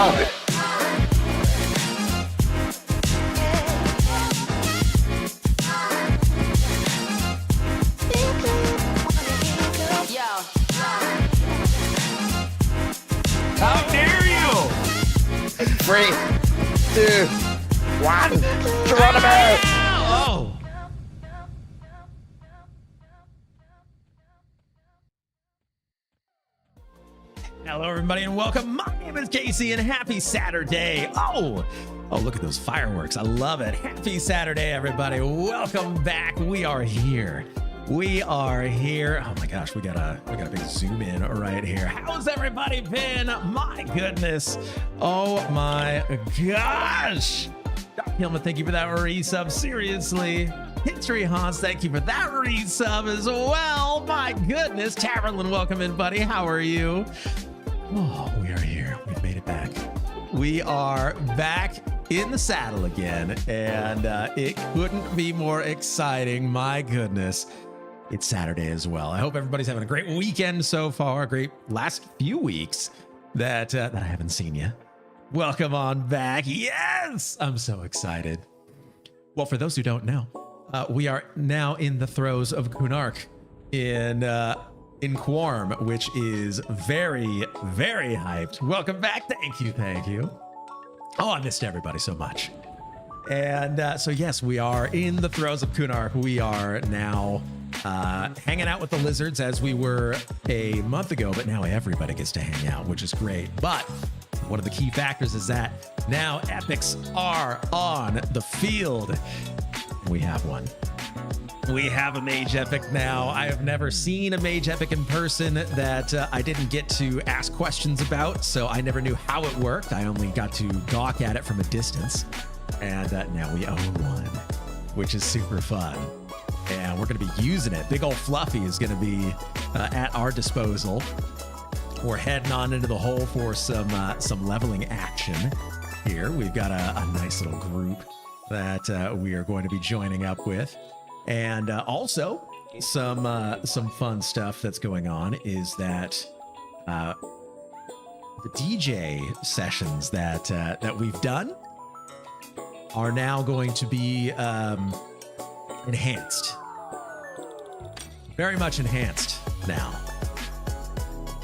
Stop it. How dare you? 3, 2, 1. Geronimo! Oh. Hello, everybody, and welcome. My name is Casey, and happy Saturday. Oh, look at those fireworks. I love it. Happy Saturday, everybody. Welcome back. We are here. We are here. Oh my gosh, we got a big zoom in right here. How's everybody been? My goodness. Oh my gosh. Doc Hillman, thank you for that resub. Seriously. History Hans, thank you for that resub as well. My goodness. Tavernlin, welcome in, buddy. How are you? Oh, we are here. We've made it back. We are back in the saddle again, and it couldn't be more exciting. My goodness. It's Saturday as well. I hope everybody's having a great weekend so far. A great last few weeks that I haven't seen you. Welcome on back. Yes, I'm so excited. Well, for those who don't know, we are now in the throes of Kunark in Quarm, which is very, very hyped. Welcome back. Thank you. Oh, I missed everybody so much. And so yes, we are in the throes of Kunark. We are now hanging out with the lizards as we were a month ago, but now everybody gets to hang out, which is great. But one of the key factors is that now epics are on the field. We have one. We have a mage epic now. I have never seen a mage epic in person that I didn't get to ask questions about, so I never knew how it worked. I only got to gawk at it from a distance. And now we own one, which is super fun. And we're going to be using it. Big old Fluffy is going to be at our disposal. We're heading on into the hole for some leveling action here. We've got a nice little group that we are going to be joining up with. And also some fun stuff that's going on is that the DJ sessions that we've done are now going to be enhanced. Very much enhanced now.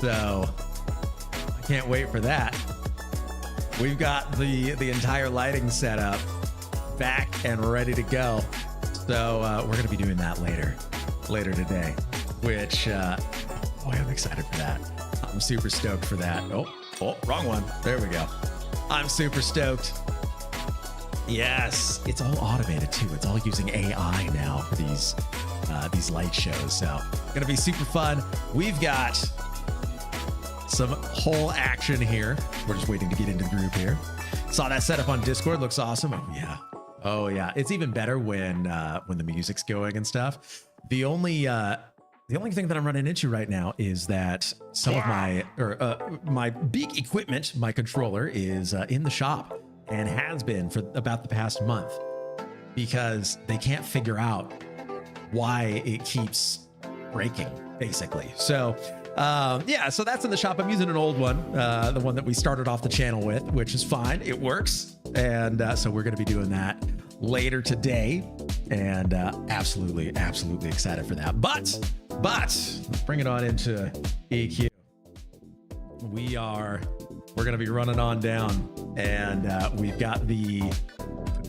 So I can't wait for that. We've got the entire lighting set up back and ready to go. So we're going to be doing that later today, which boy, I'm excited for that. I'm super stoked for that. Oh, wrong one. There we go. I'm super stoked. Yes, it's all automated too. It's all using AI now for these light shows. So gonna be super fun. We've got some whole action here. We're just waiting to get into the group here. Saw that setup on Discord. Looks awesome. Oh yeah. It's even better when the music's going and stuff. The only thing that I'm running into right now is that some of my big equipment, my controller, is in the shop. And has been for about the past month because they can't figure out why it keeps breaking, basically. So, so that's in the shop. I'm using an old one, the one that we started off the channel with, which is fine. It works. And so we're going to be doing that later today. And absolutely excited for that. But let's bring it on into EQ. We're going to be running on down, and we've got the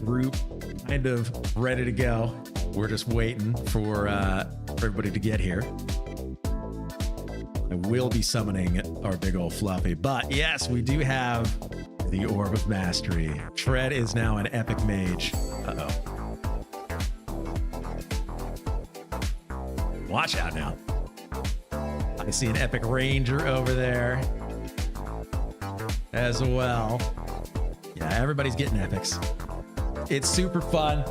group kind of ready to go. We're just waiting for everybody to get here. I will be summoning our big old Fluffy, but yes, we do have the Orb of Mastery. Tread is now an epic mage. Uh-oh. Watch out now. I see an epic ranger over there as well. Yeah, everybody's getting epics. It's super fun.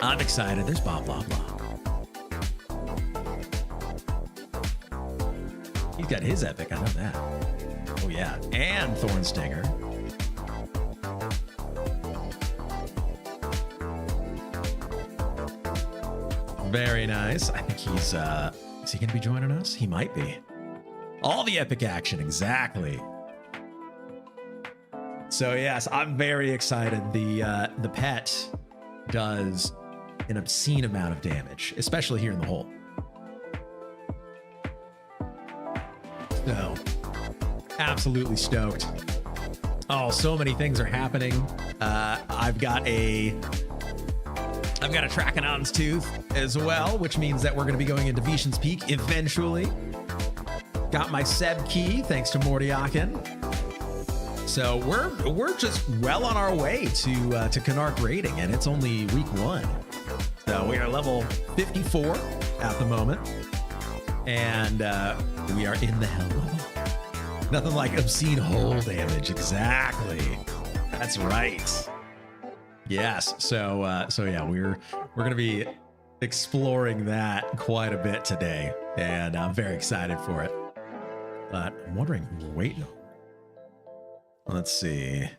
I'm excited. There's blah, blah, blah. He's got his epic. I know that. Oh, yeah. And Thornstinger. Very nice. I think he's, is he going to be joining us? He might be. All the epic action. Exactly. So yes, I'm very excited. The pet does an obscene amount of damage, especially here in the hole. So absolutely stoked. Oh, so many things are happening. I've got a Trakanon's Tooth as well, which means that we're going to be going into Vishan's Peak eventually. Got my Seb key, thanks to Mordiakin. So we're just well on our way to Kunark rating, and it's only week 1. So we are level 54 at the moment, and we are in the hell level. Nothing like obscene hole damage. Exactly. That's right. Yes. So yeah, we're gonna be exploring that quite a bit today, and I'm very excited for it. But I'm wondering who we're waiting on. Let's see.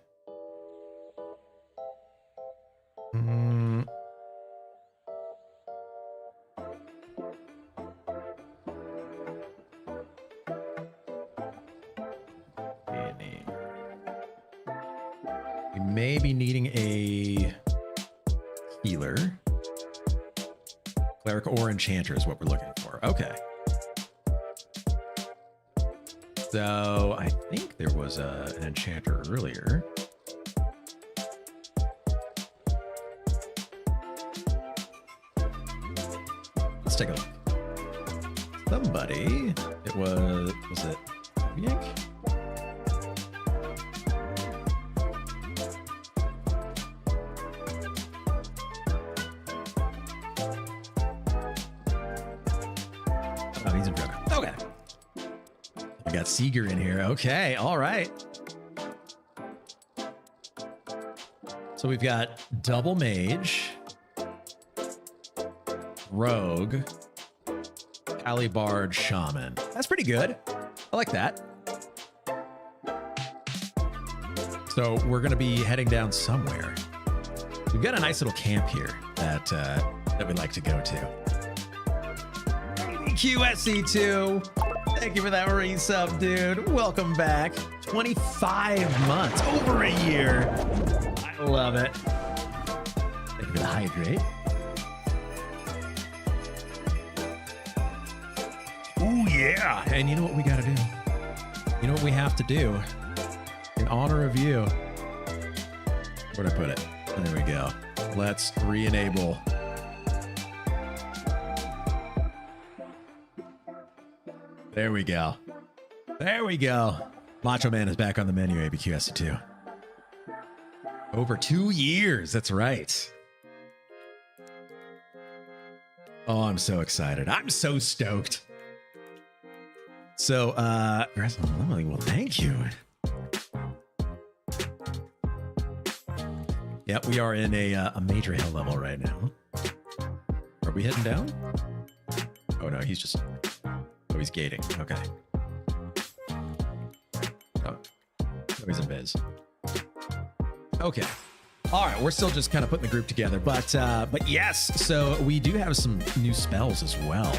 We may be needing a healer. Cleric or Enchanter is what we're looking for. Okay. So I think there was an Enchanter earlier. Let's take a look. Somebody, was it Yank? Oh, he's in Joker. Okay. We got Seeger in here. Okay, all right. So we've got double mage, rogue, Alibard, shaman. That's pretty good. I like that. So we're going to be heading down somewhere. We've got a nice little camp here that we'd like to go to. QSC2. Thank you for that resub, dude. Welcome back. 25 months, over a year. I love it. Thank you for the hydrate. Ooh, yeah. And you know what we got to do? You know what we have to do? In honor of you. Where'd I put it? There we go. Let's re-enable. There we go. There we go. Macho Man is back on the menu, ABQS2. Over 2 years. That's right. Oh, I'm so excited. I'm so stoked. So, well, thank you. Yep, we are in a major hell level right now. Are we heading down? Oh, no, he's just... Oh, he's gating. Okay. Oh, he's in biz. Okay. All right, we're still just kind of putting the group together, but yes. So we do have some new spells as well.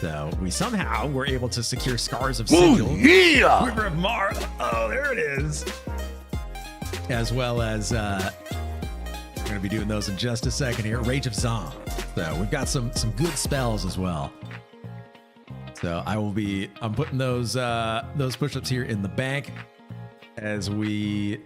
So we somehow were able to secure Scars of Sigil. Oh, yeah! Quiver of Mar. Oh, there it is. As well as we're going to be doing those in just a second here. Rage of Zom. So we've got some good spells as well. So I'm putting those push-ups here in the bank as we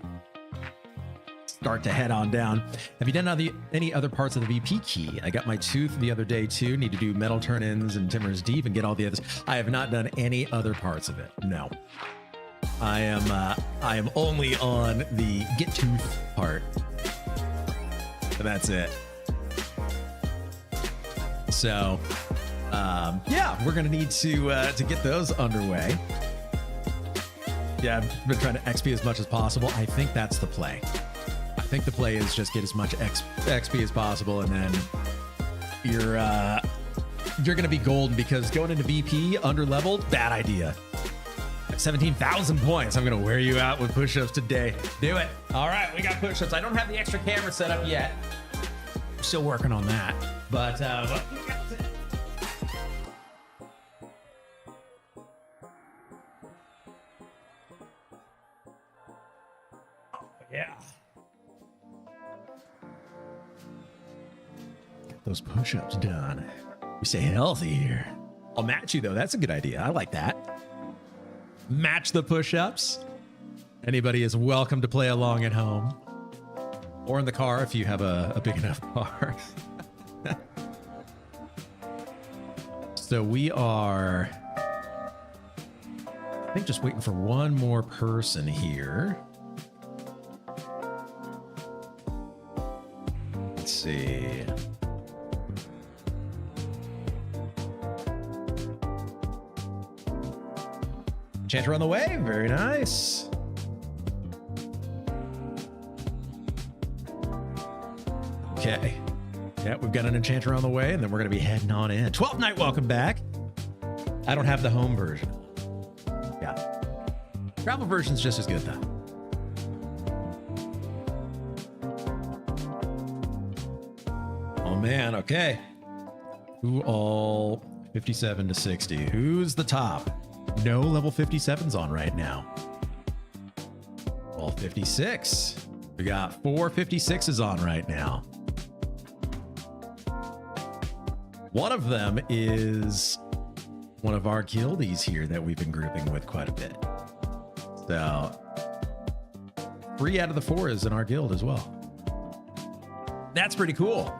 start to head on down. Have you done any other parts of the VP key? I got my tooth the other day too. Need to do metal turn-ins and Timor's Deep and get all the others. I have not done any other parts of it. No. I am only on the get tooth part. And that's it. So yeah, we're gonna need to get those underway. Yeah, I've been trying to XP as much as possible. I think that's the play. I think the play is just get as much XP as possible, and then you're gonna be golden, because going into VP under-leveled, bad idea. At 17,000 points, I'm gonna wear you out with push-ups today. Do it. All right, we got push-ups. I don't have the extra camera set up yet. I'm still working on that, but Yeah. Get those push-ups done. We stay healthy here. I'll match you though. That's a good idea. I like that. Match the push-ups. Anybody is welcome to play along at home or in the car if you have a big enough car. So we are, I think, just waiting for one more person here. Let's see. Enchanter on the way. Very nice. Okay. Yeah, we've got an Enchanter on the way, and then we're going to be heading on in. 12th night, welcome back. I don't have the home version. Yeah. Travel version's just as good, though. Oh, man. Okay. Who all 57 to 60? Who's the top? No level 57s on right now. All 56. We got 4 56s on right now. One of them is one of our guildies here that we've been grouping with quite a bit. So 3 out of the 4 is in our guild as well. That's pretty cool.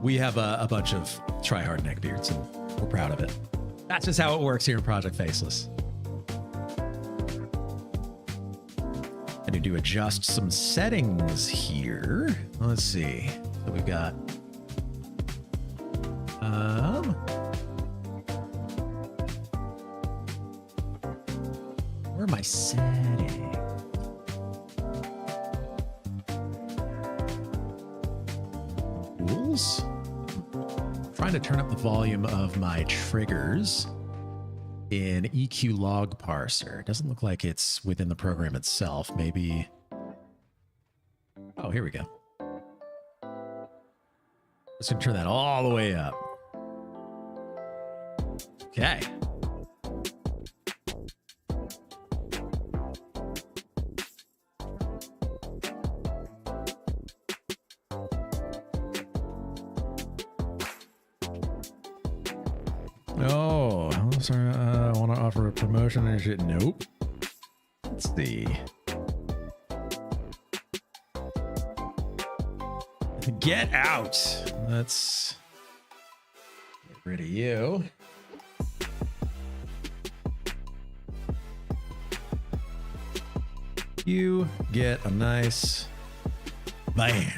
We have a bunch of tryhard neckbeards, and we're proud of it. That's just how it works here in Project Faceless. I need to adjust some settings here. Let's see. So we've got where am I setting? Rules? Trying to turn up the volume of my triggers in EQ log parser. It doesn't look like it's within the program itself. Maybe. Oh, here we go. Let's turn that all the way up. Okay. Oh, sorry. I want to offer a promotion and shit. Nope. Let's see. Get out. Let's get rid of you. You get a nice bam.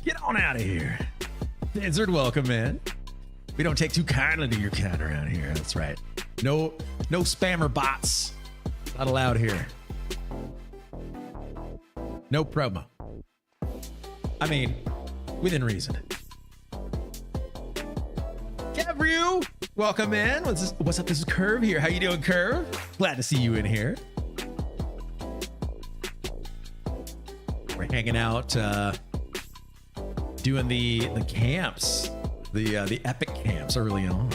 Get on out of here. Blizzard, welcome in. We don't take too kindly to your kind around here. That's right. No spammer bots. Not allowed here. No promo. I mean, within reason. Gavrew, welcome in. What's up? This is Curve here. How you doing, Curve? Glad to see you in here. We're hanging out, doing the camps, the epic camps early on.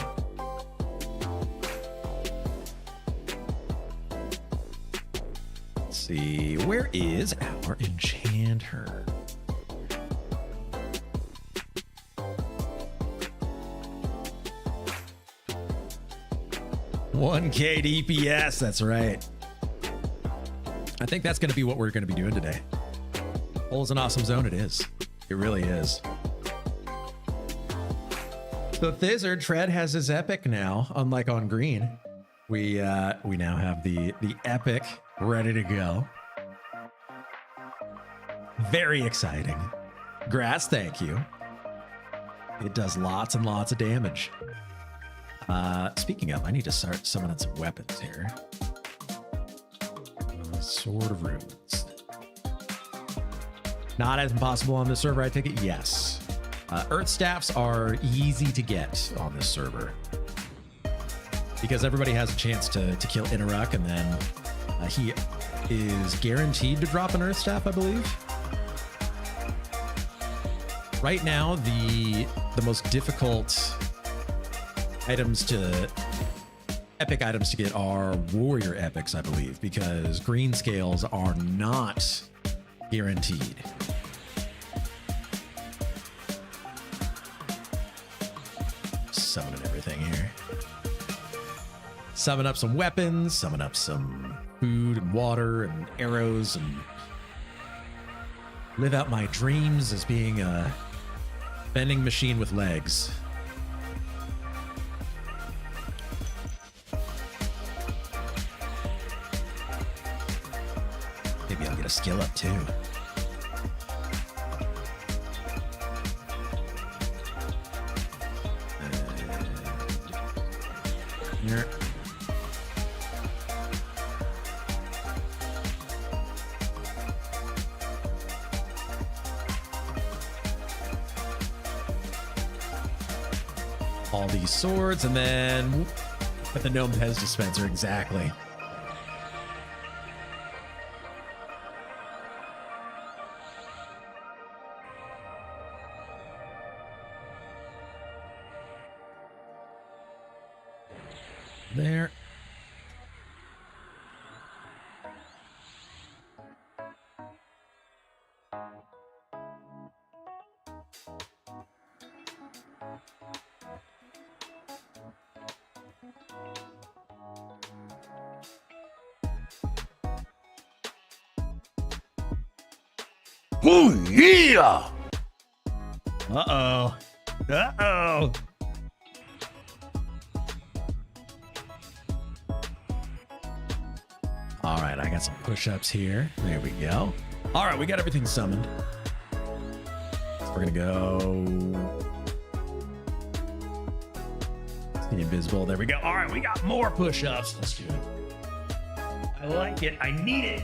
Let's see, where is our Enchanter? $1K DPS, that's right. I think that's going to be what we're going to be doing today. Hole is an awesome zone, it is. It really is. So Thizzard, Tread has his epic now, unlike on green. We now have the epic ready to go. Very exciting. Grass, thank you. It does lots and lots of damage. Speaking of, I need to start summoning some weapons here. Sword of Runes. Not as impossible on this server, I take it? Yes. Earth Staffs are easy to get on this server because everybody has a chance to kill Kunark, and then he is guaranteed to drop an Earth Staff, I believe. Right now, the most difficult items to epic items to get are warrior epics, I believe, because green scales are not guaranteed. Summoning everything here. Summon up some weapons, summon up some food and water and arrows, and live out my dreams as being a vending machine with legs. Maybe I'll get a skill up too. Here. All these swords, and then at the Gnome Pez dispenser, exactly. There. Oh yeah! Uh-oh. Uh-oh. All right, I got some push-ups here. There we go. All right, we got everything summoned. So we're gonna go. The invisible. There we go. All right, we got more push-ups. Let's do it. I like it. I need it.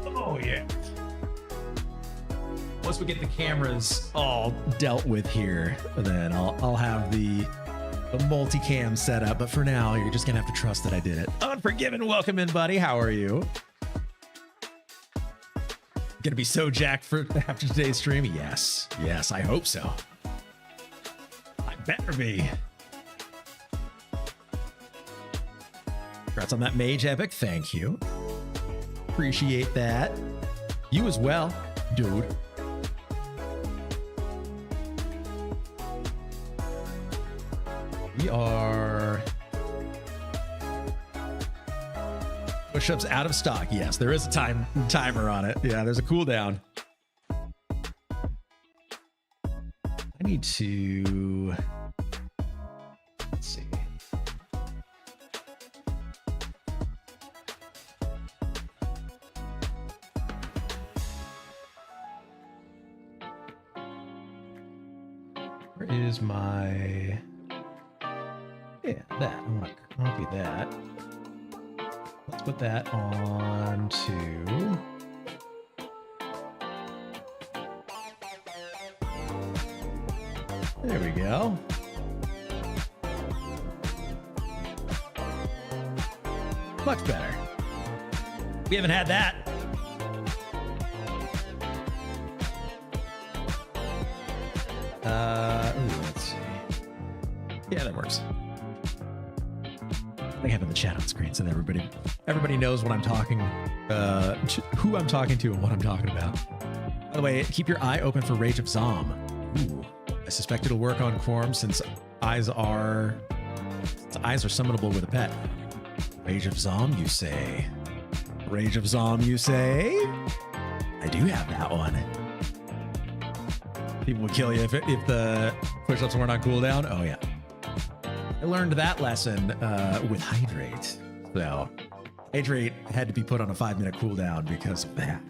Oh yeah. Once we get the cameras all dealt with here, then I'll have the multicam set up. But for now, you're just gonna have to trust that I did it. Unforgiven, welcome in, buddy. How are you? Gonna be so jacked for after today's stream? Yes, I hope so. I better be. Congrats on that Mage epic. Thank you. Appreciate that. You as well, dude. We are push-ups out of stock. Yes, there is a timer on it. Yeah, there's a cooldown. I need to, let's see. Where is my, yeah, that. I want to copy that. Let's put that on to there we go. Much better. We haven't had that. Ooh, let's see. Yeah, that works. I have in the chat on screen so that everybody knows what I'm talking, who I'm talking to and what I'm talking about. By the way, keep your eye open for Rage of Zom. Ooh, I suspect it'll work on Quarm since eyes are summonable with a pet. Rage of Zom, you say? Rage of Zom, you say? I do have that one. People would kill you if the push-ups weren't on cooldown. Oh yeah. I learned that lesson with Hydrate. So Hydrate had to be put on a 5-minute cooldown because of that.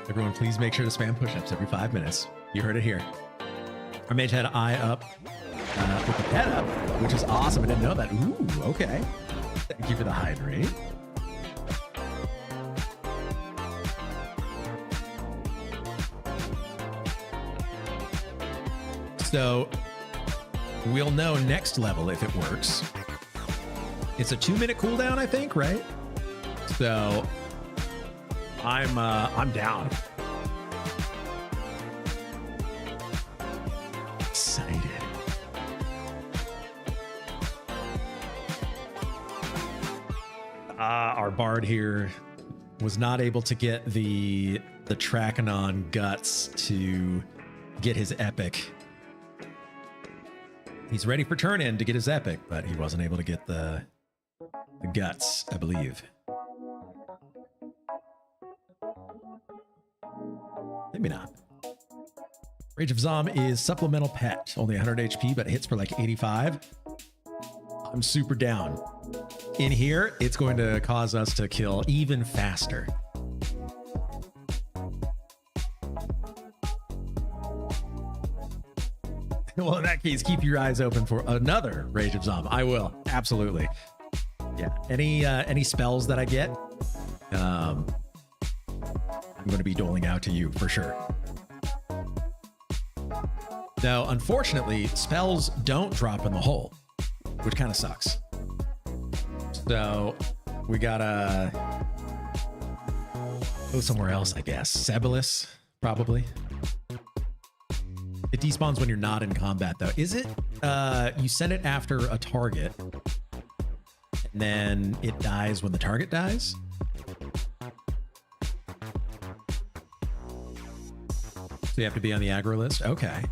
Everyone, please make sure to spam push-ups every 5 minutes. You heard it here. Our mage had an eye up with the pet up, which is awesome. I didn't know that. Ooh, okay. Thank you for the Hydrate. So we'll know next level if it works. It's a 2-minute cooldown, I think, right? So I'm down. Excited. Our bard here was not able to get the Trachanon guts to get his epic. He's ready for turn in to get his epic, but he wasn't able to get the guts, I believe. Maybe not. Rage of Zom is supplemental pet, only 100 HP, but hits for like 85. I'm super down. In here, it's going to cause us to kill even faster. Well, in that case, keep your eyes open for another Rage of Zom. I will, absolutely. Yeah, any spells that I get, I'm going to be doling out to you for sure. Now, unfortunately, spells don't drop in the hole, which kind of sucks. So we gotta go somewhere else, I guess. Sebelis, probably. It despawns when you're not in combat, though. Is it? You send it after a target, and then it dies when the target dies? So you have to be on the aggro list? Okay.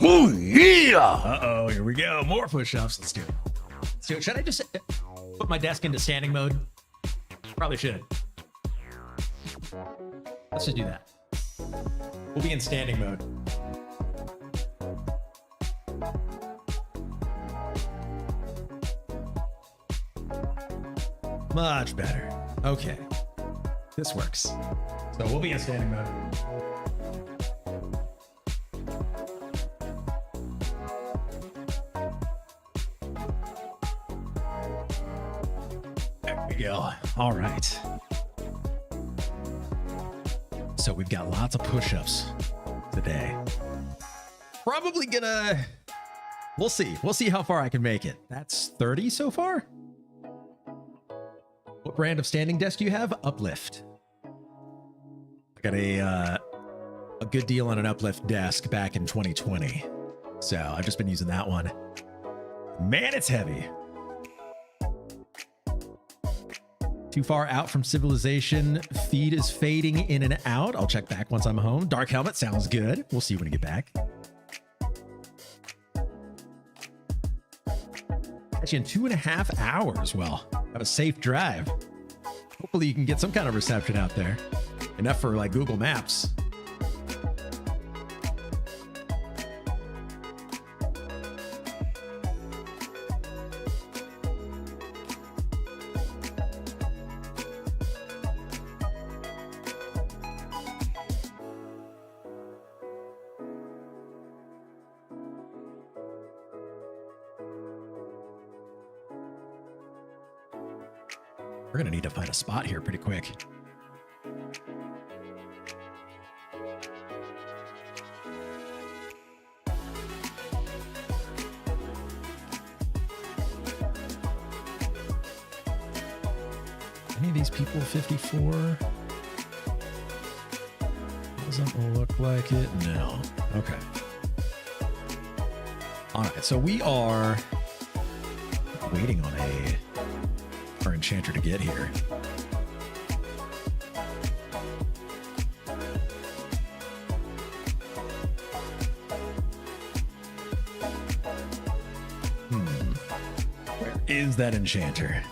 Oh, yeah! Uh-oh, here we go. More push-ups. Let's do it. So should I just put my desk into standing mode? Probably should. Let's just do that. We'll be in standing mode. Much better. Okay. This works. So we'll be in standing mode. There we go. All right. So we've got lots of push-ups today. Probably gonna... We'll see. We'll see how far I can make it. That's 30 so far? What brand of standing desk do you have? Uplift. I got a good deal on an Uplift desk back in 2020. So I've just been using that one. Man, it's heavy. Too far out from civilization. Feed is fading in and out. I'll check back once I'm home. Dark helmet sounds good. We'll see when I get back. Actually, in 2.5 hours. Well, have a safe drive. Hopefully you can get some kind of reception out there. Enough for like Google Maps. We're gonna need to find a spot here pretty quick. Any of these people 54? Doesn't look like it. No. Okay. All right, so we are waiting on our Enchanter to get here. Where is that Enchanter?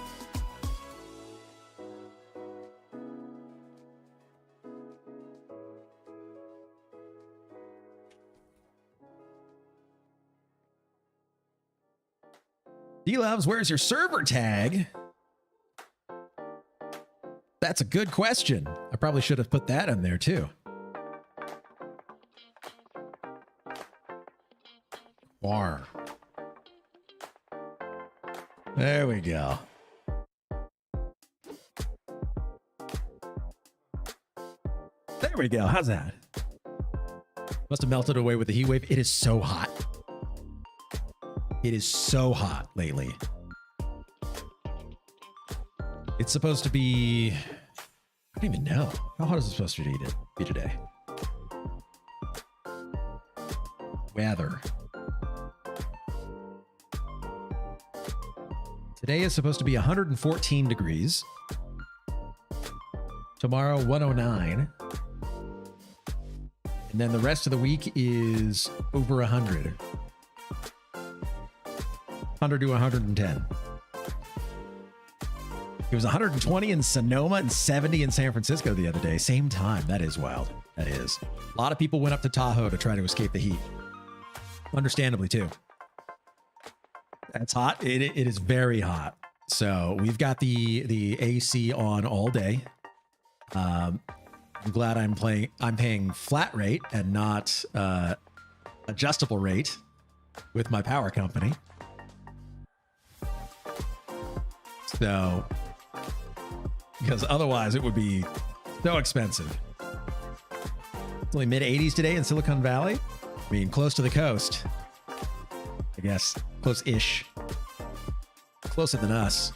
D-Loves, where's your server tag? That's a good question. I probably should have put that in there too. Quarm. There we go. There we go. How's that? Must have melted away with the heat wave. It is so hot. It is so hot lately. It's supposed to be, I don't even know. How hot is it supposed to be today? Weather. Today is supposed to be 114 degrees. Tomorrow, 109. And then the rest of the week is over 100. 100 to 110. It was 120 in Sonoma and 70 in San Francisco the other day. Same time. That is wild. That is. A lot of people went up to Tahoe to try to escape the heat. Understandably, too. That's hot. It is very hot. So we've got the AC on all day. I'm glad I'm paying flat rate and not adjustable rate with my power company. So, because otherwise it would be so expensive. It's only mid 80s today in Silicon Valley. I mean, close to the coast. I guess close-ish. Closer than us.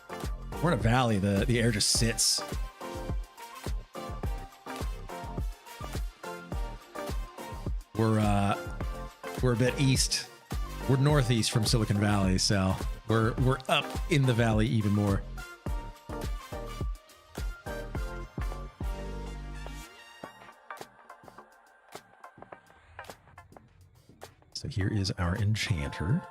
We're in a valley. The air just sits. We're a bit east. We're northeast from Silicon Valley, so we're up in the valley even more. So here is our Enchanter.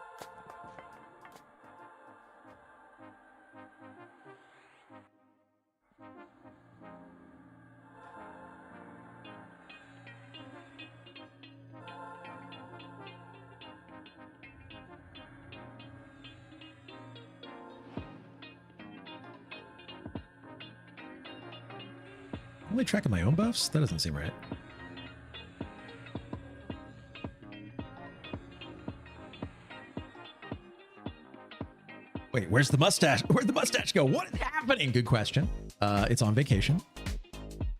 Only tracking my own buffs? That doesn't seem right. Wait, where's the mustache? Where'd the mustache go? What is happening? Good question. It's on vacation.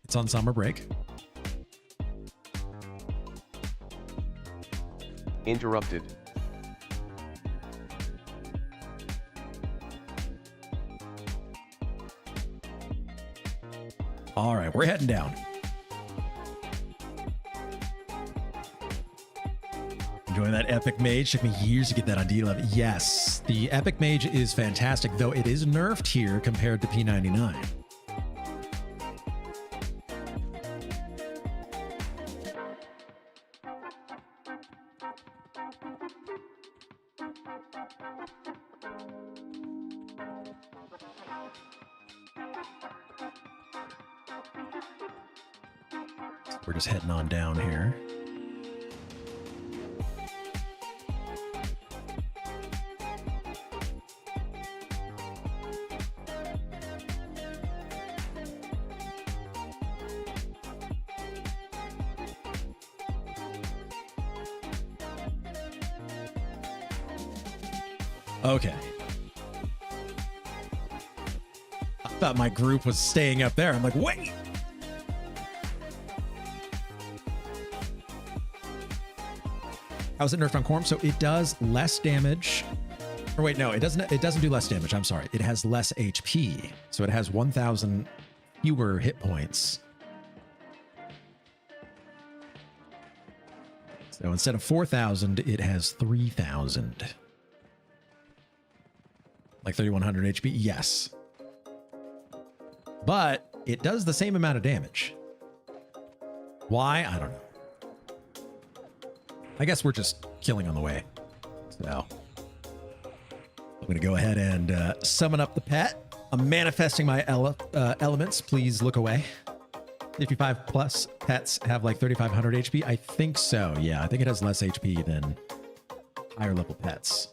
It's on summer break. Interrupted. All right, we're heading down. Enjoying that epic mage. Took me years to get that on D11. Yes, the epic mage is fantastic, though it is nerfed here compared to P99. We're just heading on down here. Okay. I thought my group was staying up there. I'm like, wait! How's it nerfed on Quarm? So it does less damage. Or wait, no, it doesn't do less damage. I'm sorry. It has less HP. So it has 1,000 fewer hit points. So instead of 4,000, it has 3,000. Like 3,100 HP? Yes. But it does the same amount of damage. Why? I don't know. I guess we're just killing on the way. So I'm going to go ahead and summon up the pet. I'm manifesting my elements. Please look away. 55 plus pets have like 3,500 HP. I think so. Yeah, I think it has less HP than higher level pets.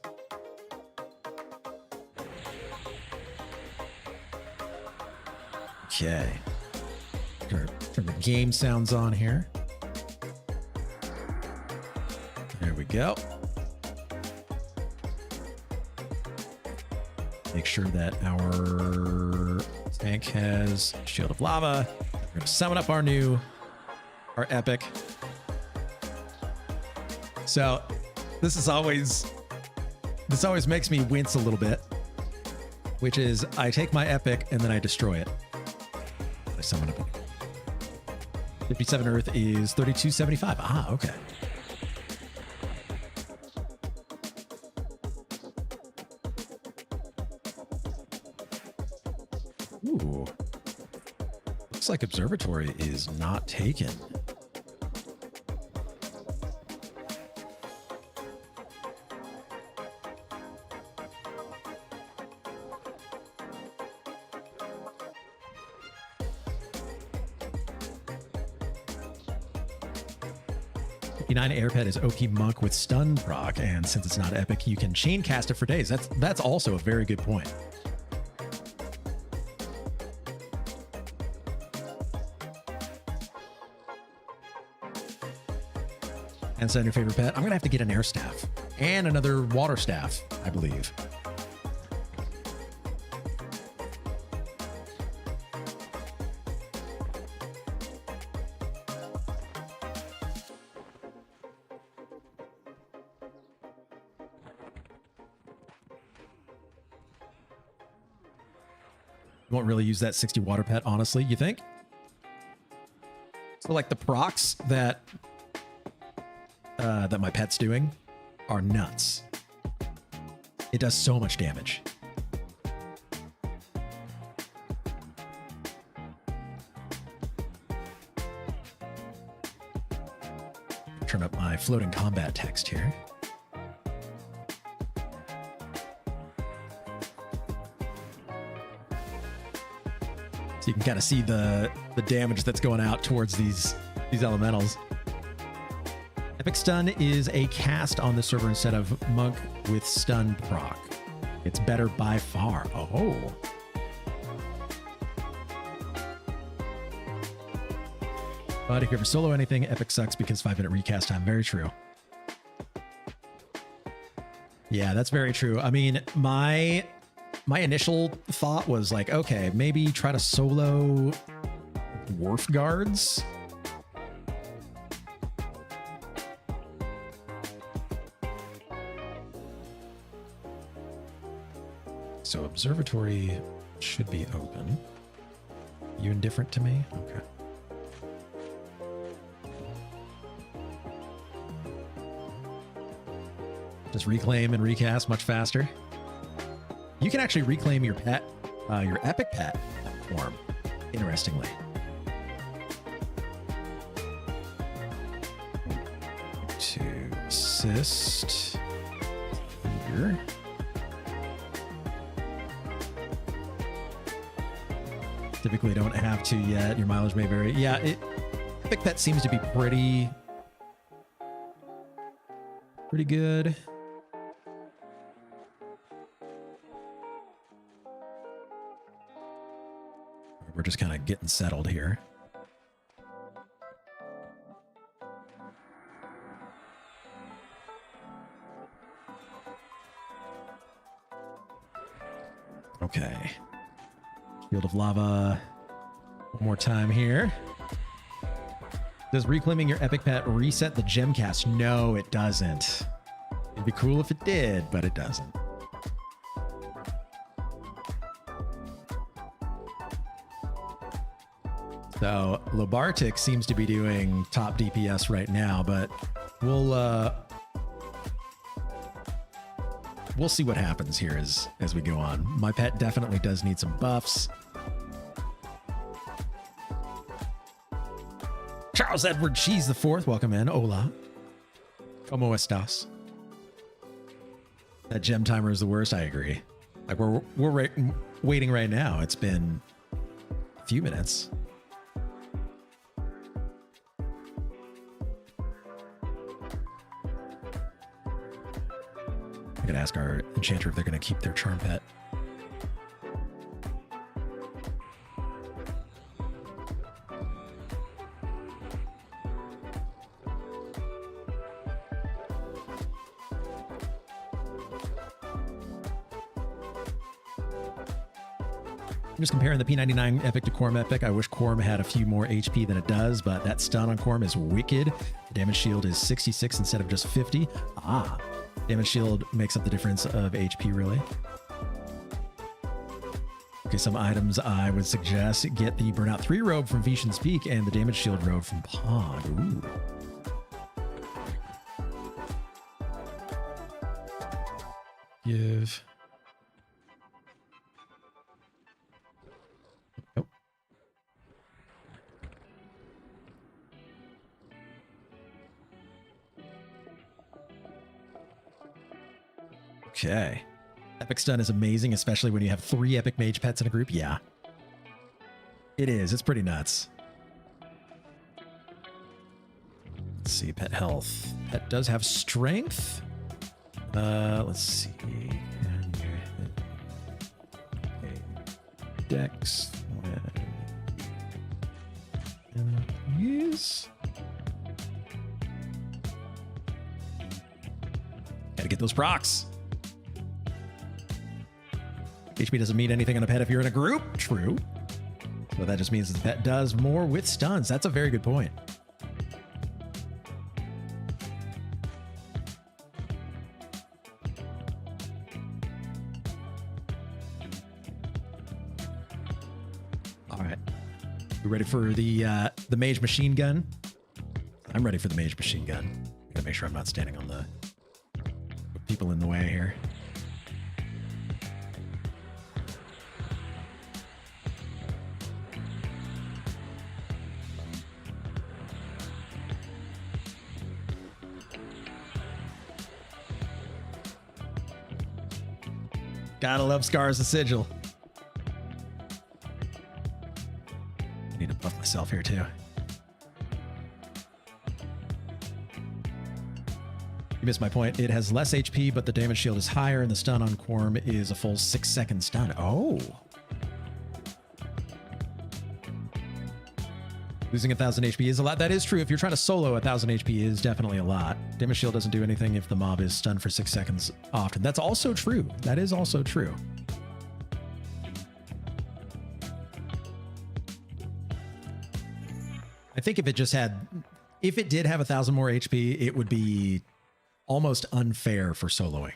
Okay. Turn the game sounds on here. There we go. Make sure that our tank has Shield of Lava. We're going to summon up our epic. So this is always this always makes me wince a little bit, which is I take my epic and then I destroy it. I summon it. 57 Earth is 3275. Ah, okay. Ooh. Looks like Observatory is not taken. Airpet is OP Monk with stun proc, and since it's not epic, you can chain cast it for days. That's also a very good point. And send your favorite pet. I'm gonna have to get an air staff and another water staff, I believe. Won't really use that 60 water pet, honestly, you think? So like the procs that my pet's doing are nuts. It does so much damage. Turn up my floating combat text here. So you can kind of see the damage that's going out towards these elementals. Epic Stun is a cast on the server instead of Monk with stun proc. It's better by far. Oh. But if you ever solo anything, Epic sucks because 5-minute recast time. Very true. Yeah, that's very true. I mean, my initial thought was like, okay, maybe try to solo Dwarf Guards. So Observatory should be open. You indifferent to me? Okay. Just reclaim and recast much faster. You can actually reclaim your pet, your epic pet form, interestingly. To assist here. Typically don't have to yet. Your mileage may vary. Yeah, epic pet seems to be pretty good. We're just kind of getting settled here. Okay. Field of Lava. One more time here. Does reclaiming your epic pet reset the gem cast? No, it doesn't. It'd be cool if it did, but it doesn't. So Lobartic seems to be doing top DPS right now, but we'll see what happens here as we go on. My pet definitely does need some buffs. Charles Edward Cheese the Fourth, welcome in. Hola. ¿Cómo estás? That gem timer is the worst. I agree. Like we're waiting right now. It's been a few minutes. I'm gonna ask our Enchanter if they're gonna keep their charm pet. I'm just comparing the P99 Epic to Quarm Epic. I wish Quarm had a few more HP than it does, but that stun on Quarm is wicked. The damage shield is 66 instead of just 50. Ah, Damage shield makes up the difference of HP, really. Okay, some items I would suggest get the Burnout 3 robe from Vishan's Peak and the Damage Shield robe from Pog. Ooh. Give. Nope. Okay. Epic Stun is amazing, especially when you have 3 Epic Mage pets in a group. Yeah. It is. It's pretty nuts. Let's see. Pet health. Pet does have strength. Let's see. Okay. Dex. Yes. Gotta get those procs. HP doesn't mean anything on a pet if you're in a group. True. So that just means that the pet does more with stuns. That's a very good point. All right. You ready for the Mage machine gun? I'm ready for the Mage machine gun. Gotta make sure I'm not standing on the people in the way here. Gotta love Scars the Sigil. I need to buff myself here too. You missed my point. It has less HP, but the damage shield is higher, and the stun on Quarm is a full 6-second stun. Oh. Losing 1,000 HP is a lot. That is true. If you're trying to solo, 1,000 HP is definitely a lot. Damage shield doesn't do anything if the mob is stunned for 6 seconds often. That's also true. That is also true. I think if it did have 1,000 more HP, it would be almost unfair for soloing.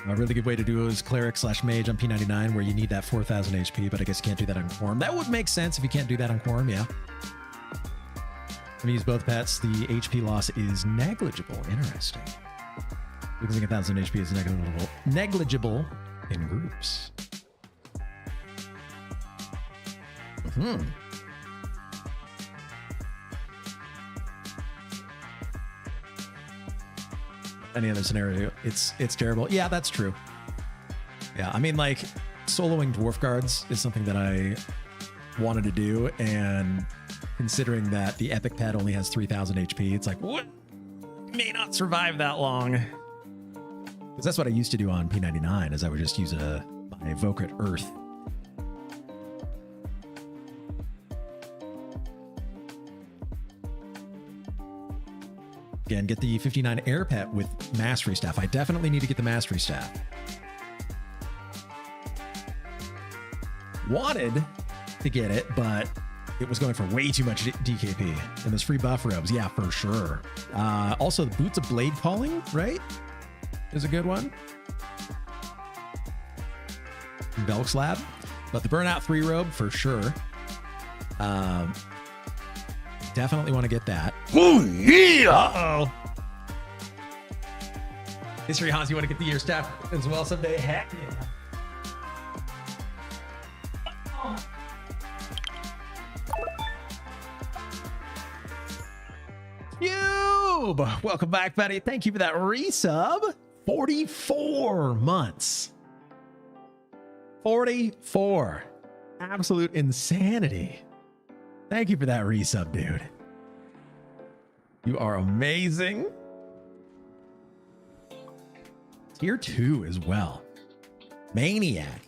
A really good way to do it is Cleric / Mage on P99, where you need that 4,000 HP, but I guess you can't do that on Quarm. That would make sense if you can't do that on Quarm, yeah. When you use both pets, the HP loss is negligible. Interesting. Losing 1,000 HP is negligible in groups. Any other scenario, it's terrible. Yeah, that's true. Yeah, I mean, like, soloing Dwarf Guards is something that I wanted to do, and considering that the Epic pet only has 3,000 HP, it's like, what? May not survive that long. Because that's what I used to do on P99, is I would just use my Evoker Earth. Again, get the 59 Air Pet with Mastery Staff. I definitely need to get the Mastery Staff. Wanted to get it, but it was going for way too much DKP. And those free buff robes, yeah, for sure. Also, the Boots of Blade Calling, right? Is a good one. Belk Slab. But the Burnout 3 robe, for sure. Definitely want to get that. Oh, yeah! Uh-oh. History Hans, you want to get the Year Staff as well someday? Heck yeah. Cube! Welcome back, buddy. Thank you for that resub. 44 months. 44. Absolute insanity. Thank you for that resub, dude. You are amazing. Tier 2 as well. Maniac.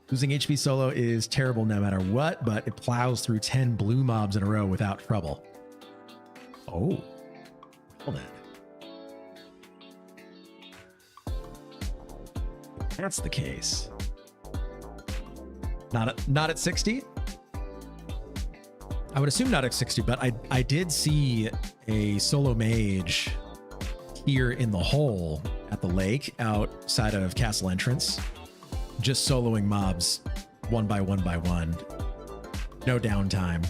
Losing HP solo is terrible no matter what, but it plows through 10 blue mobs in a row without trouble. Oh. Well then. that's the case. Not at 60? I would assume not at 60, but I did see a solo mage here in the hole at the lake outside of castle entrance, just soloing mobs one by one by one. No downtime.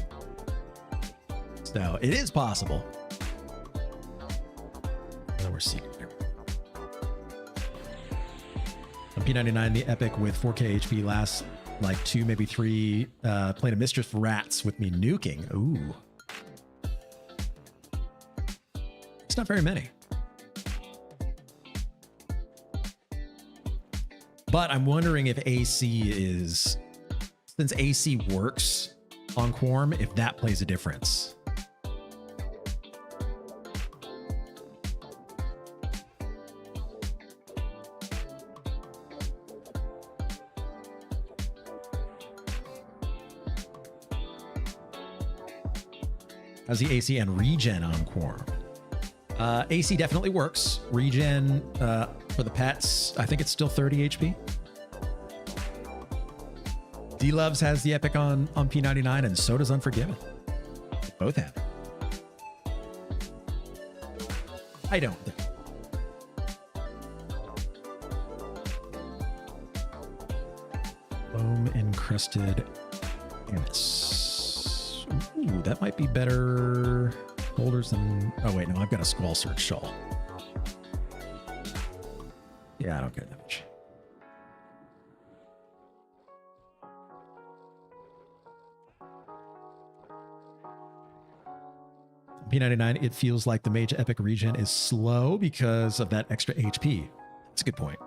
So it is possible. Oh, we're seeing here. On P99, the epic with 4k HP lasts like 2, maybe 3 Plane of Mischief rats with me nuking. Ooh. It's not very many. But I'm wondering if AC is, since AC works on Quarm, if that plays a difference. How's the AC and regen on Quarm? AC definitely works. Regen for the pets, I think it's still 30 HP. D-Loves has the epic on P99, and so does Unforgiven. They both have it. I don't think. Foam encrusted Ants. Ooh, that might be better holders than. Oh wait, no, I've got a Squall Search Shawl. Yeah, I don't get that much. P99, it feels like the Mage Epic regen is slow because of that extra HP. That's a good point.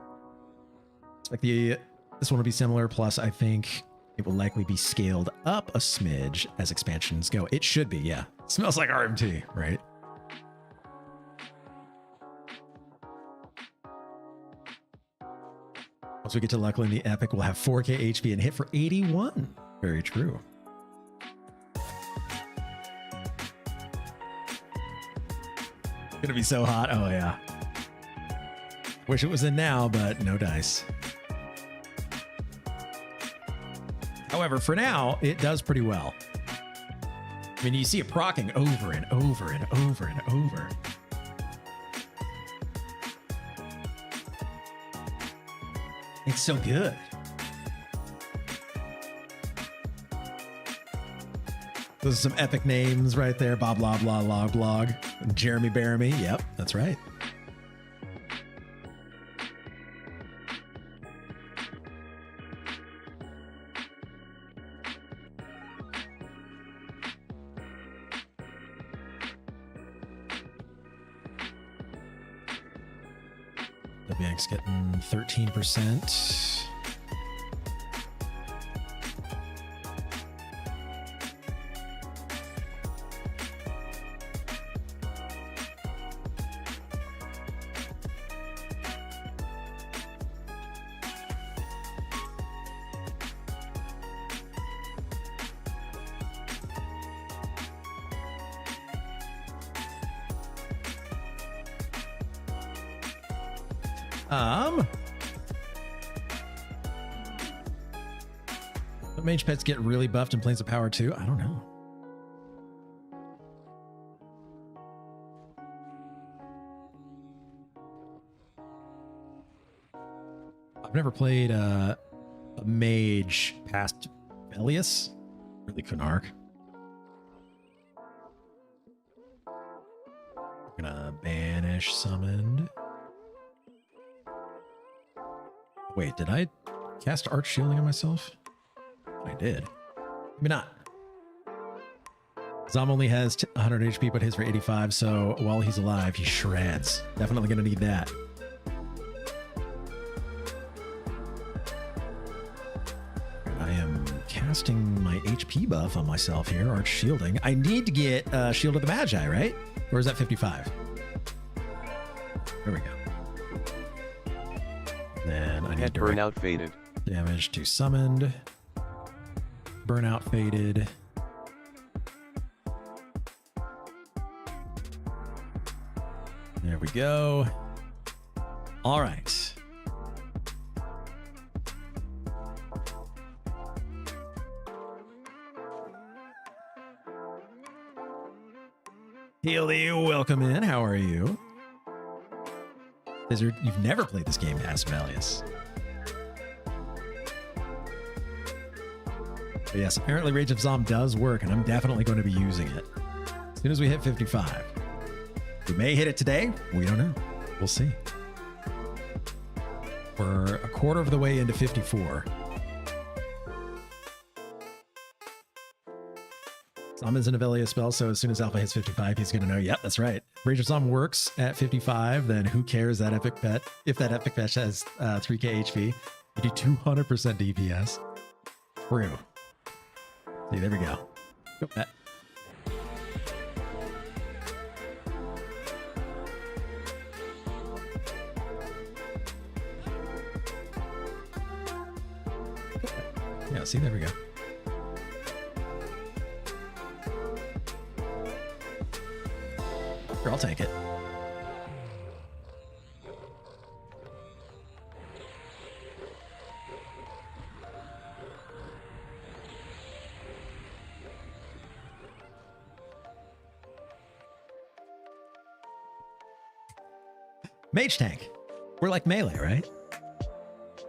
It's like this one will be similar, plus I think it will likely be scaled up a smidge as expansions go. It should be, yeah. It smells like RMT, right? Once we get to Luckily in the Epic, we'll have 4k HP and hit for 81. Very true. Gonna be so hot. Oh yeah. Wish it was in now, but no dice. However, for now, it does pretty well. I mean, you see it proccing over and over and over and over. It's so good. Those are some epic names right there. Bob, blah, blah, log, log. Jeremy Baramy. Yep, that's right. WX getting 13%. But mage pets get really buffed in Planes of Power too? I don't know. I've never played a mage past Belius. Really Kunark. I'm gonna banish summoned. Wait, did I cast Arch Shielding on myself? I did. Maybe not. Zom only has 100 HP, but his for 85, so while he's alive, he shreds. Definitely gonna need that. I am casting my HP buff on myself here, Arch Shielding. I need to get Shield of the Magi, right? Or is that 55? There we go. Then I need to Burnout Faded. Damage to summoned. Burnout Faded. There we go. All right. Healy, welcome in. How are you? Lizard, you've never played this game, Asvalius. But yes, apparently Rage of Zom does work, and I'm definitely going to be using it as soon as we hit 55. We may hit it today. We don't know. We'll see. We're a quarter of the way into 54. Zom is an Avelia spell, so as soon as Alpha hits 55, he's going to know, yep, that's right. Rage of Zom works at 55, then who cares that epic pet? If that epic pet has 3k HP, you do 200% DPS. True. See, there we go. Go pet. Yeah, see, there we go. Sure, I'll take it. Mage tank. We're like melee, right?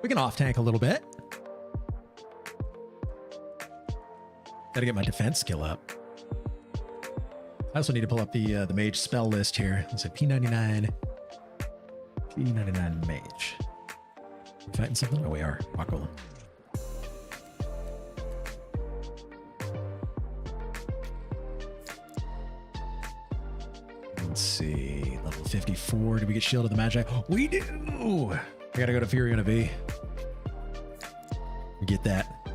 We can off tank a little bit. Gotta get my defense skill up. I also need to pull up the mage spell list here. It's a P99 mage. We fighting something? Oh, we are. Rock golem. Let's see. Level 54. Did we get Shield of the Magi? We do! I gotta go to Furiona V. We get that.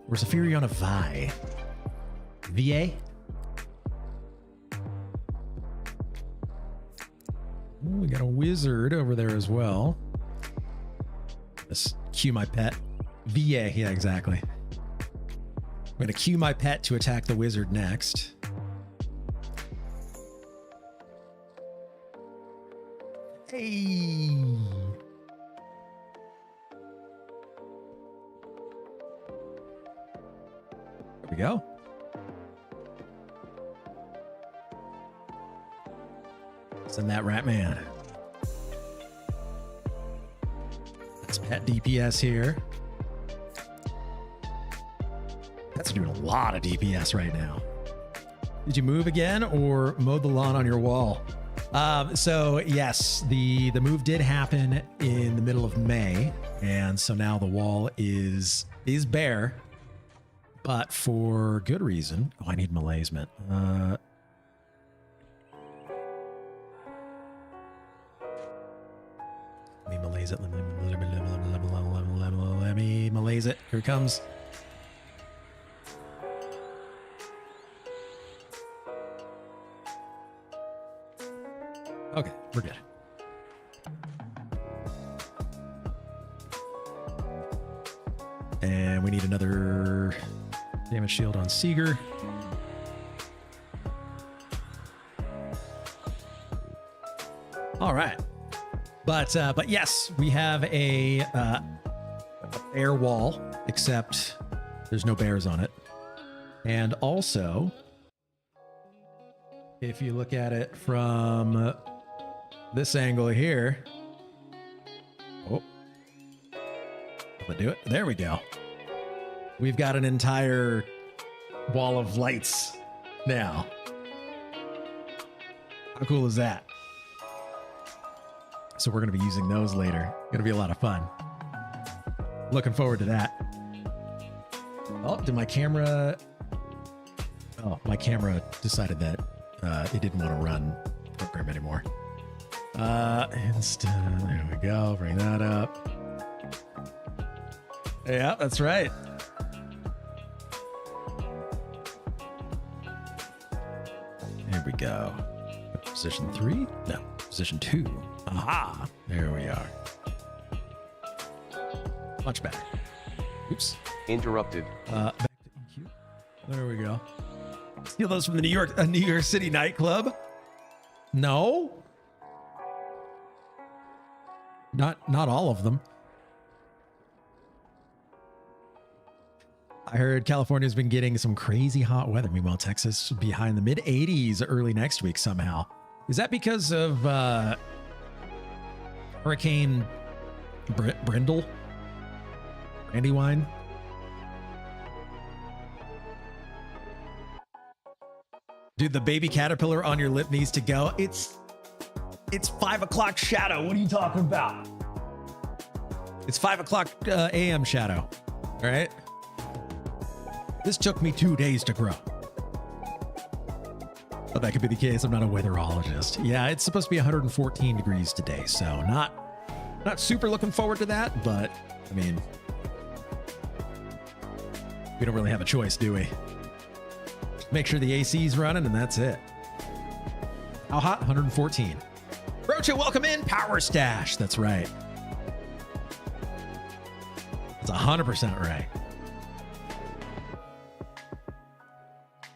Where's a Furiona Vi? VA? Ooh, we got a wizard over there as well. Let's cue my pet. VA, yeah, exactly. I'm gonna cue my pet to attack the wizard next. Hey! There we go. Send that rat man. Let's pet DPS here. That's doing a lot of DPS right now. Did you move again or mow the lawn on your wall? So yes, the move did happen in the middle of May, and so now the wall is bare, but for good reason. Oh, I need malaisement. Let me malaise it. Let me malaise it. Here it comes. Okay, we're good. And we need another damage shield on Seeger. All right. But yes, we have a bear wall, except there's no bears on it. And also, if you look at it from this angle here, oh, will it do it? There we go. We've got an entire wall of lights now. How cool is that? So we're going to be using those later. Going to be a lot of fun. Looking forward to that. Oh, did my camera... Oh, my camera decided that it didn't want to run program anymore. There we go. Bring that up. Yeah, that's right. There we go. Position 3? No, position 2. Aha! There we are. Much better. Oops. Interrupted. Back to EQ. There we go. Steal those from the New York City nightclub? No. Not all of them. I heard California's been getting some crazy hot weather. Meanwhile, Texas will be high in the mid 80s early next week somehow. Is that because of Hurricane Brindle? Brandywine? Dude, the baby caterpillar on your lip needs to go. It's 5 o'clock shadow. What are you talking about? It's 5 o'clock a.m. shadow. All right. This took me 2 days to grow. But that could be the case. I'm not a weatherologist. Yeah, it's supposed to be 114 degrees today, so not super looking forward to that. But I mean, we don't really have a choice, do we? Make sure the AC's running, and that's it. How hot? 114. Brocha, welcome in. Power Stash. That's right. That's 100% right.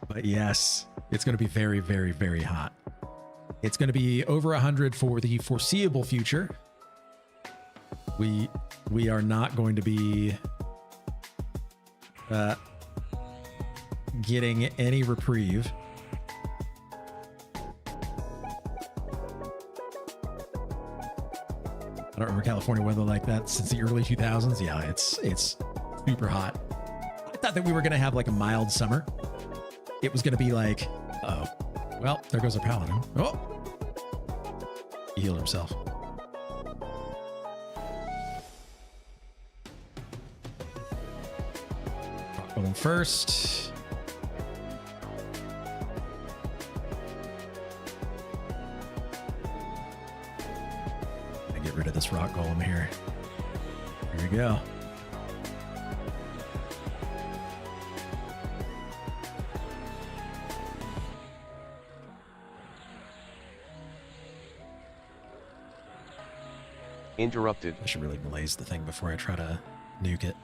But yes, it's going to be very, very, very hot. It's going to be over 100 for the foreseeable future. We are not going to be getting any reprieve. I don't remember California weather like that since the early 2000s. Yeah, it's super hot. I thought that we were going to have like a mild summer. It was going to be like, oh, well, there goes our paladin. Oh, he healed himself. Rock golem first. Get rid of this rock golem here. Here we go. Interrupted. I should really blaze the thing before I try to nuke it.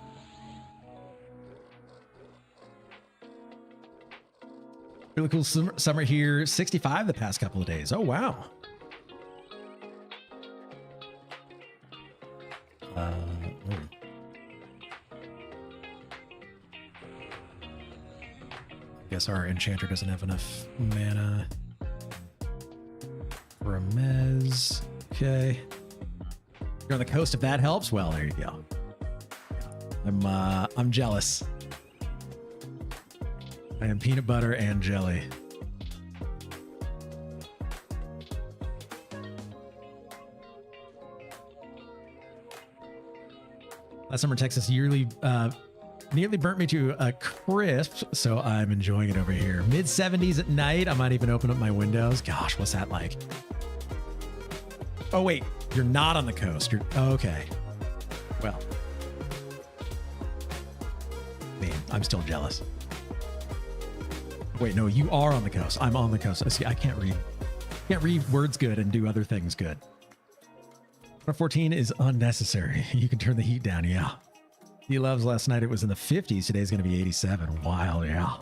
Really cool summer here. 65 the past couple of days. Oh, wow. I guess our Enchanter doesn't have enough mana for a Mez. Okay. You're on the coast if that helps. Well, there you go. I'm jealous. I am peanut butter and jelly. Last summer, Texas nearly burnt me to a crisp, so I'm enjoying it over here. Mid 70s at night. I might even open up my windows. Gosh, what's that like? Oh, wait. You're not on the coast. You're okay. Well, man, I'm still jealous. Wait, no, you are on the coast. I'm on the coast. See, I can't read. Can't read words good and do other things good. 14 is unnecessary. You can turn the heat down. Yeah. He loves last night. It was in the 50s. Today's going to be 87. Wild. Yeah.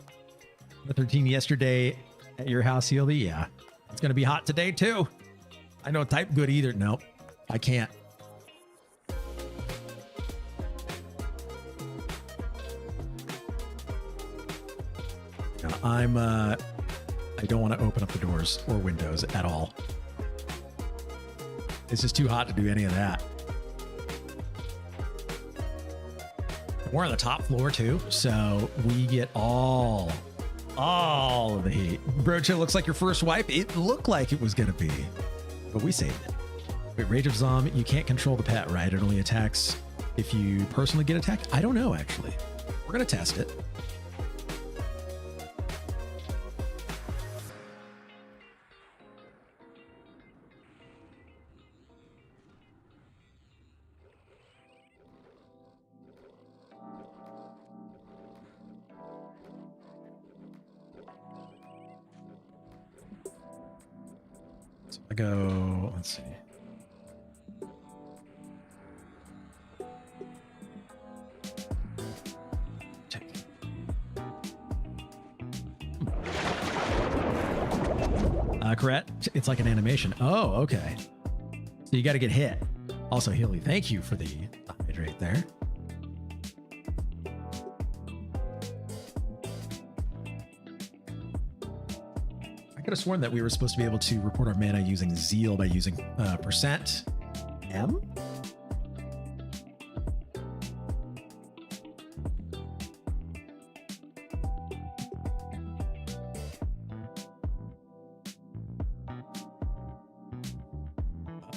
13 yesterday at your house, Healdy. Yeah. It's going to be hot today too. I don't type good either. Nope. I can't. I don't want to open up the doors or windows at all. It's just too hot to do any of that. We're on the top floor too, so we get all of the heat. Brocha, looks like your first wipe. It looked like it was gonna be, but we saved it. Wait, Rage of Zom, you can't control the pet, right? It only attacks if you personally get attacked? I don't know, actually. We're gonna test it. So I go, let's see. Correct. It's like an animation. Oh, okay. So you got to get hit. Also, Healy, thank you for the hydrate there. I could have sworn that we were supposed to be able to report our mana using Zeal by using percent M.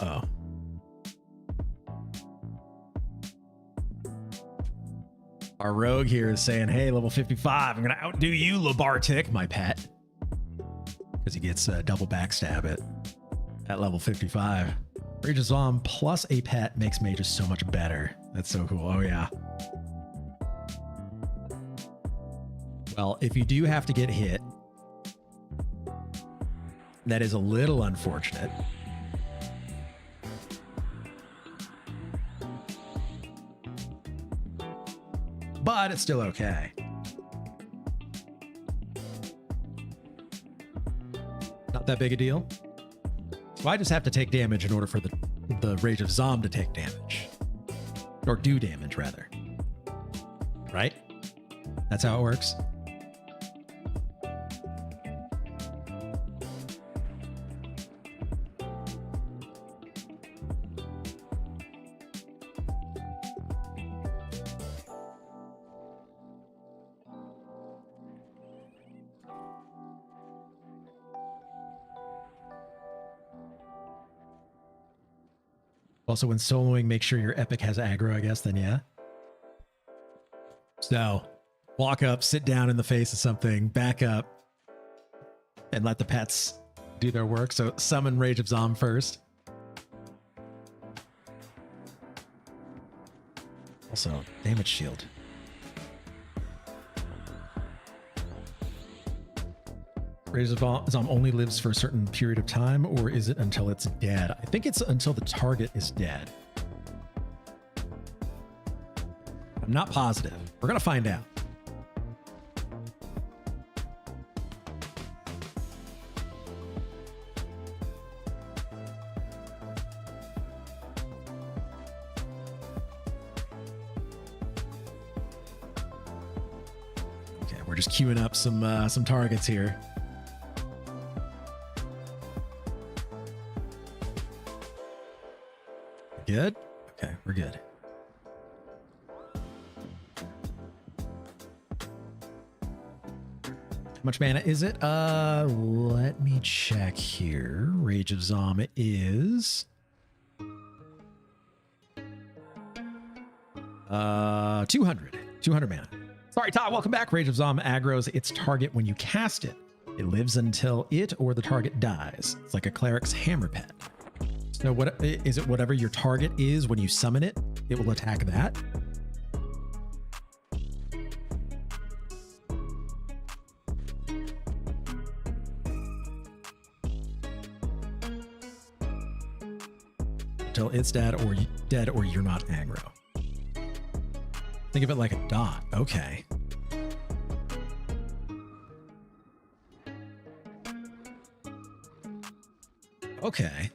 Oh. Our rogue here is saying, hey, level 55, I'm going to outdo you, Labartic, my pet. Because he gets double backstab at level 55. Rage of Zom plus a pet makes mages so much better. That's so cool. Oh, yeah. Well, if you do have to get hit, that is a little unfortunate. But it's still okay. Not that big a deal. So I just have to take damage in order for the Rage of Zom to take damage. Or do damage, rather. Right? That's how it works. Also, when soloing, make sure your epic has aggro, I guess, then yeah. So, walk up, sit down in the face of something, back up, and let the pets do their work. So, summon Rage of Zom first. Also, damage shield. Rage of Zom only lives for a certain period of time, or is it until it's dead? I think it's until the target is dead. I'm not positive. We're going to find out. Okay, we're just queuing up some targets here. Good? Okay, we're good. How much mana is it? Let me check here. Rage of Zom is 200 mana. Sorry, Todd, welcome back. Rage of Zom aggroes its target when you cast it. It lives until it or the target dies. It's like a cleric's hammer pet. So what is it? Whatever your target is when you summon it, it will attack that. Until it's dead or you're not aggro. Think of it like a dot. Okay. Okay.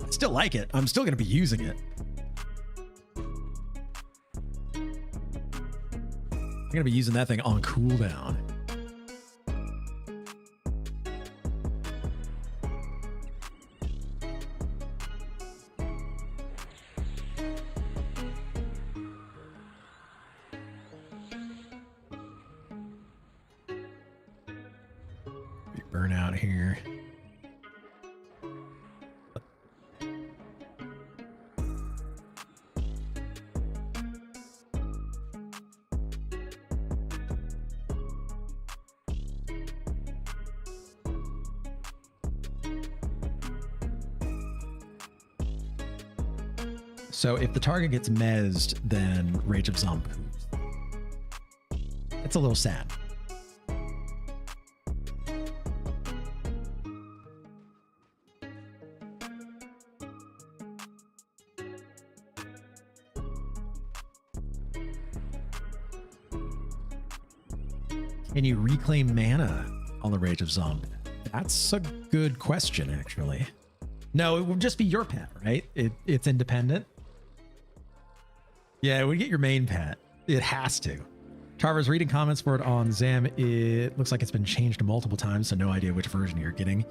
I still like it. I'm still going to be using it. I'm going to be using that thing on cooldown. Burnout here. So if the target gets mezzed, then Rage of Zom poops. It's a little sad. Can you reclaim mana on the Rage of Zom? That's a good question, actually. No, it would just be your pet, right? It's independent. Yeah, it would get your main pet. It has to. Tarver's reading comments for it on Zam. It looks like it's been changed multiple times, so no idea which version you're getting.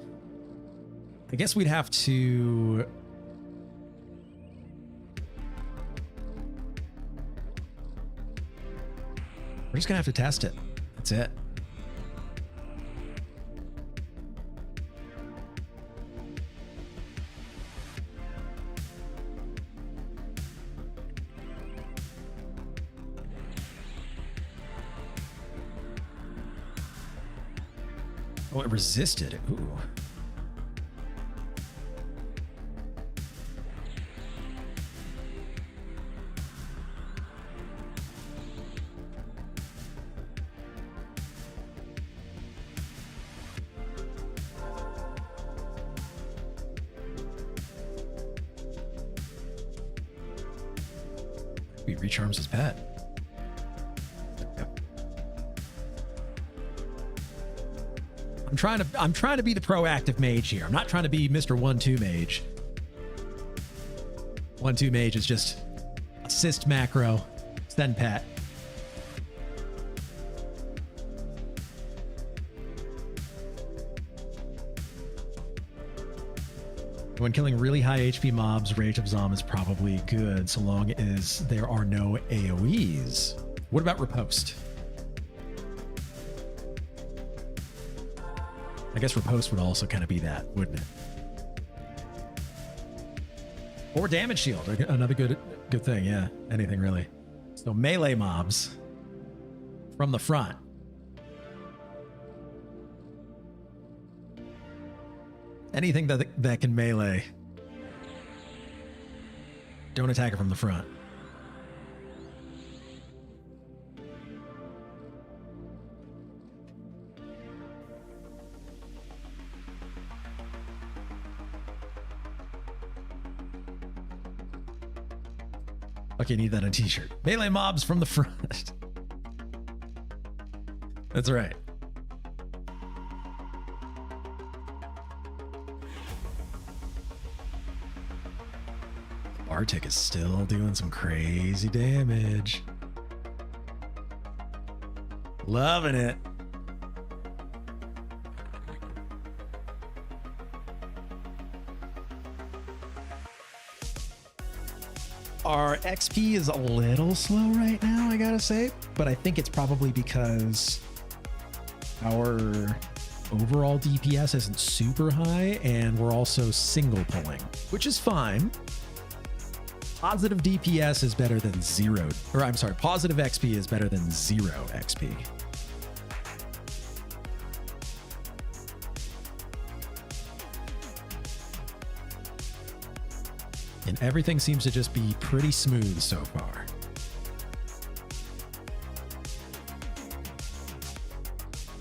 I guess we'd have to... We're just gonna have to test it. That's it. Oh, it resisted. Ooh. He recharms his pet. I'm trying to be the proactive mage here. I'm not trying to be Mr. 1-2 mage. 1-2 mage is just assist macro, send pet. When killing really high HP mobs, Rage of Zom is probably good so long as there are no AoEs. What about riposte? I guess riposte would also kind of be that, wouldn't it? Or damage shield, another good thing, yeah. Anything really. So melee mobs from the front. Anything that can melee. Don't attack it from the front. Okay, need that on a t-shirt. Melee mobs from the front. That's right. Arctic is still doing some crazy damage. Loving it. Our XP is a little slow right now, I gotta say, but I think it's probably because our overall DPS isn't super high and we're also single pulling, which is fine. Positive DPS is better than zero, or I'm sorry, positive XP is better than 0 XP. And everything seems to just be pretty smooth so far.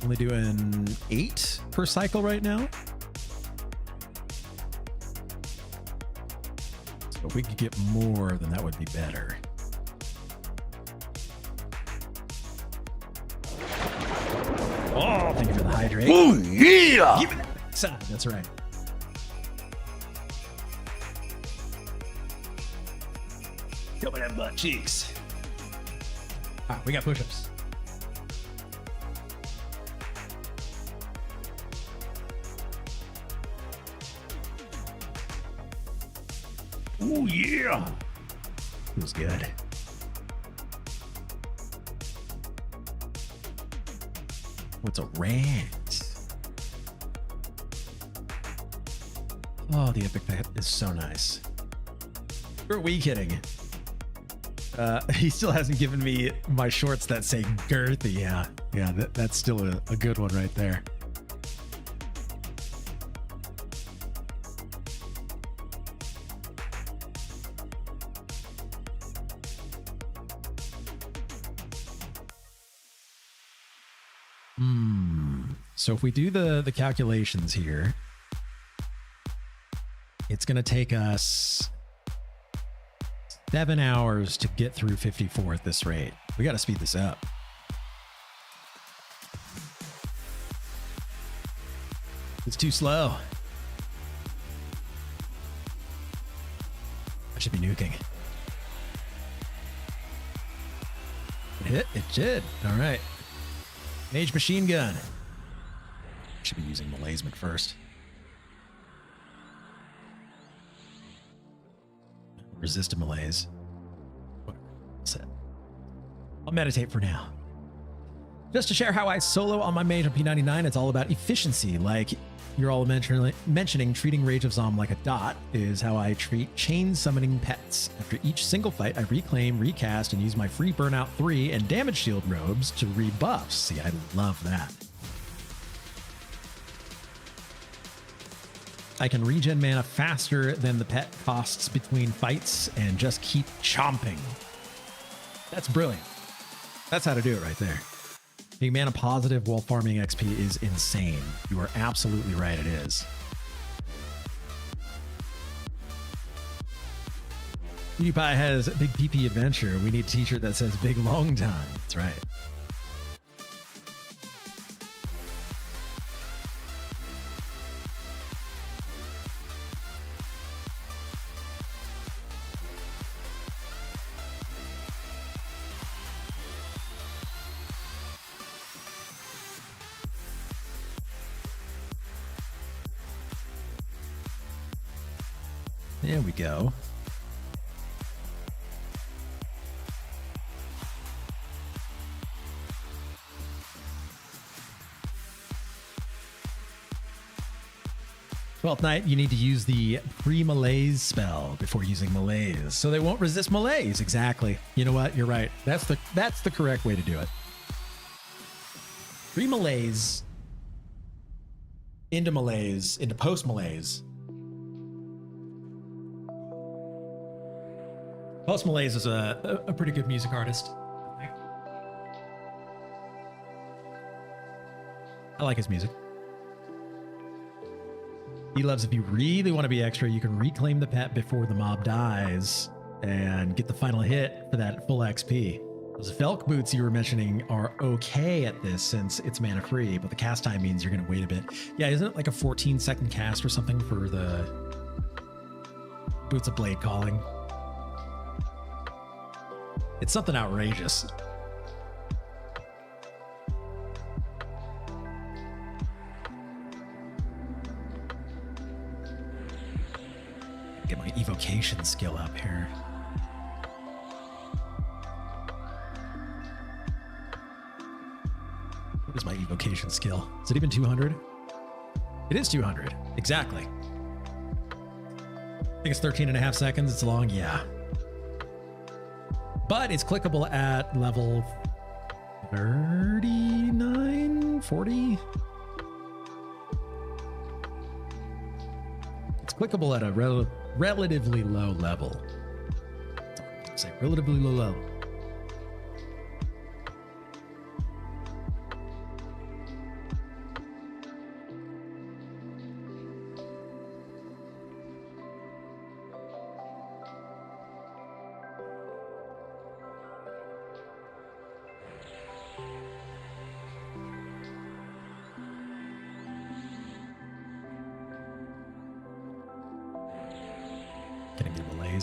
Only doing 8 per cycle right now. So if we could get more, then that would be better. Oh, thank you for the hydrate. Oh, yeah! Give me that side. That's right. Kill me them butt cheeks. Ah, we got push-ups. Oh yeah. Feels good. What's a rant? Oh, the epic pet is so nice. Who are we kidding? He still hasn't given me my shorts that say girthy. Yeah, that's still a good one right there. So if we do the calculations here, it's going to take us 7 hours to get through 54 at this rate. We got to speed this up. It's too slow. I should be nuking. Hit? It did. All right. Mage machine gun. Should be using Malaisement first. Resist a malaise. Set. I'll meditate for now. Just to share how I solo on my mage on P99, it's all about efficiency. Like you're all mentioning treating Rage of Zom like a dot is how I treat chain summoning pets. After each single fight, I reclaim, recast, and use my free Burnout 3 and Damage Shield robes to rebuff. See, I love that. I can regen mana faster than the pet costs between fights and just keep chomping. That's brilliant. That's how to do it right there. Being mana positive while farming XP is insane. You are absolutely right, it is. PewDiePie has Big PP Adventure. We need a t-shirt that says Big Long Time. That's right. There we go. Twelfth Night, you need to use the pre-malaise spell before using malaise, so they won't resist malaise. Exactly. You know what? You're right. That's the correct way to do it. Pre-malaise into malaise into post-malaise. Post Malaise is a pretty good music artist. I like his music. He loves if you really want to be extra, you can reclaim the pet before the mob dies and get the final hit for that full XP. Those Velk boots you were mentioning are okay at this since it's mana free, but the cast time means you're going to wait a bit. Yeah, isn't it like a 14-second cast or something for the Boots of Blade Calling? It's something outrageous. Get my evocation skill up here. What is my evocation skill? Is it even 200? It is 200. Exactly. I think it's 13.5 seconds. It's long. Yeah. But it's clickable at level 39, 40. It's clickable at a relatively low level. Say relatively low level.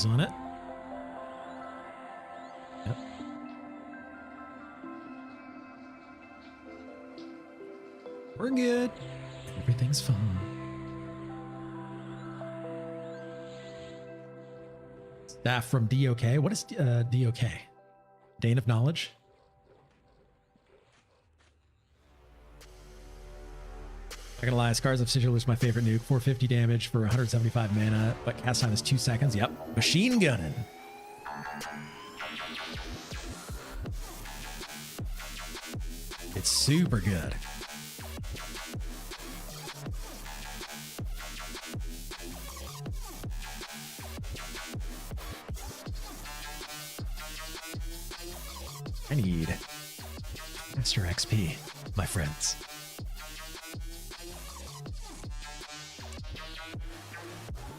On it. Yep. We're good. Everything's fine. Staff from DOK. What is DOK? Dane of Knowledge? Not gonna lie, Scars of Sigil is my favorite nuke. 450 damage for 175 mana, but cast time is 2 seconds. Yep. Machine gunning. It's super good. I need extra XP, my friends.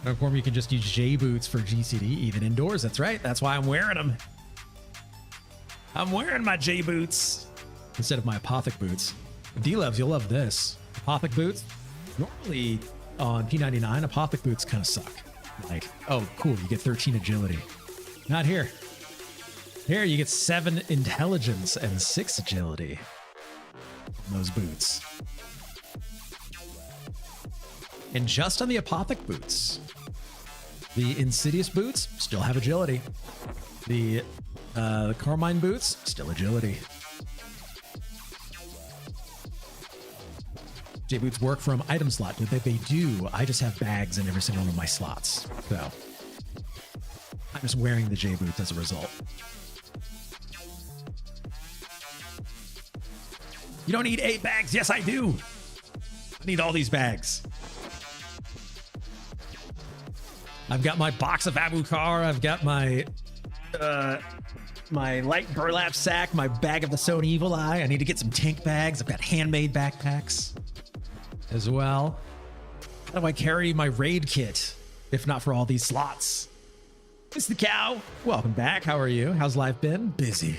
Of course, you can just use J boots for GCD even indoors. That's right. That's why I'm wearing them. I'm wearing my J boots instead of my Apothic boots. D-Loves, you'll love this. Apothic boots. Normally on P99, Apothic boots kind of suck. Like, oh, cool, you get 13 agility. Not here. Here, you get 7 intelligence and 6 agility from those boots. And just on the Apothic boots, the Insidious boots still have agility. The Carmine boots, still agility. J-boots work from item slot. They do. I just have bags in every single one of my slots. So I'm just wearing the J-boots as a result. You don't need 8 bags. Yes, I do. I need all these bags. I've got my box of Abukar. I've got my my light burlap sack, my bag of the Sewn Evil Eye. I need to get some tank bags. I've got handmade backpacks as well. How do I carry my raid kit if not for all these slots? It's the cow. Welcome back. How are you? How's life been? Busy.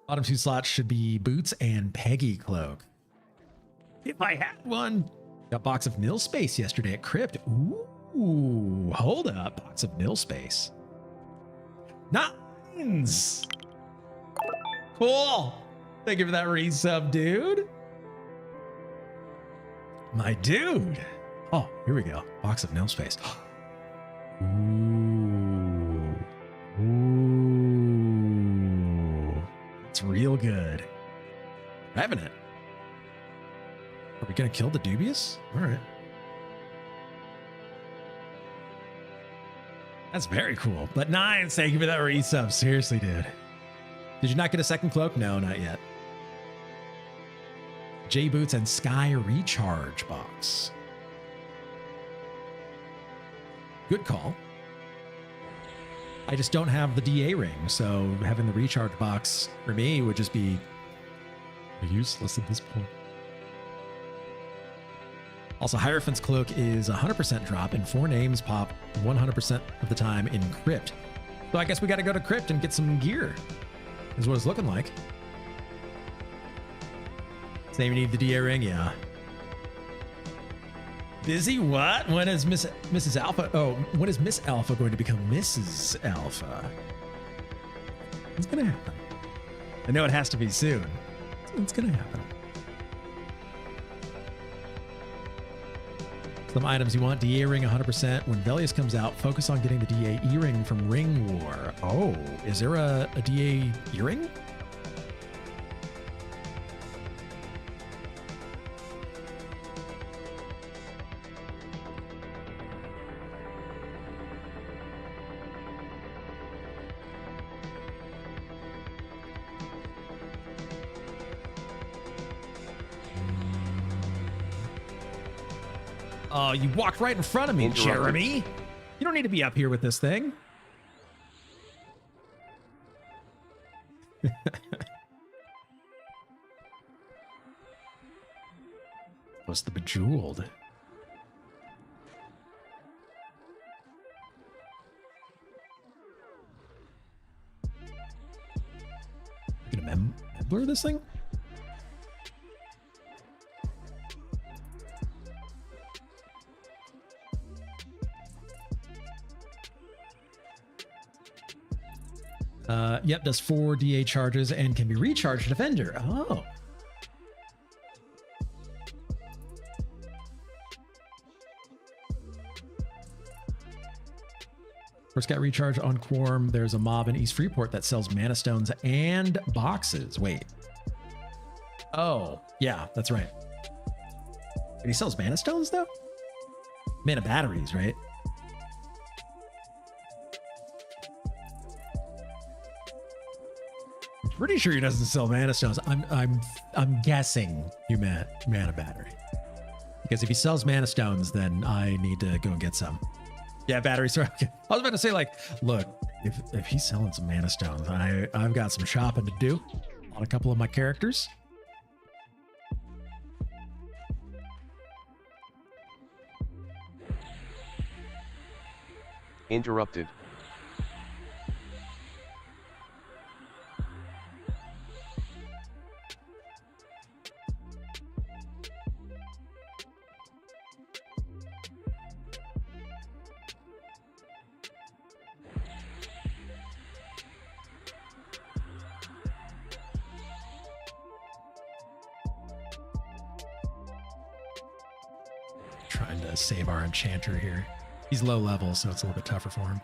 Bottom 2 slots should be boots and Peggy cloak. If I had one. Got box of nil space yesterday at Crypt. Ooh, hold up. Box of nil space. Nines. Cool. Thank you for that resub, dude. My dude. Oh, here we go. Box of nil space. Ooh. Ooh. It's real good. Revenant. Are we going to kill the Dubious? All right. That's very cool. But 9, thank you for that resub. Seriously, dude. Did you not get a second cloak? No, not yet. J-Boots and Sky Recharge box. Good call. I just don't have the DA ring, so having the recharge box for me would just be useless at this point. Also, Hierophant's Cloak is 100% drop, and 4 names pop 100% of the time in Crypt. So I guess we got to go to Crypt and get some gear, is what it's looking like. Same, you need the DA ring? Yeah. Busy what? When is Mrs. Alpha? Oh, when is Miss Alpha going to become Mrs. Alpha? It's going to happen. I know it has to be soon. It's going to happen. Some items you want, DA ring 100%. When Velius comes out, focus on getting the DA earring from Ring War. Oh, is there a DA earring? Oh, you walked right in front of me, Jeremy. You don't need to be up here with this thing. What's the Bejeweled? You gonna blur this thing? Yep, does 4 DA charges and can be recharged at a vendor. Oh. First got recharge on Quarm. There's a mob in East Freeport that sells mana stones and boxes. Wait. Oh, yeah, that's right. And he sells mana stones though? Mana batteries, right? Pretty sure he doesn't sell mana stones. I'm guessing you meant mana battery. Because if he sells mana stones, then I need to go and get some. Yeah, batteries. Okay. I was about to say, like, look, if he's selling some mana stones, I've got some shopping to do on a couple of my characters. Interrupted. to save our Enchanter here. He's low level, so it's a little bit tougher for him.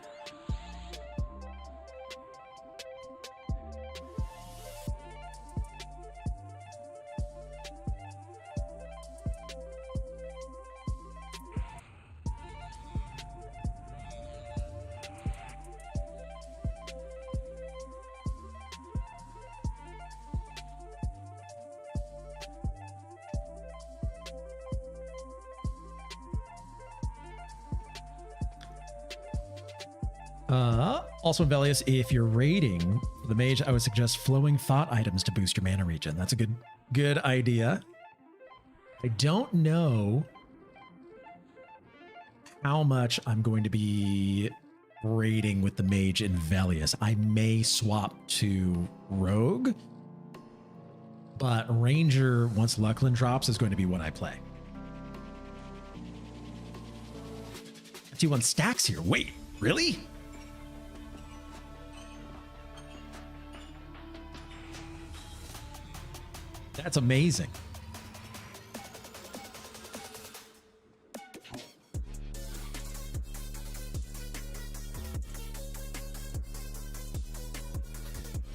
Also, Velius, if you're raiding the mage, I would suggest flowing thought items to boost your mana regen. That's a good idea. I don't know how much I'm going to be raiding with the mage in Velius. I may swap to rogue, but ranger, once Luckland drops, is going to be what I play. 2-1 stacks here. Wait, really? That's amazing.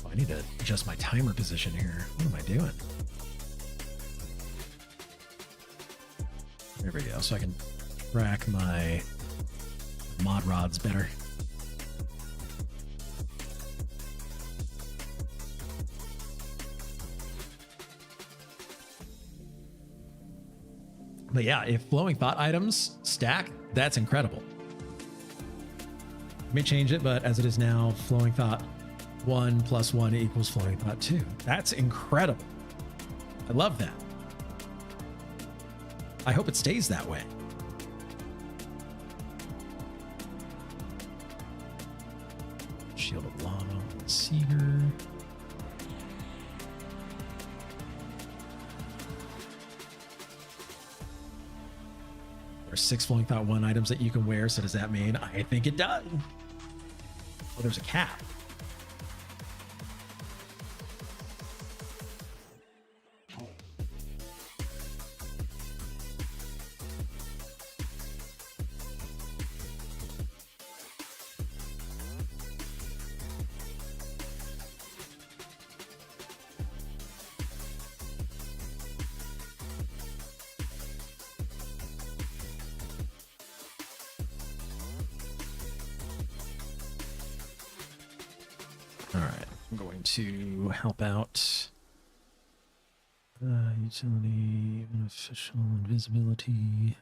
Oh, I need to adjust my timer position here. What am I doing? There we go. So I can track my mod rods better. But yeah, if flowing thought items stack, that's incredible. Let me change it, but as it is now, flowing thought 1 + 1 equals flowing thought 2. That's incredible. I love that. I hope it stays that way. Shield of Lava, Seeger. There's 6 flowing thought 1 items that you can wear, so does that mean? I think it does. Oh, there's a cap. To help out utility, official, invisibility.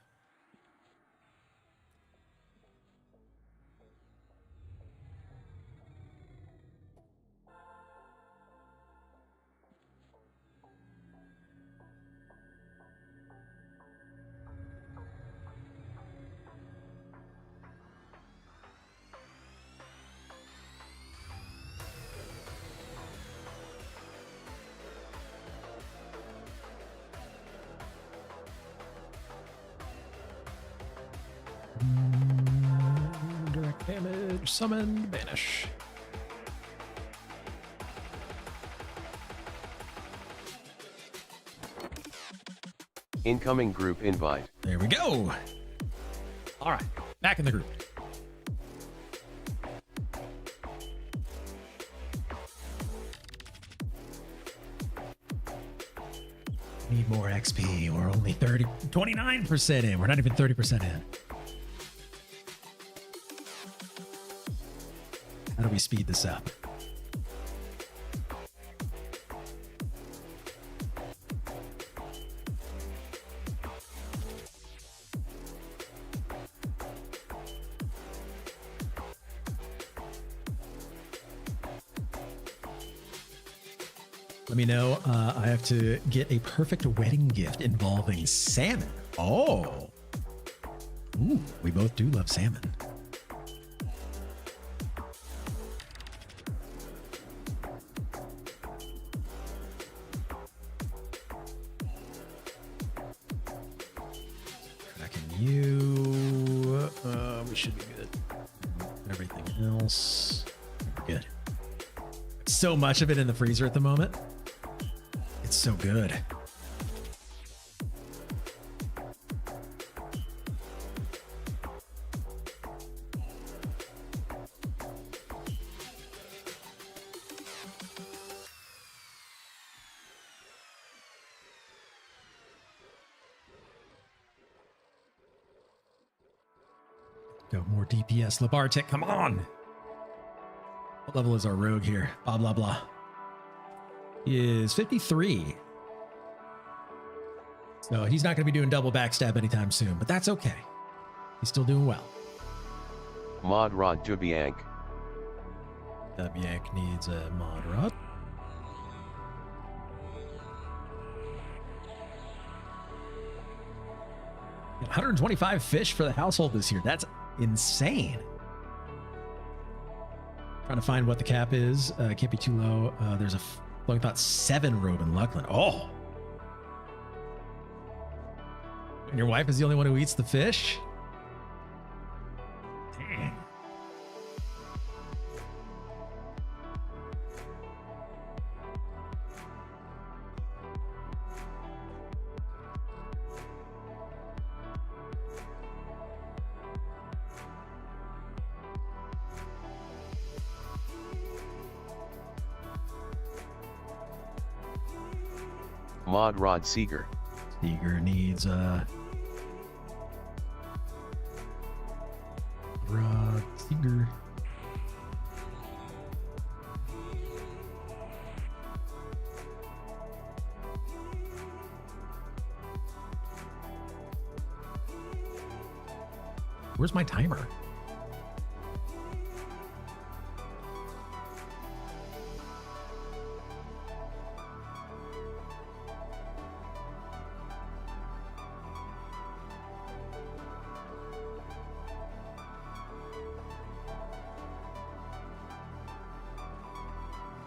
Direct damage, summon, banish. Incoming group invite. There we go. All right, back in the group. Need more XP. We're only 29% in. We're not even 30% in. How do we speed this up? Let me know. I have to get a perfect wedding gift involving salmon. Oh. Ooh, we both do love salmon. Cracking you. We should be good. Everything else. Good. So much of it in the freezer at the moment. It's so good. Go more DPS. Labartic, come on. What level is our rogue here? Blah, blah, blah. He is 53. So he's not going to be doing double backstab anytime soon, but that's okay. He's still doing well. Mod Rod Dubiank. Dubiank needs a mod rod. Got 125 fish for the household this year. That's insane. Trying to find what the cap is. Can't be too low. There's a flowing thought 7 robe in Luckland. Oh. And your wife is the only one who eats the fish? Dang. Mod Rod Seeger. Seeger needs a Rod Seeger. Where's my timer?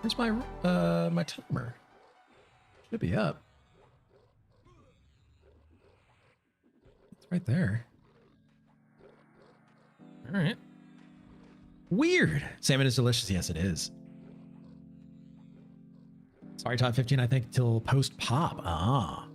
Where's my timer? Should be up. It's right there. All right. Weird. Salmon is delicious. Yes, it is. Sorry, top 15, I think, till post pop. Ah.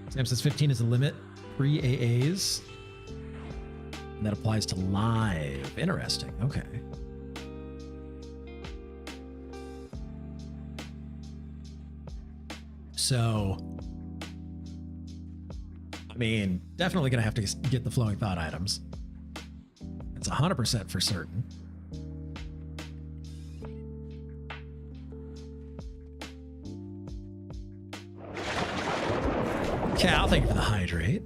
Sam says 15 is the limit, pre-AAs. And that applies to live. Interesting. Okay. So, I mean, definitely going to have to get the flowing thought items. It's 100% for certain. Cal, thank you for the hydrate.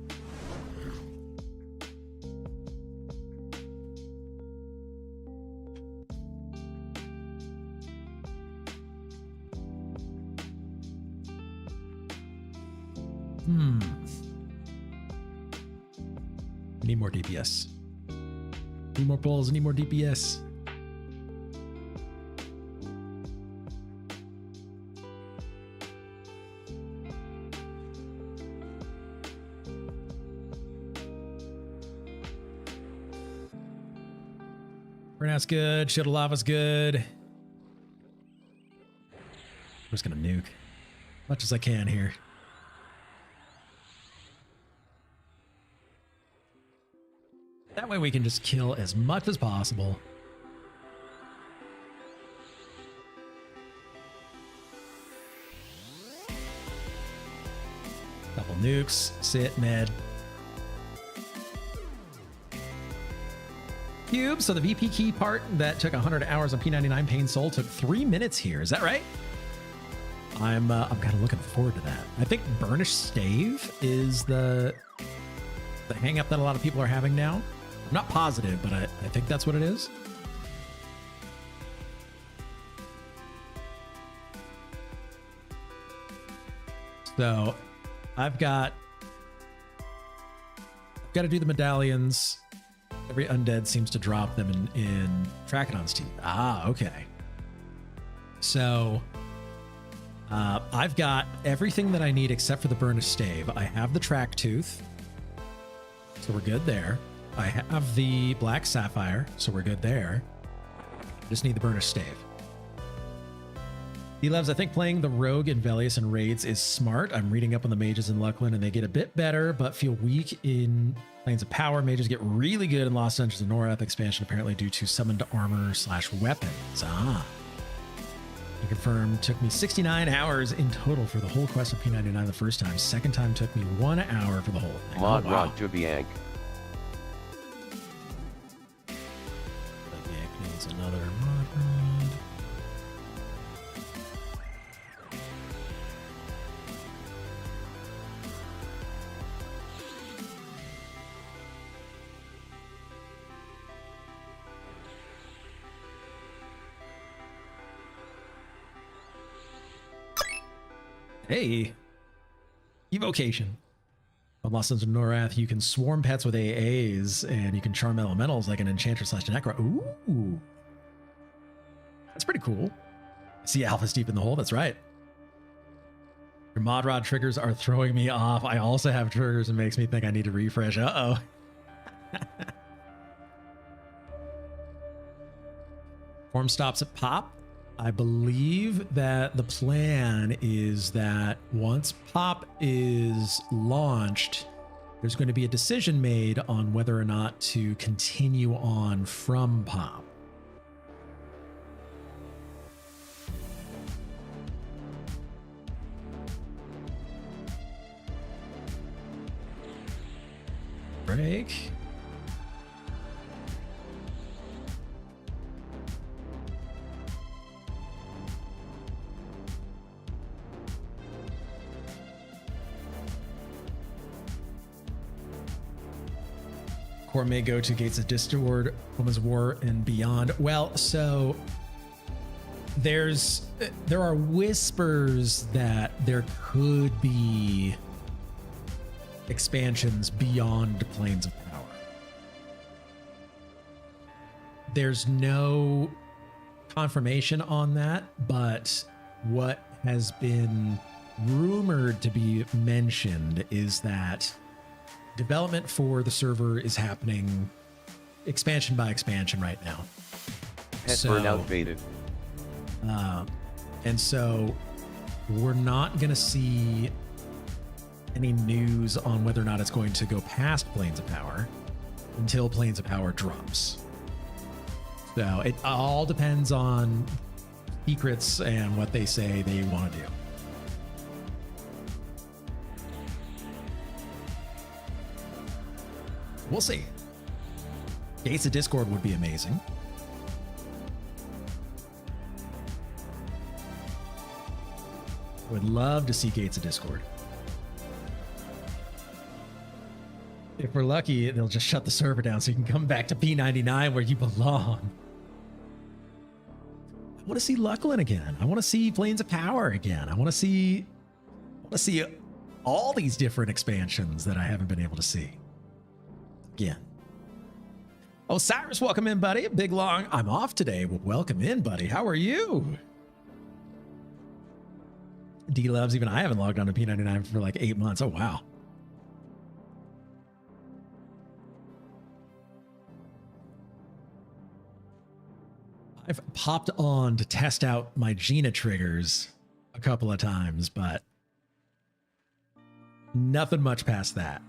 Need more DPS. Need more polls, need more DPS. Burnout's good. Shield of Lava's good. I'm just gonna nuke as much as I can here. That way we can just kill as much as possible. Couple nukes. Sit, med. Cube. So the VP key part that took 100 hours on P99 Pain Soul took 3 minutes here. Is that right? I'm kind of looking forward to that. I think Burnished Stave is the hang up that a lot of people are having now. I'm not positive, but I think that's what it is. So I've got to do the medallions. Every undead seems to drop them in Trachodon's teeth. Ah, okay. So I've got everything that I need except for the Burnished Stave. I have the Track Tooth, so we're good there. I have the black sapphire, so we're good there. Just need the burnished stave. D-Levs, I think playing the rogue in Velius and raids is smart. I'm reading up on the mages in Luckland, and they get a bit better, but feel weak in Planes of Power. Mages get really good in Lost Dungeons and Norath expansion, apparently due to summoned armor/weapons. Ah. You confirmed, took me 69 hours in total for the whole quest of P99 the first time. Second time took me 1 hour for the whole thing. Mod Oh, wow. Rod Jubiank. That needs another mod rod. Hey, evocation. On Lost Dungeons of Norath, you can swarm pets with AAs, and you can charm elementals like an Enchanter/Necro. Ooh, that's pretty cool. See, Alpha's deep in the hole. That's right. Your mod rod triggers are throwing me off. I also have triggers and makes me think I need to refresh. Uh-oh. Form stops at pop. I believe that the plan is that once pop is launched, there's going to be a decision made on whether or not to continue on from pop. Break. Core may go to Gates of Discord, Woman's War, and beyond. Well, so there are whispers that there could be expansions beyond Planes of Power. There's no confirmation on that, but what has been rumored to be mentioned is that development for the server is happening expansion by expansion right now. Pet burnout baited. And so we're not going to see any news on whether or not it's going to go past Planes of Power until Planes of Power drops. So it all depends on secrets and what they say they want to do. We'll see. Gates of Discord would be amazing. Would love to see Gates of Discord. If we're lucky, they'll just shut the server down so you can come back to P99 where you belong. I want to see Luckland again. I want to see Planes of Power again. I want to see all these different expansions that I haven't been able to see. Again. Osiris, welcome in, buddy. Big long. I'm off today. Well, welcome in, buddy. How are you? D-Loves, even I haven't logged on to P99 for like 8 months. Oh, wow. I've popped on to test out my Gina triggers a couple of times, but nothing much past that.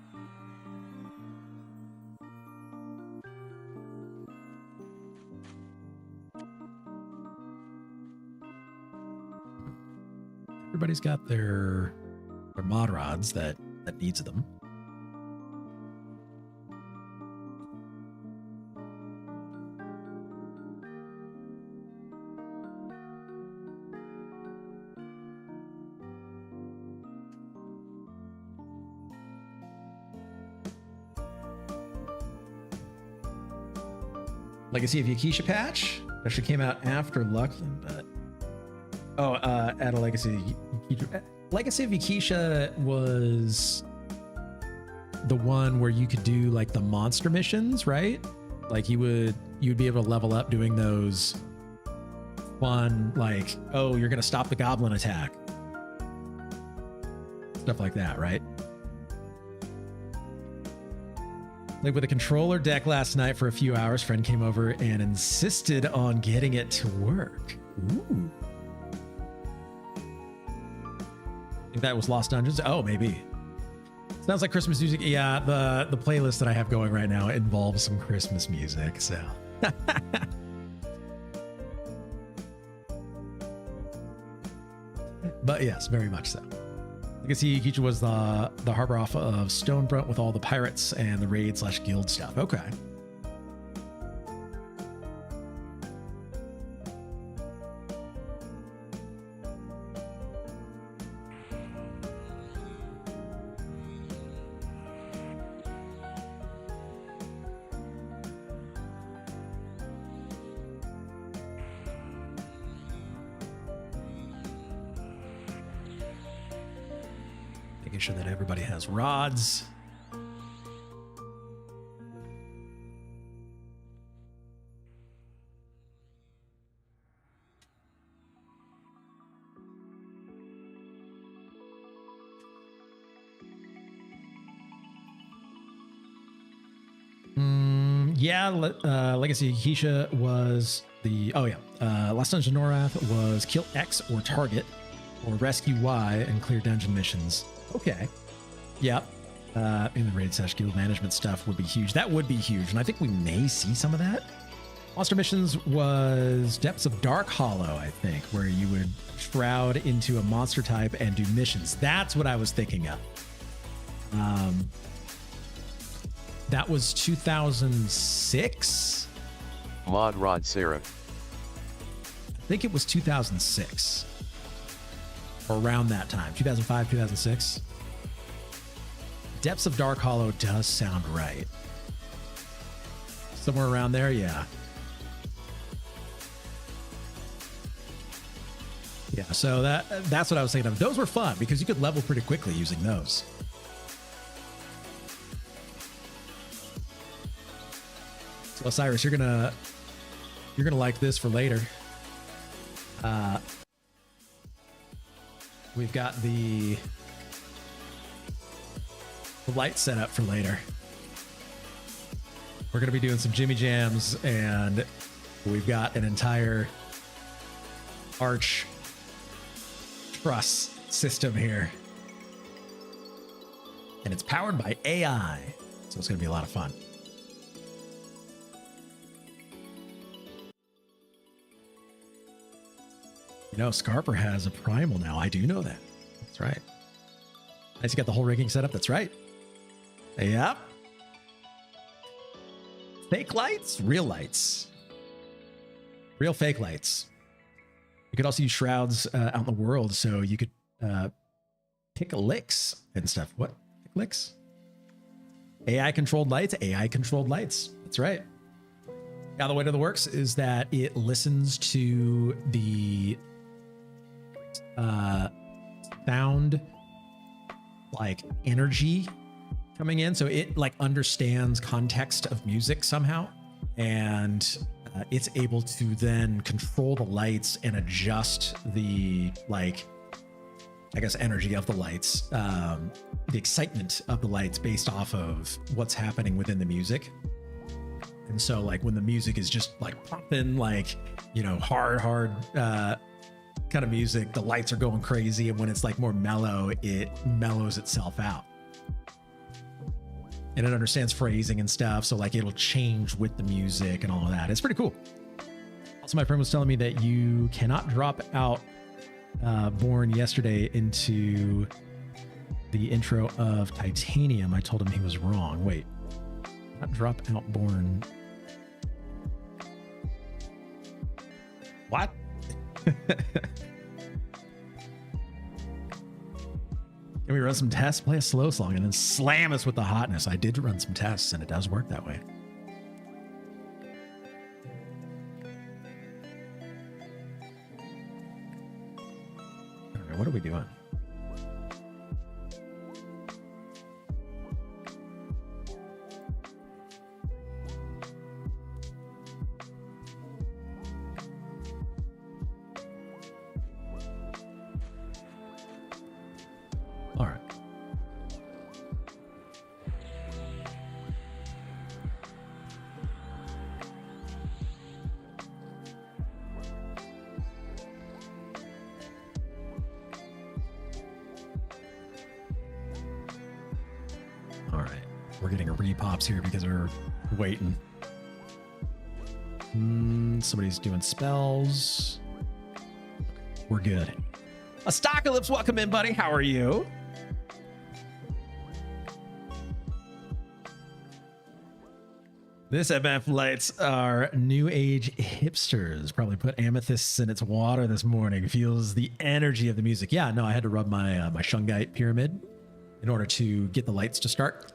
Everybody's got their mod rods that needs them. Legacy of Yakisha patch actually came out after Luckland, but add a Legacy of Yakisha. Legacy of Yakisha was the one where you could do like the monster missions, right? Like you'd be able to level up doing those fun, like, oh, you're gonna stop the goblin attack, stuff like that, right? Played with a controller deck last night for a few hours. Friend came over and insisted on getting it to work. Ooh. I think that was Lost Dungeons. Oh, maybe. Sounds like Christmas music. Yeah, the playlist that I have going right now involves some Christmas music, so. But yes, very much so. You can see Kicha was the harbor off of Stonefront with all the pirates and the raid/guild stuff. Okay. Making sure that everybody has rods. Yeah, Legacy Keisha was the... Oh, yeah. Last Dungeon Norath was kill X or target, or rescue Y and clear dungeon missions. Okay. Yep. In the raid/guild management stuff would be huge. That would be huge, and I think we may see some of that. Monster missions was Depths of Dark Hollow, I think, where you would shroud into a monster type and do missions. That's what I was thinking of. That was 2006? Mod Rod Sarah. I think it was 2006. Or around that time. 2005, 2006. Depths of Dark Hollow does sound right. Somewhere around there, yeah. Yeah, so that's what I was thinking of. Those were fun because you could level pretty quickly using those. So Osiris, you're gonna like this for later. We've got the light set up for later. We're gonna be doing some Jimmy Jams, and we've got an entire arch truss system here, and it's powered by AI, so it's gonna be a lot of fun. You know, Scarper has a primal now. I do know that. That's right. Nice, you got the whole rigging set up. That's right. Yep. Fake lights, real lights. Real fake lights. You could also use shrouds out in the world, so you could pick licks and stuff. What? Pick licks? AI controlled lights. AI controlled lights. That's right. Now the way that it works is that it listens to the sound, like energy coming in, so it like understands context of music somehow, and it's able to then control the lights and adjust the, like, I guess, energy of the lights, the excitement of the lights based off of what's happening within the music. And so, like, when the music is just like pumping, like, you know, hard kind of music, the lights are going crazy, and when it's like more mellow, it mellows itself out. And it understands phrasing and stuff, so like it'll change with the music and all of that. It's pretty cool. Also, my friend was telling me that you cannot drop out Born yesterday into the intro of Titanium. I told him he was wrong. Wait, not drop out Born. What? Can we run some tests? Play a slow song and then slam us with the hotness. I did run some tests, and it does work that way. All right, what are we doing? We're getting a repops here because we're waiting. Somebody's doing spells. We're good. Astocalypse, welcome in, buddy. How are you? This MF lights are new age hipsters. Probably put amethysts in its water this morning. Feels the energy of the music. Yeah, no, I had to rub my my shungite pyramid in order to get the lights to start.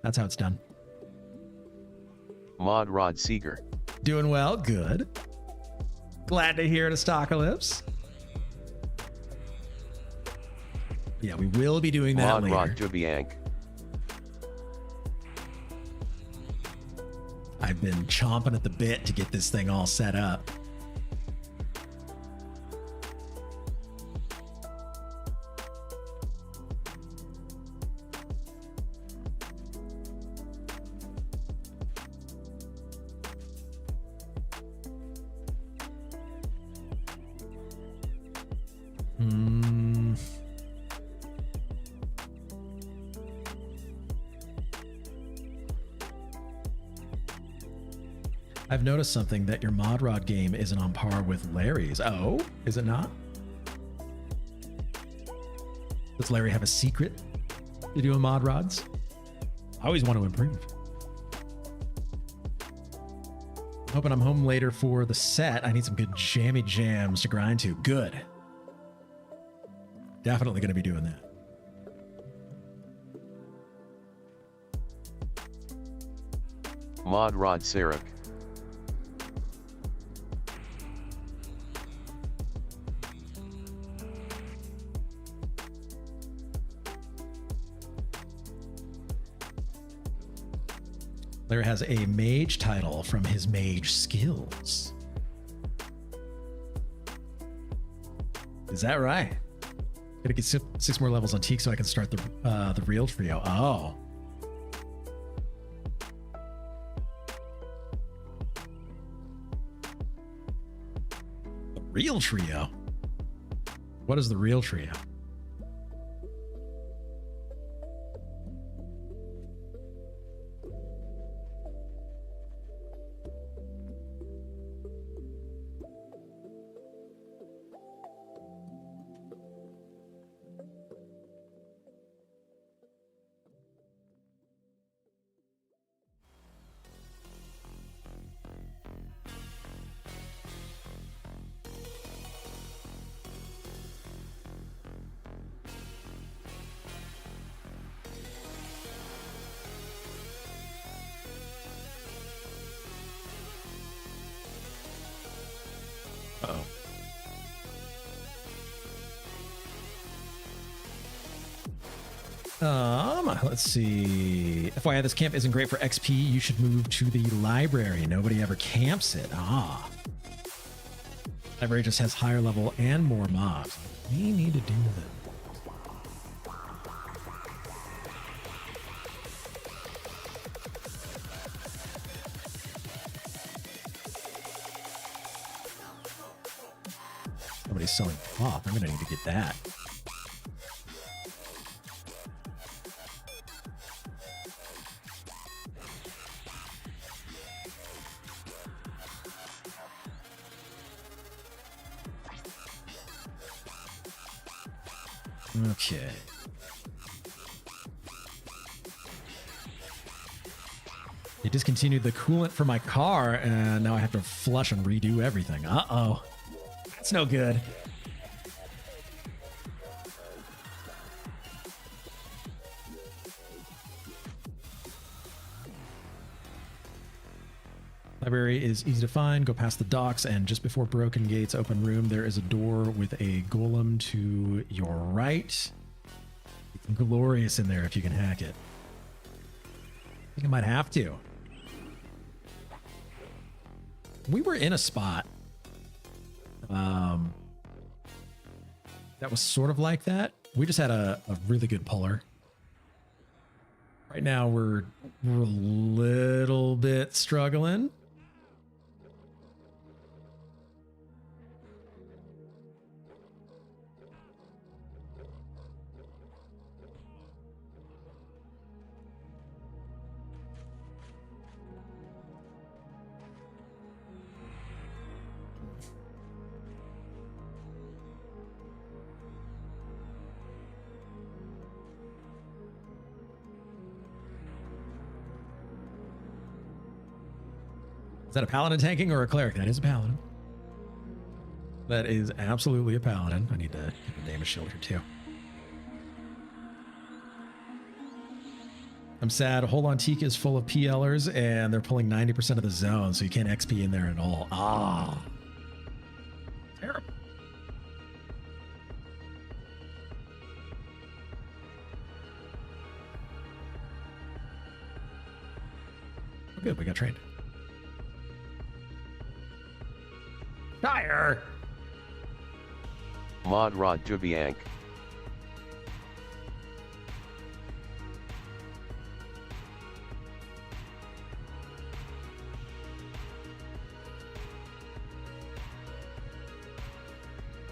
That's how it's done. Mod Rod Seeger. Doing well, good. Glad to hear it, Astocalypse. Yeah, we will be doing that Mod later. Rod Jubiank. I've been chomping at the bit to get this thing all set up. I've noticed something that your mod rod game isn't on par with Larry's. Oh, is it not? Does Larry have a secret to doing mod rods? I always want to improve. Hoping I'm home later for the set. I need some good jammy jams to grind to. Good. Definitely going to be doing that. Mod Rod Sarek. Larry has a mage title from his mage skills. Is that right? Gotta get 6 more levels on Teak so I can start the real trio. Oh. The real trio? What is the real trio? Let's see. FYI, this camp isn't great for XP. You should move to the library. Nobody ever camps it. Ah. Library just has higher level and more mobs. We need to do that. Somebody's selling cloth. I'm gonna need to get that. Okay. They discontinued the coolant for my car, and now I have to flush and redo everything. Uh-oh. That's no good. Library is easy to find. Go past the docks, and just before Broken Gates open room, there is a door with a golem to your right. It's glorious in there if you can hack it. I think I might have to. We were in a spot that was sort of like that. We just had a really good puller. Right now we're a little bit struggling. Is that a paladin tanking or a cleric? That is a paladin. That is absolutely a paladin. I need to give a damage shield here too. I'm sad. Hold on, Teak is full of PLers and they're pulling 90% of the zone, so you can't XP in there at all. Ah, terrible. Oh, good, we got trained. Fire! Mod Rod Jubiank.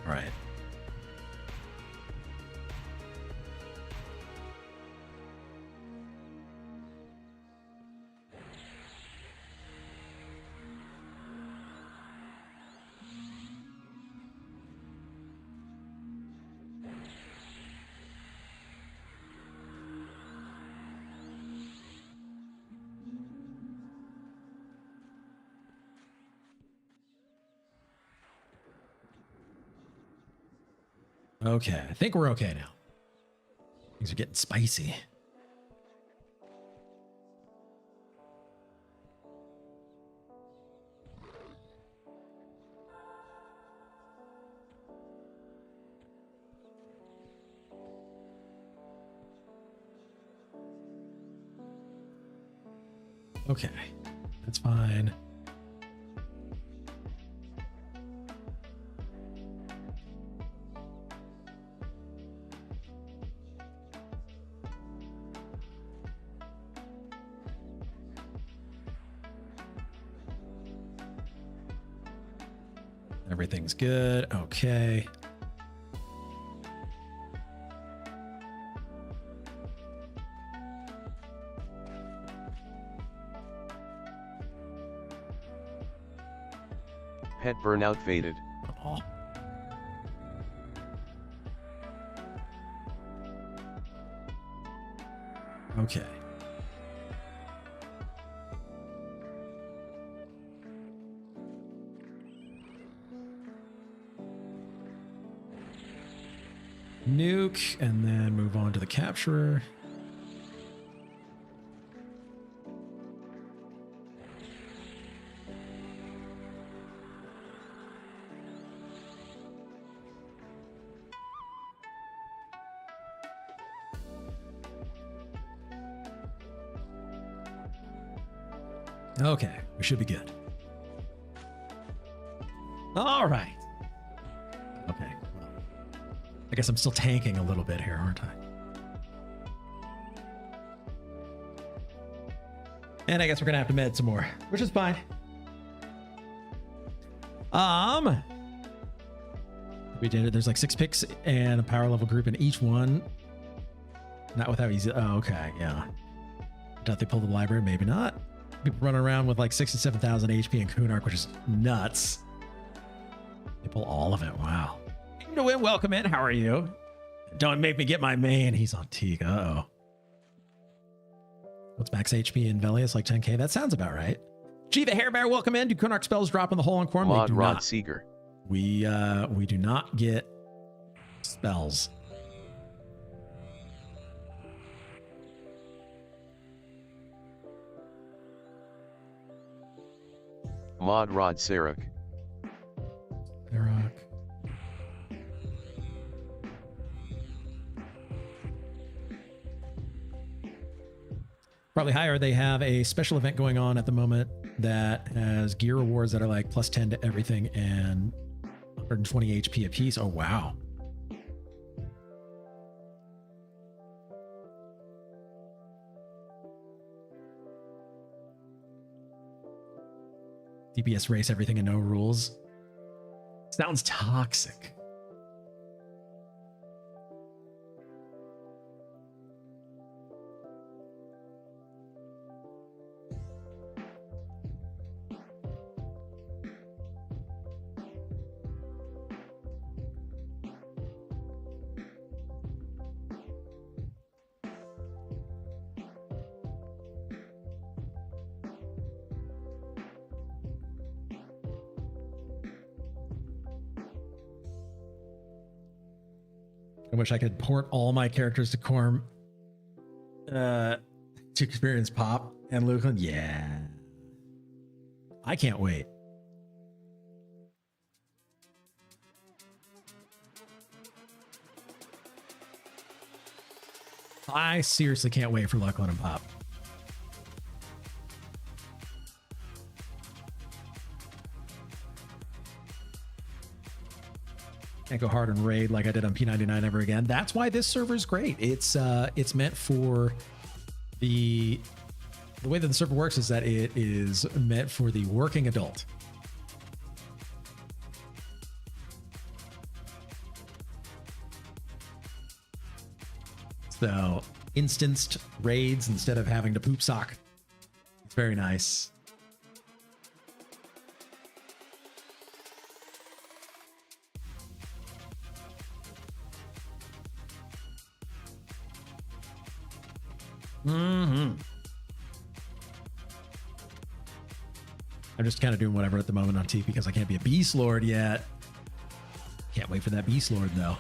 All right. Okay, I think we're okay now. Things are getting spicy. Okay, that's fine. Everything's good. Okay. Pet burnout faded. Oh. Okay. Nuke, and then move on to the capturer. Okay, we should be good. All right. Okay. Well, I guess I'm still tanking a little bit here, aren't I? And I guess we're gonna have to med some more, which is fine. We did it. There's like 6 picks and a power level group in each one. Not with how easy. Oh, okay, yeah. Doubt they pulled the library, maybe not. People running around with like 67,000 HP and Kunark, which is nuts. They pull all of it. Wow. To win, welcome in. How are you? Don't make me get my main. He's on Teak. Uh-oh. What's max HP in Velius? Like 10k? That sounds about right. Gee, the Hair Bear, welcome in. Do Kunark spells drop in the hole on Quarm? Mod Rod not. Seeger. We do not get spells. Mod Rod Sarek. Narok. Probably higher. They have a special event going on at the moment that has gear rewards that are like plus 10 to everything and 120 HP apiece. Oh, wow. DPS race everything and no rules. Sounds toxic. wish I could port all my characters to Quarm to experience Pop and Lucan. Yeah. I can't wait. I seriously can't wait for Lucan and Pop. Can't go hard on raid like I did on P99 ever again. That's why this server is great. It's meant for the way that the server works is that it is meant for the working adult. So instanced raids instead of having to poop sock. It's very nice. I'm just kind of doing whatever at the moment on T because I can't be a Beast Lord yet. Can't wait for that Beast Lord though.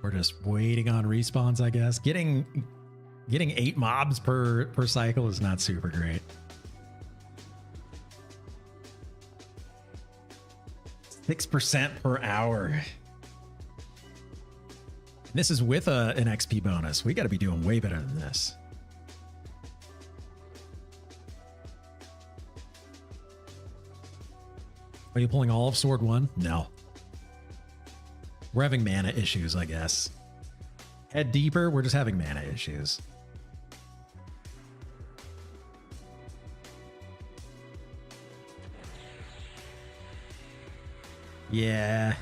We're just waiting on respawns, I guess. Getting 8 mobs per cycle is not super great. 6% per hour. This is with an XP bonus. We got to be doing way better than this. Are you pulling all of Sword 1? No. We're having mana issues, I guess. Head deeper, we're just having mana issues. Yeah.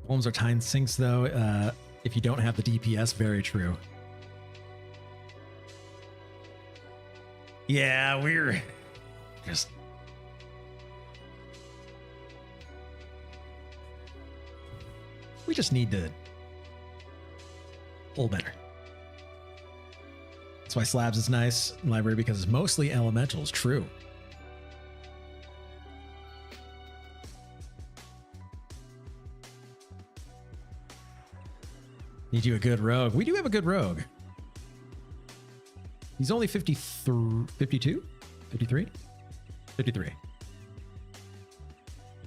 Poems are time sinks, though. If you don't have the DPS, very true. Yeah, we're just... We just need to pull better. That's why Slabs is nice in library, because it's mostly elementals. True. Need you a good rogue. We do have a good rogue. He's only 52? 53? 53.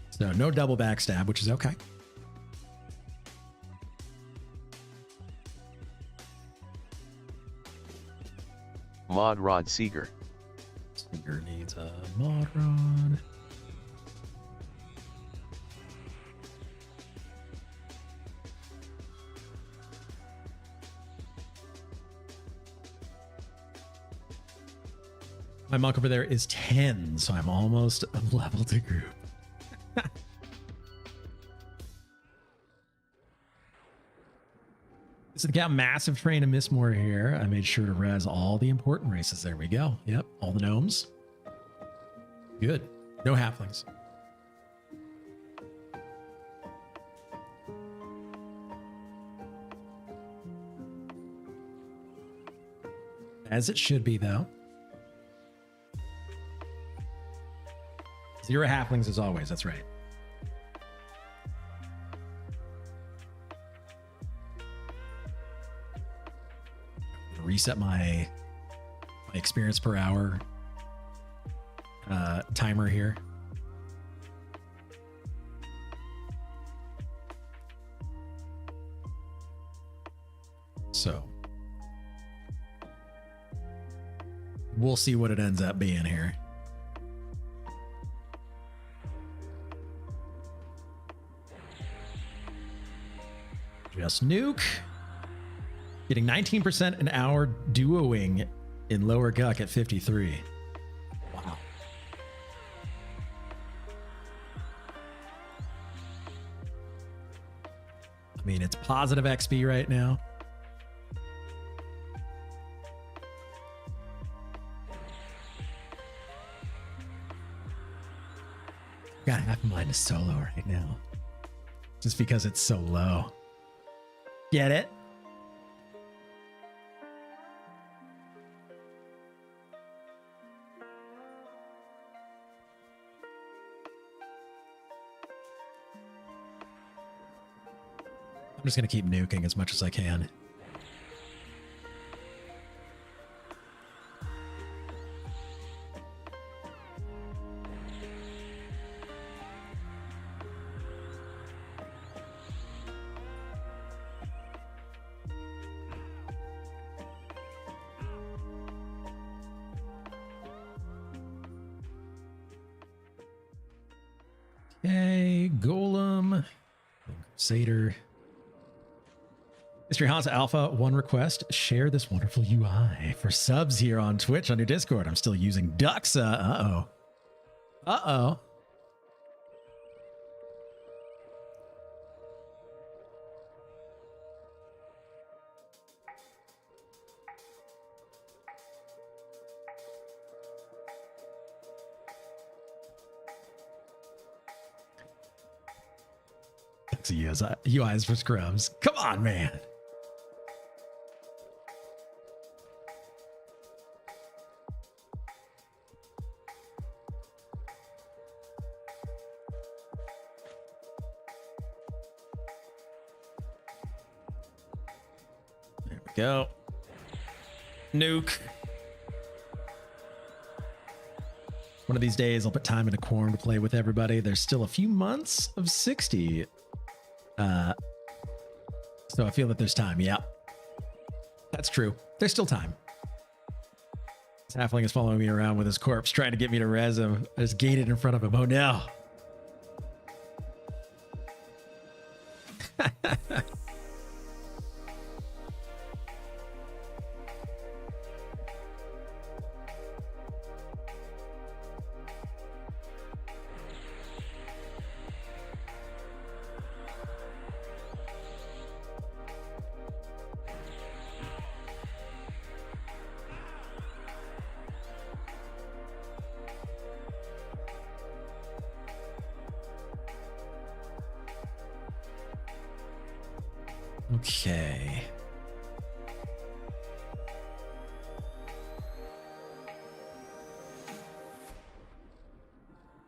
So no double backstab, which is okay. Mod Rod Seeger. Seeger needs a mod rod. My monk over there is 10, so I'm almost a level to group. So got massive train and miss more here. I made sure to res all the important races. There we go. Yep, all the gnomes. Good. No halflings. As it should be, though. 0 halflings as always. That's right. Reset my experience per hour timer here. So we'll see what it ends up being here. Just nuke. Getting 19% an hour duoing in lower Guck at 53. Wow. I mean, it's positive XP right now. Got half a mind to solo right now. Just because it's so low. Get it? I'm just going to keep nuking as much as I can. Okay, Golem, Crusader. Mystery Hansa Alpha, one request. Share this wonderful UI for subs here on Twitch on your Discord. I'm still using Duxa. Uh-oh. Uh-oh. Duxa UIs for scrubs. Come on, man. Go. Nuke. One of these days, I'll put time into Quarm to play with everybody. There's still a few months of 60. So I feel that there's time. Yeah. That's true. There's still time. This halfling is following me around with his corpse, trying to get me to res him. I just gated in front of him. Oh, no. Okay.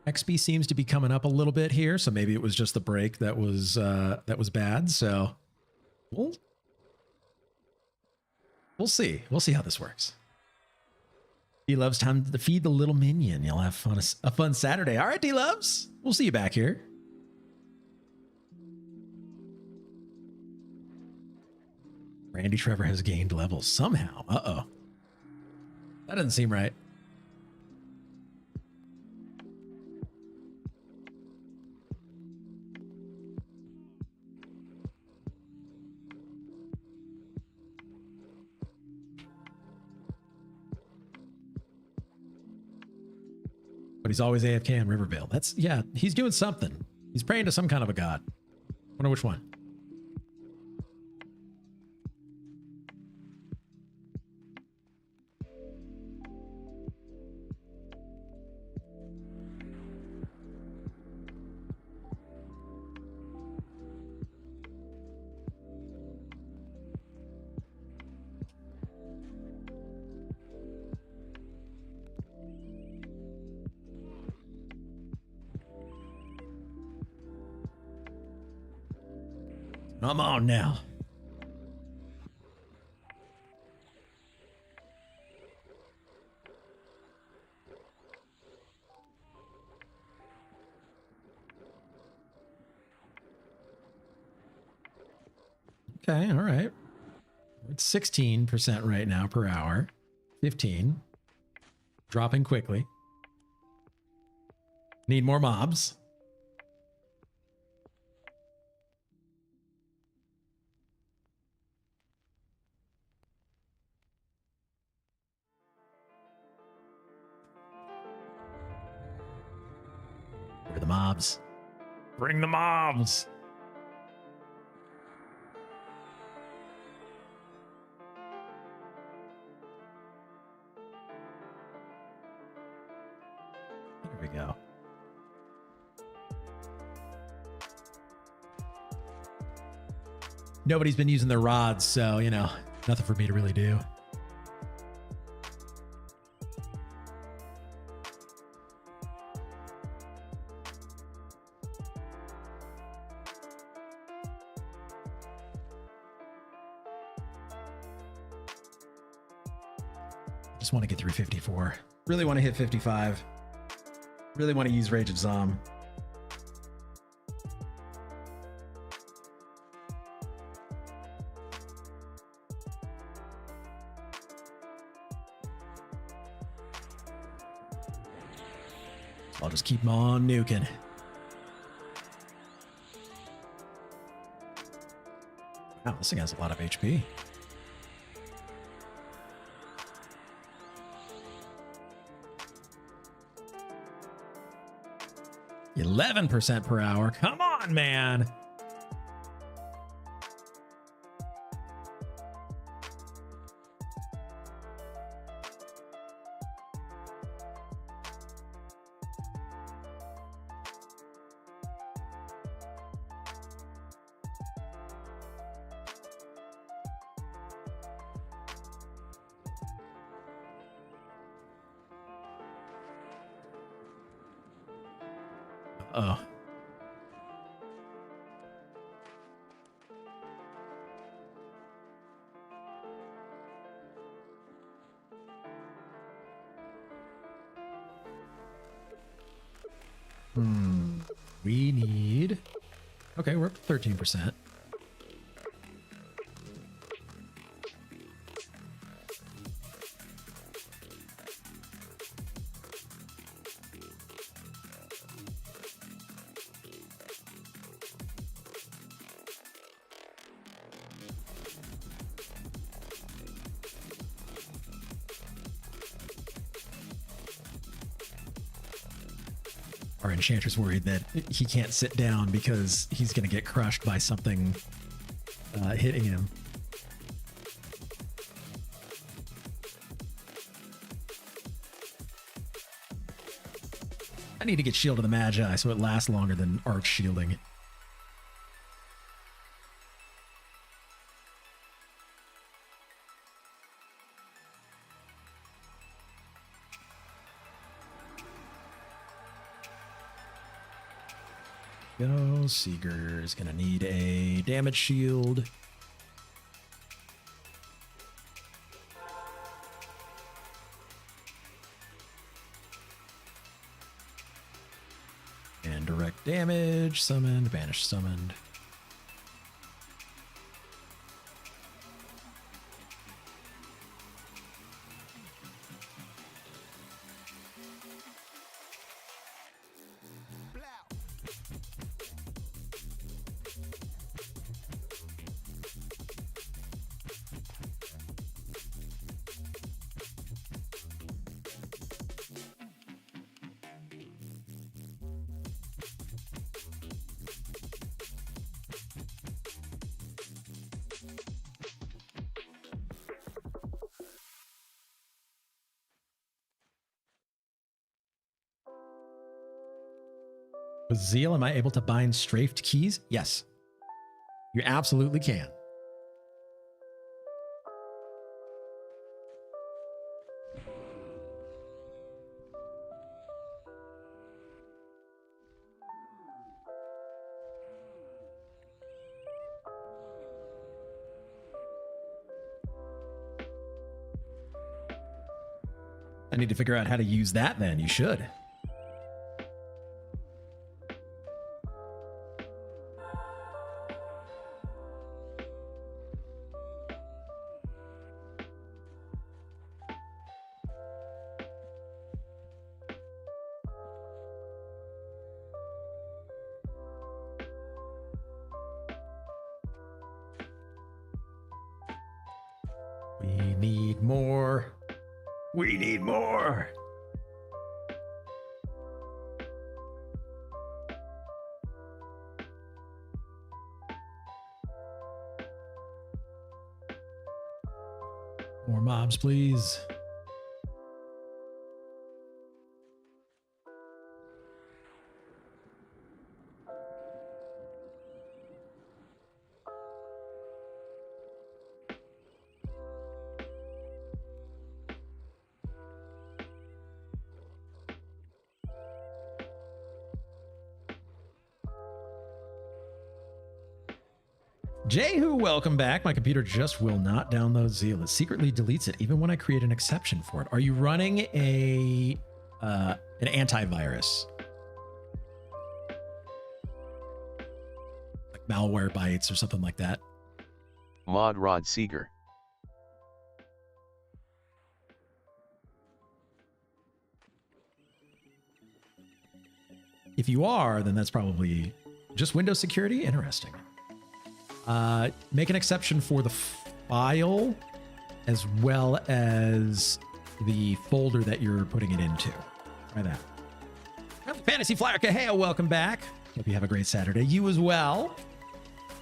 XP seems to be coming up a little bit here, so maybe it was just the break that was bad. So we'll see. We'll see how this works. D-Loves, time to feed the little minion. You'll have a fun Saturday. All right, D-Loves. We'll see you back here. Randy Trevor has gained levels somehow. Uh-oh. That doesn't seem right. But he's always AFK in Rivervale. That's, yeah, he's doing something. He's praying to some kind of a god. Wonder which one. Come on now. Okay, all right. It's 16% right now per hour. 15. Dropping quickly. Need more mobs. Where are the mobs? Bring the mobs! Here we go. Nobody's been using their rods, so, you know, nothing for me to really do. Just want to get through 54. Really want to hit 55. Really want to use Rage of Zom. I'll just keep on nuking. Wow, this thing has a lot of HP. %11 per hour. Come on, man. Oh. We need... Okay, we're up to 13%. Our Enchanter's worried that he can't sit down because he's going to get crushed by something hitting him. I need to get Shield of the Magi so it lasts longer than Arc Shielding. Go. Seeger is going to need a damage shield. And direct damage, summoned, banished, summoned. With Zeal, am I able to bind strafed keys? Yes. You absolutely can. I need to figure out how to use that then. You should. We need more. We need more. More mobs, please. Jehu, welcome back. My computer just will not download Zeal. It secretly deletes it even when I create an exception for it. Are you running an antivirus? Like malware bytes or something like that? Mod Rod Seeger. If you are, then that's probably just Windows security. Interesting. Make an exception for the file as well as the folder that you're putting it into. Try that. Fantasy Flyer Kaheo, welcome back. Hope you have a great Saturday. You as well.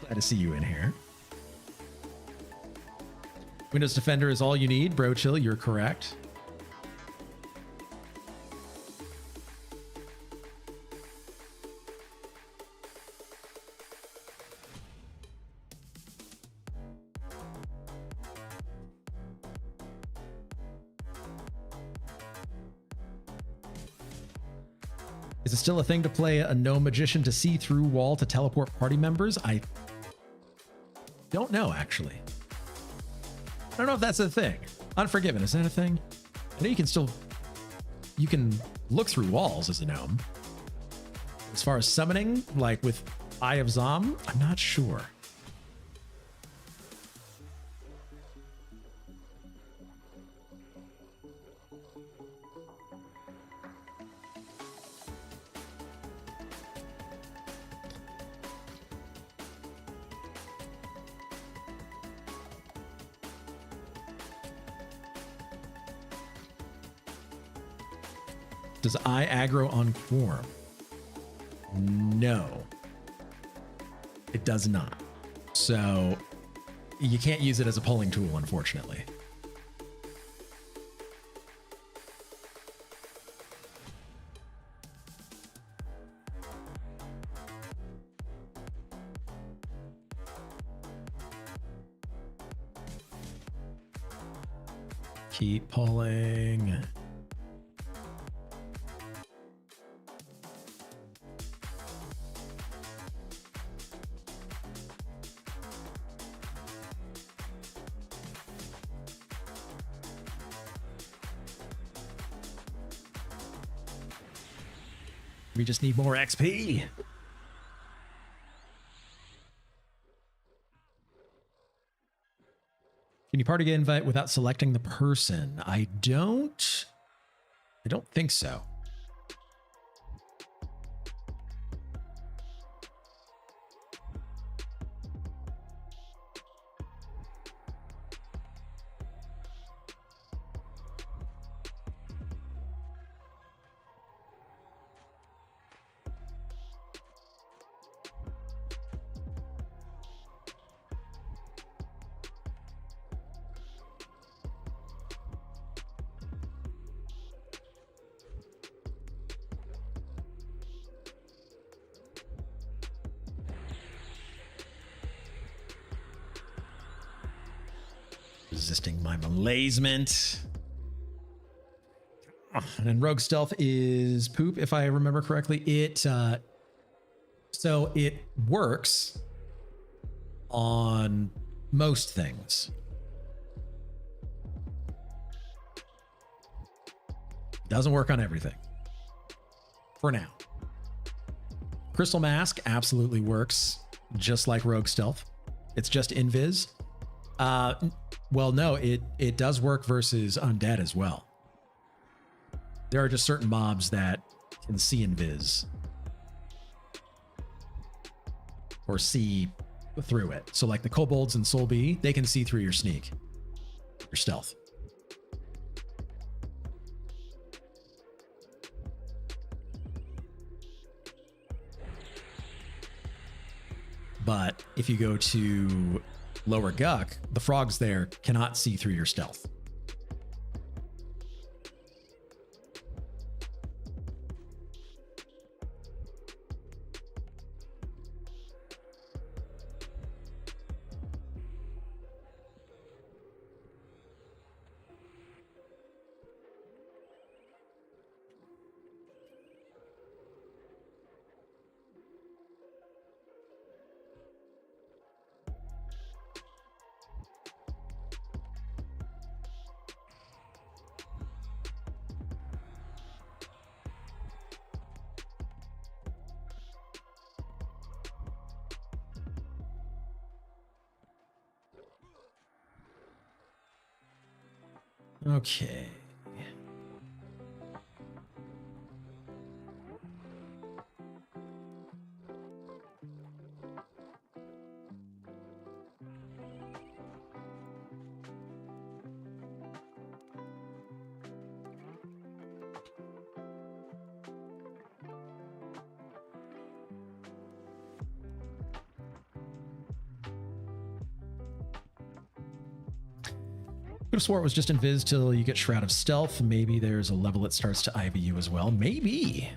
Glad to see you in here. Windows Defender is all you need. Bro Chill, you're correct. Is it still a thing to play a no magician to see through wall to teleport party members? I don't know, actually. I don't know if that's a thing. Unforgiven, is that a thing? I know you can look through walls as a gnome. As far as summoning, like with Eye of Zom, I'm not sure. Does I aggro on Quarm? No, it does not. So you can't use it as a polling tool, unfortunately. Keep pulling. We just need more XP. Can you party invite without selecting the person? I don't think so. Resisting my malazement. And then Rogue Stealth is poop, if I remember correctly. So it works on most things. Doesn't work on everything. For now. Crystal Mask absolutely works, just like Rogue Stealth. It's just invis. Well, no, it does work versus undead as well. There are just certain mobs that can see invis. Or see through it. So like the kobolds and Soul B, they can see through your sneak. your stealth. But if you go to Lower Guck, the frogs there cannot see through your stealth. Okay. Could have swore it was just invis till you get Shroud of Stealth. Maybe there's a level that starts to IVU as well. Maybe.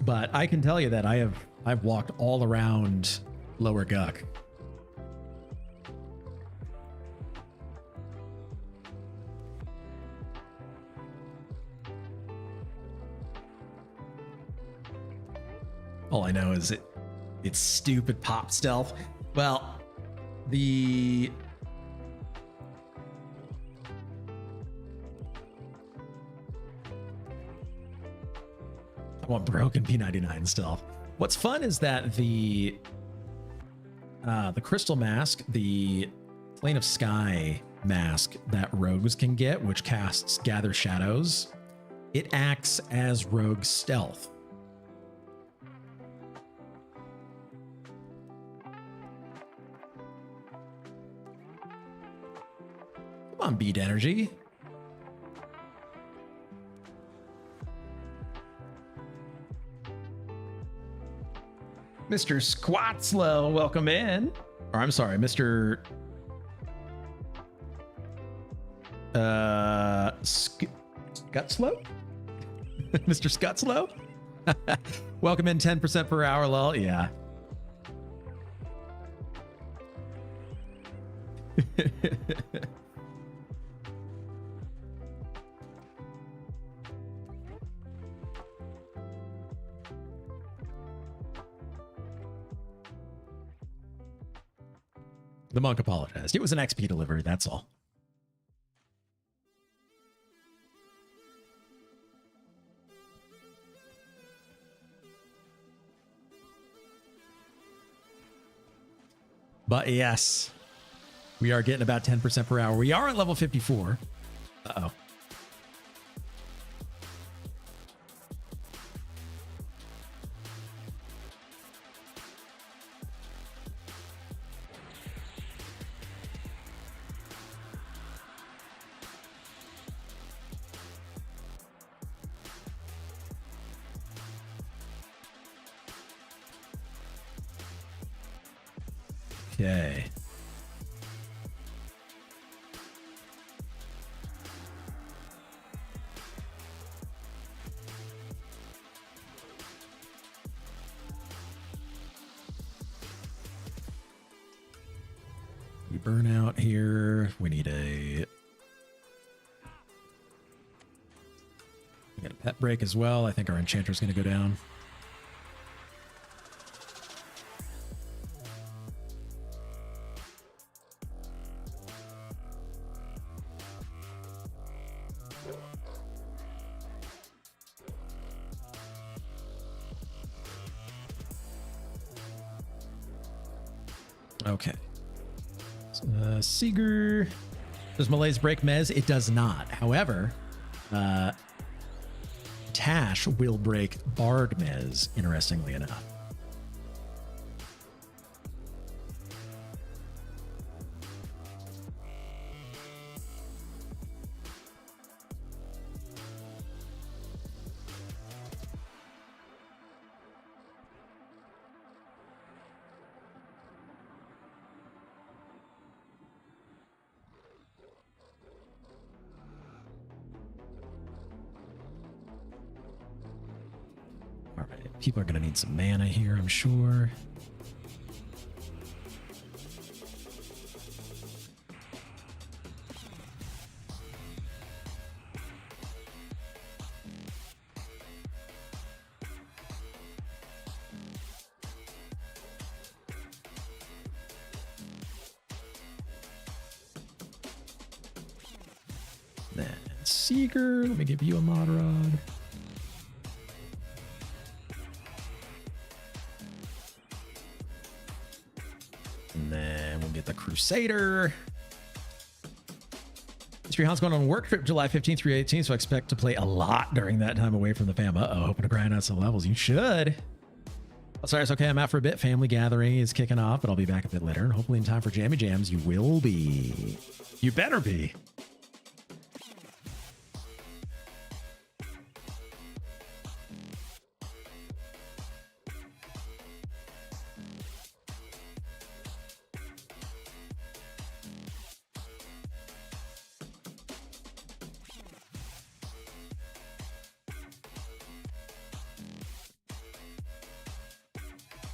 But I can tell you that I've walked all around Lower Guck. All I know is it's stupid pop stealth. Well, I want broken P99 stealth. What's fun is that the crystal mask, the Plane of Sky mask that rogues can get, which casts Gather Shadows, it acts as rogue stealth. Come on, Beat Energy. Mr. Squatslow, welcome in. Or I'm sorry, Mr. Scutslow? Mr. Scutslow? Welcome in, 10% per hour, lol. Yeah. The monk apologized. It was an XP delivery, that's all. But yes, we are getting about 10% per hour. We are at level 54. Uh-oh. Okay. We burn out here. We need a... We got a pet break as well. I think our Enchanter is going to go down. Okay. Seeger. Does Malaise break Mez? It does not. However, Tash will break Bard Mez, interestingly enough. People are going to need some mana here, I'm sure. Then Seeker, let me give you a mod rod. And then we'll get the Crusader. Mystery Hunt's going on a work trip July 15th through 18th, so I expect to play a lot during that time away from the fam. Uh-oh, hoping to grind out some levels. You should. Oh, sorry, it's okay. I'm out for a bit. Family gathering is kicking off, but I'll be back a bit later. And hopefully in time for Jammy Jams, you will be. You better be.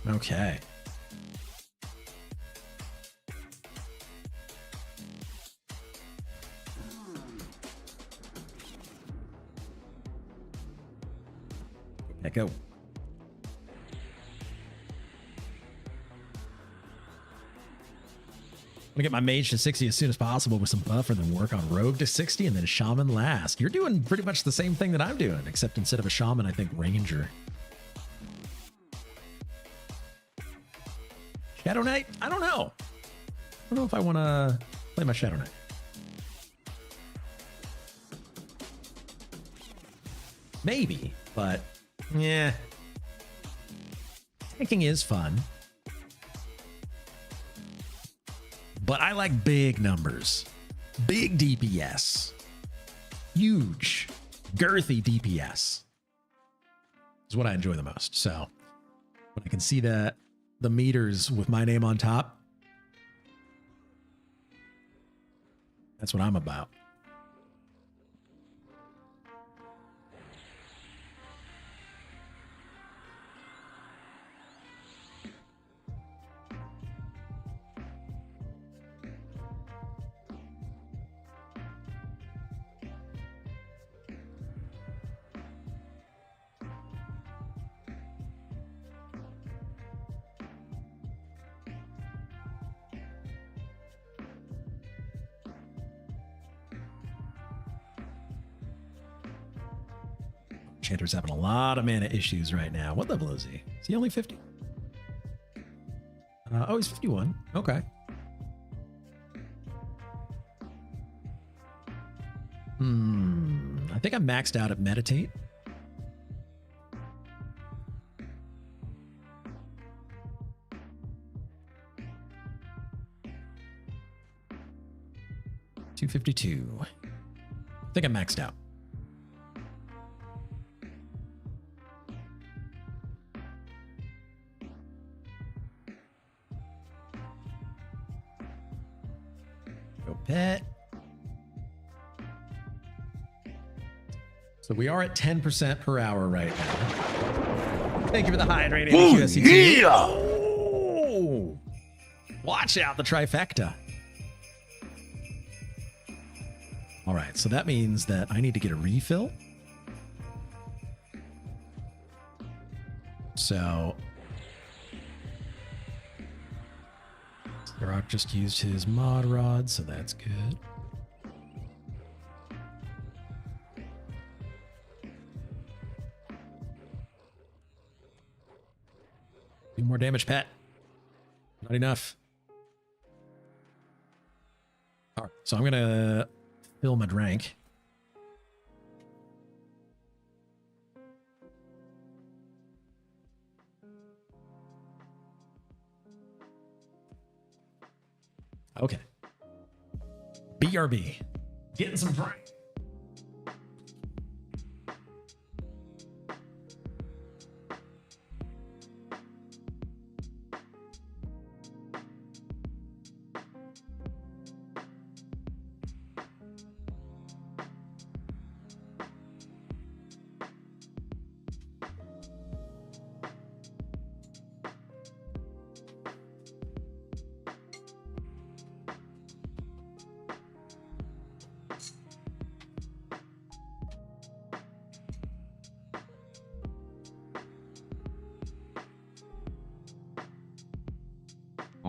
Okay. Go. I'm gonna get my mage to 60 as soon as possible with some buff, and then work on rogue to 60 and then shaman last. You're doing pretty much the same thing that I'm doing, except instead of a shaman, I think ranger. Shadowknight? I don't know. I don't know if I want to play my Shadowknight. Maybe, but yeah. Tanking is fun. But I like big numbers. Big DPS. Huge, girthy DPS is what I enjoy the most. So when I can see that the meters with my name on top, that's what I'm about. Enchanter's having a lot of mana issues right now. What level is he? Is he only 50? Oh, he's 51. Okay. I think I'm maxed out at Meditate. $252. I think I'm maxed out. Pet. So we are at 10% per hour right now. Thank you for the hydrating. Yeah. Oh, watch out, the trifecta. All right, so that means that I need to get a refill. So Rock just used his mod rod, so that's good. Do more damage, Pat. Not enough. All right, so I'm gonna fill my drink. Okay. BRB. Getting some drink.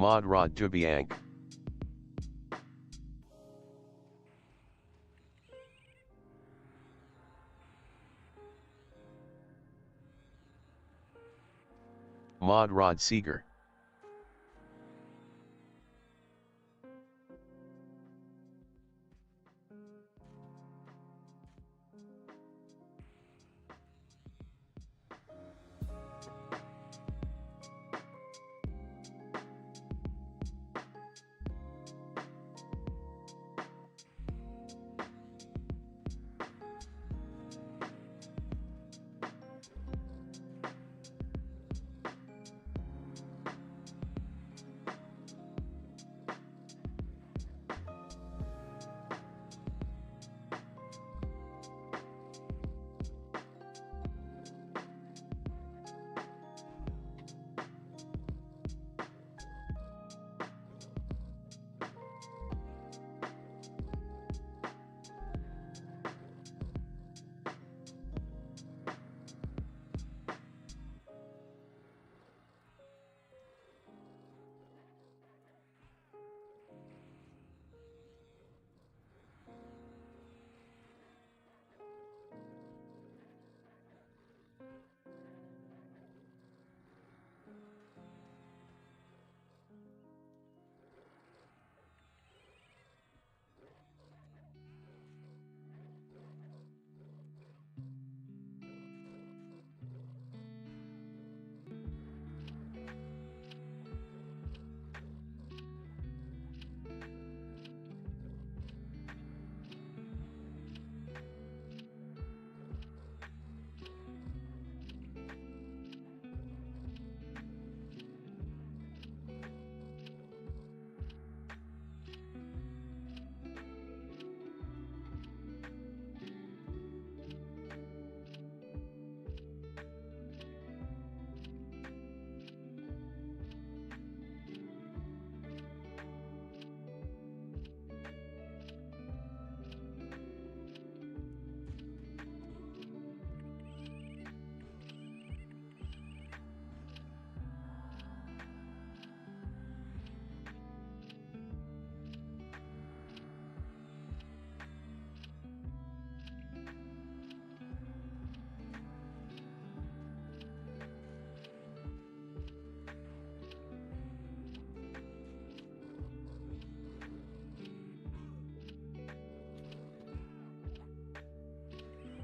Mod Rod Dubiank. Mod Rod Seeger.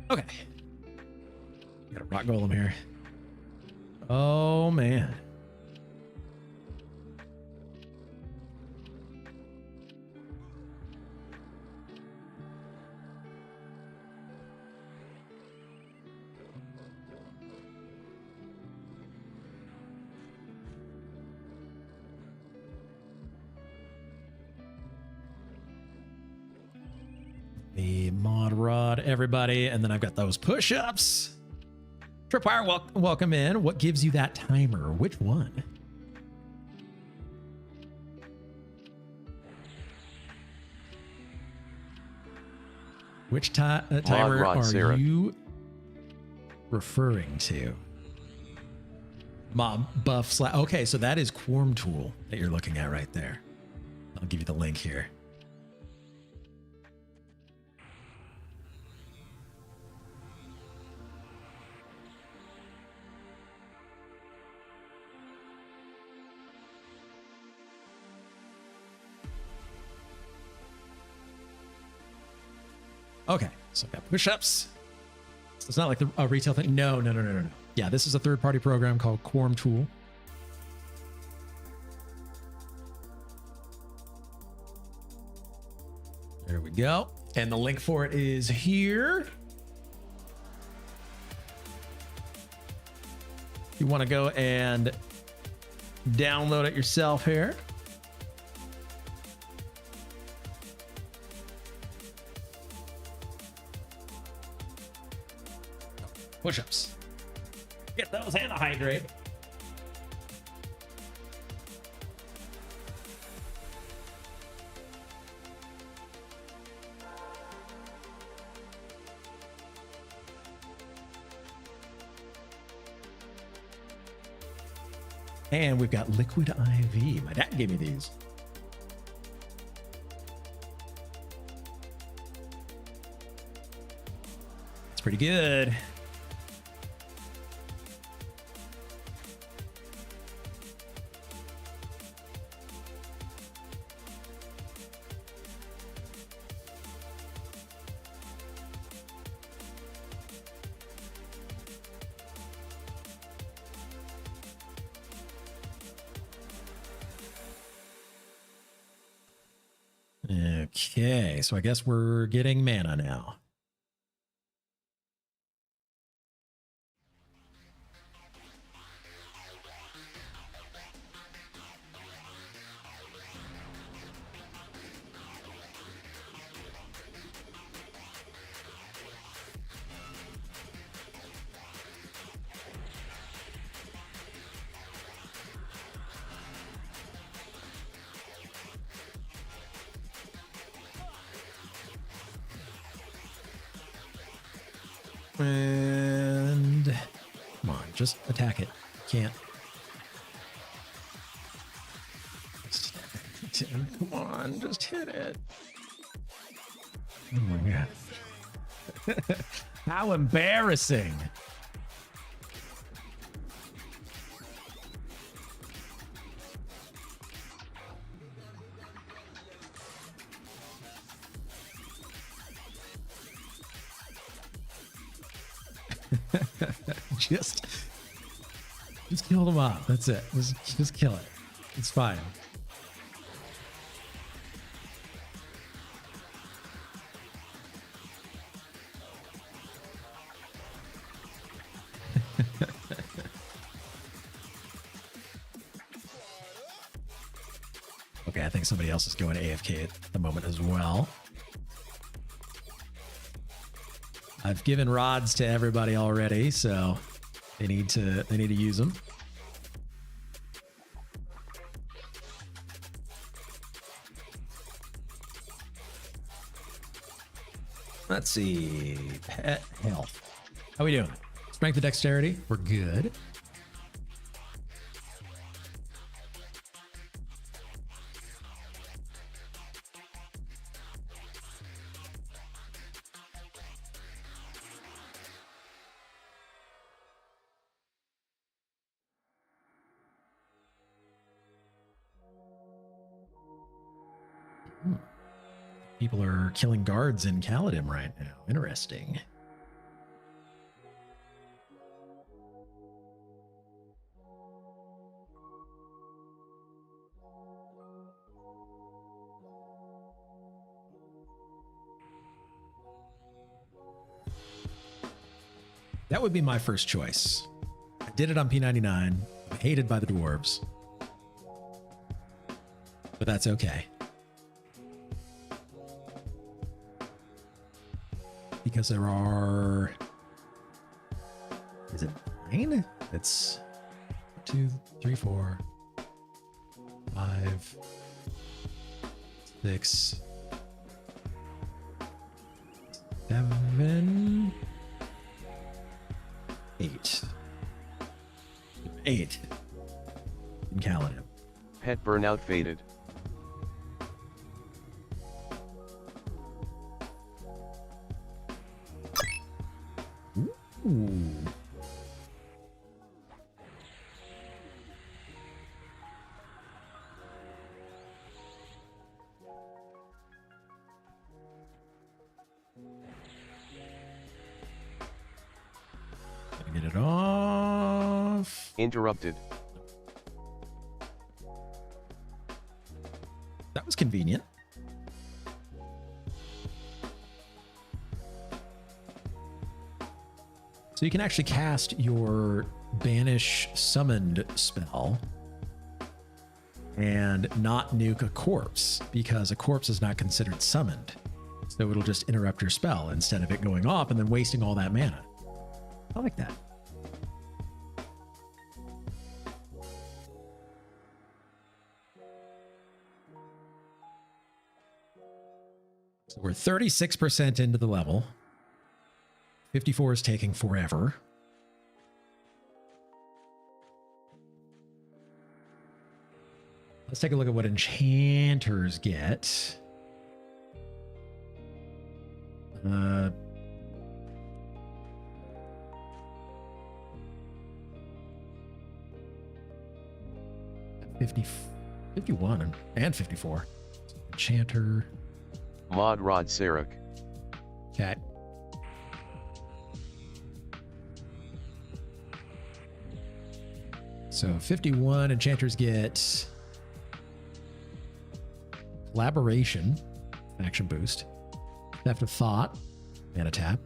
Okay. Got a rock golem here. Oh, man. The mod rod, everybody, and then I've got those push-ups. Tripwire, welcome in. What gives you that timer? Which one? Which timer are you referring to? Mob buff slash. Okay, so that is Quarm tool that you're looking at right there. I'll give you the link here. Okay, so I've got push-ups. So it's not like a retail thing. No. Yeah, this is a third-party program called Quarm Tool. There we go. And the link for it is here. You want to go and download it yourself here. Push-ups. Get those and a hydrate. And we've got Liquid IV. My dad gave me these. It's pretty good. Okay, so I guess we're getting mana now. And come on, just attack it. Can't. Come on, just hit it. Oh my god. How embarrassing. just kill them off. That's it. Just kill it. It's fine. Okay, I think somebody else is going AFK at the moment as well. I've given rods to everybody already, so they need to use them. Let's see. Pet health. How we doing? Strength and dexterity. We're good. People are killing guards in Kaladin right now. Interesting. That would be my first choice. I did it on P99. I'm hated by the dwarves. But that's okay. Because there are... Is it 9? It's 2, 3, 4, 5, 6, 7, 8. 8 in Kaladin. Pet burnout faded. Ooh. Gotta get it off. Interrupted. That was convenient. So you can actually cast your Banish Summoned spell and not nuke a corpse, because a corpse is not considered summoned. So it'll just interrupt your spell instead of it going off and then wasting all that mana. I like that. So we're 36% into the level. 54 is taking forever. Let's take a look at what enchanters get. Uh, 51 and 54. Enchanter. Mod Rod Sarek. Okay. So 51 enchanters get collaboration, action boost, theft of thought, mana tap,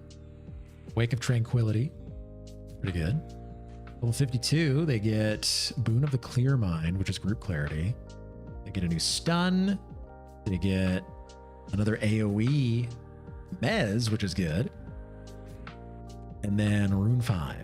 wake of tranquility, pretty good. Level 52, they get boon of the clear mind, which is group clarity. They get a new stun. They get another AoE Mez, which is good. And then rune 5.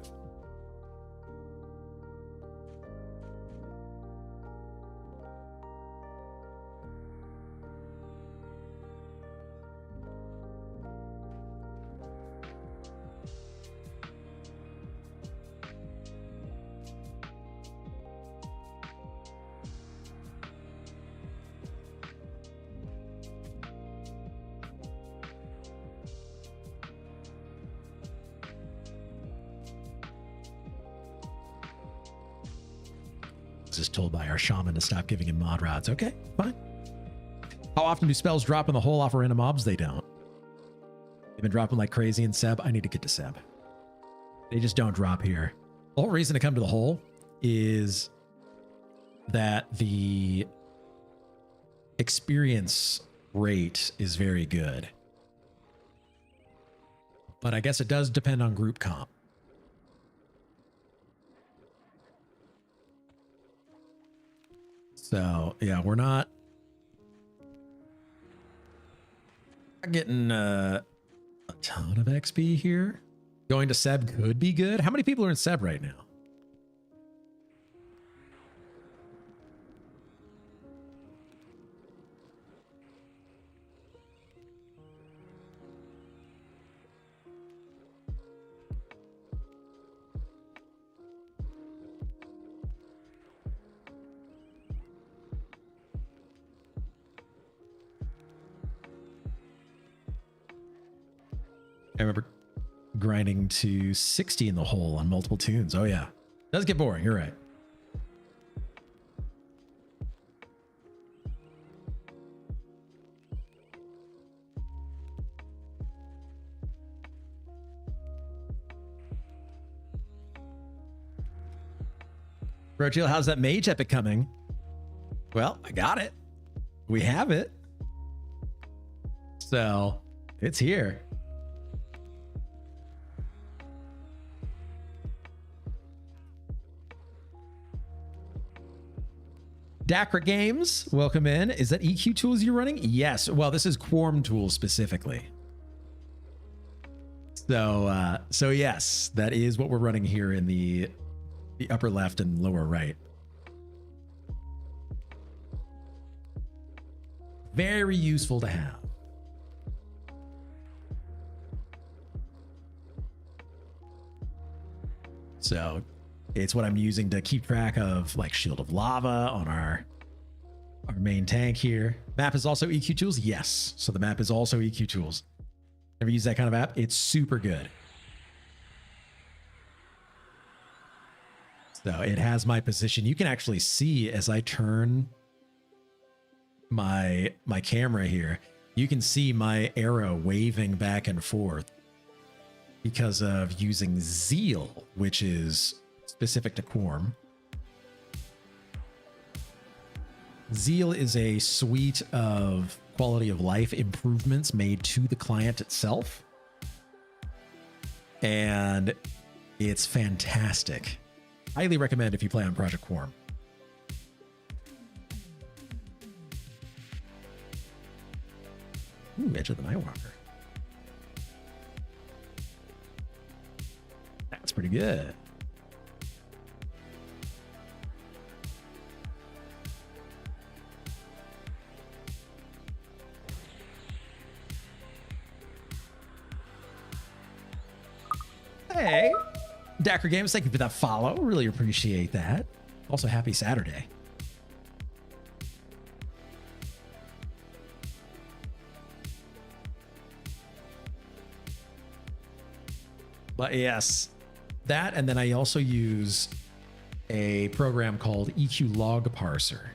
Is told by our shaman to stop giving him mod rods. Okay, fine. How often do spells drop in the hole off random mobs? They don't. They've been dropping like crazy in Seb. I need to get to Seb. They just don't drop here. The whole reason to come to the hole is that the experience rate is very good. But I guess it does depend on group comp. So, yeah, we're not getting a ton of XP here. Going to Seb could be good. How many people are in Seb right now? I remember grinding to 60 in the hole on multiple tunes. Oh yeah. Does get boring. You're right. Rochiel, how's that mage epic coming? Well, I got it. We have it. So it's here. Dakra Games, welcome in. Is that EQ tools you're running? Yes. Well, this is Quarm tools specifically. So yes, that is what we're running here in the upper left and lower right. Very useful to have. So it's what I'm using to keep track of like Shield of Lava on our main tank here. Map is also EQ tools. Yes. So the map is also EQ tools. Ever use that kind of app? It's super good. So it has my position. You can actually see as I turn my camera here, you can see my arrow waving back and forth because of using Zeal, which is specific to Quarm. Zeal is a suite of quality of life improvements made to the client itself. And it's fantastic. Highly recommend if you play on Project Quarm. Ooh, Edge of the Nightwalker. That's pretty good. Hey, Dakra Games, thank you for that follow. Really appreciate that. Also, happy Saturday. But yes, that, and then I also use a program called EQ Log Parser.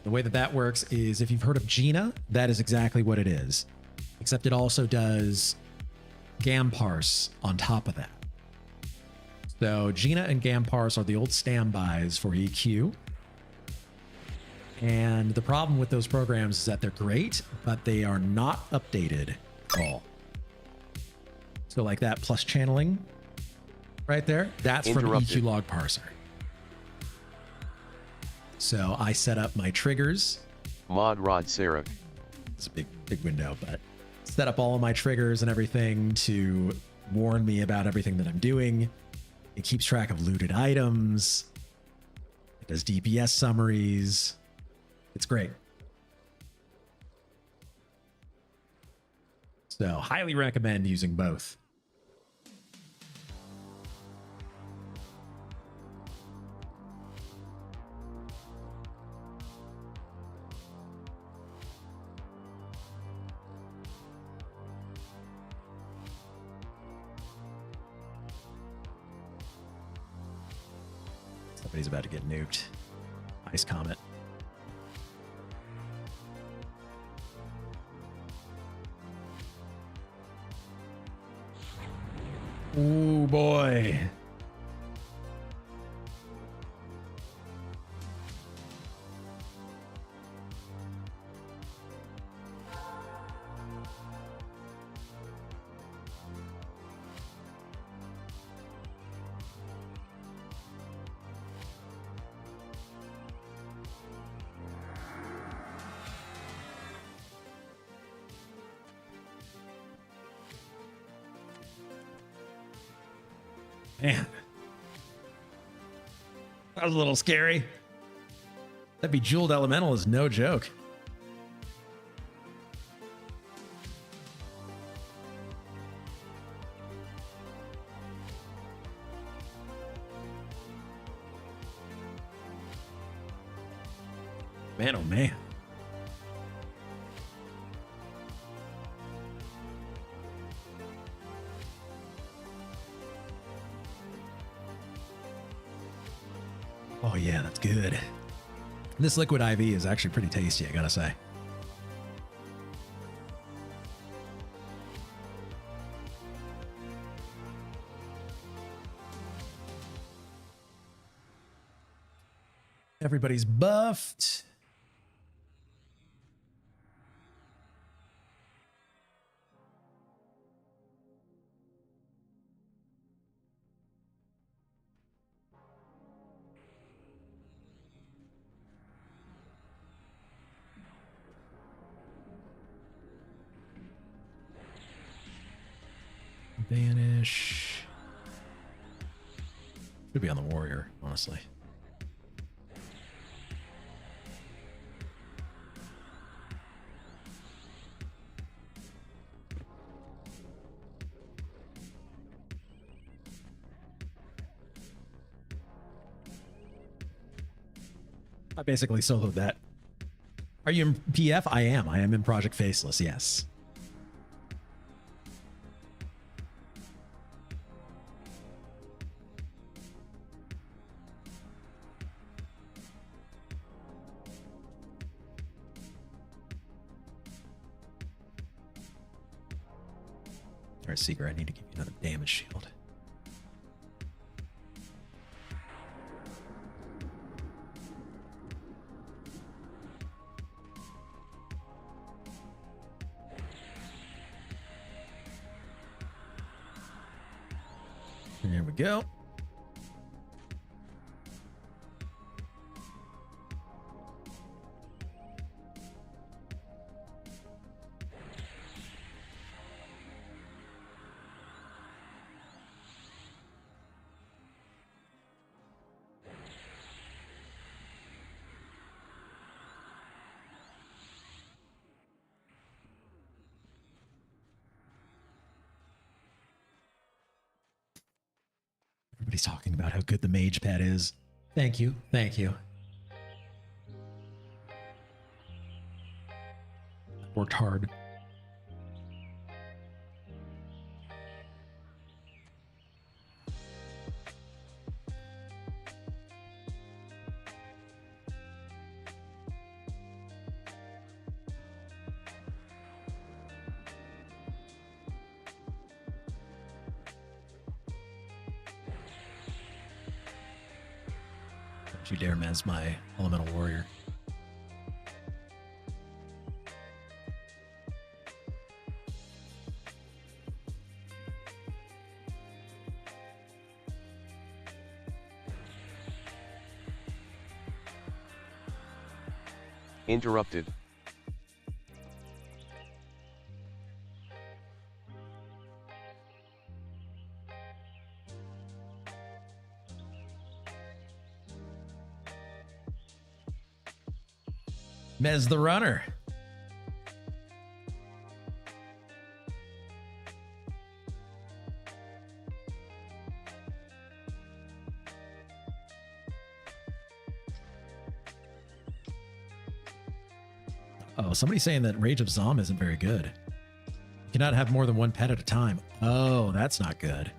The way that that works is, if you've heard of Gina, that is exactly what it is, except it also does GAM parse on top of that. So Gina and GAM parse are the old standbys for EQ. And the problem with those programs is that they're great, but they are not updated at all. So like that plus channeling right there, that's from EQ Log Parser. So I set up my triggers. Mod Rod Sarek. It's a big window, but set up all of my triggers and everything to warn me about everything that I'm doing. It keeps track of looted items. It does DPS summaries. It's great. So highly recommend using both. Somebody's about to get nuked. Ice Comet. Ooh, boy. Man, that was a little scary. That Bejeweled Elemental is no joke. Man, oh man. Oh yeah, that's good. This liquid IV is actually pretty tasty, I gotta say. Everybody's buffed. Vanish. Should be on the warrior, honestly. I basically soloed that. Are you in PF? I am. I am in Project Faceless, yes. All right, Seeker, I need to give you another damage shield. There we go. Everybody's talking about how good the Mage pet is. Thank you. Thank you. Worked hard. You dare Mez, my elemental warrior. Interrupted. Mez the runner. Oh, somebody's saying that Rage of Zom isn't very good. You cannot have more than one pet at a time. Oh, that's not good.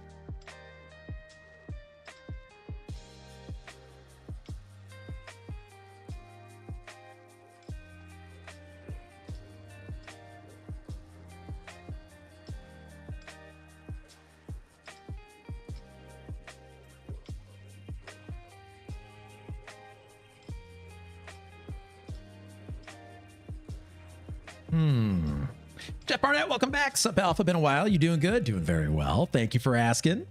Jeff Barnett, welcome back. Sup, Alpha? Been a while. You doing good? Doing very well. Thank you for asking.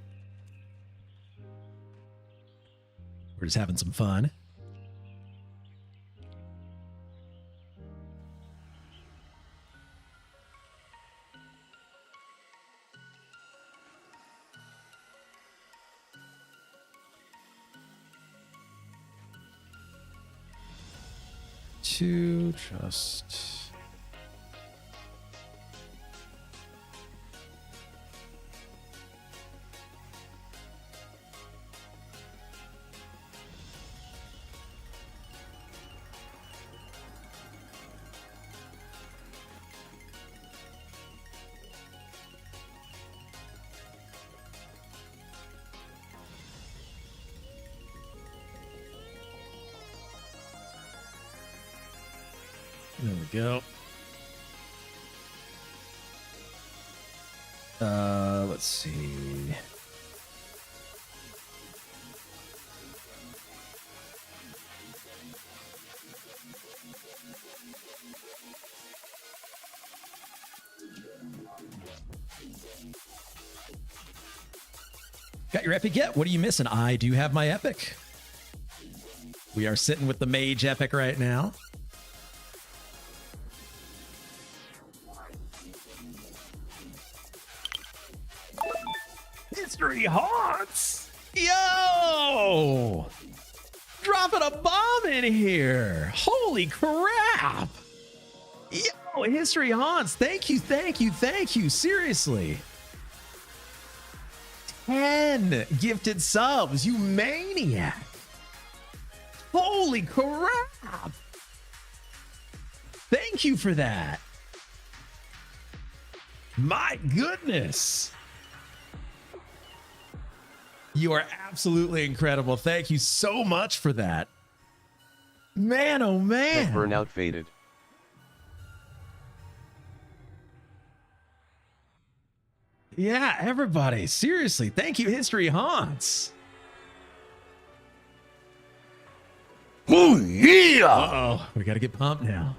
We're just having some fun. To just... There we go. Let's see. Got your epic yet? What are you missing? I do have my epic. We are sitting with the Mage epic right now. History haunts. Yo! Dropping a bomb in here. Holy crap. Yo, history haunts. Thank you, thank you, thank you. Seriously. 10 gifted subs, you maniac. Holy crap. Thank you for that. My goodness. You are absolutely incredible. Thank you so much for that. Man, oh man. Burnout faded. Yeah, everybody. Seriously, thank you, History Haunts. Oh, yeah! Uh-oh, we got to get pumped now.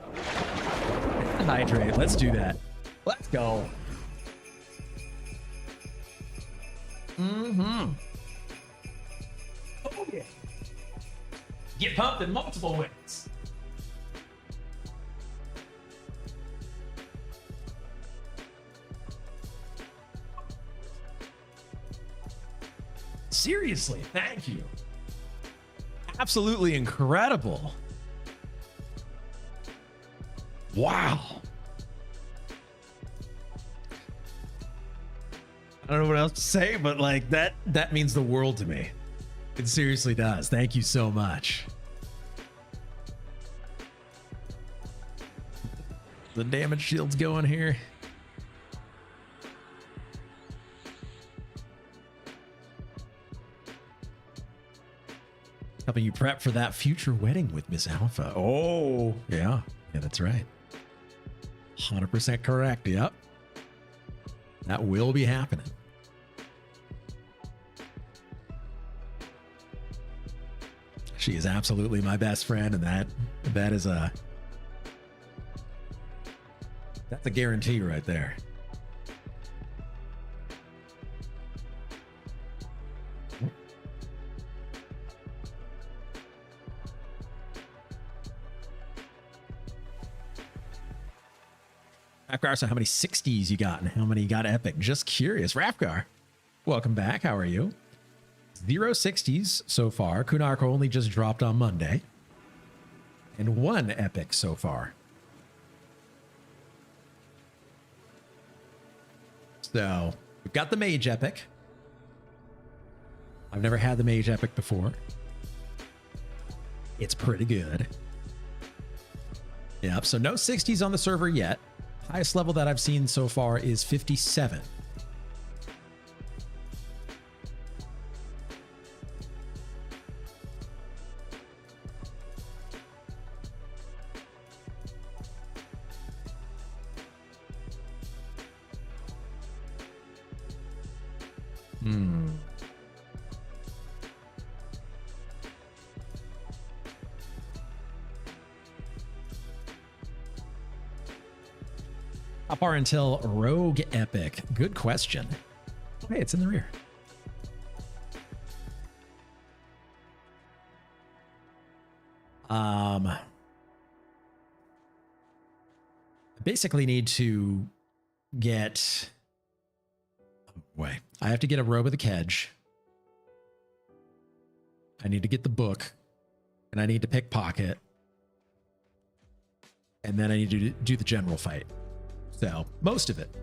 Hydrate. Let's do that. Let's go. Mm-hmm. Oh, yeah. Get pumped in multiple ways. Seriously, thank you. Absolutely incredible. Wow. I don't know what else to say, but like that means the world to me. It seriously does. Thank you so much. The damage shield's going here. Helping you prep for that future wedding with Miss Alpha. Oh, yeah. Yeah, that's right. 100% correct. Yep. That will be happening. She is absolutely my best friend, and that is that's a guarantee right there. Rafgar, so how many 60s you got and how many you got epic? Just curious. Rafgar, welcome back. How are you? 0 60s so far. Kunark only just dropped on Monday. And 1 epic so far. So, we've got the Mage epic. I've never had the Mage epic before. It's pretty good. Yep, so no 60s on the server yet. Highest level that I've seen so far is 57. How far until Rogue Epic? Good question. Oh, hey, it's in the rear. I basically need to get... Oh, wait. I have to get a Robe of the Kedge. I need to get the book. And I need to pickpocket. And then I need to do the general fight. So, most of it.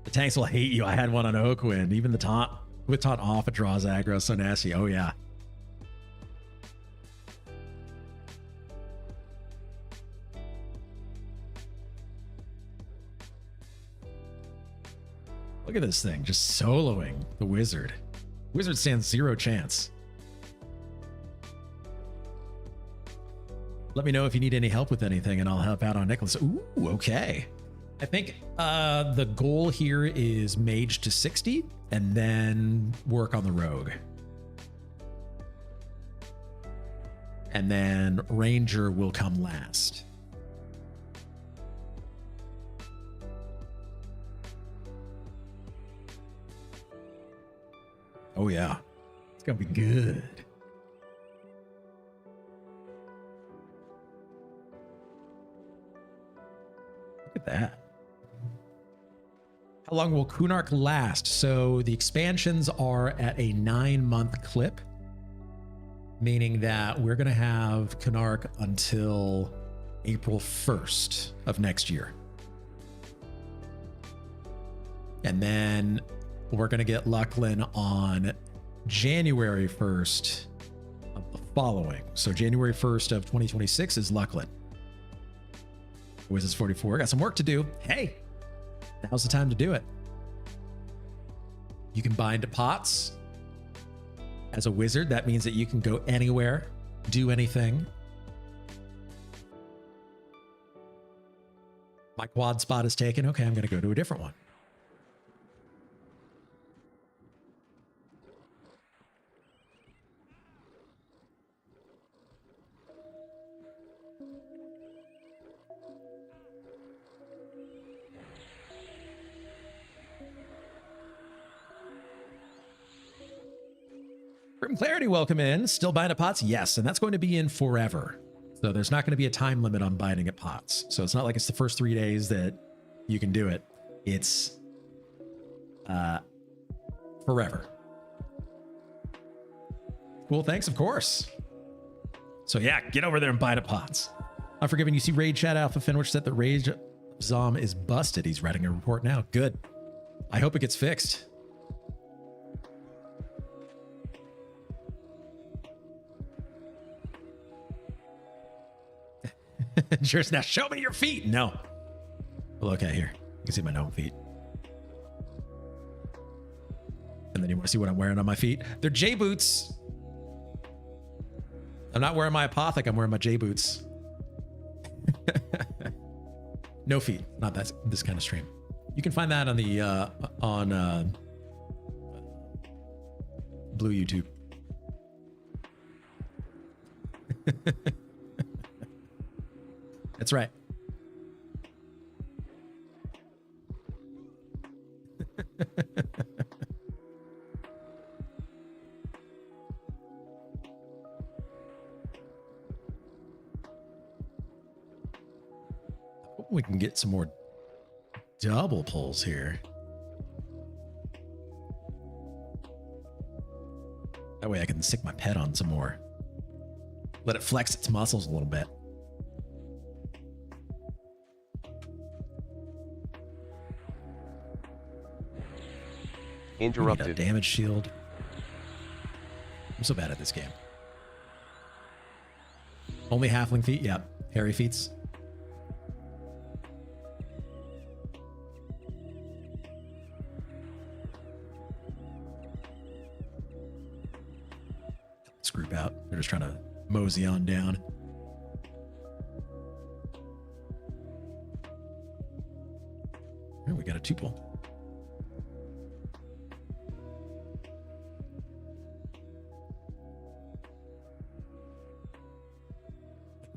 The tanks will hate you. I had one on Oakwind. Even the taunt, with taunt off, it draws aggro. So nasty. Oh, yeah. Look at this thing. Just soloing the wizard. Wizard stands 0 chance. Let me know if you need any help with anything, and I'll help out on Nicholas. Ooh, okay. I think the goal here is Mage to 60, and then work on the Rogue. And then Ranger will come last. Oh, yeah. It's going to be good. Look at that. How long will Kunark last? So the expansions are at a 9-month clip, meaning that we're going to have Kunark until April 1st of next year. And then we're going to get Lucklin on January 1st of the following. So January 1st of 2026 is Lucklin. Wizards 44. Got some work to do. Hey, now's the time to do it. You can bind to pots. As a wizard, that means that you can go anywhere, do anything. My quad spot is taken. Okay, I'm going to go to a different one. Grim Clarity, welcome in. Still buying at pots? Yes, and that's going to be in forever. So there's not going to be a time limit on binding at pots. So it's not like it's the first 3 days that you can do it. It's forever. Cool, thanks, of course. So yeah, get over there and bind at pots. Unforgiven, you see Raid Chat Alpha Finwich said that Rage Zom is busted. He's writing a report now. Good. I hope it gets fixed. Cheers. Now show me your feet. No. Well, okay, here. You can see my gnome feet. And then you want to see what I'm wearing on my feet? They're J boots. I'm not wearing my apothic. I'm wearing my J boots. No feet. Not that this kind of stream. You can find that on the Blue YouTube. That's right. We can get some more double pulls here. That way I can stick my pet on some more. Let it flex its muscles a little bit. Interrupted. Damage shield. I'm so bad at this game. Only halfling feet? Yep. Hairy feats. Let's group out. They're just trying to mosey on down. Here we got a tuple.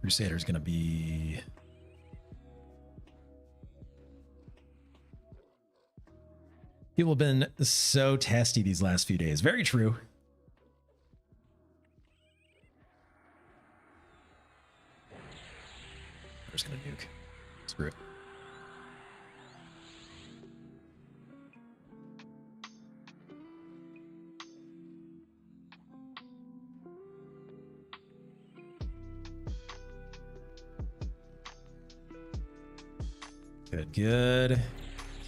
Crusader's gonna be people have been so testy these last few days. Very true. I'm just gonna nuke. Screw it. Good, good.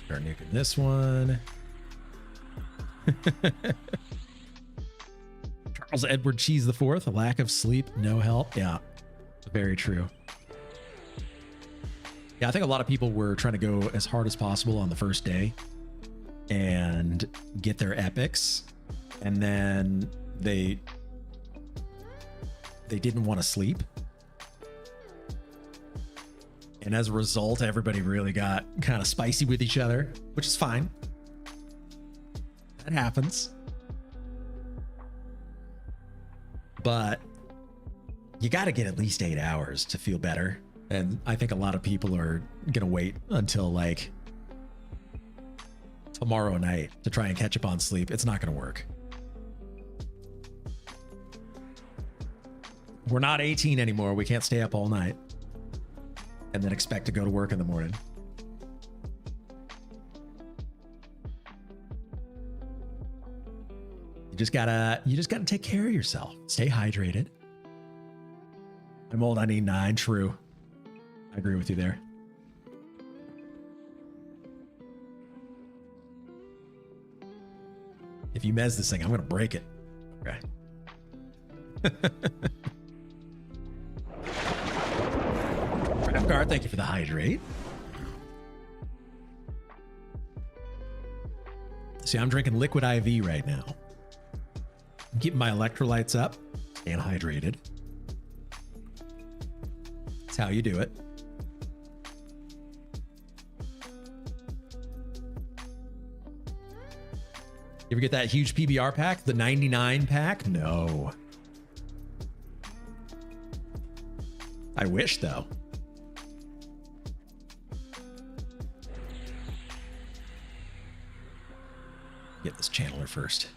Start nuking this one. Charles Edward Cheese IV, a lack of sleep, no help. Yeah, very true. Yeah, I think a lot of people were trying to go as hard as possible on the first day and get their epics, and then they didn't want to sleep. And as a result, everybody really got kind of spicy with each other, which is fine. That happens. But you got to get at least 8 hours to feel better. And I think a lot of people are going to wait until like tomorrow night to try and catch up on sleep. It's not going to work. We're not 18 anymore. We can't stay up all night and then expect to go to work in the morning. You just gotta take care of yourself. Stay hydrated. I'm old, I need 9. True. I agree with you there. If you mez this thing, I'm gonna break it. Okay. Guard, thank you for the hydrate. See, I'm drinking liquid IV right now. I'm keeping my electrolytes up, staying hydrated. That's how you do it. You ever get that huge PBR pack? The 99 pack? No. I wish, though. Get this channeler first.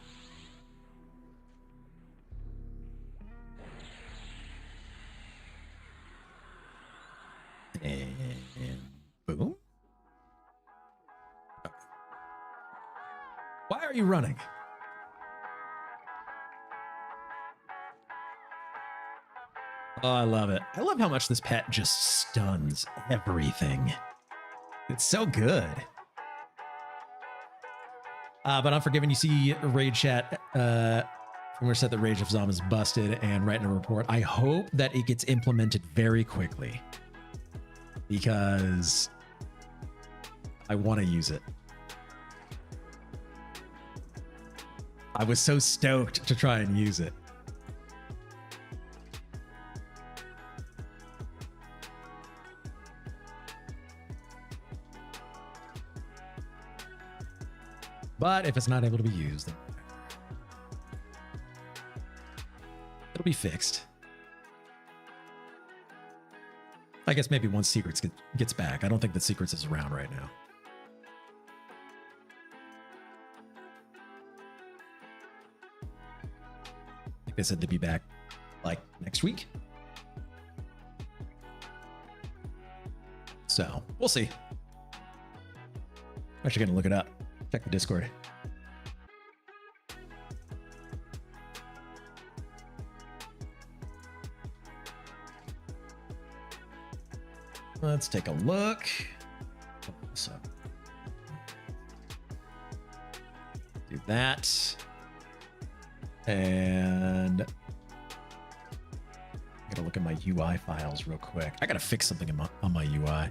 And boom. Okay. Why are you running? Oh, I love it. I love how much this pet just stuns everything. It's so good. But Unforgiven, you see Raid Chat from where said that Rage of Zom is busted and writing a report. I hope that it gets implemented very quickly because I want to use it. I was so stoked to try and use it. But if it's not able to be used, then it'll be fixed. I guess maybe once Secrets gets back. I don't think that Secrets is around right now. I think they said they'd be back like next week. So we'll see. I'm actually gonna look it up. Check the Discord. Let's take a look. So do that. And I gotta look at my UI files real quick. I gotta fix something on my UI.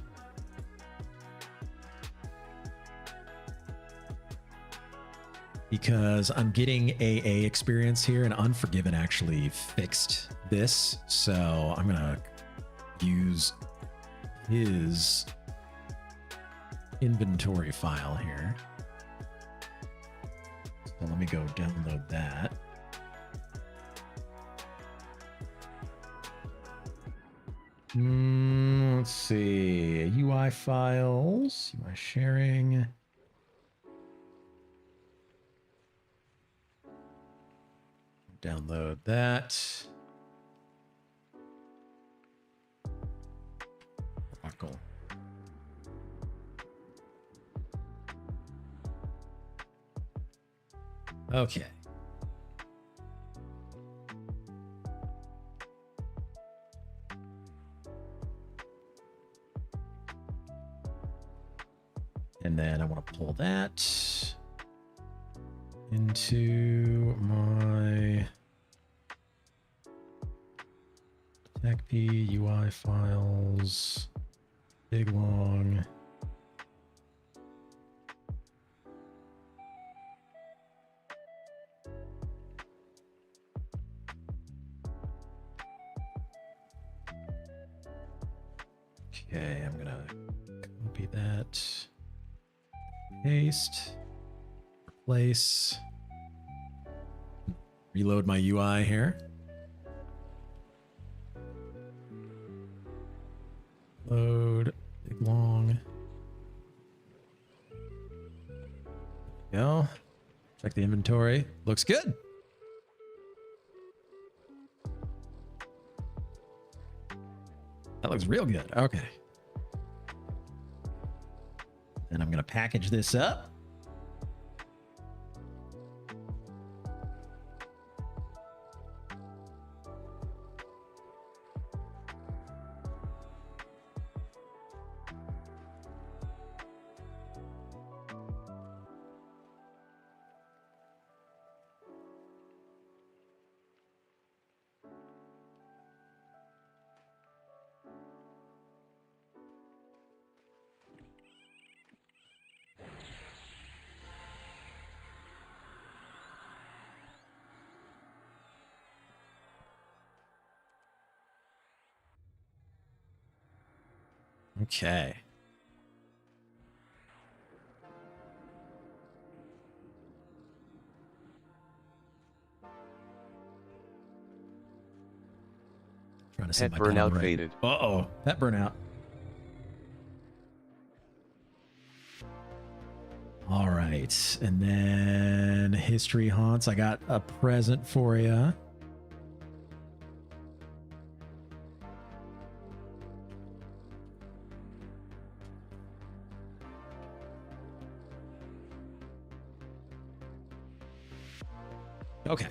Because I'm getting AA experience here, and Unforgiven actually fixed this. So I'm gonna use his inventory file here. So let me go download that. Let's see, UI files, UI sharing. Download that. Cool. Okay. And then I want to pull that into my TechP UI files. Big long. Okay, I'm gonna copy that. Paste. Replace. Reload my UI here. Load. Big long. Go. Check the inventory. Looks good. That looks real good. Okay. Then I'm going to package this up. Okay. Trying to set Pet my burnout right. faded. Uh-oh. Pet burnout. All right. And then history haunts. I got a present for you. Okay.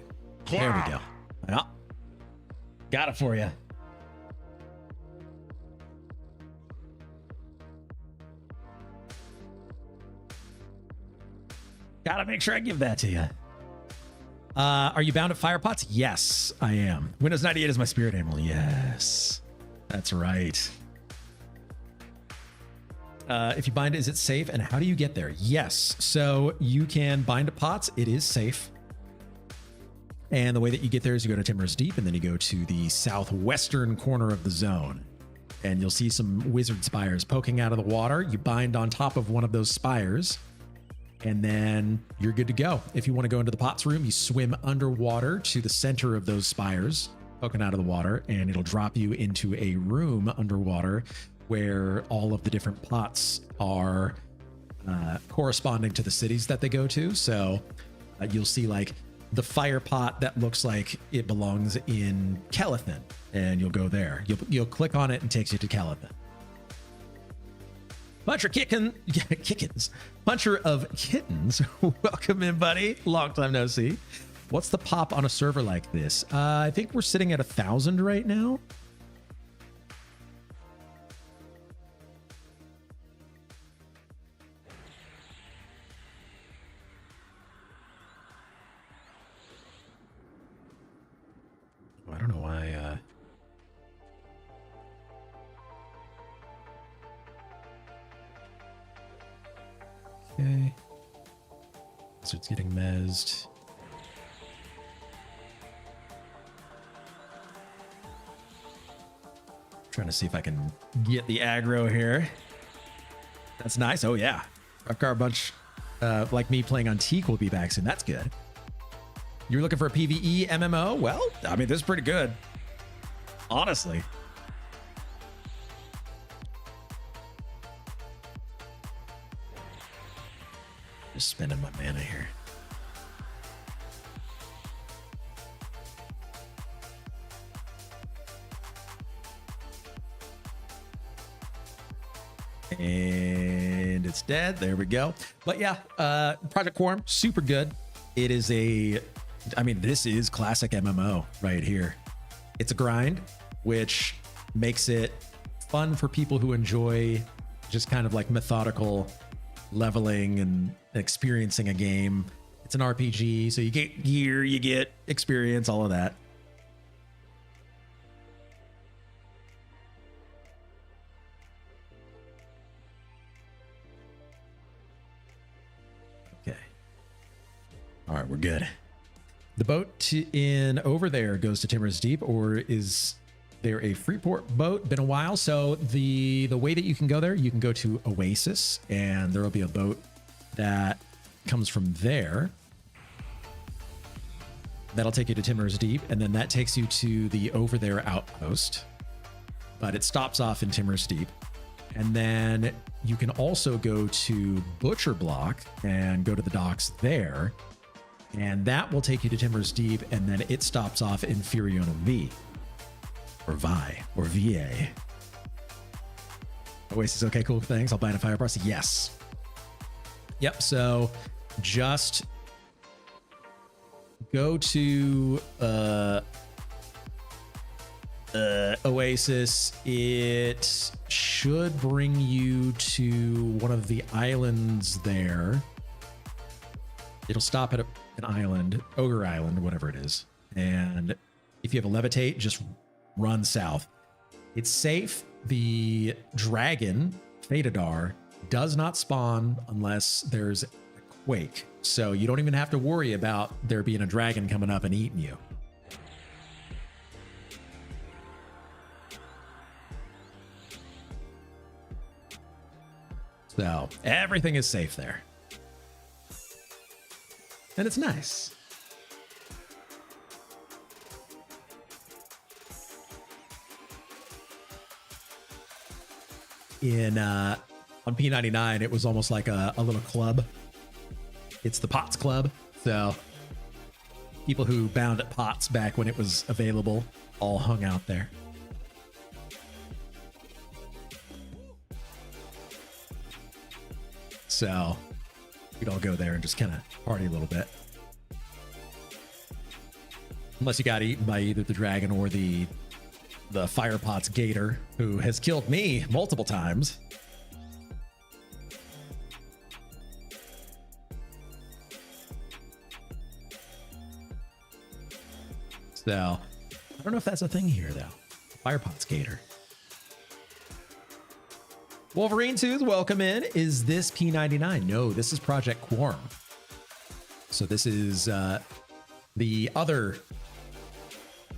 There we go. Yeah. Got it for you. Gotta make sure I give that to you. Are you bound at fire pots? Yes, I am. Windows 98 is my spirit animal. Yes, that's right. If you bind it, is it safe? And how do you get there? Yes. So you can bind to pots. It is safe. And the way that you get there is you go to Timorous Deep, and then you go to the southwestern corner of the zone. And you'll see some wizard spires poking out of the water. You bind on top of one of those spires, and then you're good to go. If you want to go into the pots room, you swim underwater to the center of those spires, poking out of the water, and it'll drop you into a room underwater where all of the different pots are corresponding to the cities that they go to. So you'll see like the fire pot that looks like it belongs in Kelethin, and you'll go there. You'll click on it and it takes you to Kelethin. Puncher of Kittens. Welcome in, buddy. Long time no see. What's the pop on a server like this? I think we're sitting at 1,000 right now. I don't know why. Okay. So it's getting mezzed. Trying to see if I can get the aggro here. That's nice. Oh yeah. Rockar bunch like me playing on Teak will be back soon. That's good. You're looking for a PvE MMO? Well, I mean, this is pretty good. Honestly. Just spending my mana here. And it's dead. There we go. But yeah, Project Quarm, super good. It is I mean, this is classic MMO right here. It's a grind, which makes it fun for people who enjoy just kind of like methodical leveling and experiencing a game. It's an RPG, so you get gear, you get experience, all of that. Okay. All right, we're good. The boat in over there goes to Timorous Deep, or is there a Freeport boat? Been a while. So the way that you can go there, you can go to Oasis, and there will be a boat that comes from there. That'll take you to Timorous Deep, and then that takes you to the over there outpost. But it stops off in Timorous Deep. And then you can also go to Butcher Block and go to the docks there. And that will take you to Timorous Deep, and then it stops off in Furiona V. Or Vi. Or VA. Oasis, okay, cool, thanks. I'll buy a fire brush. Yes. Yep, so just go to Oasis. It should bring you to one of the islands there. It'll stop at an island, Ogre Island, whatever it is. And if you have a levitate, just run south. It's safe. The dragon, Fadadar, does not spawn unless there's a quake. So you don't even have to worry about there being a dragon coming up and eating you. So everything is safe there. And it's nice. On P99, it was almost like a little club. It's the Pots Club. So people who bound at Pots back when it was available all hung out there. So we'd all go there and just kind of party a little bit. Unless you got eaten by either the dragon or the Firepot's gator, who has killed me multiple times. So I don't know if that's a thing here, though. Firepot's gator. Wolverine Tooth, welcome in. Is this P99? No, this is Project Quarm. So this is the other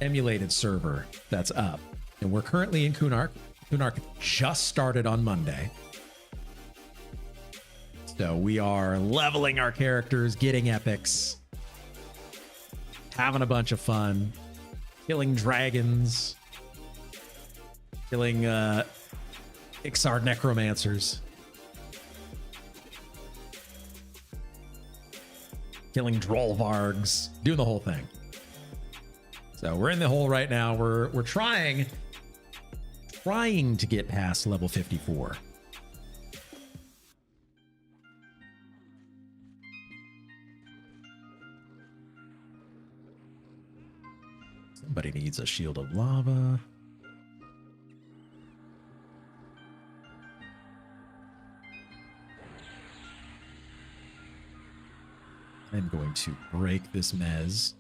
emulated server that's up. And we're currently in Kunark. Kunark just started on Monday. So we are leveling our characters, getting epics, having a bunch of fun, killing dragons, killing Ixar necromancers, killing Drollvargs, doing the whole thing. So we're in the hole right now. We're trying to get past level 54. Somebody needs a shield of lava. I'm going to break this mez.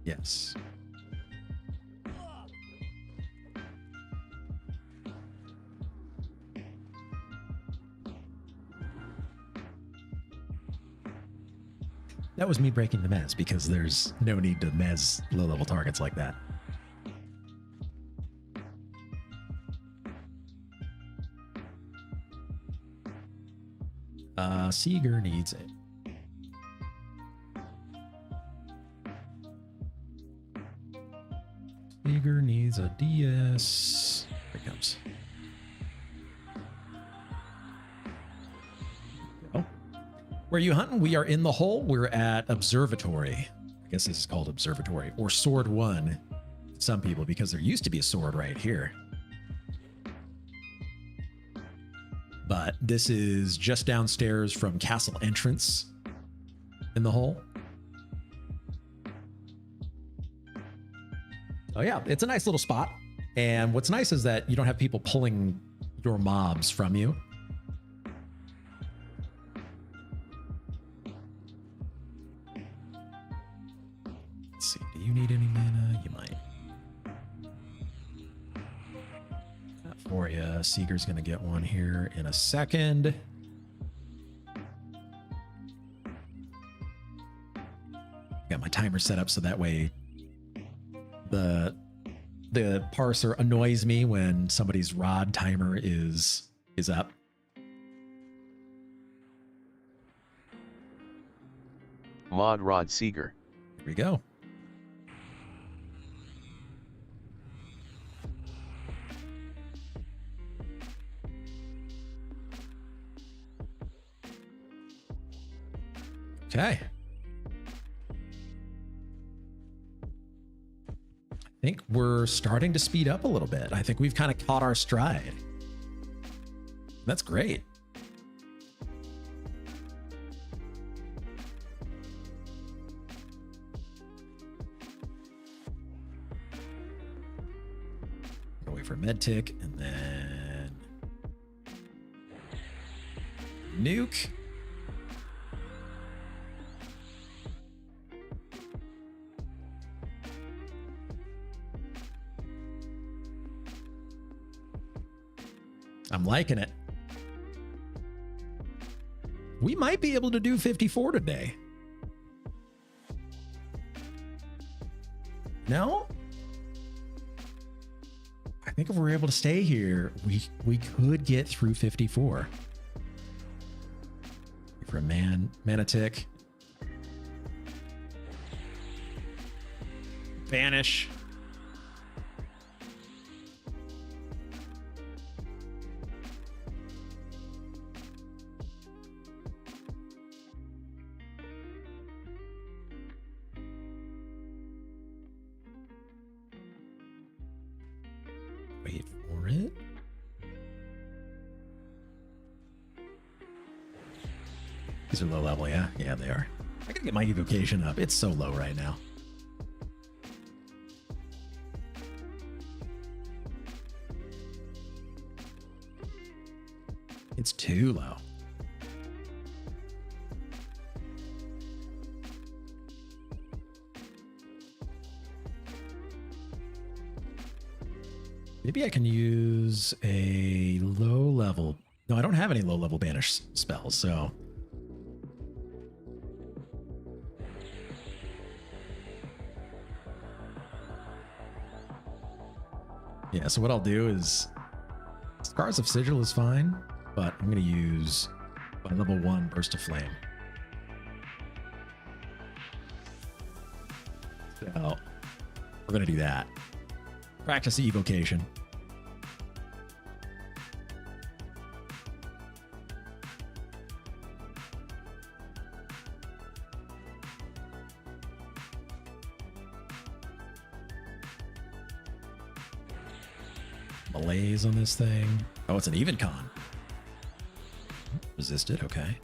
Yes. That was me breaking the mez because there's no need to mez low-level targets like that. Seeger needs it. Seeger needs a DS. Here it comes. Oh. Where are you hunting? We are in the hole. We're at Observatory. I guess this is called Observatory or Sword 1. Some people, because there used to be a sword right here. But this is just downstairs from Castle Entrance in the hole. Oh yeah, it's a nice little spot. And what's nice is that you don't have people pulling your mobs from you. Let's see, do you need any mana? You might. For you. Seeger's gonna get one here in a second. Got my timer set up so that way the parser annoys me when somebody's rod timer is up. Mod Rod Seeger. Here we go. Okay. I think we're starting to speed up a little bit. I think we've kind of caught our stride. That's great. Go wait for medtick and then nuke. I'm liking it. We might be able to do 54 today. No? I think if we're able to stay here, we could get through 54. For a mana tick. Vanish. Wait for it. These are low level, yeah? Yeah, they are. I gotta get my evocation up. It's so low right now. It's too low. Maybe I can use a low level. No, I don't have any low level banish spells, so. Yeah, so what I'll do is Scars of Sigil is fine, but I'm going to use my level 1 Burst of Flame. We're going to do that. Practice the evocation. Malaise on this thing. Oh, it's an even con. Resisted, okay.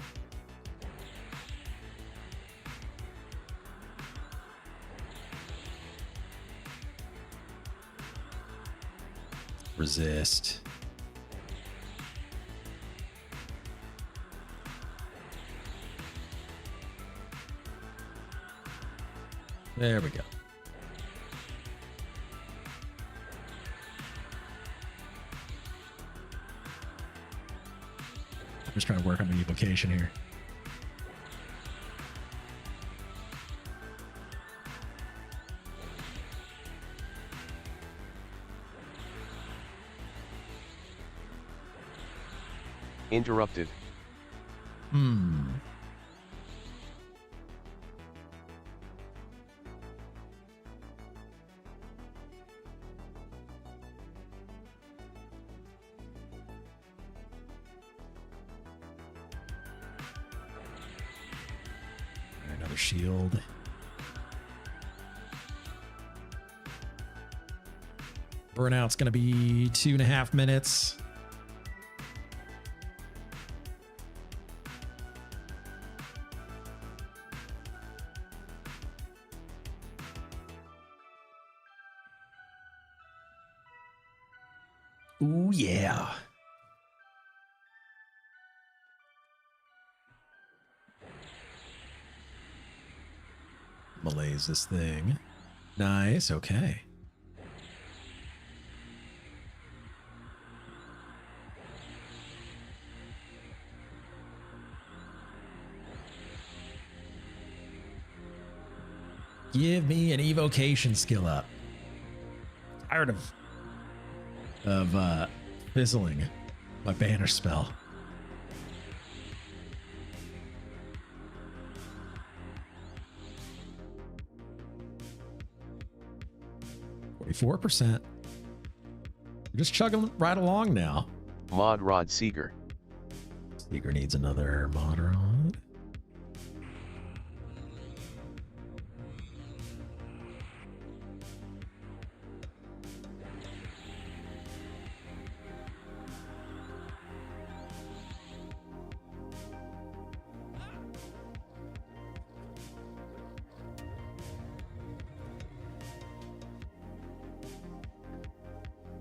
Resist. There we go. I'm just trying to work on the evocation here. Interrupted. Another shield. Burnout's going to be 2.5 minutes. Ooh, yeah. Malaise this thing. Nice, okay. Give me an evocation skill up. Tired of fizzling my banner spell. %. We're just chugging right along now. Mod Rod Seeger. Seeger needs another mod rod.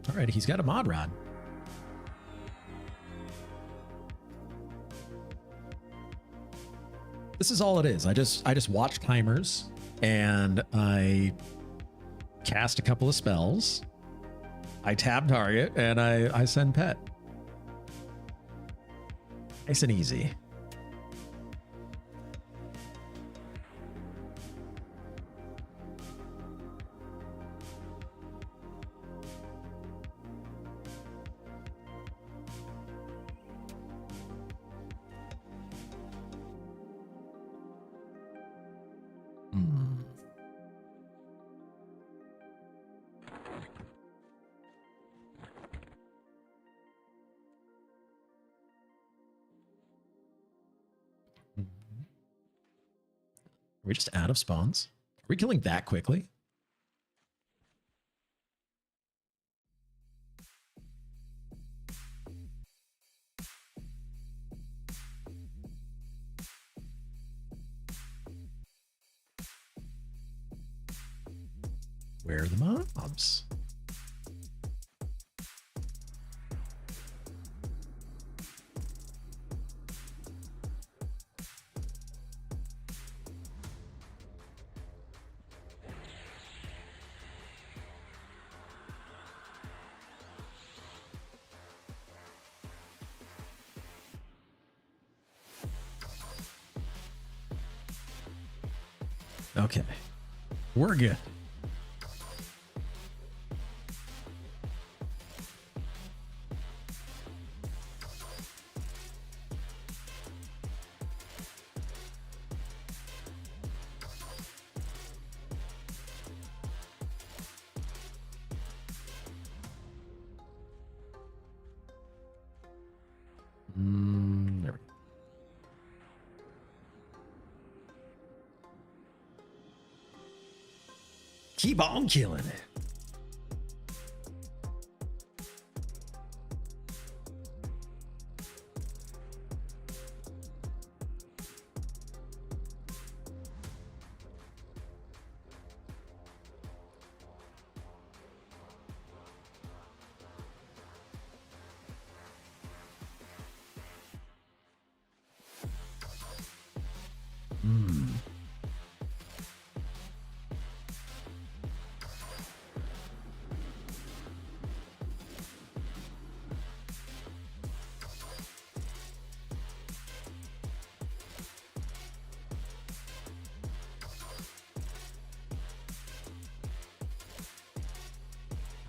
All right, he's got a mod rod. This is all it is. I just watch timers and I cast a couple of spells. I tab target and I send pet. Nice and easy. Are we just out of spawns? Are we killing that quickly? Where are the mobs? Okay, we're good. There we go. Keep on killing it.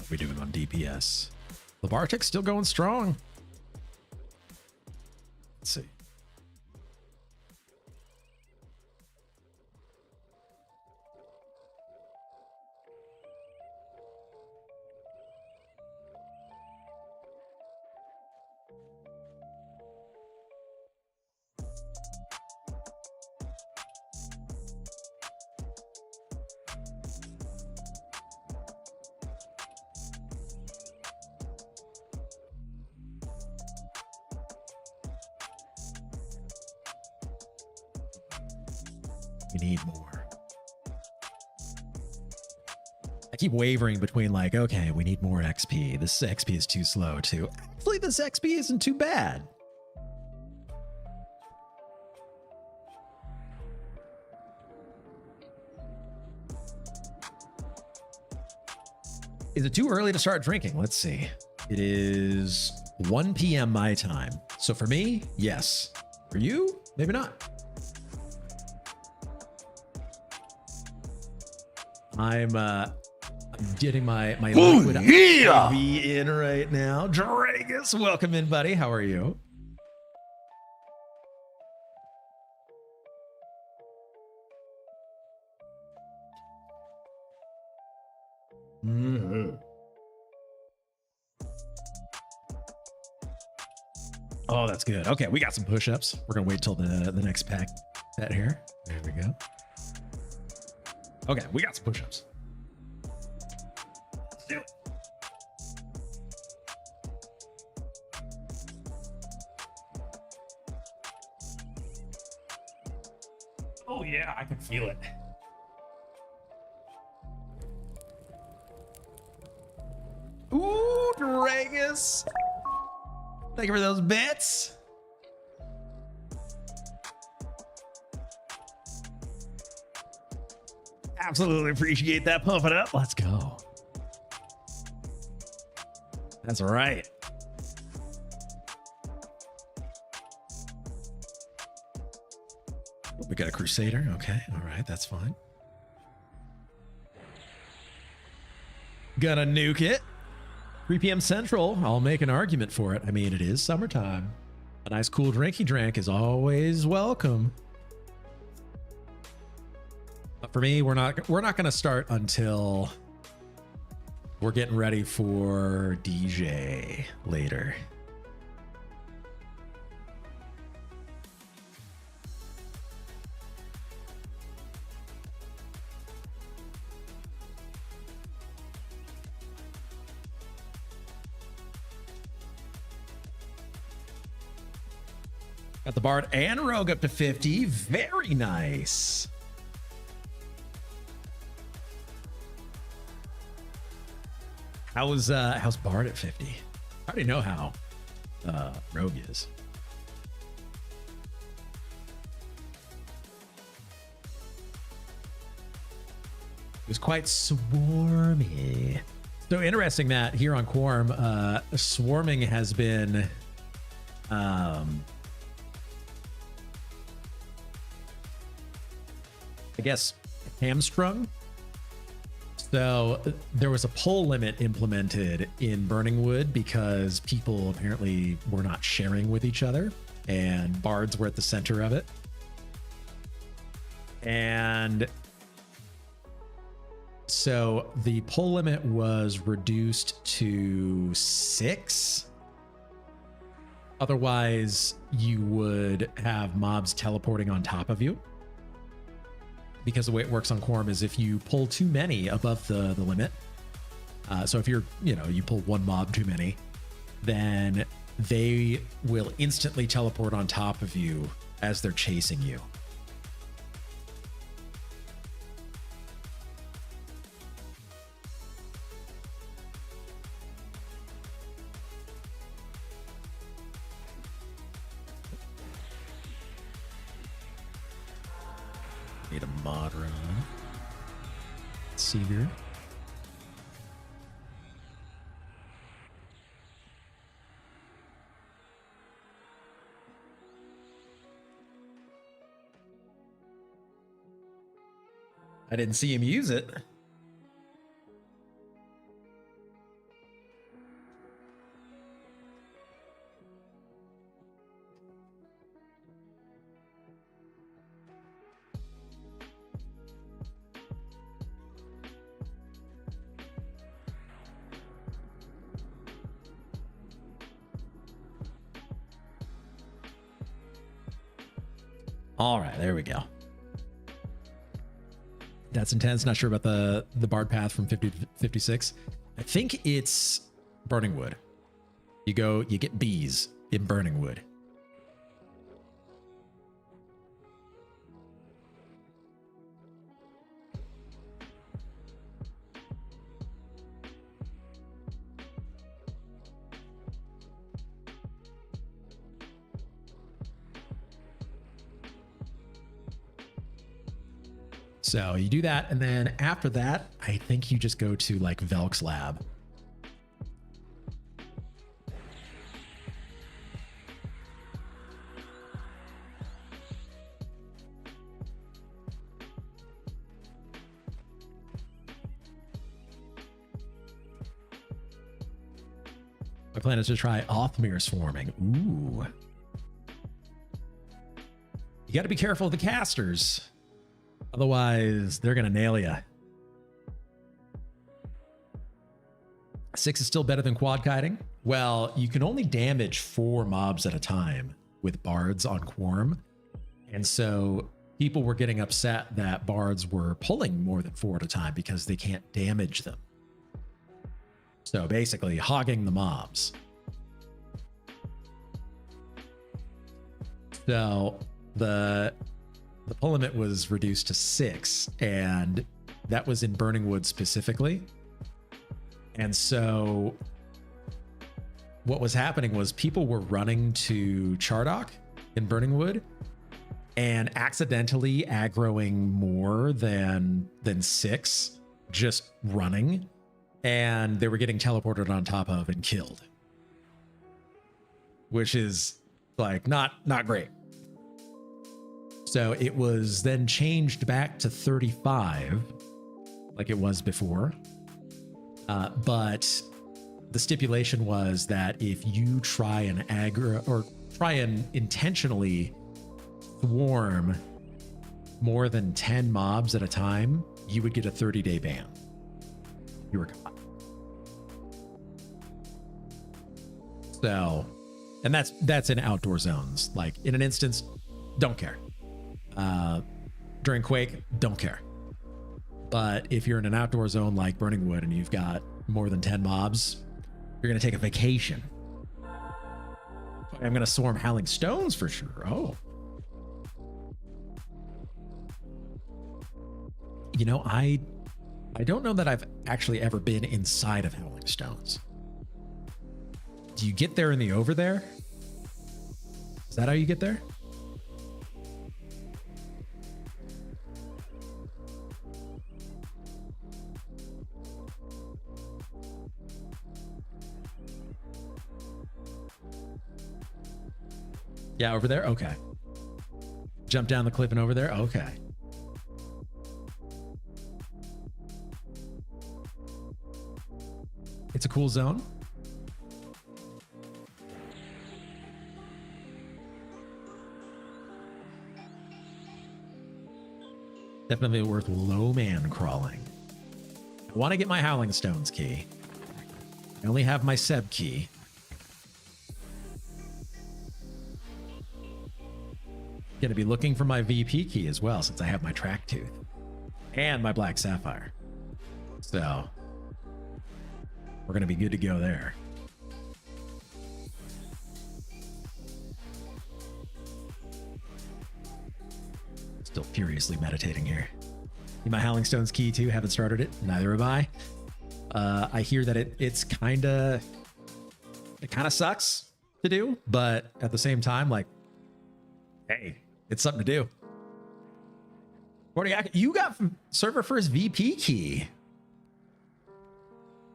What are we doing on DPS? Labartic's still going strong. Let's see. We need more. I keep wavering between like, okay, we need more XP. This XP is too slow too. Actually, this XP isn't too bad. Is it too early to start drinking? Let's see. It is 1 p.m. my time. So for me, yes. For you, maybe not. I'm getting my liquid yeah! IV in right now. Dragus, welcome in, buddy. How are you? Oh, that's good. Okay, we got some push-ups. We're gonna wait till the next pack set here. There we go. Okay, we got some push-ups. Let's do it. Oh yeah, I can feel it. Ooh, Dragus. Thank you for those bits. Absolutely appreciate that. Pump it up. Let's go. That's right. We got a Crusader. Okay. All right. That's fine. Gonna nuke it. 3 p.m. Central. I'll make an argument for it. I mean, it is summertime. A nice cool drinky drink is always welcome. But for me, we're not going to start until we're getting ready for DJ later. Got the Bard and Rogue up to 50. Very nice. How's Bard at 50? I already know how Rogue is. It was quite swarmy. So interesting that here on Quarm, swarming has been I guess hamstrung. So there was a pull limit implemented in Burning Wood because people apparently were not sharing with each other, and bards were at the center of it. And so the pull limit was reduced to 6. Otherwise, you would have mobs teleporting on top of you. Because the way it works on Quarm is if you pull too many above the limit, so if you pull one mob too many, then they will instantly teleport on top of you as they're chasing you. Need a mod run. Let's see here. I didn't see him use it. All right, there we go. That's intense. Not sure about the bard path from 50 to 56. I think it's Burning Wood. You get bees in Burning Wood. So you do that, and then after that, I think you just go to like Velk's lab. My plan is to try Othmere swarming. Ooh. You got to be careful of the casters. Otherwise, they're going to nail you. 6 is still better than quad kiting. Well, you can only damage 4 mobs at a time with bards on Quarm. And so people were getting upset that bards were pulling more than 4 at a time because they can't damage them. So basically, hogging the mobs. So the pull limit was reduced to 6, and that was in Burning Wood specifically. And so what was happening was people were running to Chardok in Burning Wood and accidentally aggroing more than 6, just running, and they were getting teleported on top of and killed, which is like not great. So it was then changed back to 35, like it was before. But the stipulation was that if you try and aggro or try and intentionally swarm more than 10 mobs at a time, you would get a 30-day ban. You were caught. So, and that's in outdoor zones. Like in an instance, don't care. During Quake, don't care. But if you're in an outdoor zone like Burning Wood and you've got more than 10 mobs, you're going to take a vacation. I'm going to swarm Howling Stones for sure. Oh. You know, I don't know that I've actually ever been inside of Howling Stones. Do you get there in the over there? Is that how you get there? Yeah, over there? Okay. Jump down the cliff and over there? Okay. It's a cool zone. Definitely worth low man crawling. I want to get my Howling Stones key. I only have my Seb key. Going to be looking for my VP key as well, since I have my track tooth and my black sapphire. So we're going to be good to go there. Still furiously meditating here. Need my Howling Stones key too. Haven't started it. Neither have I. I hear that it kind of sucks to do, but at the same time, like, hey, it's something to do. You got server first VP key.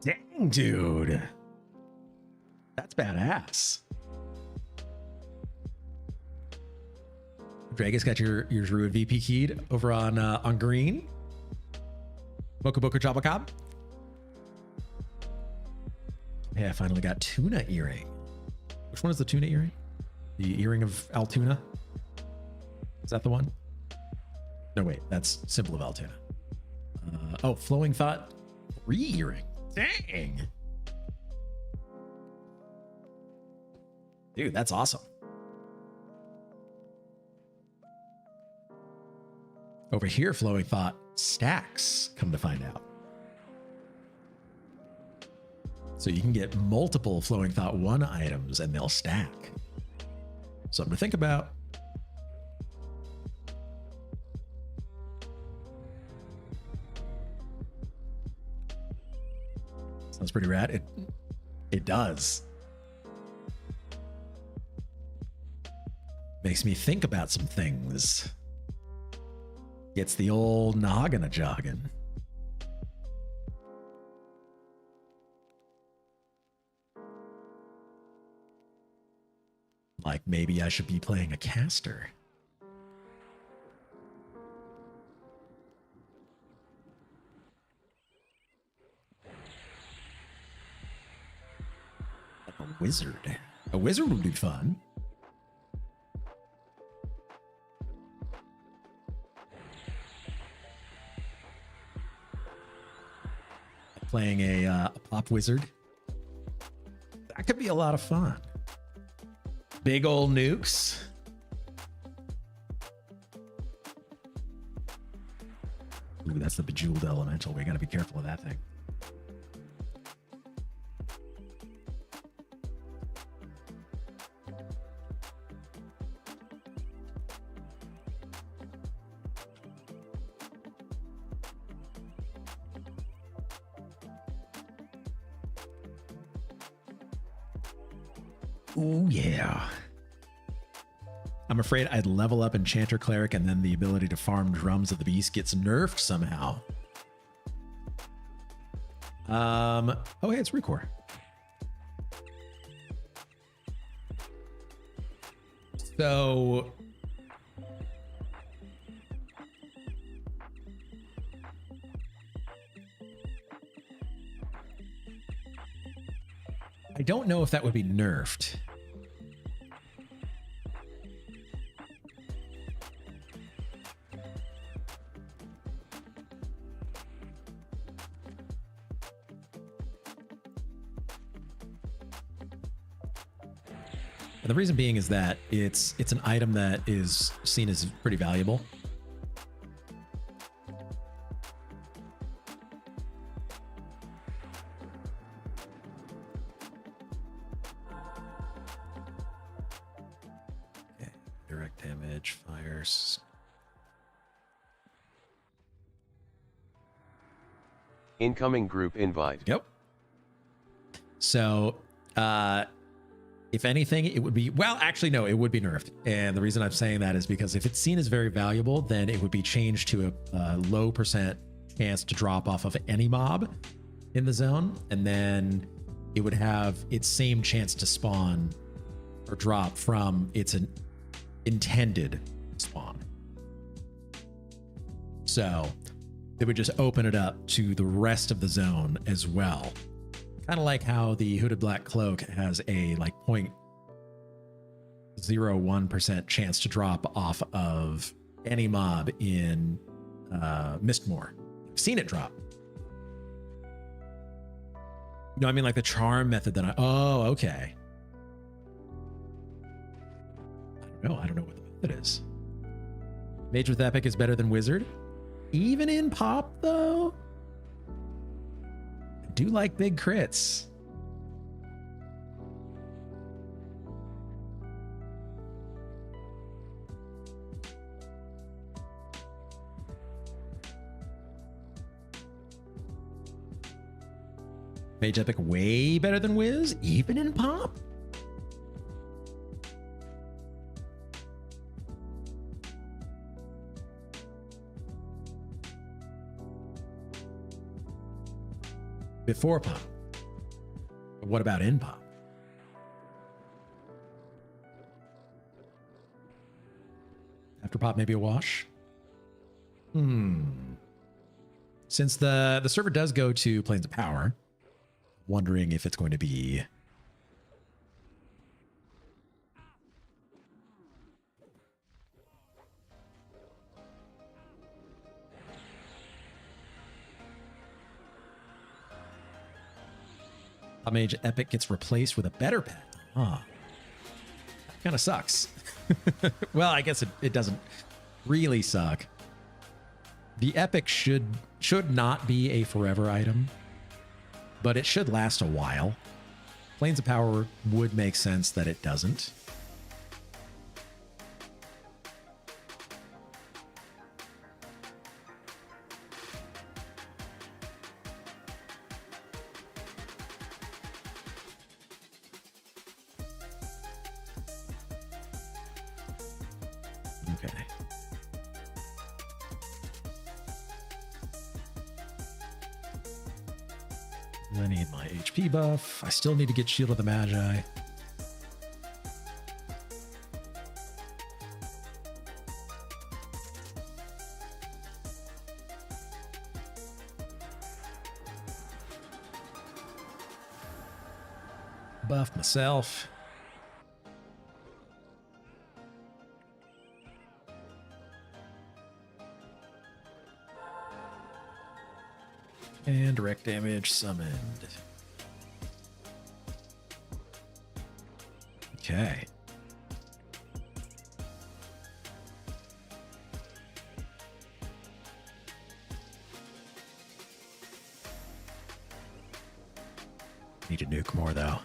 Dang, dude. That's badass. Dragus got your Druid VP keyed over on green. Boku Boku Jabakab. Yeah, I finally got Tuna Earring. Which one is the Tuna Earring? The Earring of Altoona? Is that the one? No, wait, that's Symbol of Altoona. Oh, Flowing Thought 3 Earring. Dang. Dude, that's awesome. Over here, Flowing Thought stacks, come to find out. So you can get multiple Flowing Thought 1 items and they'll stack. Something to think about. Sounds pretty rad. It does. Makes me think about some things. Gets the old noggin a jogging. Like maybe I should be playing a caster. A wizard. A wizard would be fun. Playing a pop wizard. That could be a lot of fun. Big old nukes. Ooh, that's the Bejeweled Elemental. We gotta be careful of that thing. Oh yeah. I'm afraid I'd level up Enchanter Cleric and then the ability to farm Drums of the Beast gets nerfed somehow. Oh hey, it's Recor. So I don't know if that would be nerfed. And the reason being is that it's an item that is seen as pretty valuable. Okay, direct damage, fires. Incoming group invite. Yep. So, if anything, it would be, well, actually, no, it would be nerfed. And the reason I'm saying that is because if it's seen as very valuable, then it would be changed to a low percent chance to drop off of any mob in the zone. And then it would have its same chance to spawn or drop from its intended spawn. So it would just open it up to the rest of the zone as well. Kind of like how the Hooded Black Cloak has a like 0.01% chance to drop off of any mob in Mistmoor. I've seen it drop. No, I mean like the charm method that oh, okay. I don't know what the method is. Mage with Epic is better than Wizard. Even in pop, though, I do like big crits. Mage Epic way better than Wiz, even in pop? Before pop. But what about in pop? After pop, maybe a wash? Since the server does go to Planes of Power, wondering if it's going to be a Mage Epic gets replaced with a better pet. Huh. Kind of sucks. Well, I guess it doesn't really suck. The Epic should not be a forever item, but it should last a while. Planes of Power would make sense that it doesn't. Okay. I need my HP buff. I still need to get Shield of the Magi. Buff myself. And direct damage summoned. Okay. Need to nuke more though.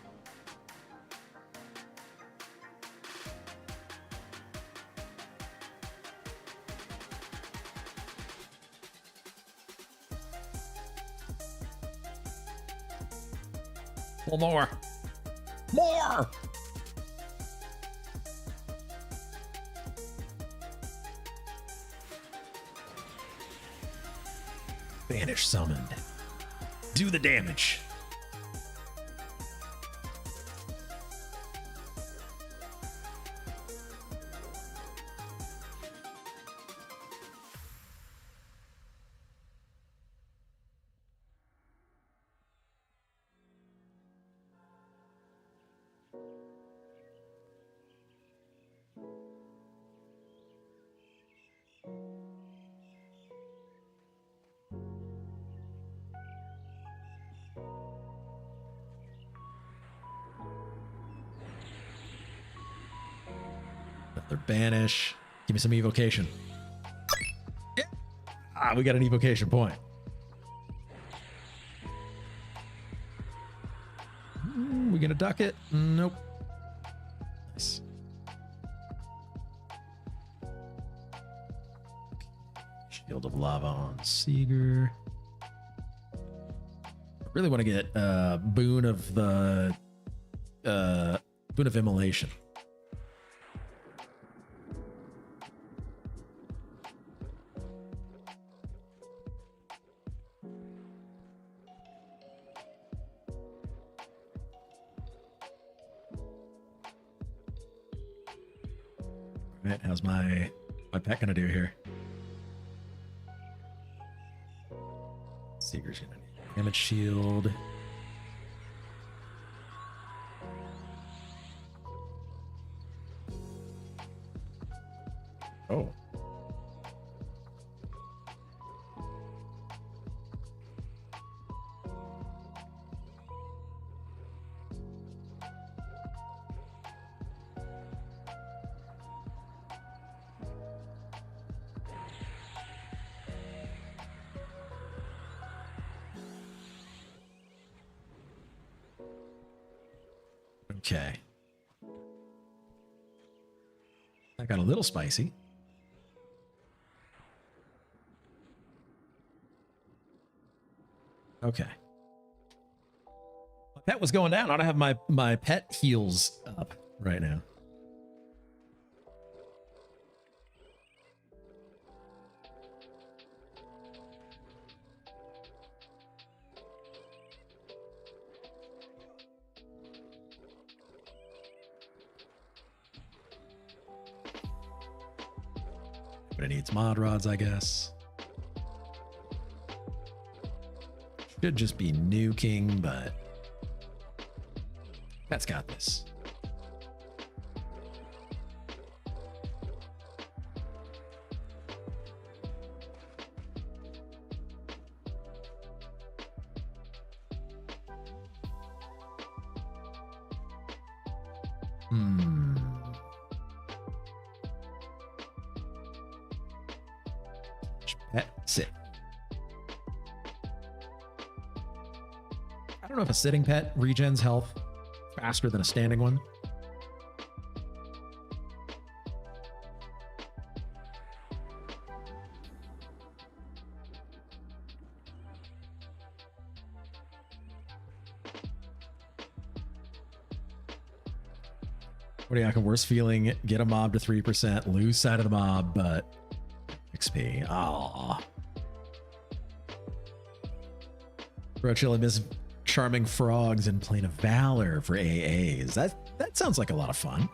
Well, more. More! Banish summoned. Do the damage. Another banish. Give me some evocation. Yeah. Ah, we got an evocation point. We gonna duck it? Nope. Nice. Shield of Lava on Seeger. I really want to get Boon of the Boon of Immolation. Right, how's my pet gonna do here? Seeger's gonna need damage shield. Oh. Okay. That got a little spicy. Okay. My pet was going down. I don't have my pet heals up right now. But it needs mod rods, I guess. Should just be nuking, but that's got this. That's it. I don't know if a sitting pet regens health faster than a standing one. What do you reckon? Worst feeling, get a mob to 3%, lose sight of the mob, but XP. Aww. Rochilla miss charming frogs in Plane of Valor for AAs. That sounds like a lot of fun.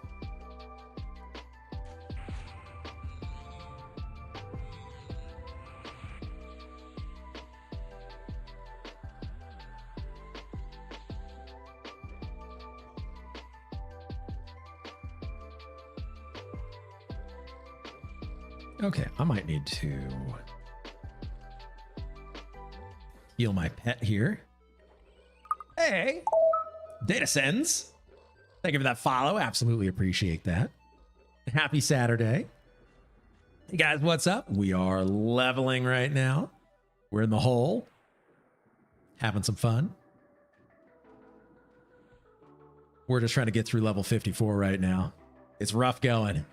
Okay, I might need to heal my pet here. Hey, Data Sends. Thank you for that follow. Absolutely appreciate that. Happy Saturday. Hey guys, what's up? We are leveling right now. We're in the hole, having some fun. We're just trying to get through level 54 right now. It's rough going.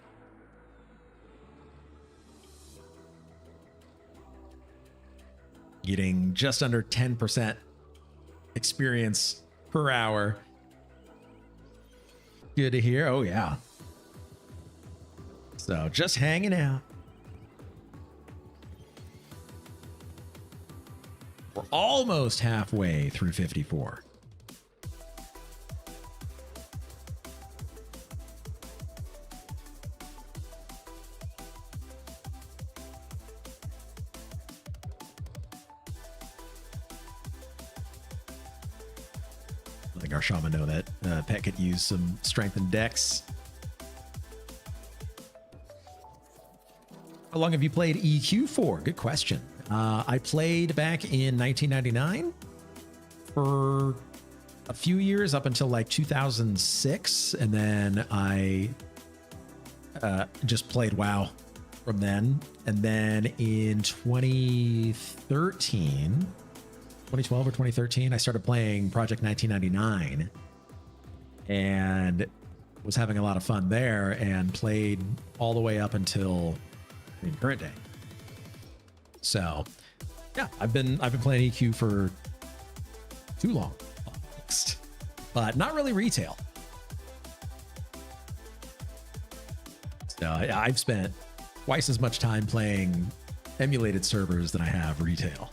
Getting just under 10% experience per hour. Good to hear. Oh, yeah. So just hanging out. We're almost halfway through 54. I think our shaman know that pet could use some strength and dex. How long have you played EQ for? Good question. I played back in 1999 for a few years up until like 2006. And then I just played WoW from then. And then in 2012 or 2013, I started playing Project 1999 and was having a lot of fun there and played all the way up until current day. So yeah, I've been playing EQ for too long, but not really retail. So yeah, I've spent twice as much time playing emulated servers than I have retail.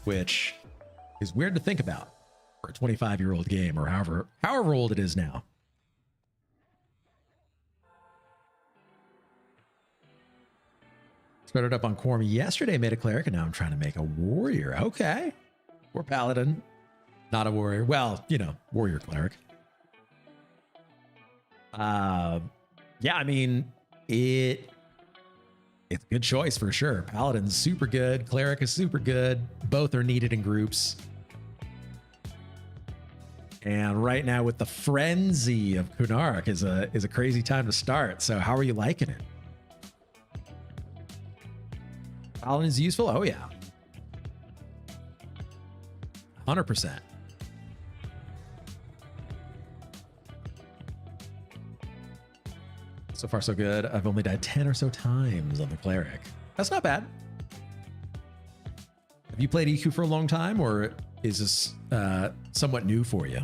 Which is weird to think about for a 25-year-old game, or however old it is now. Started up on Quarm yesterday, made a cleric, and now I'm trying to make a warrior. Okay. Or paladin. Not a warrior. Well, you know, warrior cleric. Yeah, I mean, it's a good choice for sure. Paladin's super good. Cleric is super good. Both are needed in groups. And right now with the frenzy of Kunark is a crazy time to start. So how are you liking it? Paladin is useful? Oh yeah. 100%. So far, so good. I've only died 10 or so times on the cleric. That's not bad. Have you played EQ for a long time, or is this somewhat new for you?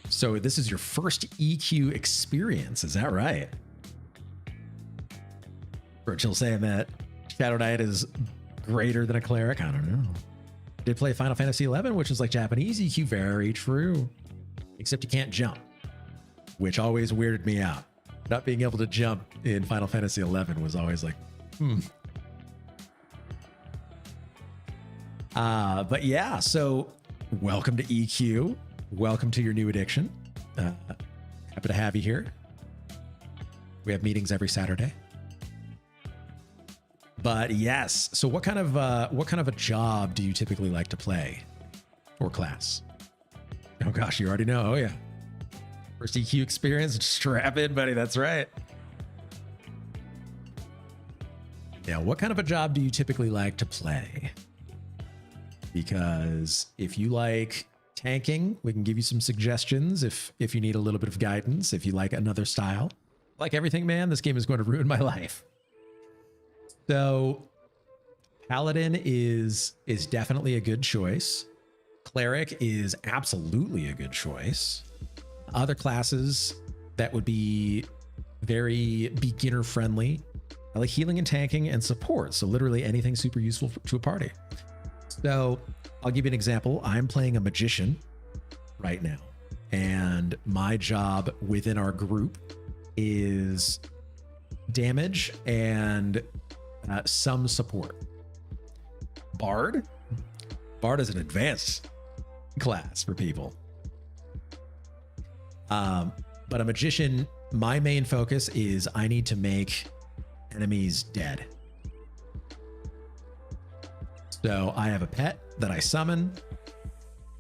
So this is your first EQ experience, is that right? Virgil saying that Shadowknight is greater than a cleric. I don't know. Did play Final Fantasy 11, which is like Japanese EQ. Very true. Except you can't jump, which always weirded me out. Not being able to jump in Final Fantasy 11 was always like, But yeah, so welcome to EQ. Welcome to your new addiction. Happy to have you here. We have meetings every Saturday. But yes, so what kind of a job do you typically like to play, or class? Oh gosh, you already know. Oh yeah, first EQ experience. Strap in, buddy. That's right. Yeah, what kind of a job do you typically like to play? Because if you like tanking, we can give you some suggestions if you need a little bit of guidance. If you like another style, like everything, man, this game is going to ruin my life. So Paladin is definitely a good choice. Cleric is absolutely a good choice. Other classes that would be very beginner friendly. I like healing and tanking and support. So literally anything super useful to a party. So I'll give you an example. I'm playing a magician right now, and my job within our group is damage and some support. Bard is an advanced class for people. But a magician, my main focus is I need to make enemies dead. So I have a pet that I summon,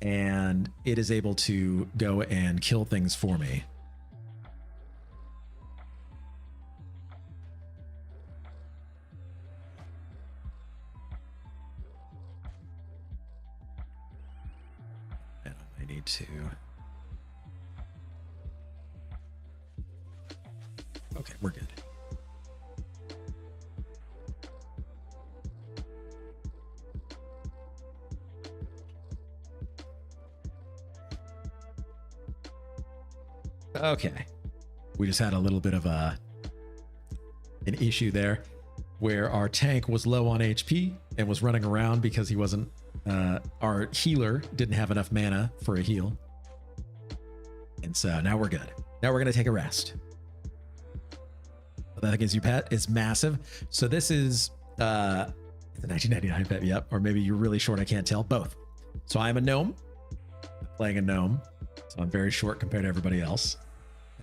and it is able to go and kill things for me. And I need to... Okay, we're good. Okay, we just had a little bit of an issue there where our tank was low on HP and was running around because he wasn't, our healer didn't have enough mana for a heal. And so now we're good. Now we're going to take a rest. That gives you pet is massive. So this is the 1999 pet, yep. Or maybe you're really short, I can't tell. Both. So I'm a gnome, playing a gnome. So I'm very short compared to everybody else.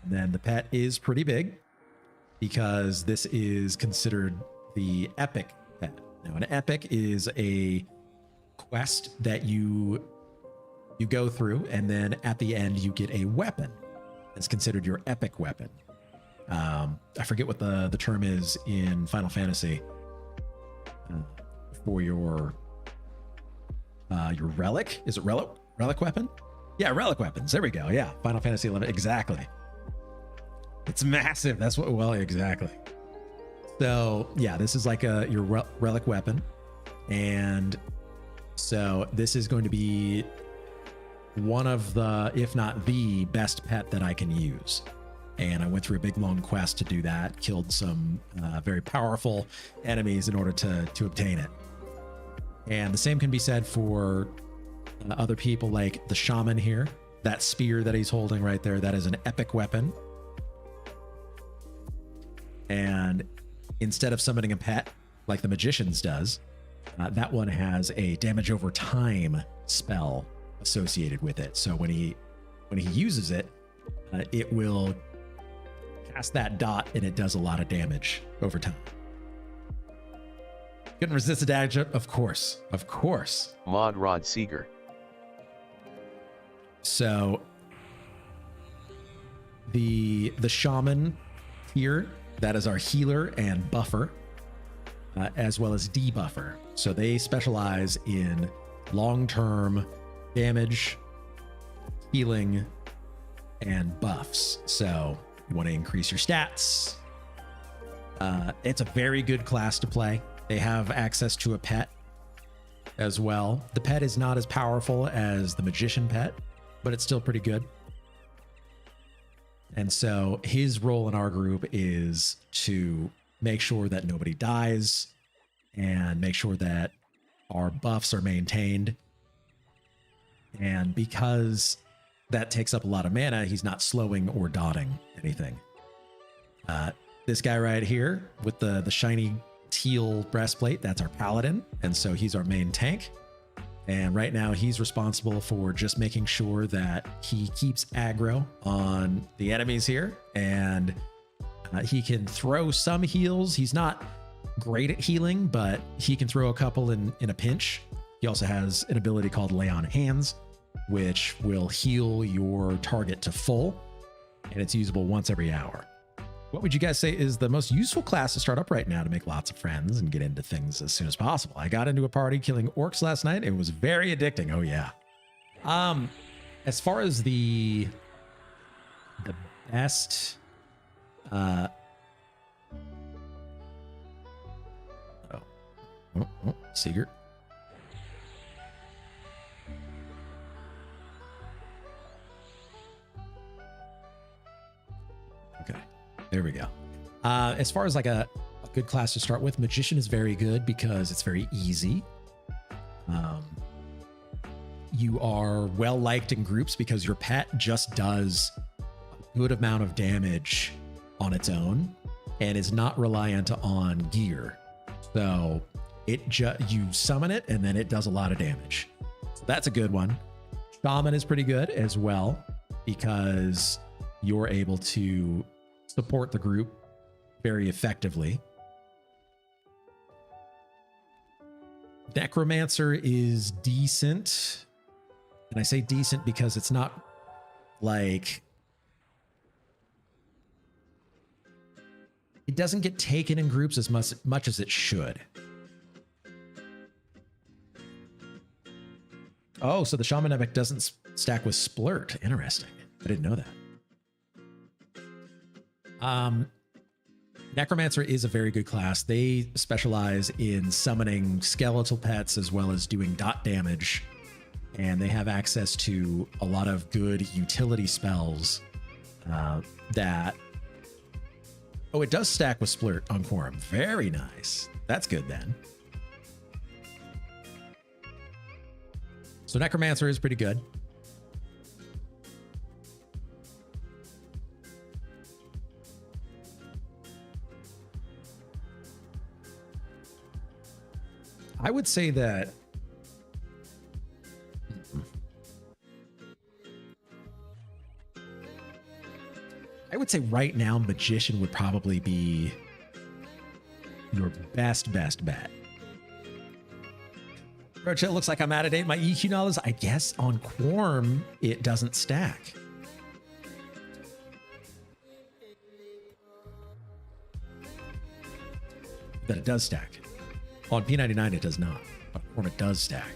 And then the pet is pretty big because this is considered the epic pet. Now an epic is a quest that you go through, and then at the end you get a weapon. It's considered your epic weapon. I forget what the term is in Final Fantasy for your relic. Is it relic weapon? Yeah, relic weapons. There we go. Yeah, Final Fantasy 11. Exactly. It's massive. That's what. Well, exactly. So yeah, this is like your relic weapon, and so this is going to be one of the, if not the best pet that I can use. And I went through a big long quest to do that. Killed some very powerful enemies in order to obtain it. And the same can be said for other people, like the shaman here. That spear that he's holding right there, that is an epic weapon. And instead of summoning a pet like the magician's does, that one has a damage over time spell associated with it. So when he uses it, it will cast that dot, and it does a lot of damage over time. Couldn't resist the damage, of course. Mod Rod Seeger. So the shaman here. That is our healer and buffer, as well as debuffer. So they specialize in long-term damage, healing, and buffs. So you want to increase your stats. It's a very good class to play. They have access to a pet as well. The pet is not as powerful as the magician pet, but it's still pretty good. And so his role in our group is to make sure that nobody dies and make sure that our buffs are maintained. And because that takes up a lot of mana, he's not slowing or dotting anything. This guy right here with the shiny teal breastplate, that's our paladin. And so he's our main tank. And right now he's responsible for just making sure that he keeps aggro on the enemies here. And he can throw some heals. He's not great at healing, but he can throw a couple in a pinch. He also has an ability called Lay on Hands, which will heal your target to full. And it's usable once every hour. What would you guys say is the most useful class to start up right now to make lots of friends and get into things as soon as possible? I got into a party killing orcs last night. It was very addicting. Oh yeah. As far as the best, Sigurd. Okay. There we go. As far as like a good class to start with, Magician is very good because it's very easy. You are well liked in groups because your pet just does a good amount of damage on its own and is not reliant on gear. So you summon it and then it does a lot of damage. So that's a good one. Shaman is pretty good as well because you're able to support the group very effectively. Necromancer is decent. And I say decent because it's not like... It doesn't get taken in groups as much as it should. Oh, so the Shaman Epic doesn't stack with Splurt. Interesting. I didn't know that. Necromancer is a very good class. They specialize in summoning skeletal pets as well as doing dot damage. And they have access to a lot of good utility spells that... Oh, it does stack with Splurt on Quarm. Very nice. That's good then. So Necromancer is pretty good. I would say that right now Magician would probably be your best bet. Roach, it looks like I'm out of date. My EQ knowledge, I guess on Quarm it doesn't stack. But it does stack. On P99 it does not. On Quarm it does stack.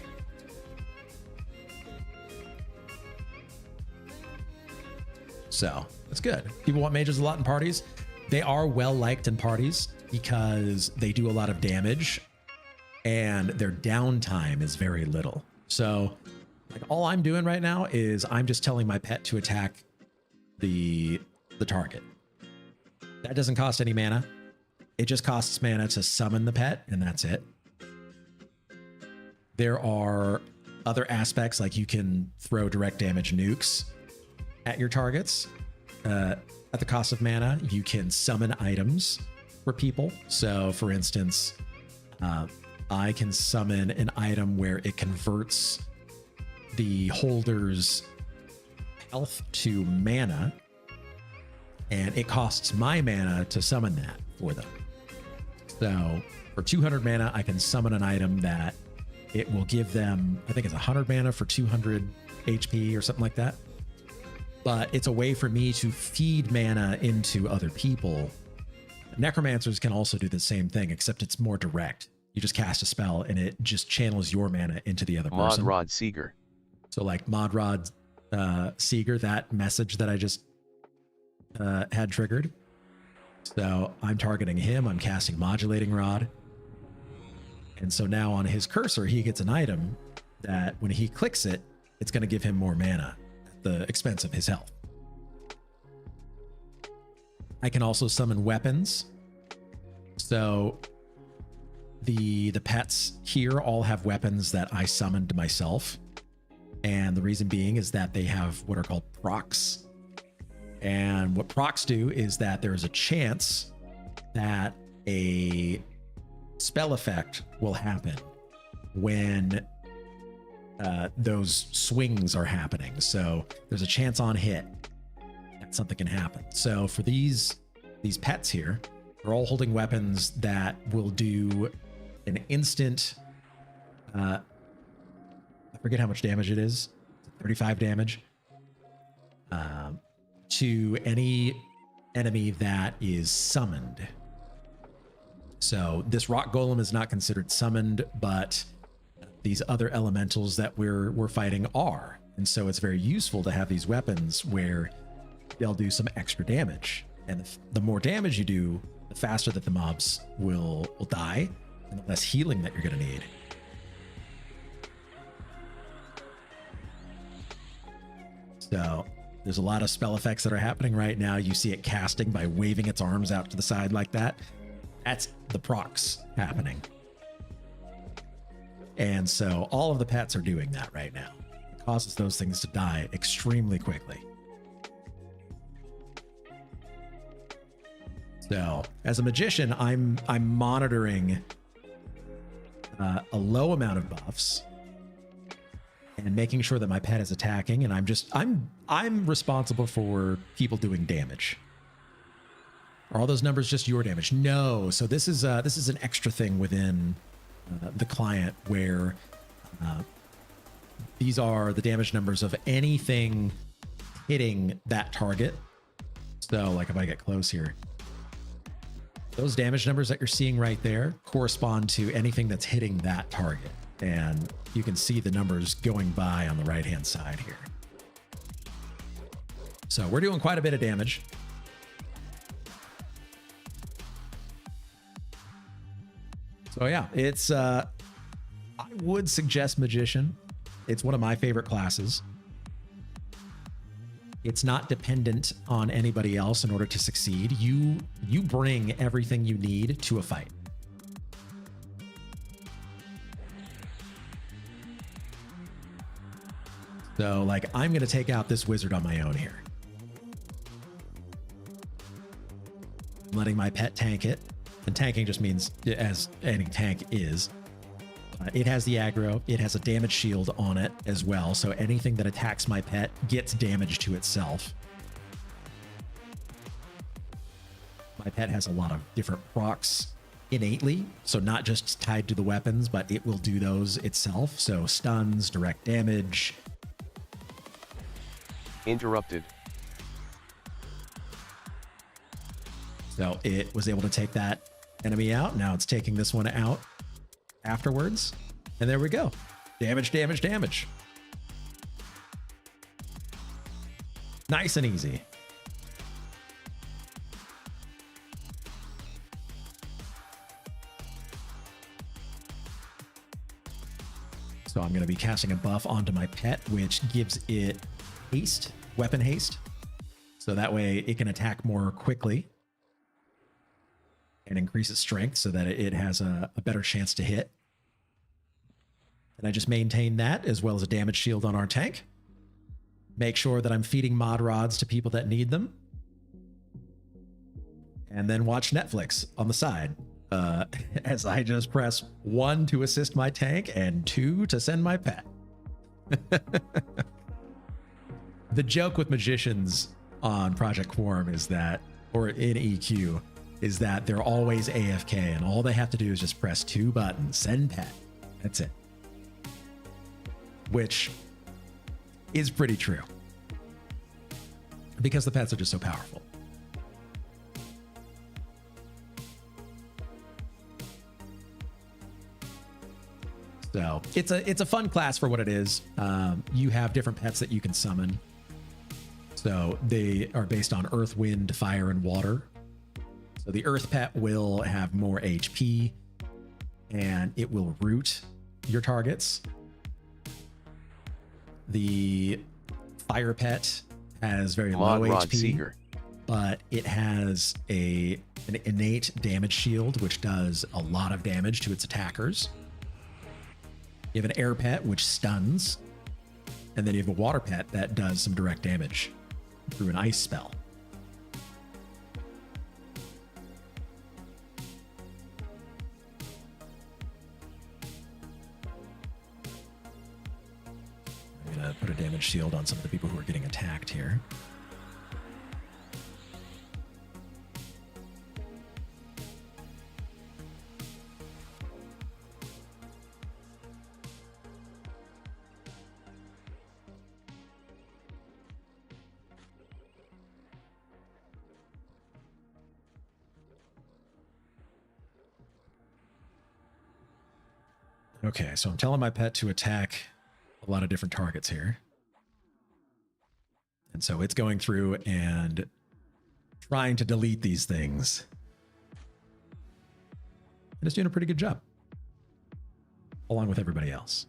So that's good. People want mages a lot in parties. They are well liked in parties because they do a lot of damage and their downtime is very little. So like all I'm doing right now is I'm just telling my pet to attack the target. That doesn't cost any mana. It just costs mana to summon the pet and that's it. There are other aspects like you can throw direct damage nukes at your targets. At the cost of mana, you can summon items for people. So for instance, I can summon an item where it converts the holder's health to mana, and it costs my mana to summon that for them. So for 200 mana, I can summon an item that it will give them, I think it's 100 mana for 200 HP or something like that. But it's a way for me to feed mana into other people Necromancers can also do the same thing, except it's more direct. You just cast a spell and it just channels your mana into the other person. Mod Rod Seeger. So like Mod Rod Seeger, that message that I just had triggered. So I'm targeting him. I'm casting Modulating Rod. And so now on his cursor, he gets an item that when he clicks it, it's going to give him more mana at the expense of his health. I can also summon weapons. So the pets here all have weapons that I summoned myself. And the reason being is that they have what are called procs. And what procs do is that there is a chance that a spell effect will happen when those swings are happening. So there's a chance on hit that something can happen. So for these pets here, they're all holding weapons that will do an instant, I forget how much damage it is, 35 damage, to any enemy that is summoned. So this rock golem is not considered summoned, but these other elementals that we're fighting are. And so it's very useful to have these weapons where they'll do some extra damage. And the more damage you do, the faster that the mobs will die, and the less healing that you're going to need. So there's a lot of spell effects that are happening right now. You see it casting by waving its arms out to the side like that. That's the procs happening. And so all of the pets are doing that right now. It causes those things to die extremely quickly. So as a magician, I'm monitoring a low amount of buffs and making sure that my pet is attacking, and I'm responsible for people doing damage. Are all those numbers just your damage? No. So this is an extra thing within the client where these are the damage numbers of anything hitting that target. So like if I get close here, those damage numbers that you're seeing right there correspond to anything that's hitting that target. And you can see the numbers going by on the right-hand side here. So we're doing quite a bit of damage. So yeah, it's, I would suggest Magician. It's one of my favorite classes. It's not dependent on anybody else in order to succeed. You bring everything you need to a fight. So like, I'm going to take out this wizard on my own here. I'm letting my pet tank it. And tanking just means, as any tank is, it has the aggro, it has a damage shield on it as well, so anything that attacks my pet gets damage to itself. My pet has a lot of different procs innately, so not just tied to the weapons, but it will do those itself, so stuns, direct damage. Interrupted. So it was able to take that enemy out. Now it's taking this one out afterwards. And there we go. Damage, damage, damage. Nice and easy. So I'm going to be casting a buff onto my pet, which gives it haste, weapon haste. So that way it can attack more quickly and increase its strength so that it has a better chance to hit. And I just maintain that as well as a damage shield on our tank. Make sure that I'm feeding mod rods to people that need them. And then watch Netflix on the side as I just press 1 to assist my tank and 2 to send my pet. The joke with magicians on Project Quarm is that, or in EQ, is that they're always AFK and all they have to do is just press 2 buttons, send pet. That's it. Which is pretty true because the pets are just so powerful. So it's a fun class for what it is. You have different pets that you can summon. So they are based on earth, wind, fire, and water. So the earth pet will have more HP and it will root your targets. The fire pet has very low HP, Seeger. but it has an innate damage shield, which does a lot of damage to its attackers. You have an air pet, which stuns. And then you have a water pet that does some direct damage through an ice spell. I'm going to put a damage shield on some of the people who are getting attacked here. Okay, so I'm telling my pet to attack a lot of different targets here. And so it's going through and trying to delete these things. And it's doing a pretty good job, along with everybody else.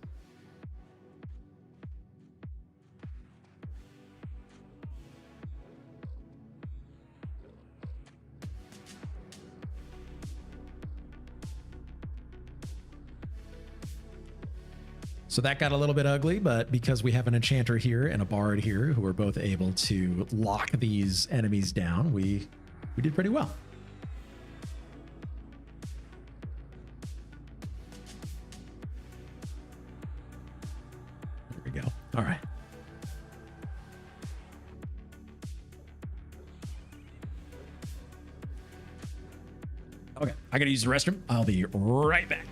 So that got a little bit ugly, but because we have an Enchanter here and a Bard here who are both able to lock these enemies down, we did pretty well. There we go. All right. Okay, I gotta use the restroom. I'll be right back.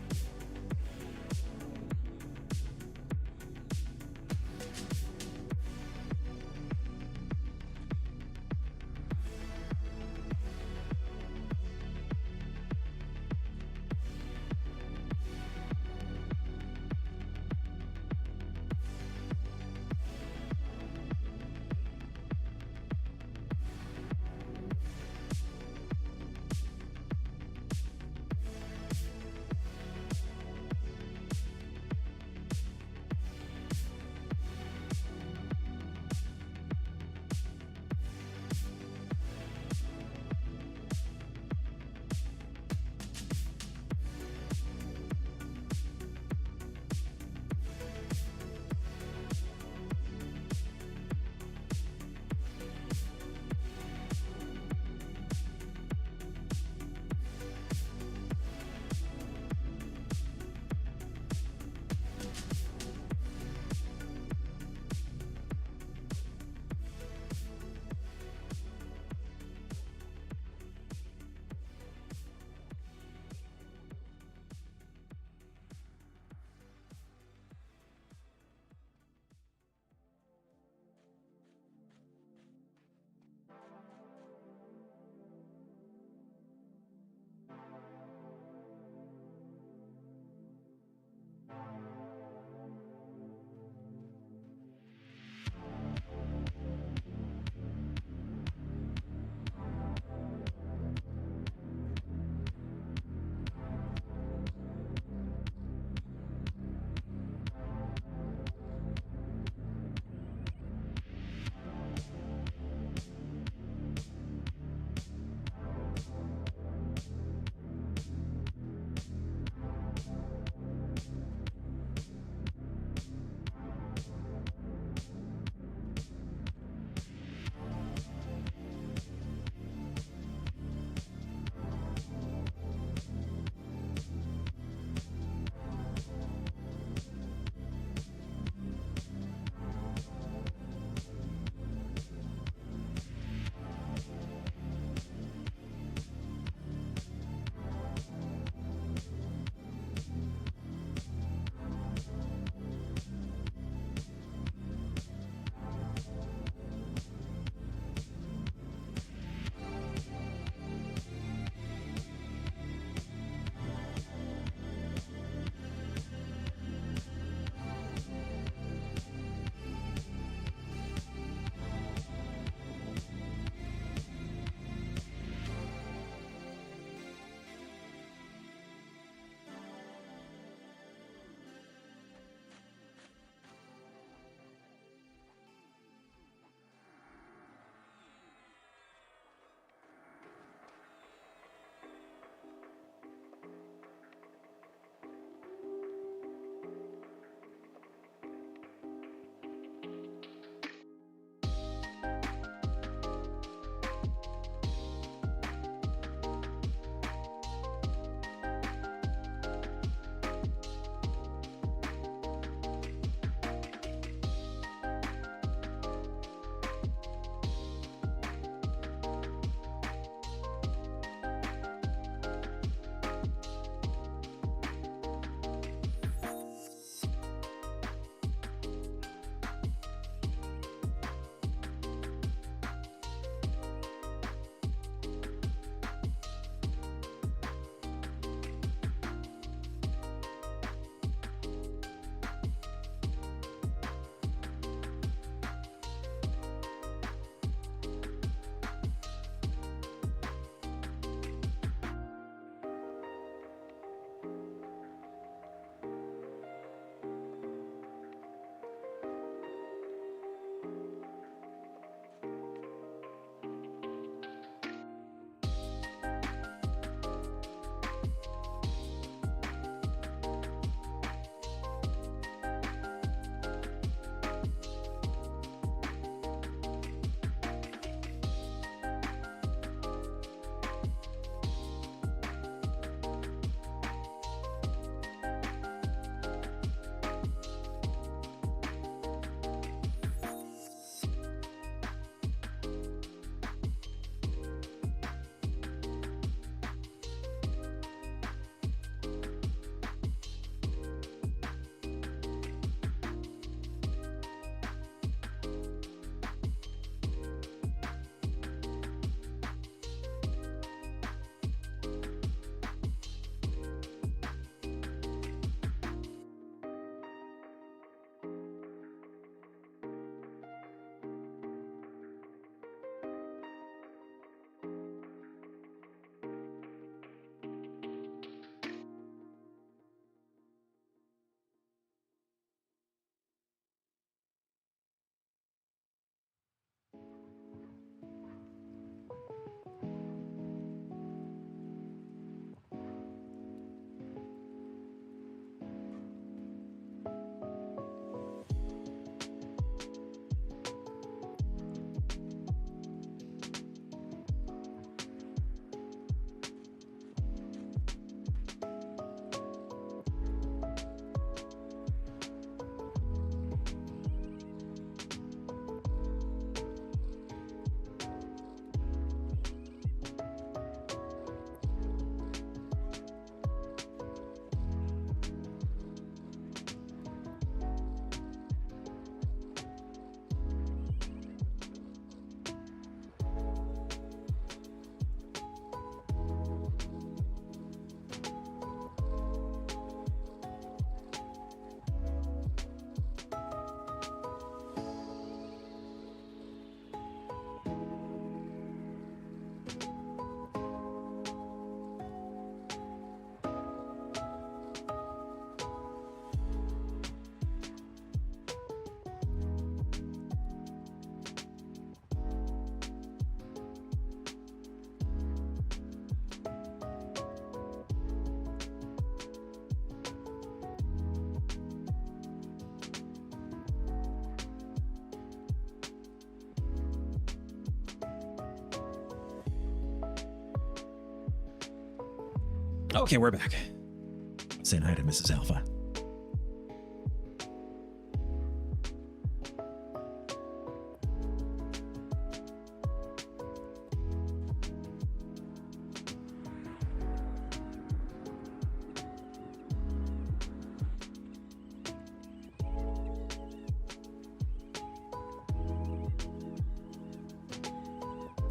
Okay, we're back. Saying hi to Mrs. Alpha.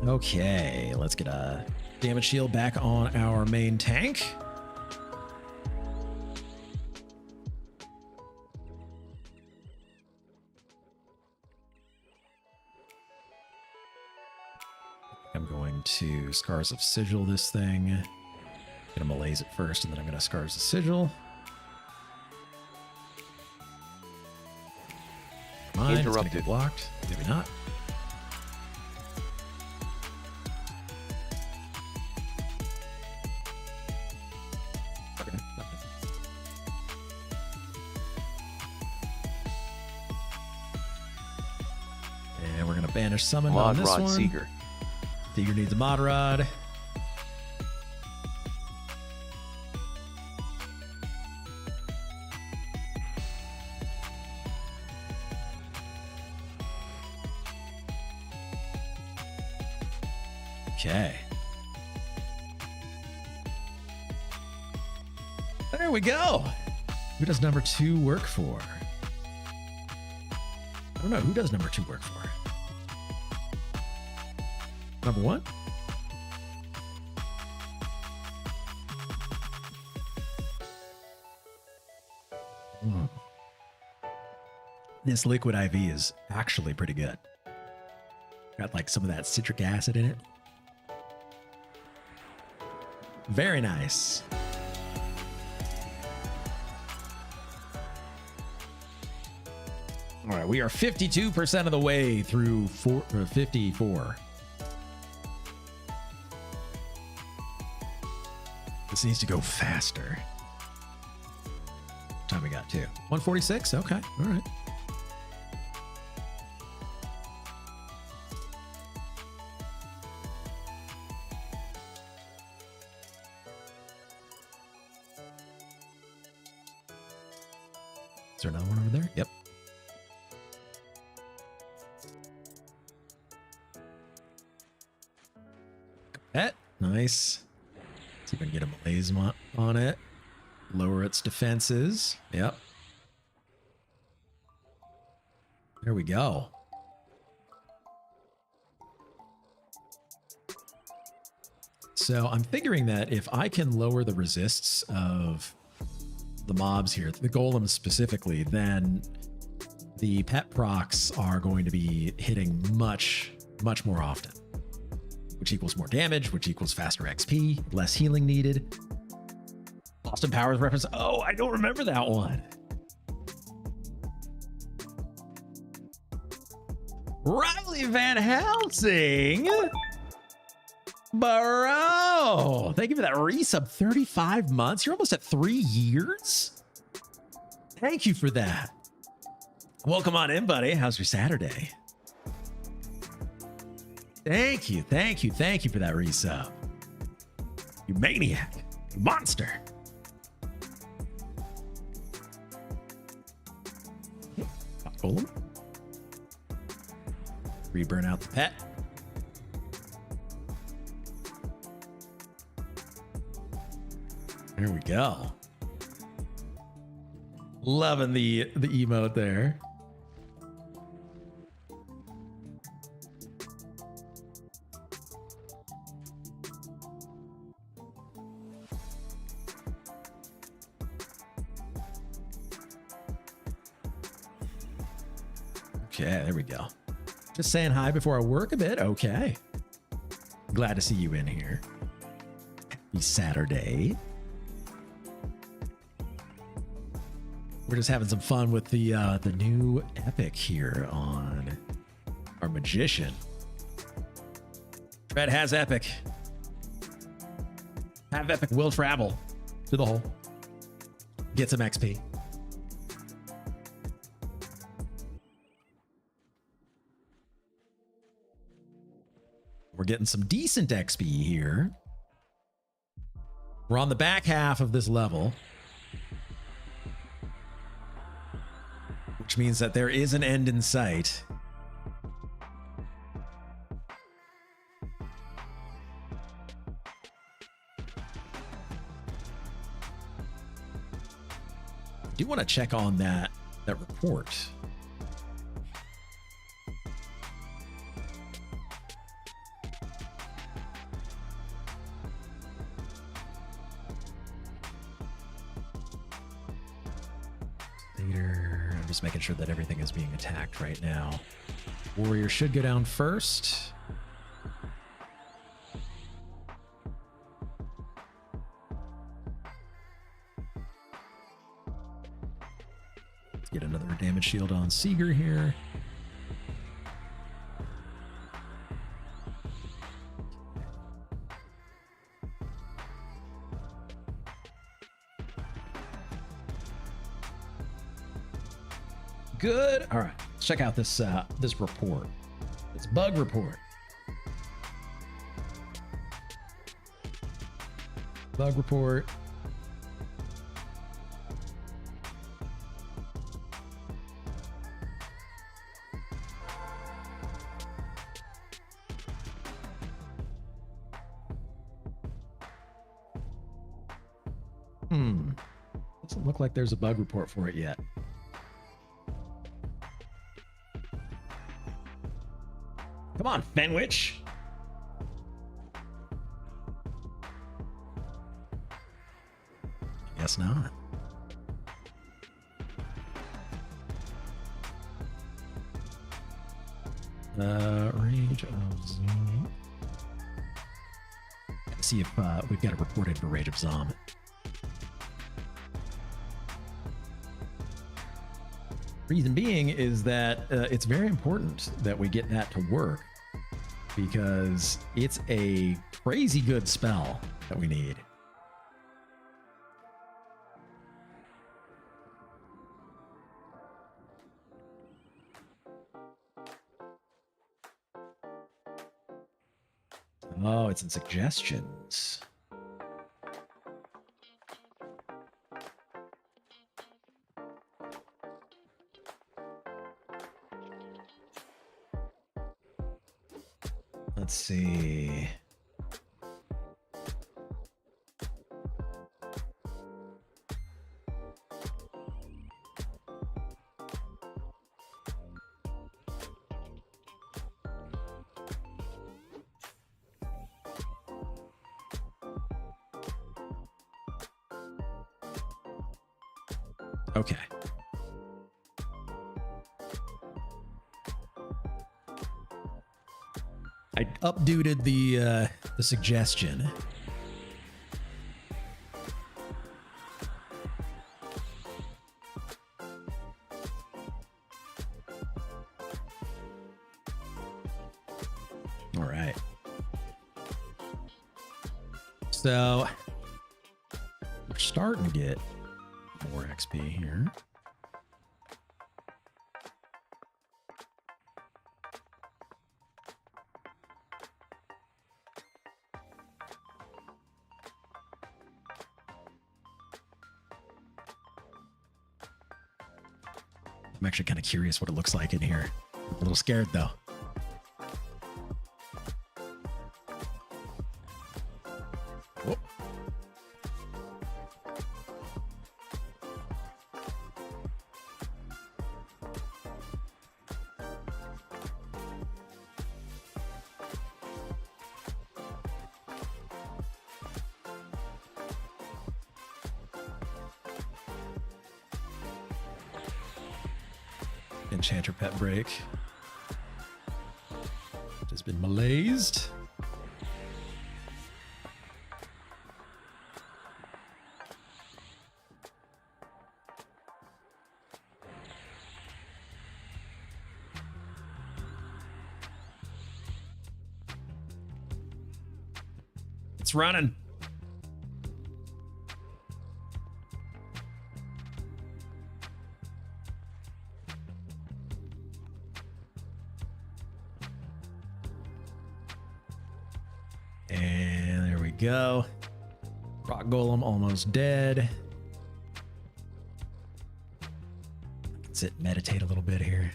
Okay, let's get a damage shield back on our main tank. I'm going to Scars of Sigil this thing. I'm gonna malaise it first, and then I'm gonna Scars of Sigil. Mine, it's gonna get blocked. Maybe not. Okay. And we're gonna banish summon on this one. Seeger. Seeger needs a Mod Rod. Okay. There we go. Who does number 2 work for? I don't know. Who does number 2 work for? Number 1? This liquid IV is actually pretty good. Got like some of that citric acid in it. Very nice. All right, we are 52% of the way through 54. This needs to go faster. What time we got to? 146? Okay, all right. Is there another one over there? Yep. Pet. Nice. See if I can get a malaise on it. Lower its defenses. Yep. There we go. So I'm figuring that if I can lower the resists of the mobs here, the golems specifically, then the pet procs are going to be hitting much more often, which equals more damage, which equals faster XP, less healing needed. Austin Powers reference. Oh, I don't remember that one. Riley Van Helsing. Bro, thank you for that resub. 35 months. You're almost at 3 years. Thank you for that. Welcome on in, buddy. How's your Saturday? Thank you for that resub. You maniac. You monster. Golem. Reburn out the pet. There we go. Loving the emote there. Okay, there we go. Just saying hi before I work a bit. Okay. Glad to see you in here. Happy Saturday. We're just having some fun with the new epic here on our magician. Tread has epic. Have epic will travel to the hole. Get some XP. We're getting some decent XP here. We're on the back half of this level, which means that there is an end in sight. I do want to check on that report. Later, I'm just making sure that everything is being attacked right now. Warrior should go down first. Get another damage shield on Seeger here. Good. All right. Let's check out this this report. It's bug report. Bug report. Doesn't look like there's a bug report for it yet. Come on, Fenwich. Guess not. Rage of Zom. Let's see if we've got it reported for Rage of Zom. Reason being is that it's very important that we get that to work, because it's a crazy good spell that we need. Oh, it's in suggestions. Let's see. Okay. I updated the suggestion. All right. So we're starting to get more XP here. I'm actually kind of curious what it looks like in here. A little scared though. Whoop. Enchanter pet break has been malaised. It's running. And there we go. Rock Golem almost dead. Sit, meditate a little bit here.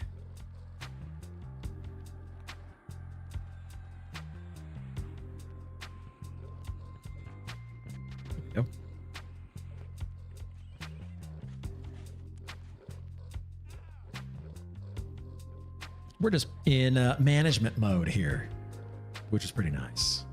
There we go. We're just in management mode here, which is pretty nice.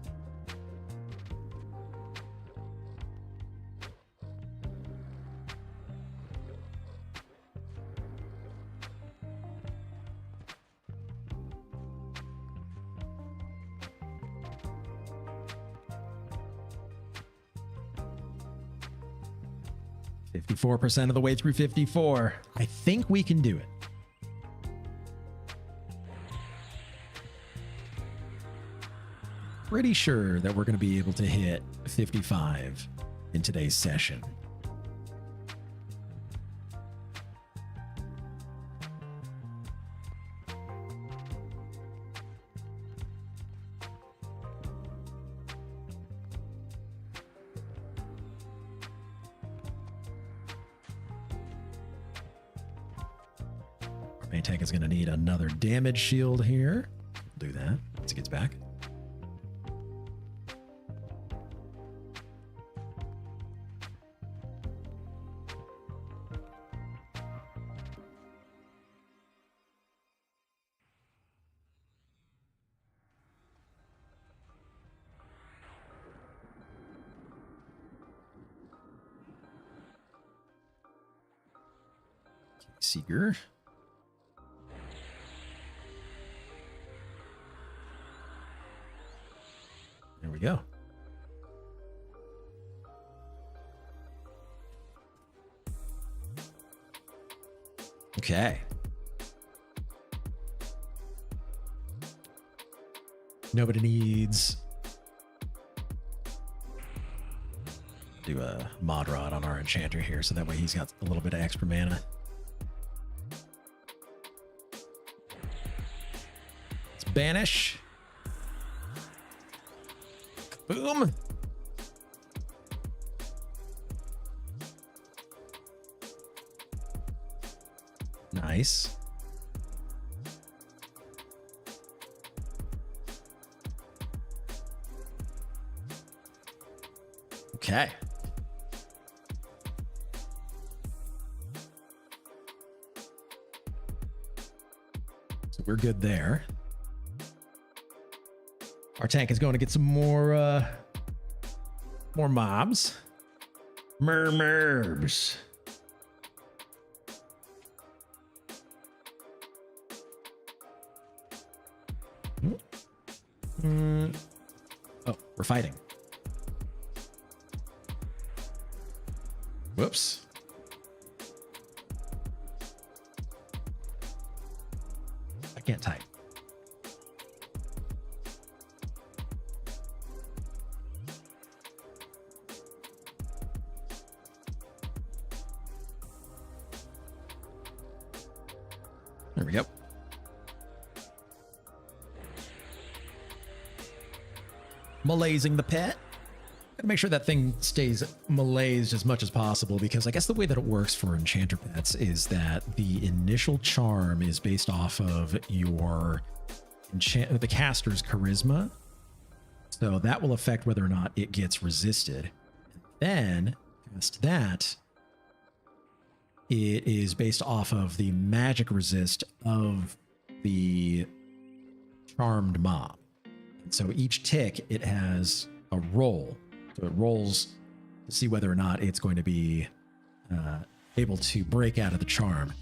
%of the way through 54. I think we can do it. Pretty sure that we're going to be able to hit 55 in today's session. Our main tank is going to need another damage shield here. We'll do that once it gets back. Seeker. There we go. Okay. Nobody needs do a mod rod on our Enchanter here, so that way he's got a little bit of extra mana. Let's banish. Boom. Nice. Okay. So we're good there. Our tank is going to get some more mobs. Mermerbs. Oh, we're fighting. Whoops. I can't type. There we go. Malazing the pet. Gotta make sure that thing stays malazed as much as possible, because I guess the way that it works for Enchanter pets is that the initial charm is based off of your the caster's charisma. So that will affect whether or not it gets resisted. Then, past that, it is based off of the magic resist of the charmed mob. And so each tick, it has a roll. So it rolls to see whether or not it's going to be able to break out of the charm.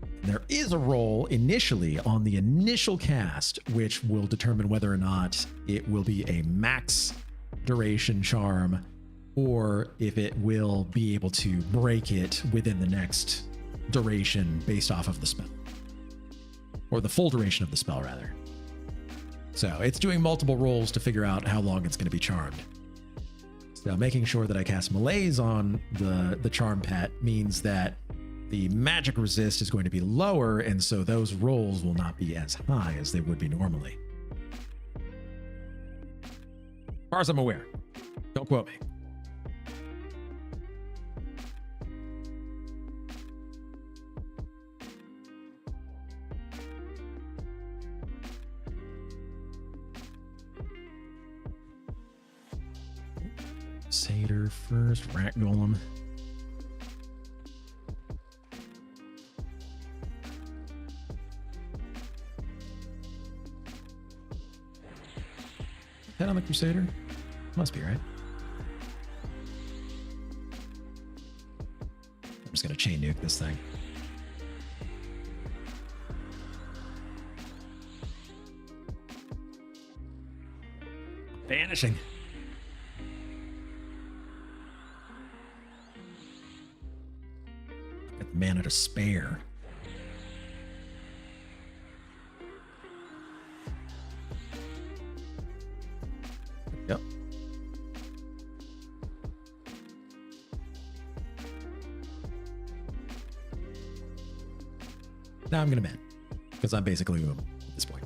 And there is a roll initially on the initial cast, which will determine whether or not it will be a max duration charm, or if it will be able to break it within the next duration based off of the spell. Or the full duration of the spell, rather. So it's doing multiple rolls to figure out how long it's going to be charmed. So making sure that I cast Malaise on the charm pet means that the magic resist is going to be lower, and so those rolls will not be as high as they would be normally. As far as I'm aware. Don't quote me. Crusader first. Rat Golem. Head on the Crusader? Must be, right? I'm just gonna chain nuke this thing. Vanishing. Got the mana to spare. Yep. Now I'm gonna ban because I'm basically boom at this point.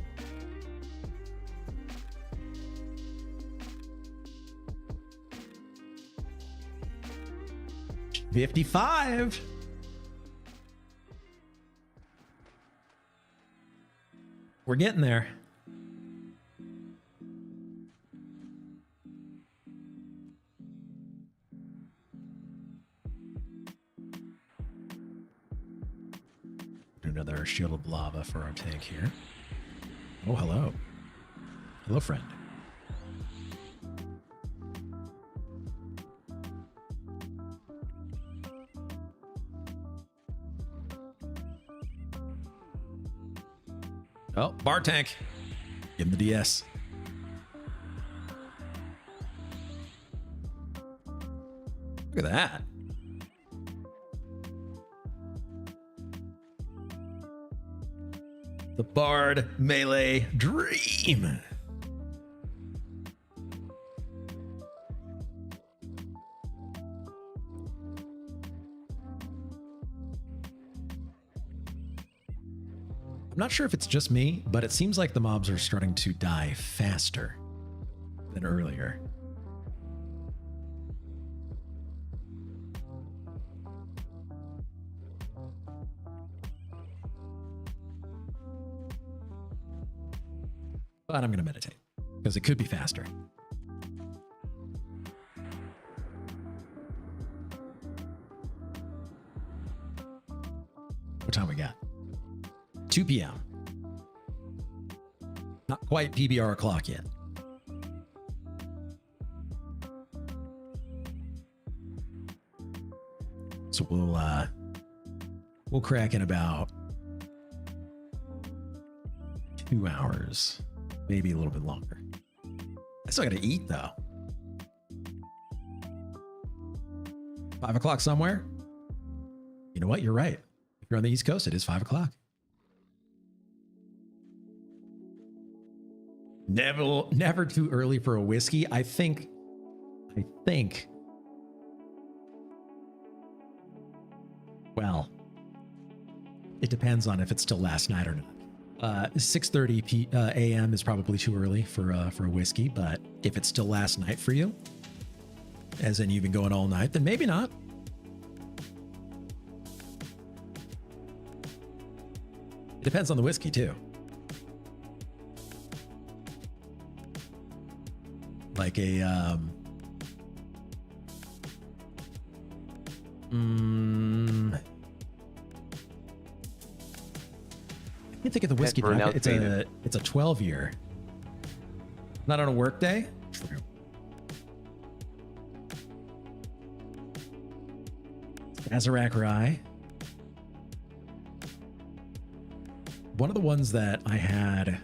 55. We're getting there. Another shield of lava for our tank here. Oh, hello. Hello, friend. Oh, bar tank. Give him the DS. Look at that. The Bard Melee Dream. I'm not sure if it's just me, but it seems like the mobs are starting to die faster than earlier. But I'm going to meditate because it could be faster. What time we got? 2 p.m. Not quite PBR o'clock yet. So we'll crack in about 2 hours, maybe a little bit longer. I still got to eat though. 5 o'clock somewhere. You know what? You're right. If you're on the East Coast, it is 5 o'clock. Never too early for a whiskey. I think. Well, it depends on if it's still last night or not. 6:30 a.m. is probably too early for a whiskey, but if it's still last night for you, as in you've been going all night, then maybe not. It depends on the whiskey too. Like a I can't think of the whiskey. It's a 12-year. Not on a work day. True. Azarac Rye. One of the ones that I had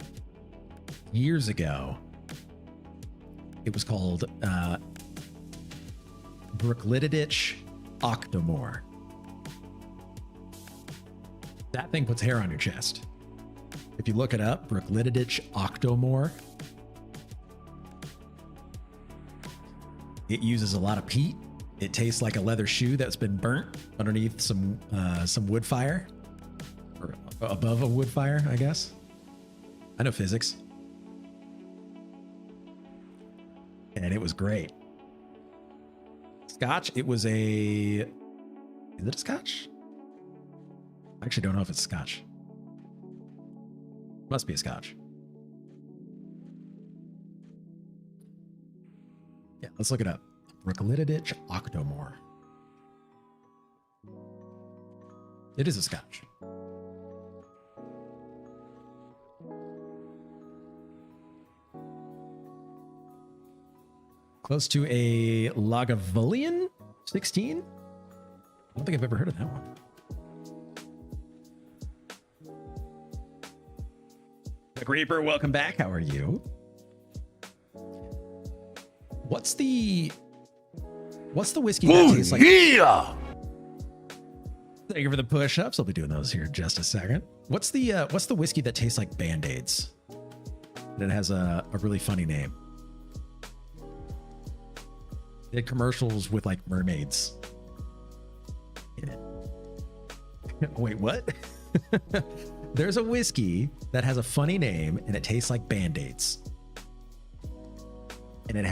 years ago. It was called Brooklyditch Octomore. That thing puts hair on your chest. If you look it up, Brooklyditch Octomore. It uses a lot of peat. It tastes like a leather shoe that's been burnt underneath some wood fire. Or above a wood fire, I guess. I know physics. And it was great. Scotch, it was is it a Scotch? I actually don't know if it's Scotch. Must be a Scotch. Yeah, let's look it up. I'm Brooklyditch Octomore. It is a scotch. Close to a Lagavulin 16? I don't think I've ever heard of that one. The Reaper, welcome back. How are you? What's the whiskey that tastes like? Yeah! Thank you for the push-ups. I'll be doing those here in just a second. What's the whiskey that tastes like Band-Aids? That has a really funny name. They had commercials with like mermaids in it. Wait, what? There's a whiskey that has a funny name and it tastes like Band-Aids. And it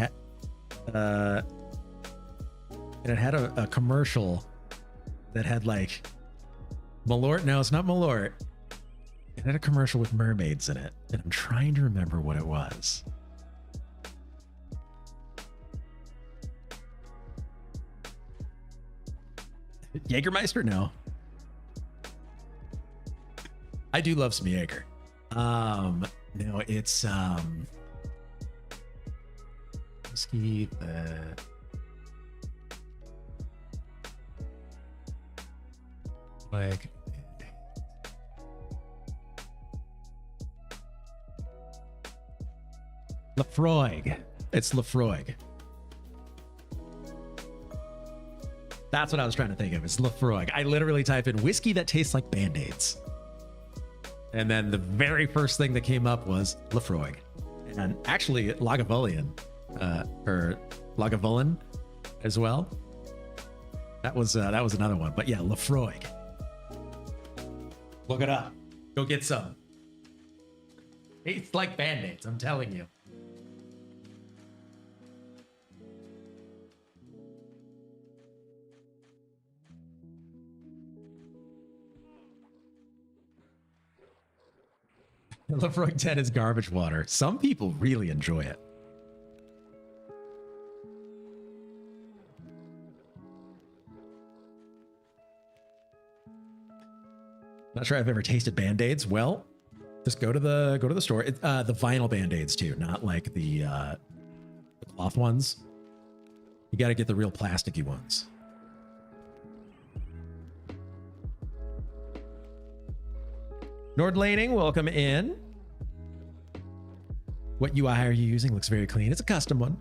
had a commercial that had like Malort. No, it's not Malort. It had a commercial with mermaids in it. And I'm trying to remember what it was. Jägermeister? No. I do love some Jaeger. No, it's whiskey that like Lafroig. It's Lafroig. That's what I was trying to think of. It's Lafroig. I literally type in whiskey that tastes like Band-Aids. And then the very first thing that came up was Lafroig. And actually Lagavulin, or Lagavulin as well. That was another one. But yeah, Lafroig. Look it up. Go get some. Tastes like Band-Aids, I'm telling you. Lafroig 10 is garbage water. Some people really enjoy it. Not sure I've ever tasted Band-Aids. Well, just go to the store. The vinyl Band-Aids too, not like the cloth ones. You got to get the real plasticky ones. Nordlaning, welcome in. What UI are you using? Looks very clean. It's a custom one.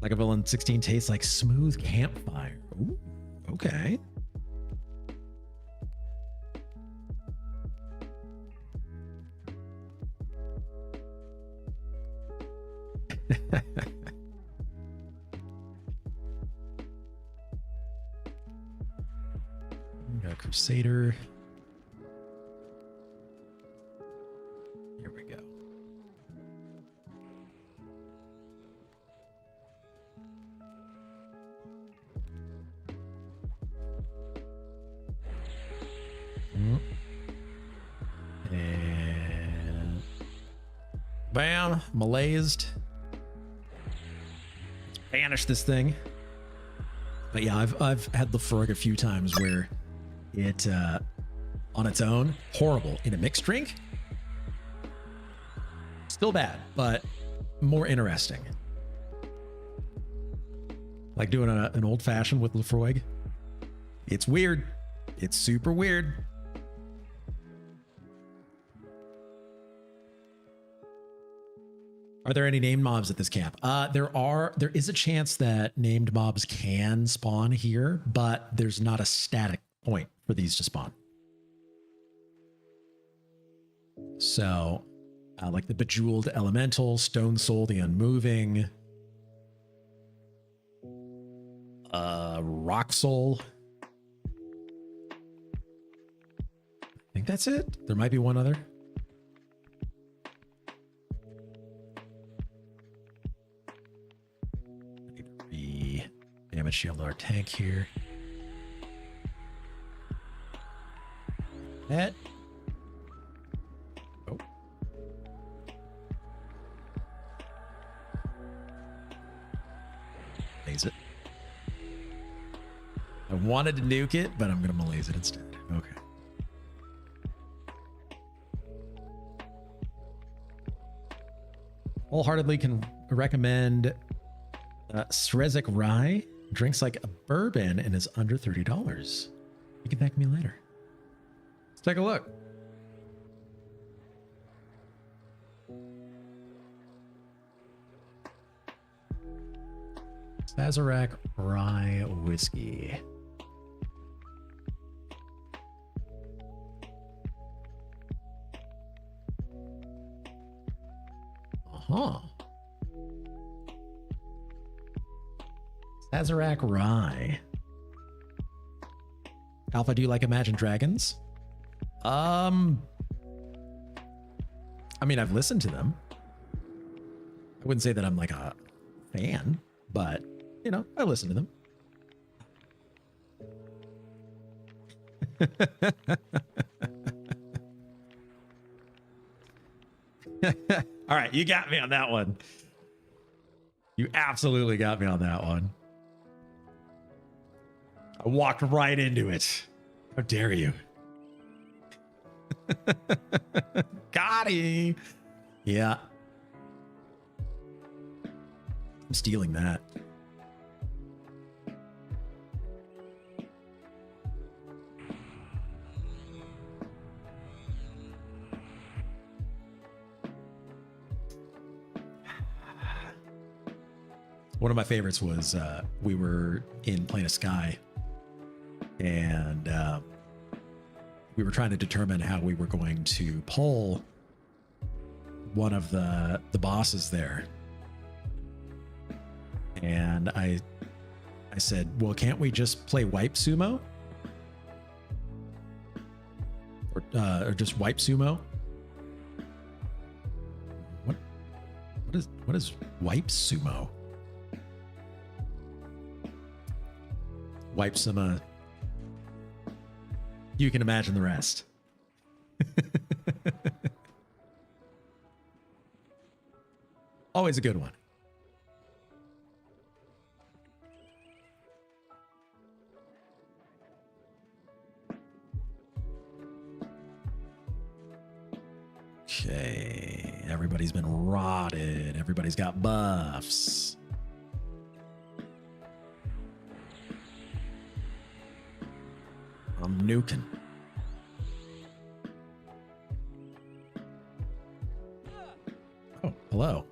Lagavulin 16 tastes like smooth campfire. Ooh, okay. Got a Crusader. Here we go. And bam, malaised. Let's banish this thing. But yeah, I've had Lafroig a few times where it on its own, horrible. In a mixed drink, still bad, but more interesting. Like doing an old fashioned with Lafroig. It's weird. It's super weird. Are there any named mobs at this camp? There is a chance that named mobs can spawn here, but there's not a static point for these to spawn. So, like the Bejeweled Elemental, Stone Soul, the Unmoving, Rock Soul. I think that's it. There might be one other. Damage shield our tank here. That. Oh. malaise it. I wanted to nuke it, but I'm going to malaise it instead. Okay. Wholeheartedly can recommend Srezik Rye. Drinks like a bourbon and is under $30. You can thank me later. Let's take a look. Sazerac Rye Whiskey. Uh-huh. Sazerac Rye. Alpha, do you like Imagine Dragons? I mean, I've listened to them. I wouldn't say that I'm like a fan, but you know, I listen to them. All right, you got me on that one. You absolutely got me on that one. I walked right into it. How dare you? Got him. Yeah. I'm stealing that. One of my favorites was we were in Plane of Sky, and we were trying to determine how we were going to pull one of the bosses there. And I said, well, can't we just play wipe sumo? Or just wipe sumo? What is wipe sumo? Wipe some, you can imagine the rest. Always a good one. Okay, everybody's been rotted. Everybody's got buffs. I'm nuking. Oh, hello.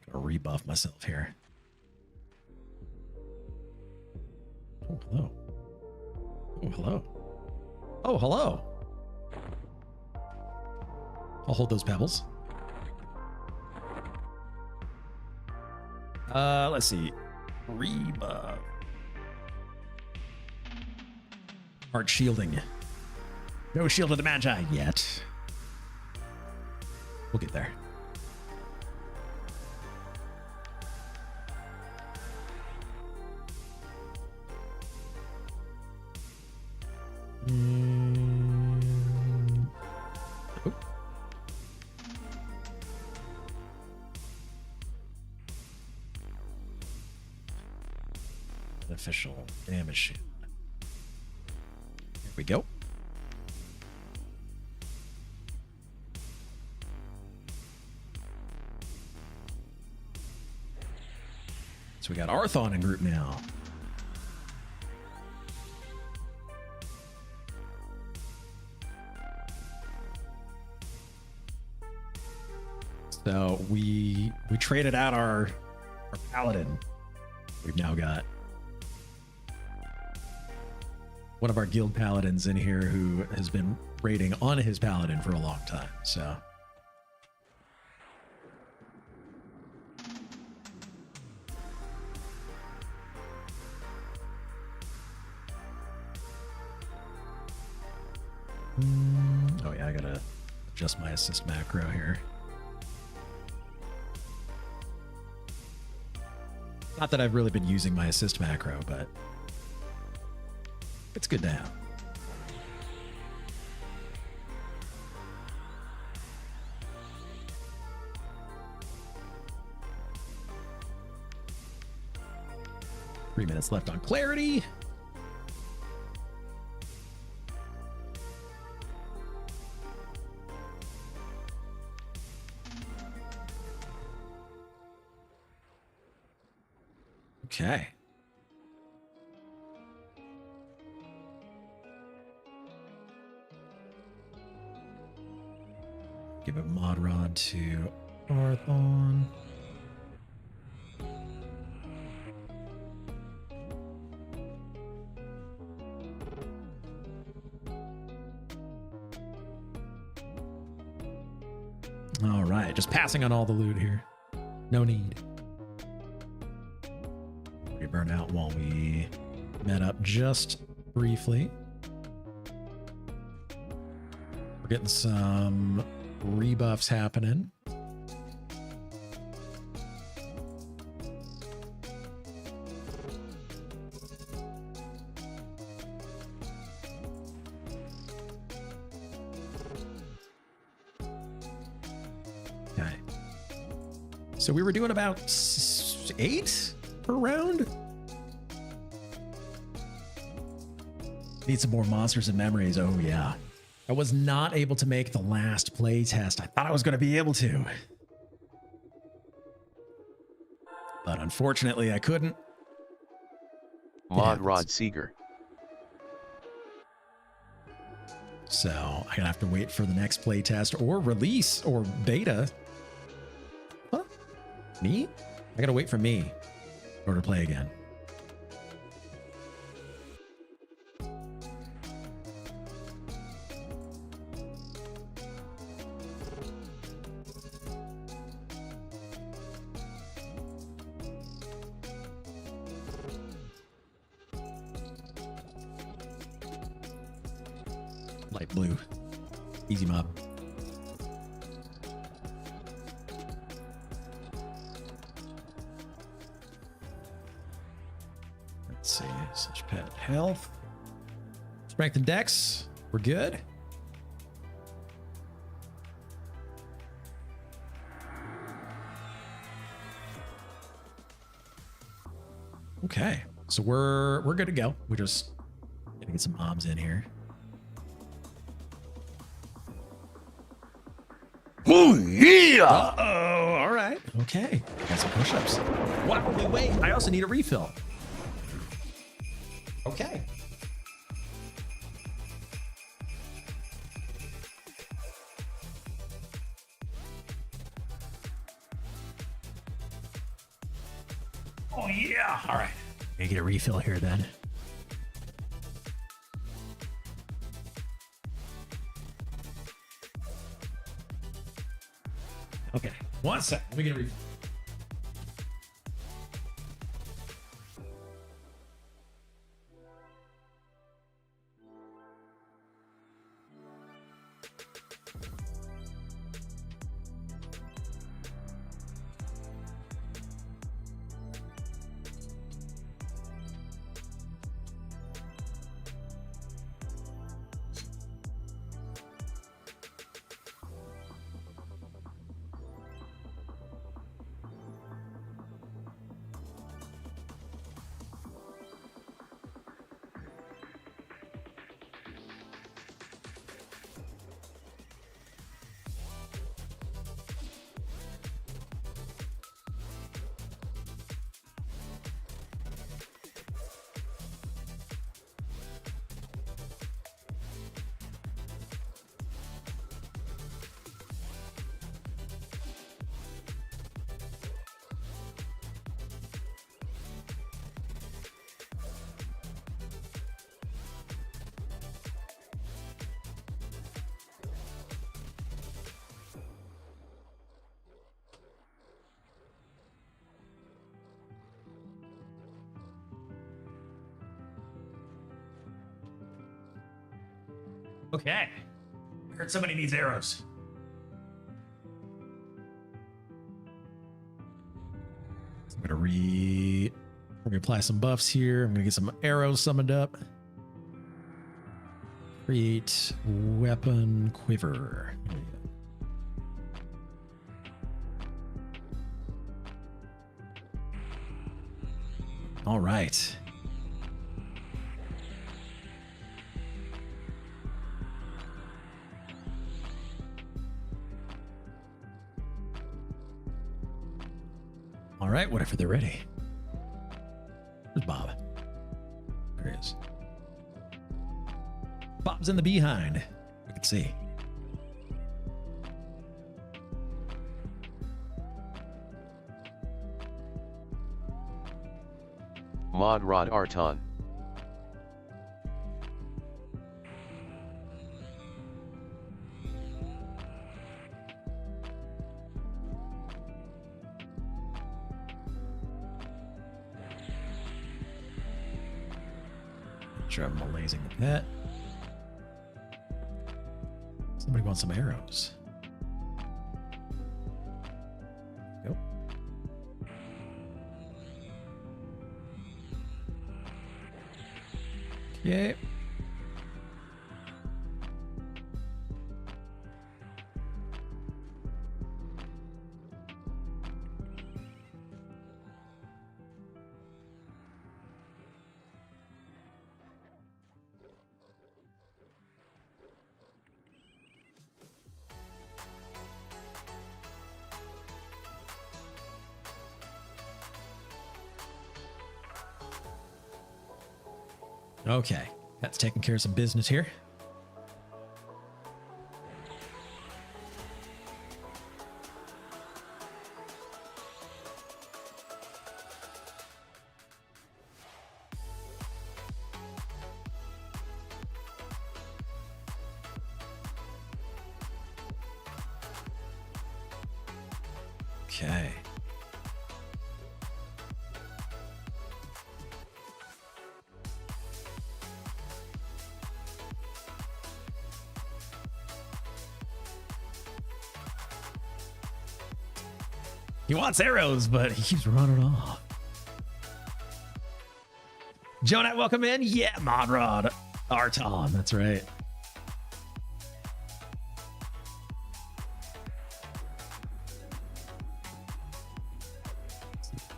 Gotta rebuff myself here. Oh, hello. Oh, hello. Oh, hello. I'll hold those pebbles. Let's see. Rebuff. Art shielding. No shield of the Magi yet. We'll get there. Oh. Official damage shield. Here we go. So we got Arthon in group now. So we traded out our paladin. We've now got one of our guild paladins in here who has been raiding on his paladin for a long time. So oh yeah, I gotta adjust my assist macro here. Not that I've really been using my assist macro, but it's good to have. 3 minutes left on clarity. Okay. Give it mod rod to Arthon. All right, just passing on all the loot here. No need. We burn out while we met up just briefly. We're getting some rebuffs happening. Okay. So we were doing about 8 per round. Need some more monsters and memories. Oh yeah. I was not able to make the last play test. I thought I was going to be able to, but unfortunately I couldn't. Mod Rod Seeger. So I'm gonna have to wait for the next play test or release or beta. Huh? Me? I gotta wait for me in order to play again. Light blue. Easy mob. Let's see. Such pet health. Strength and dex. We're good. Okay. So we're good to go. We just gotta get some mobs in here. Oh, yeah! Uh-oh, all right. Okay, got some push-ups. While we wait, I also need a refill. Okay. Oh, yeah. All right. Gonna get a refill here then. Okay, 1 sec. Let me get a refill. Okay. I heard somebody needs arrows. So I'm gonna apply some buffs here. I'm gonna get some arrows summoned up. Create weapon quiver. All right. All right, whatever they're ready. Where's Bob? There he is. Bob's in the behind. We can see. Mod Rod Arton. Sure, I'm amazing with that. Somebody wants some arrows. Go. Okay. Okay, that's taking care of some business here. Okay. He wants arrows, but he keeps running off. Jonat, welcome in. Yeah, Modrod. Arton, that's right.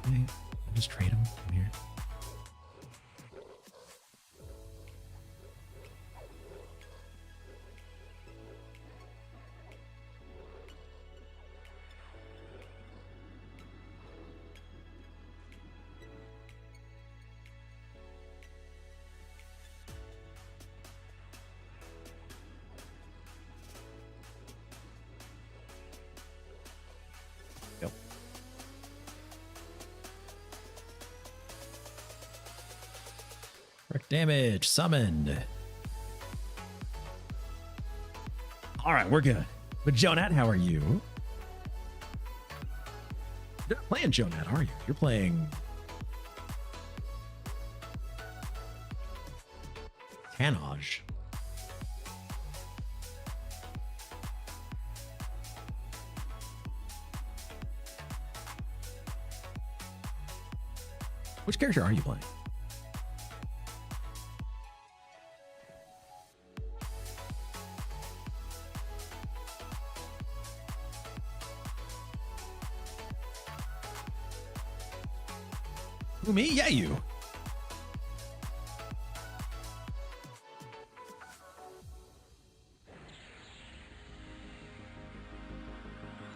I'll just trade him from here. Yep. Correct damage summoned. All right, we're good. But Jonat, how are you? You're not playing Jonat, are you? You're playing Canage. Which character are you playing? Who, me? Yeah, you.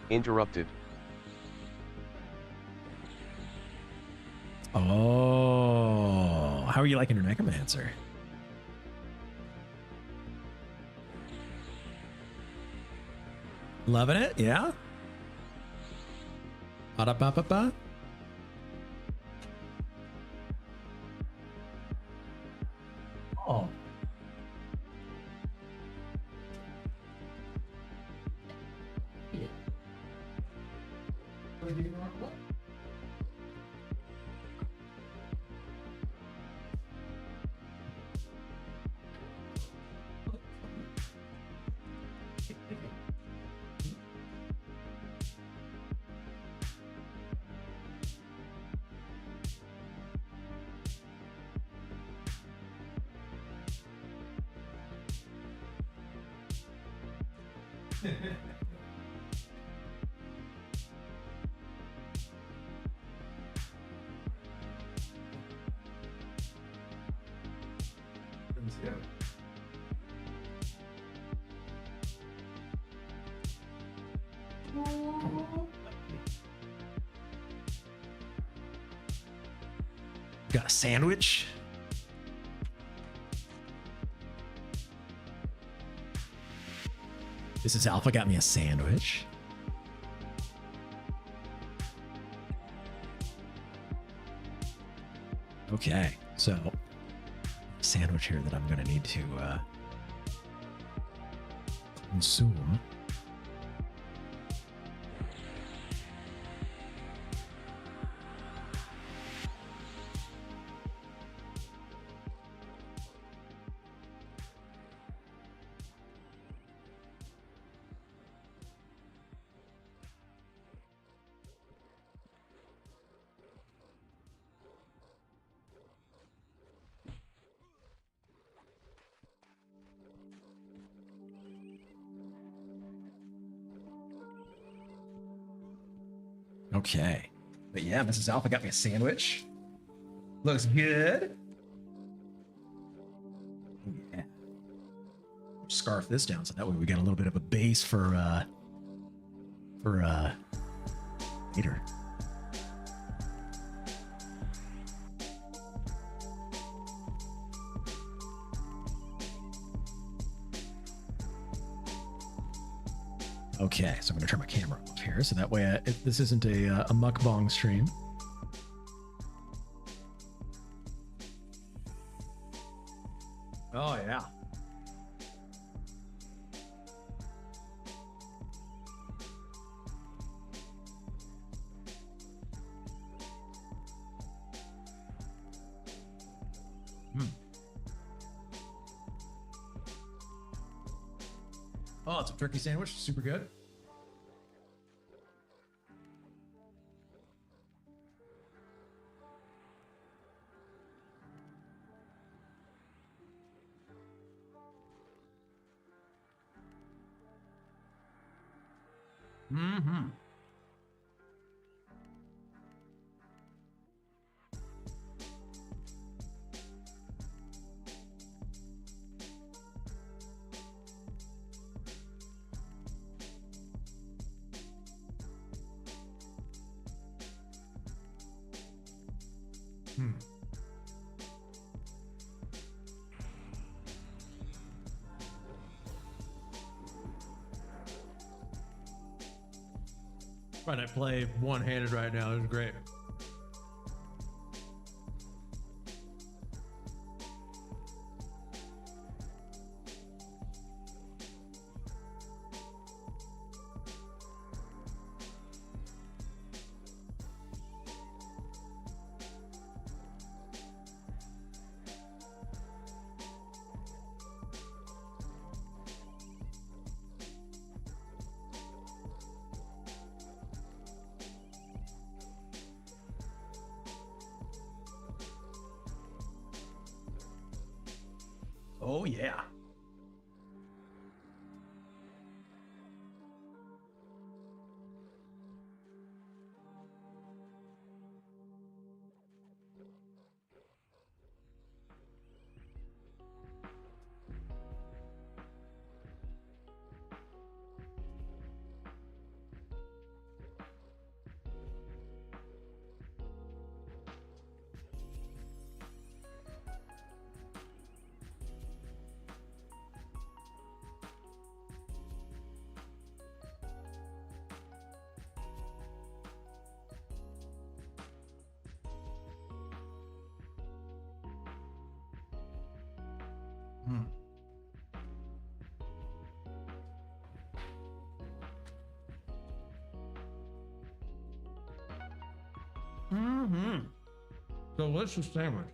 Interrupted. Oh, how are you liking your Necromancer? Loving it, yeah? Ba-da-ba-ba-ba. Oh. Got a sandwich. This is Alpha got me a sandwich. Okay, so sandwich here that I'm gonna need to consume. Okay. But yeah, Mrs. Alpha got me a sandwich. Looks good. Yeah. Scarf this down so that way we got a little bit of a base for later. Okay, so I'm going to turn my camera off here, so that way this isn't a mukbang stream. Oh, yeah. Oh, it's a turkey sandwich. Super good. Mm-hmm. Trying to play one-handed right now. This is great. Oh, yeah. Mm-hmm. Delicious sandwich.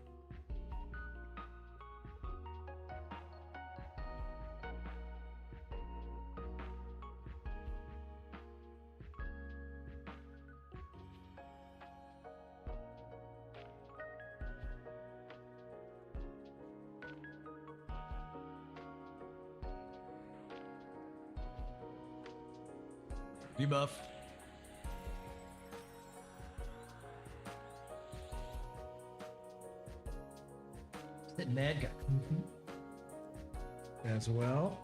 Debuff. That Mad guy. As well.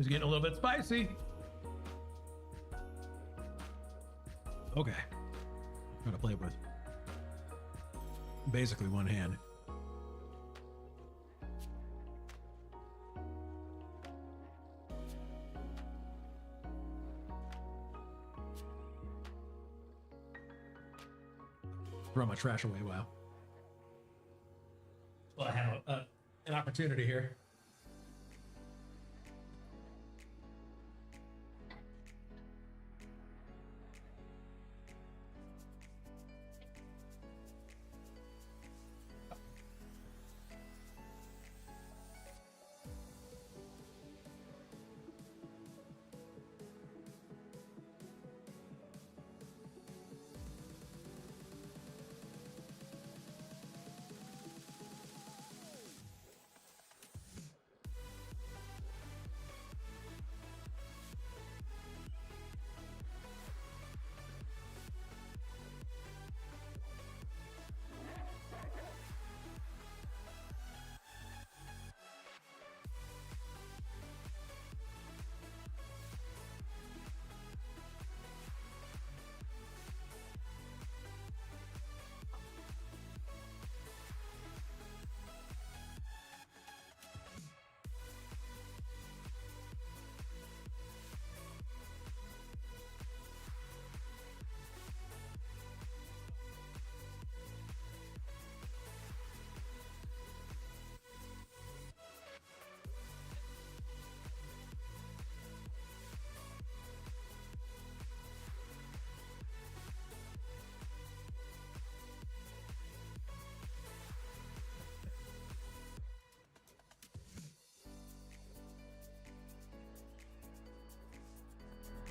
is getting a little bit spicy. Okay. I'm gonna play with basically one hand. Throw my trash away. Wow. Well, I have an opportunity here.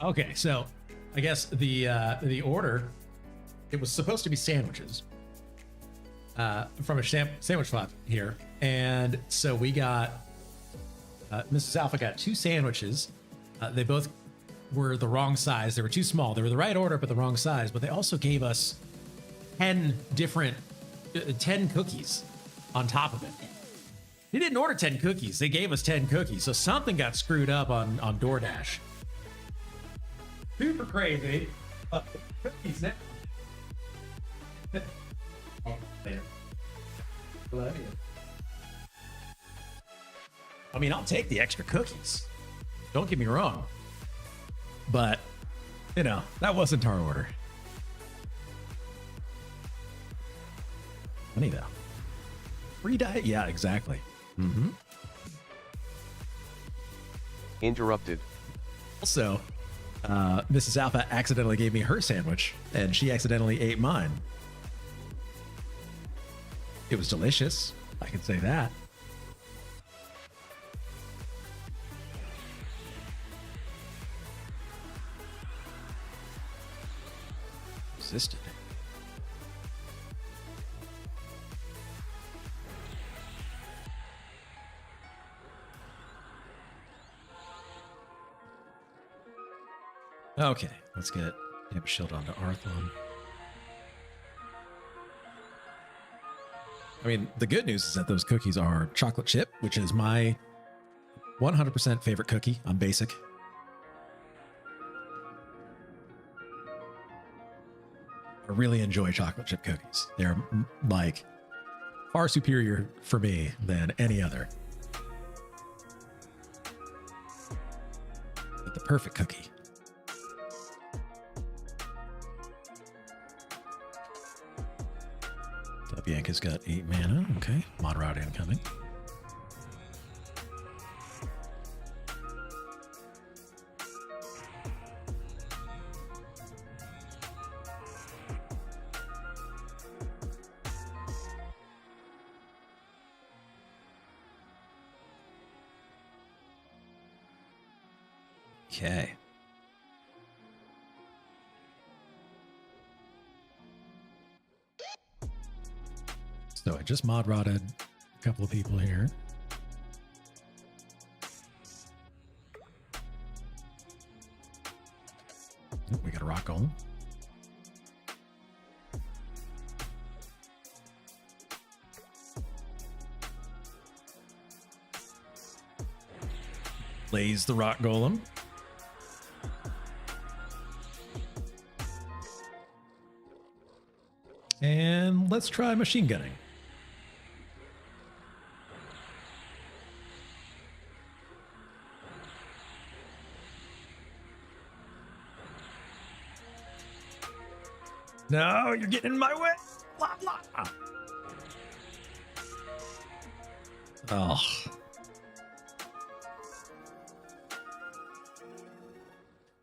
Okay, so I guess the order, it was supposed to be sandwiches from a sandwich spot here, and so we got Mrs. Alpha got 2 sandwiches. They both were the wrong size. They were too small. They were the right order but the wrong size. But they also gave us 10 cookies on top of it. They didn't order 10 cookies. They gave us 10 cookies. So something got screwed up on DoorDash. Super crazy. Cookies now. Oh, there. Love you. I mean, I'll take the extra cookies. Don't get me wrong. But, you know, that wasn't our order. Funny though. Free diet? Yeah, exactly. Mm-hmm. Interrupted. Also, Mrs. Alpha accidentally gave me her sandwich, and she accidentally ate mine. It was delicious. I can say that. Resisted. Okay, let's get Damp Shield onto Arthon. I mean, the good news is that those cookies are chocolate chip, which is my 100% favorite cookie. I'm basic. I really enjoy chocolate chip cookies. They're like far superior for me than any other. But the perfect cookie. Bianca's got 8 mana. Okay. Mod route incoming. Okay. So I just mod rotted a couple of people here. Oh, we got a rock golem. Lays the rock golem. And let's try machine gunning. No, you're getting in my way. Blah, blah. Oh.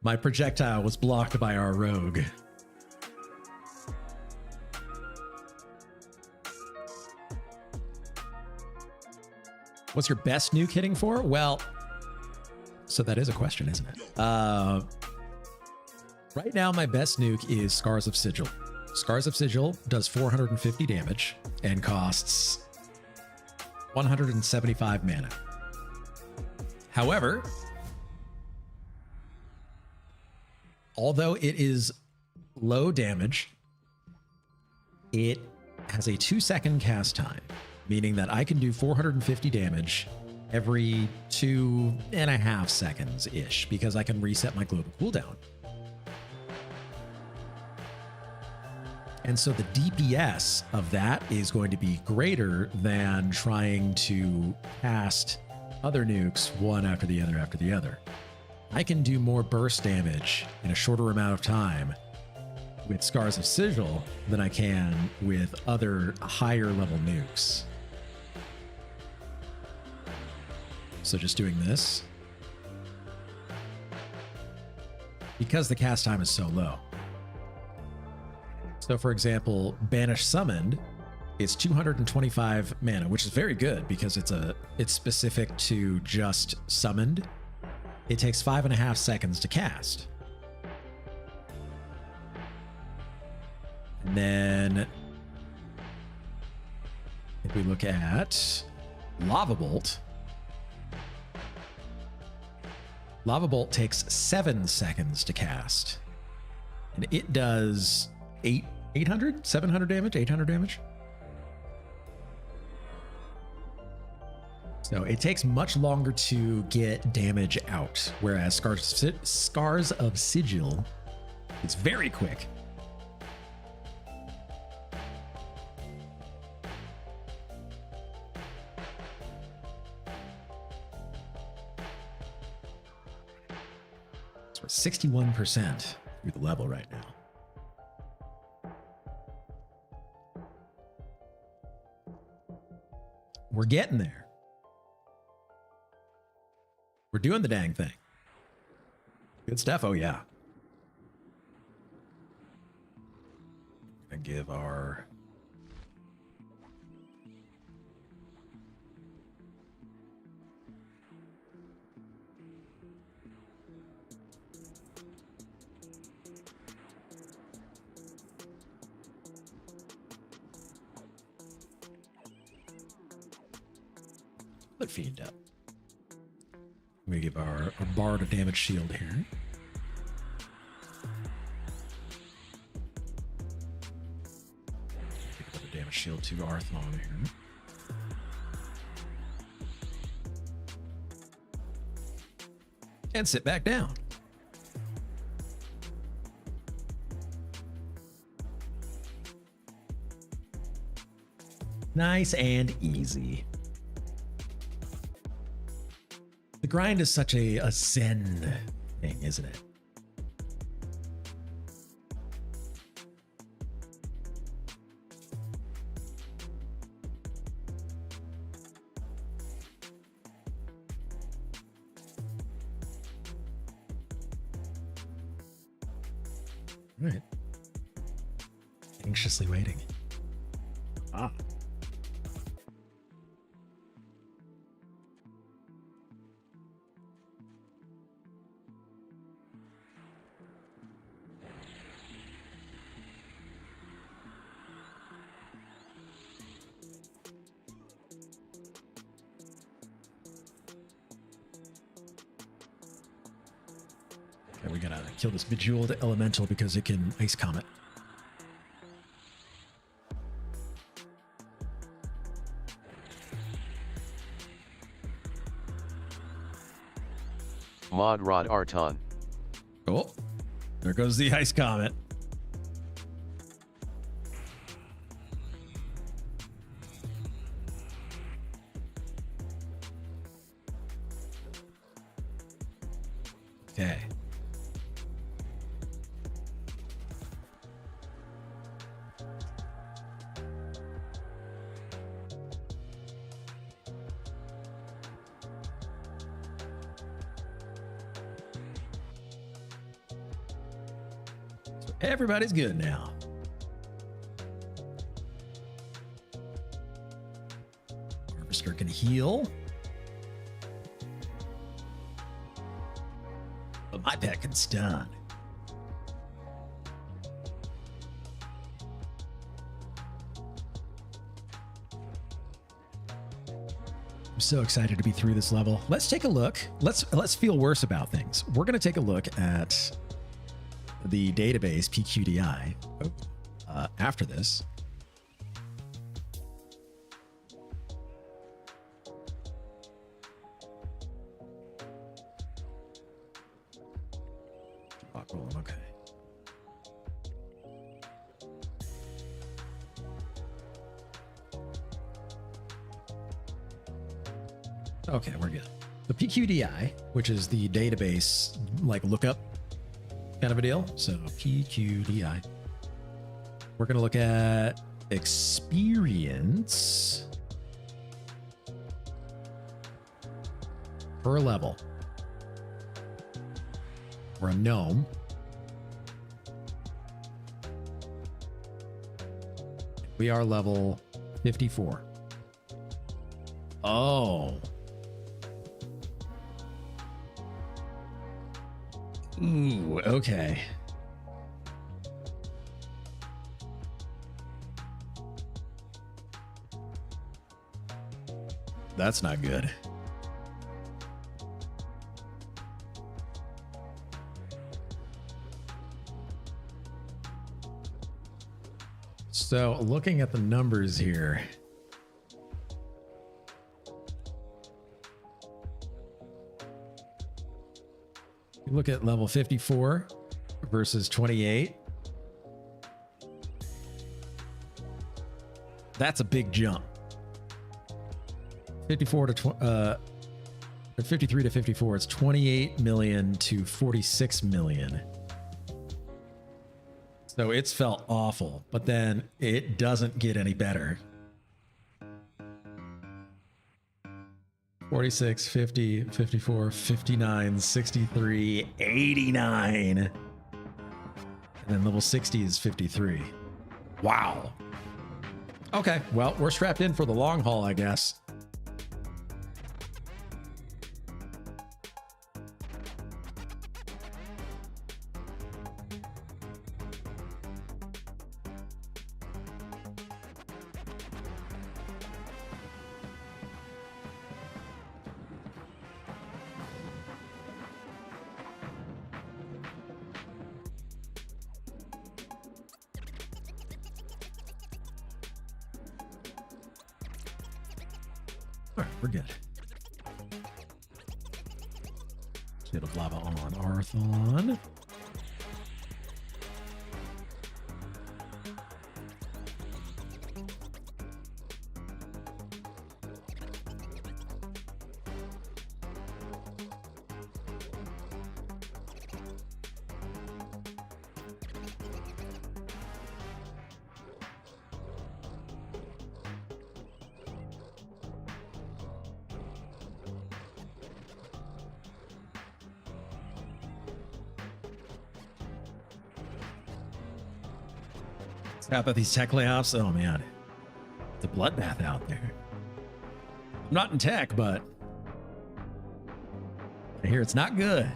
My projectile was blocked by our rogue. What's your best nuke hitting for? Well, so that is a question, isn't it? Right now, my best nuke is Scars of Sigil. Scars of Sigil does 450 damage and costs 175 mana. However, although it is low damage, it has a 2-second cast time, meaning that I can do 450 damage every 2.5 seconds-ish because I can reset my global cooldown. And so the DPS of that is going to be greater than trying to cast other nukes one after the other after the other. I can do more burst damage in a shorter amount of time with Scars of Sigil than I can with other higher level nukes. So just doing this, because the cast time is so low. So for example, Banish Summoned is 225 mana, which is very good because it's specific to just summoned. It takes 5.5 seconds to cast. And then if we look at Lava Bolt, Lava Bolt takes 7 seconds to cast. And it does 700 damage, 800 damage. So it takes much longer to get damage out, whereas Scars of Sigil is very quick. So we're 61% through the level right now. We're getting there. We're doing the dang thing. Good stuff. Oh, yeah. And give our... Let fiend up. We give our bard a damage shield here. Give another damage shield to Arthon here. And sit back down. Nice and easy. The grind is such a zen thing, isn't it? All right. Anxiously waiting. Ah. Okay, we gotta kill this Bejeweled Elemental because it can Ice Comet. Mod Rod Arton. Oh, there goes the ice comet. Okay. So everybody's good now. Harvester can heal. But my pet can stun. I'm so excited to be through this level. Let's take a look. Let's feel worse about things. We're going to take a look at the database PQDI after this. Okay. Okay, we're good. The PQDI, which is the database like lookup kind of a deal. So PQDI. We're going to look at experience per level. We're a gnome. We are level 54. Oh. Ooh, okay. That's not good. So looking at the numbers here, you look at level 54 versus 28. That's a big jump. 53 to 54, it's 28 million to 46 million. So it's felt awful, but then it doesn't get any better. 46, 50, 54, 59, 63, 89. And then level 60 is 53. Wow. Okay, well, we're strapped in for the long haul, I guess. All right, we're good. Bit of lava on Arthon. How about these tech layoffs? Oh man, it's a bloodbath out there. I'm not in tech, but I hear it's not good.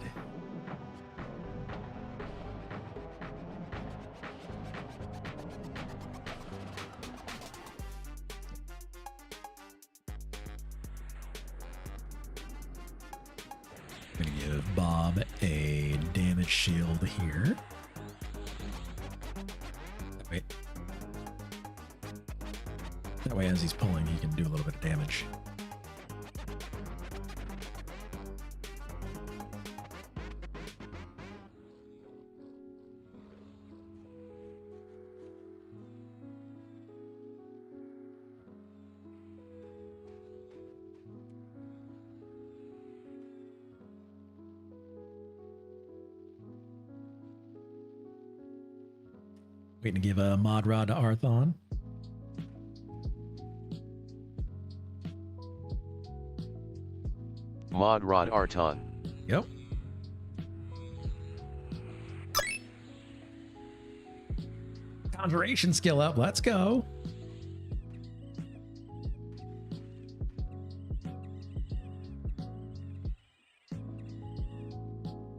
I'm gonna give Bob a damage shield here. Wait. That way, as he's pulling, he can do a little bit of damage. Waiting to give a mod rod to Arthon. Mod Rod Arton. Yep. Conjuration skill up. Let's go.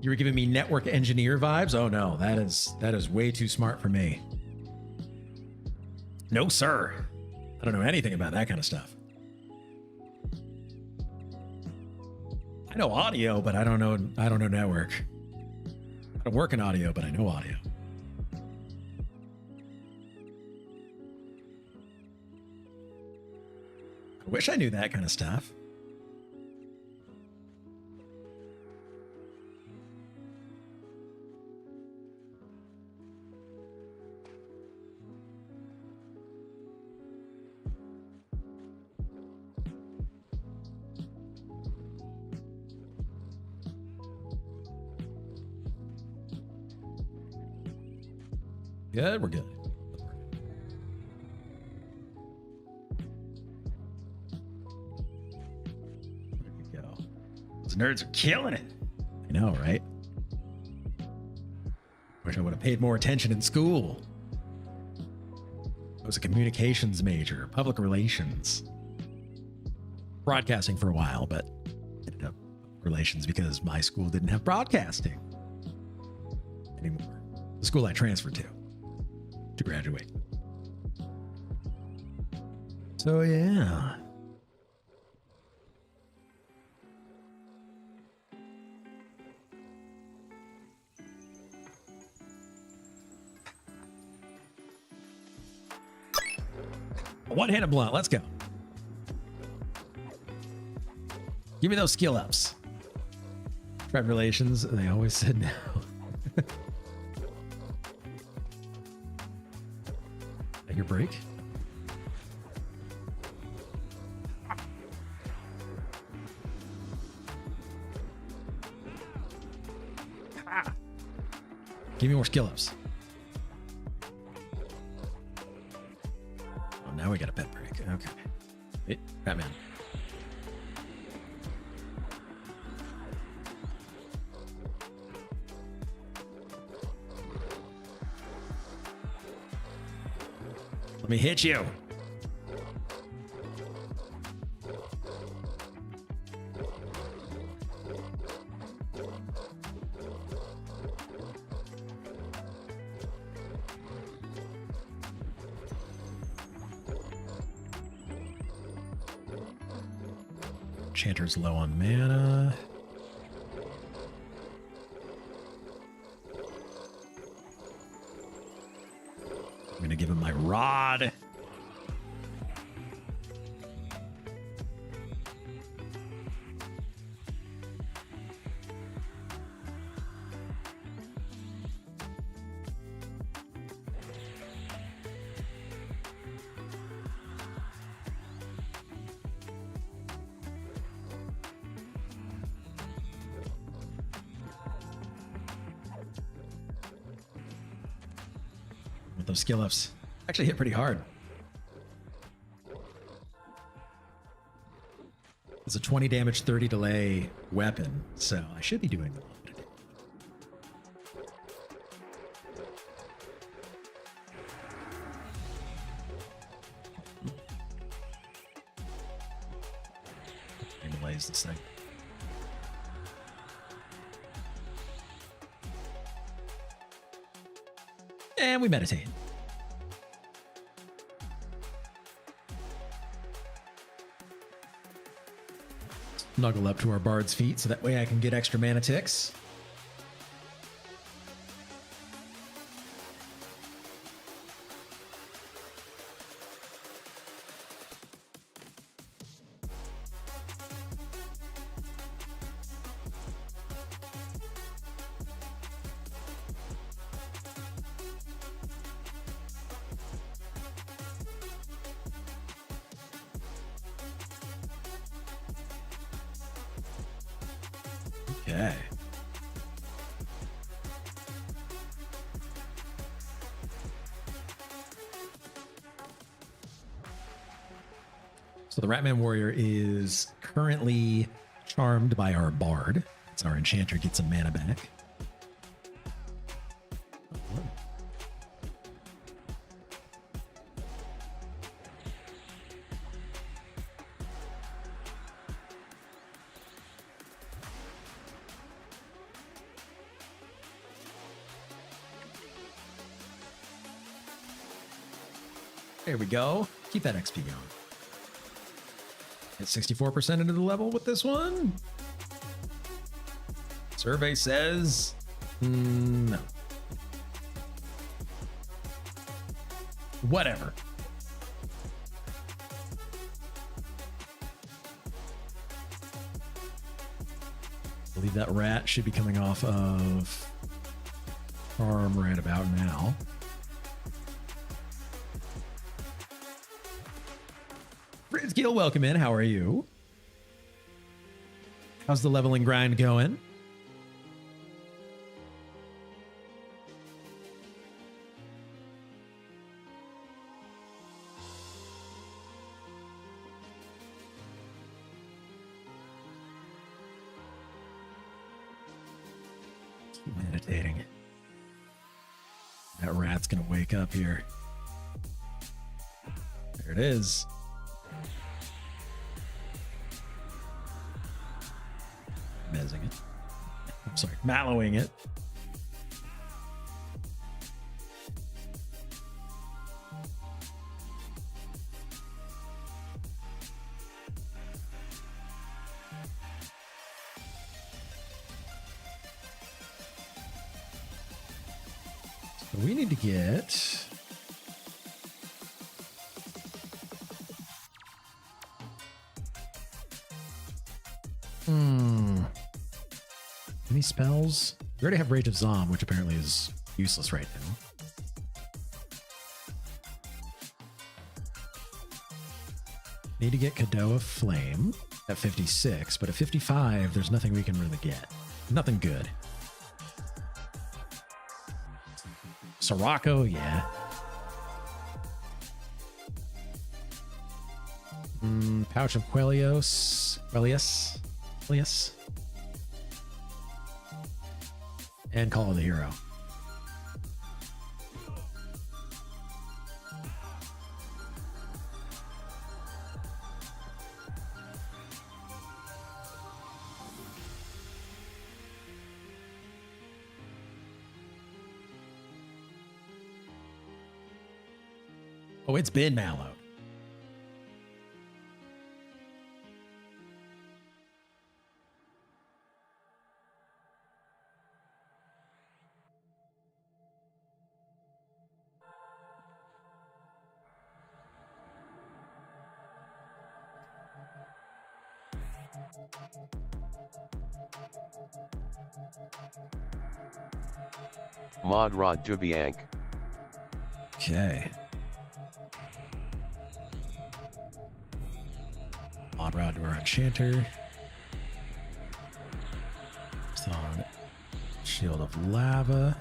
You were giving me network engineer vibes? Oh no, that is way too smart for me. No, sir. I don't know anything about that kind of stuff. I know audio, but I don't know network. I don't work in audio, but I know audio. I wish I knew that kind of stuff. Good, we're good. There we go. Those nerds are killing it. I know, right? Wish I would have paid more attention in school. I was a communications major, public relations. Broadcasting for a while, but ended up relations because my school didn't have broadcasting anymore. The school I transferred to graduate. So yeah. A one-handed blunt. Let's go. Give me those skill ups. Tribe relations. They always said no. Your break. Give me more skill ups. Oh, now we got a pet break. Okay. Hey, Batman. Let me hit you. Enchanter's low on mana. I'm gonna give him my rod. With those skill ups, actually hit pretty hard. It's a 20 damage, 30 delay weapon, so I should be doing the delays this thing. And we meditate. Snuggle up to our bard's feet so that way I can get extra mana ticks. Okay. So the Ratman Warrior is currently charmed by our Bard. It's our Enchanter, gets some mana back. There we go. Keep that XP going. Get 64% into the level with this one. Survey says no. Whatever. I believe that rat should be coming off of farm right about now. Fritz Gill, welcome in. How are you? How's the leveling grind going? Keep meditating. That rat's gonna wake up here. There it is. Mezzing it. I'm sorry, mallowing it. So we need to get any spells? We already have Rage of Zom, which apparently is useless right now. Need to get Kadoa Flame at 56, but at 55, there's nothing we can really get. Nothing good. Sirocco, yeah. Pouch of Quellius. And Call of the Hero. Oh, it's been mallowed. Mod Rod Dubiank. Okay. Mod Rod to our Enchanter. Song. Shield of Lava.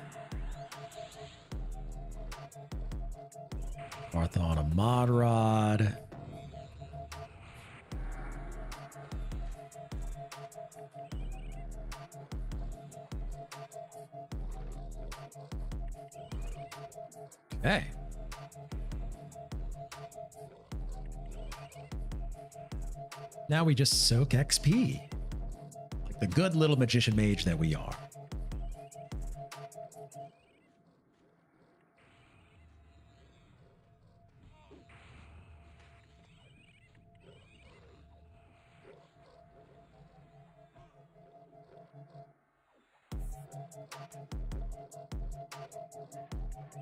Arthon a Mod Rod. Okay. Now we just soak XP. Like the good little magician mage that we are.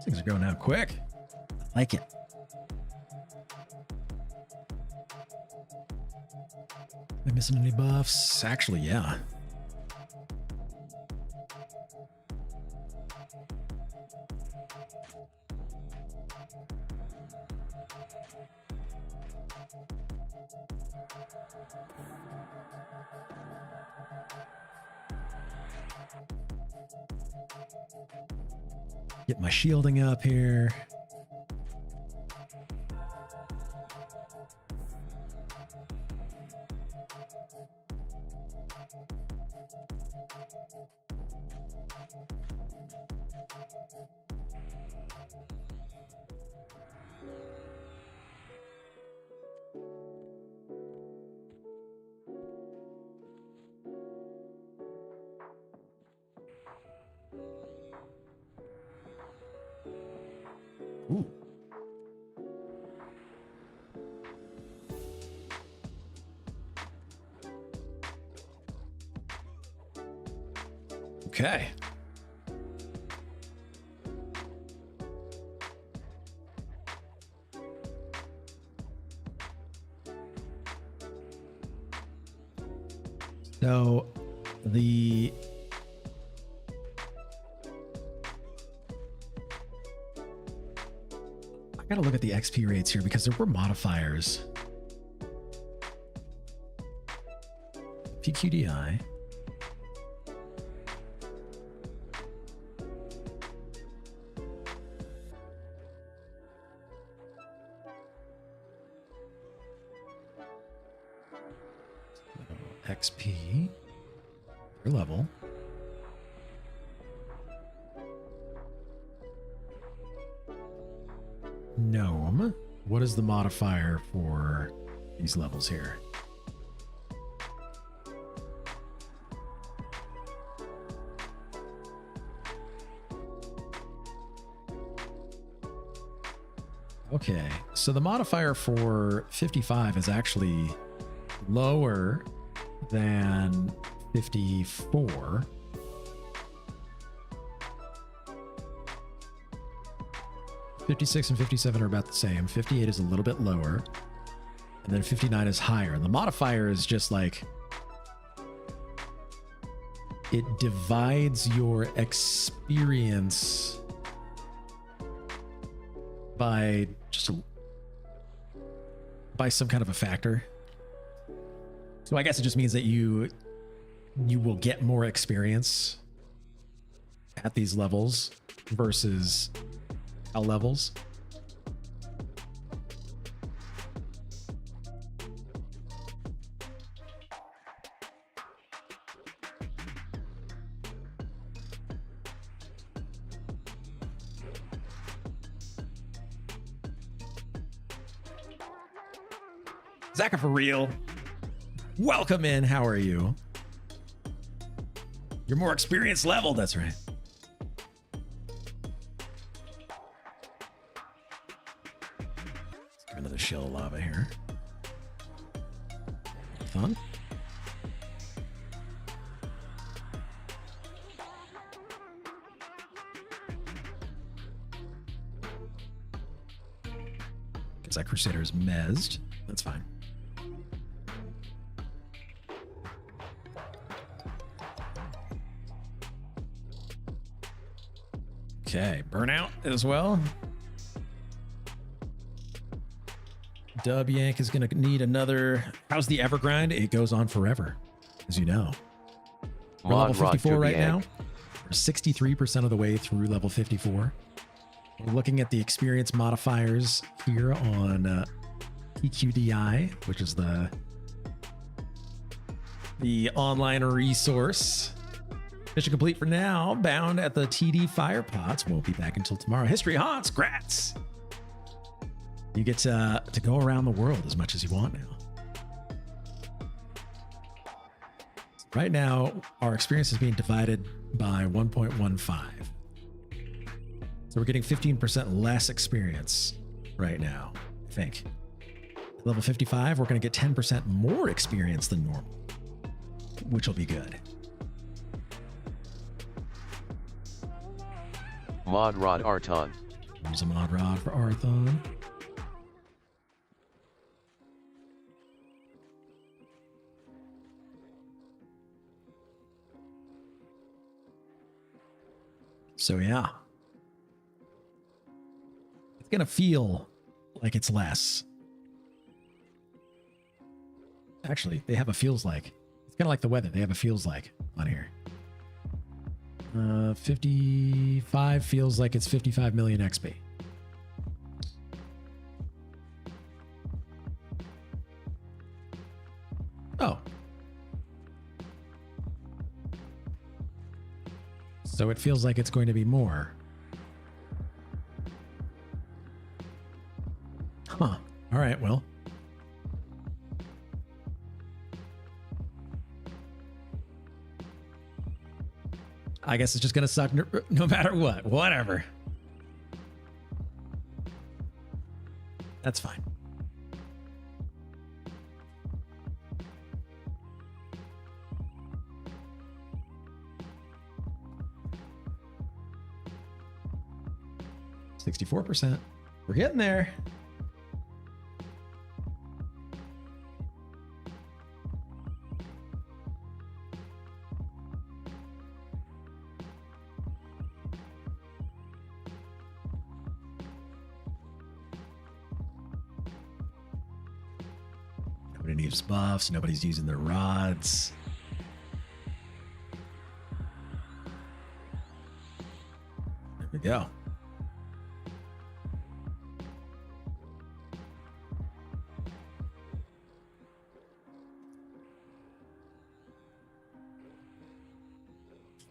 Things are going out quick. I like it. Am I missing any buffs? Actually, yeah. Get my shielding up here. Ooh. Okay. So the I gotta look at the XP rates here because there were modifiers. PQDI. XP per level. Gnome. What is the modifier for these levels here? Okay, so the modifier for 55 is actually lower than 54. '56 and 57 are about the same. 58 is a little bit lower, and then 59 is higher. And the modifier is just like it divides your experience by by some kind of a factor. So I guess it just means that you will get more experience at these levels versus L levels. Zach for real. Welcome in. How are you? You're more experienced level. That's right. Let's give another shell of lava here. Fun. Because that Crusader is mezzed. That's fine. Okay, burnout as well. Dub Yank is going to need another. How's the Evergrind? It goes on forever, as you know. We're level 54 right now. We're 63% of the way through level 54. We're looking at the experience modifiers here on PQDI, which is the online resource. Mission complete for now. Bound at the TD fire pots. Won't be back until tomorrow. History haunts. Grats. You get to go around the world as much as you want now. Right now, our experience is being divided by 1.15. So we're getting 15% less experience right now, I think. At level 55, we're going to get 10% more experience than normal, which will be good. Mod Rod Arton. There's a Mod Rod for Arthon. So yeah. It's going to feel like it's less. Actually, they have a feels like. It's kind of like the weather. They have a feels like on here. 55 feels like it's 55 million XP. Oh, So it feels like it's going to be more. Huh. All right, well. I guess it's just going to suck no matter what. Whatever. That's fine. %. We're getting there. Nobody needs buffs. Nobody's using their rods. There we go.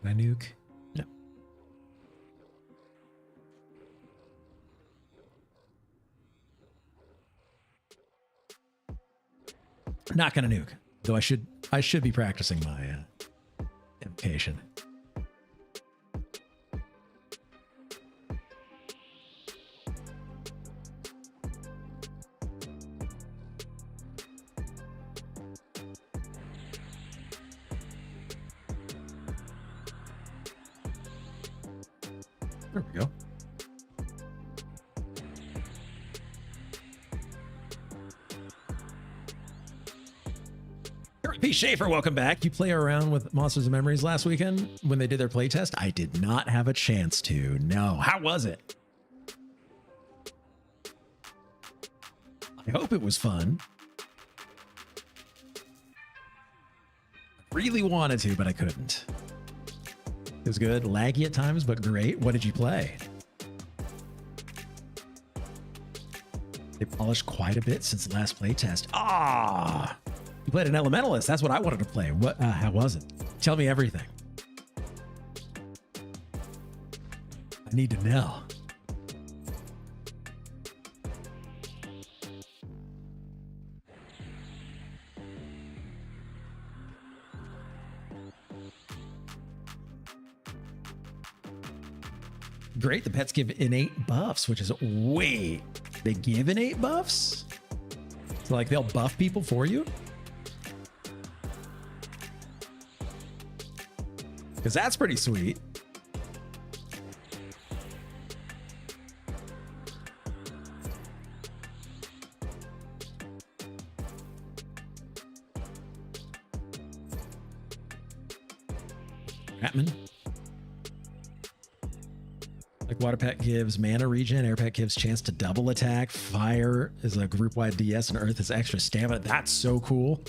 Can I nuke? No. Not gonna nuke, though. I should be practicing my invocation. There we go. P. Schaefer, welcome back. You play around with Monsters and Memories last weekend when they did their playtest? I did not have a chance to. No. How was it? I hope it was fun. I really wanted to, but I couldn't. It was good. Laggy at times, but great. What did you play? They polished quite a bit since the last playtest. Ah! You played an Elementalist. That's what I wanted to play. What? How was it? Tell me everything. I need to know. Great. The pets give innate buffs, which is wait. They give innate buffs? So like they'll buff people for you? Because that's pretty sweet. Ratman. Like water pet gives mana regen, air pet gives chance to double attack, fire is a group wide DS, and earth is extra stamina. That's so cool.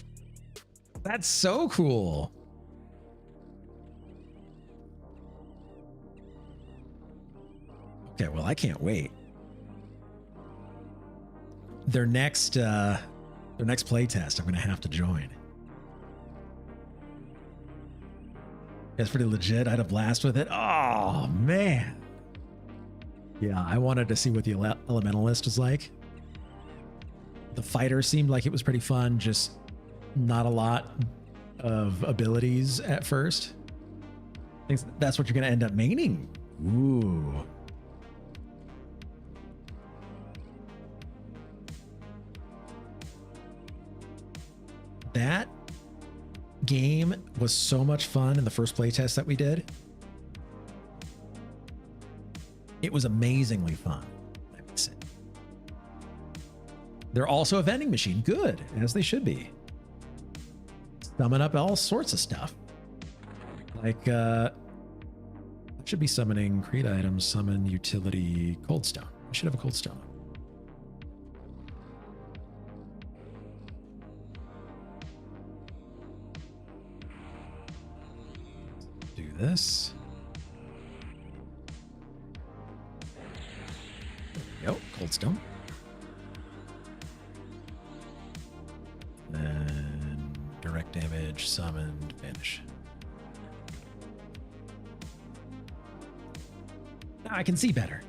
That's so cool. Okay, well, I can't wait. Their next playtest, I'm gonna have to join. It's pretty legit. I had a blast with it. Oh man. Yeah, I wanted to see what the Elementalist was like. The fighter seemed like it was pretty fun, just not a lot of abilities at first. I think that's what you're gonna end up maining. Ooh. That game was so much fun in the first playtest that we did. It was amazingly fun, I would say. They're also a vending machine. Good, as they should be. Summon up all sorts of stuff. Like, should be summoning, create items, summon, utility, cold stone. We should have a cold stone. Do this. There we go, cold stone. Then direct damage, summoned, vanish. Now I can see better.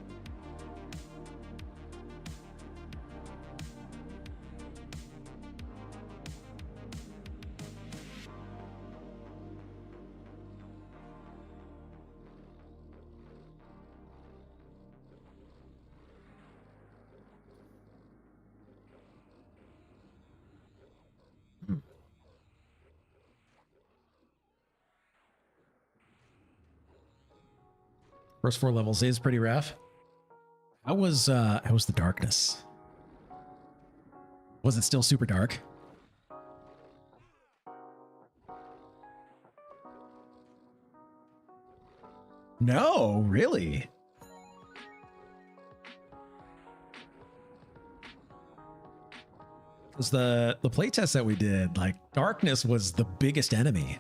First 4 levels is pretty rough. How was the darkness? Was it still super dark? No, really? Because the playtest that we did, like, darkness was the biggest enemy.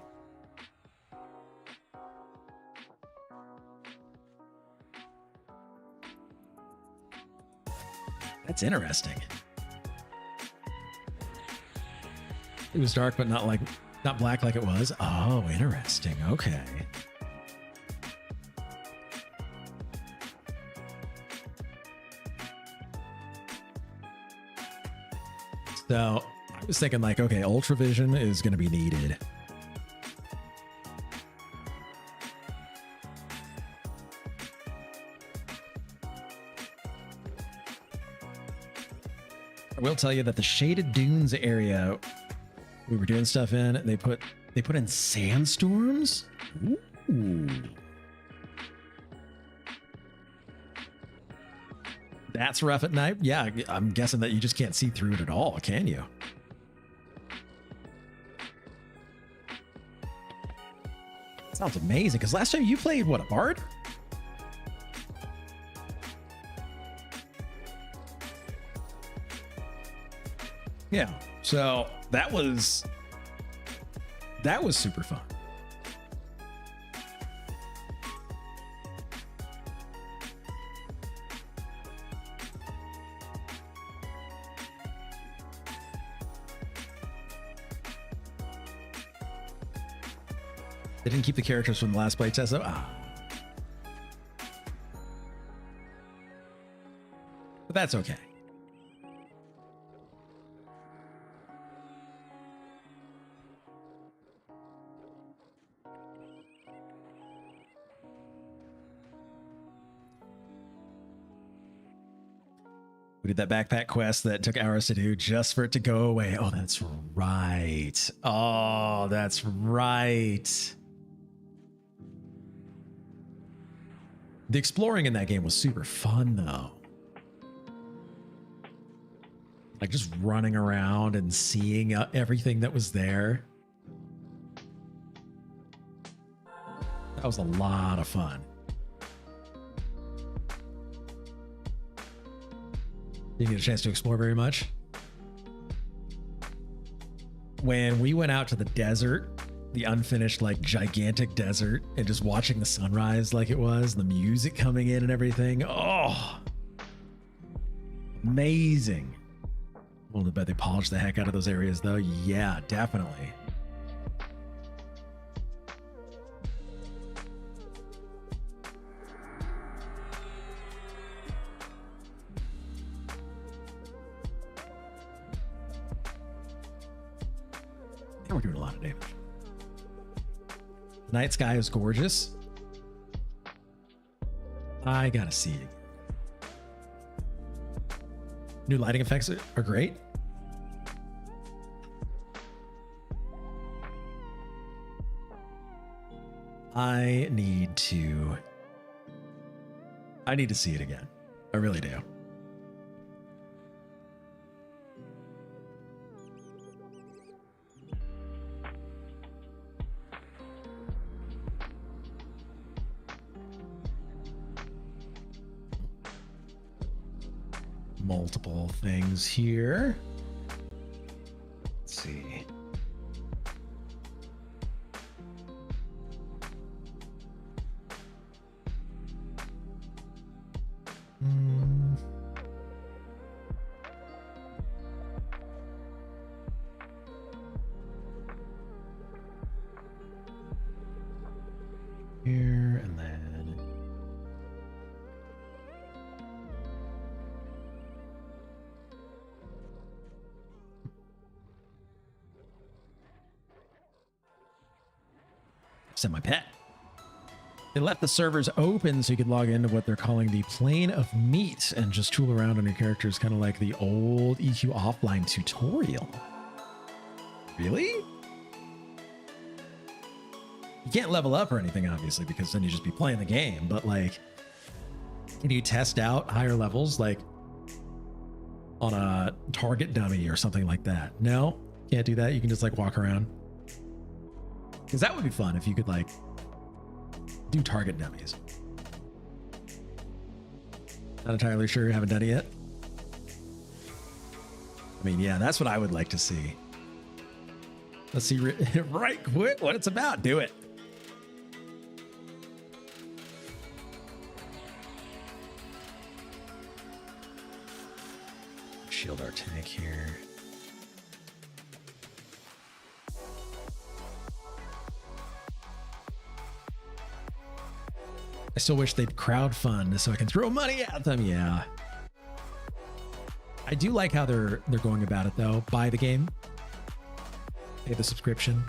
That's interesting. It was dark, but not black like it was. Oh, interesting. Okay. So I was thinking like, okay, ultravision is going to be needed. I will tell you that the Shaded Dunes area we were doing stuff in, they put in sandstorms. Ooh. That's rough at night. Yeah, I'm guessing that you just can't see through it at all, can you? Sounds amazing, because last time you played, what, a bard? Yeah, so that was super fun. They didn't keep the characters from the last playtest though. Ah. But that's okay. We did that backpack quest that took hours to do just for it to go away. Oh, that's right. Oh, that's right. The exploring in that game was super fun, though. Like just running around and seeing everything that was there. That was a lot of fun. Didn't get a chance to explore very much. When we went out to the desert, the unfinished, like, gigantic desert, and just watching the sunrise like it was, the music coming in and everything. Oh, amazing. Well, I bet they polished the heck out of those areas, though. Yeah, definitely. And we're doing a lot of damage. The night sky is gorgeous. I gotta see it. New lighting effects are great. I need to see it again. I really do. Multiple things here. Let's see. Here and then Send my pet. They left the servers open so you could log into what they're calling the plane of meat and just tool around on your characters, kind of like the old EQ offline tutorial. Really? You can't level up or anything, obviously, because then you just be playing the game. But like, can you test out higher levels, like on a target dummy or something like that? No, can't do that. You can just like walk around. Because that would be fun if you could like do target dummies. Not entirely sure you haven't done it yet. I mean, yeah, that's what I would like to see. Let's see right quick what it's about. Do it. Shield our tank here. I still wish they'd crowdfund so I can throw money at them. Yeah. I do like how they're going about it though. Buy the game. Pay the subscription.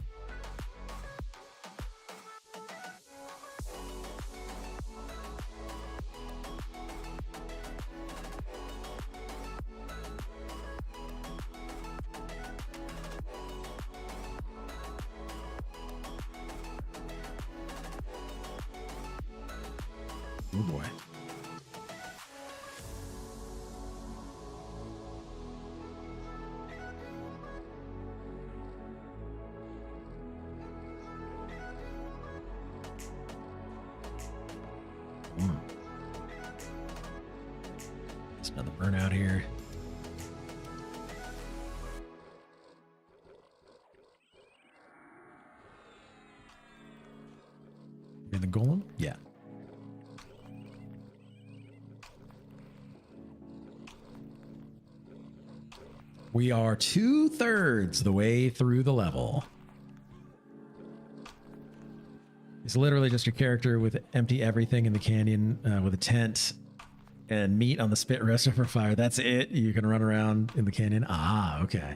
Oh boy. There's another burnout here. In the golem? Yeah. We are 2/3 the way through the level. It's literally just your character with empty everything in the canyon with a tent and meat on the spit roaster for fire. That's it. You can run around in the canyon. Ah, okay.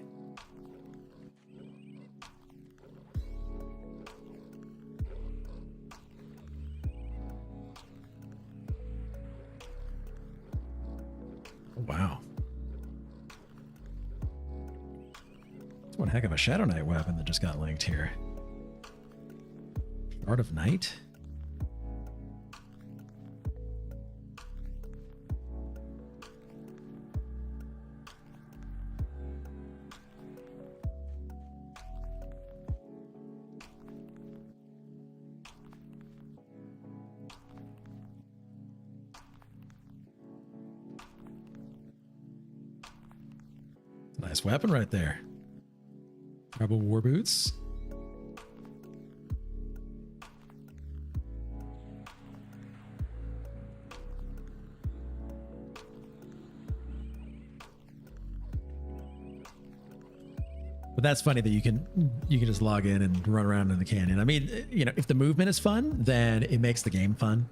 Oh, wow. That's one heck of a Shadowknight weapon that just got linked here. Art of Night? Nice weapon right there. Rebel war boots. But that's funny that you can just log in and run around in the canyon. I mean, you know, if the movement is fun, then it makes the game fun.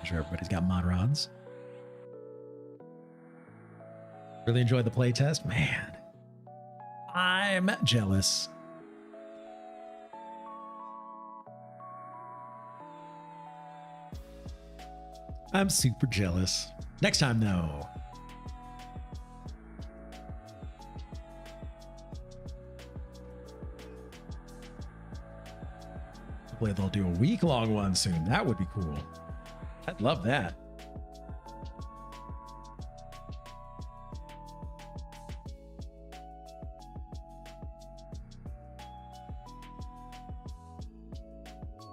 Sure, everybody's got mod rods. Really enjoyed the playtest. Man, I'm jealous. I'm super jealous. Next time, though. Hopefully they'll do a week-long one soon. That would be cool. I'd love that.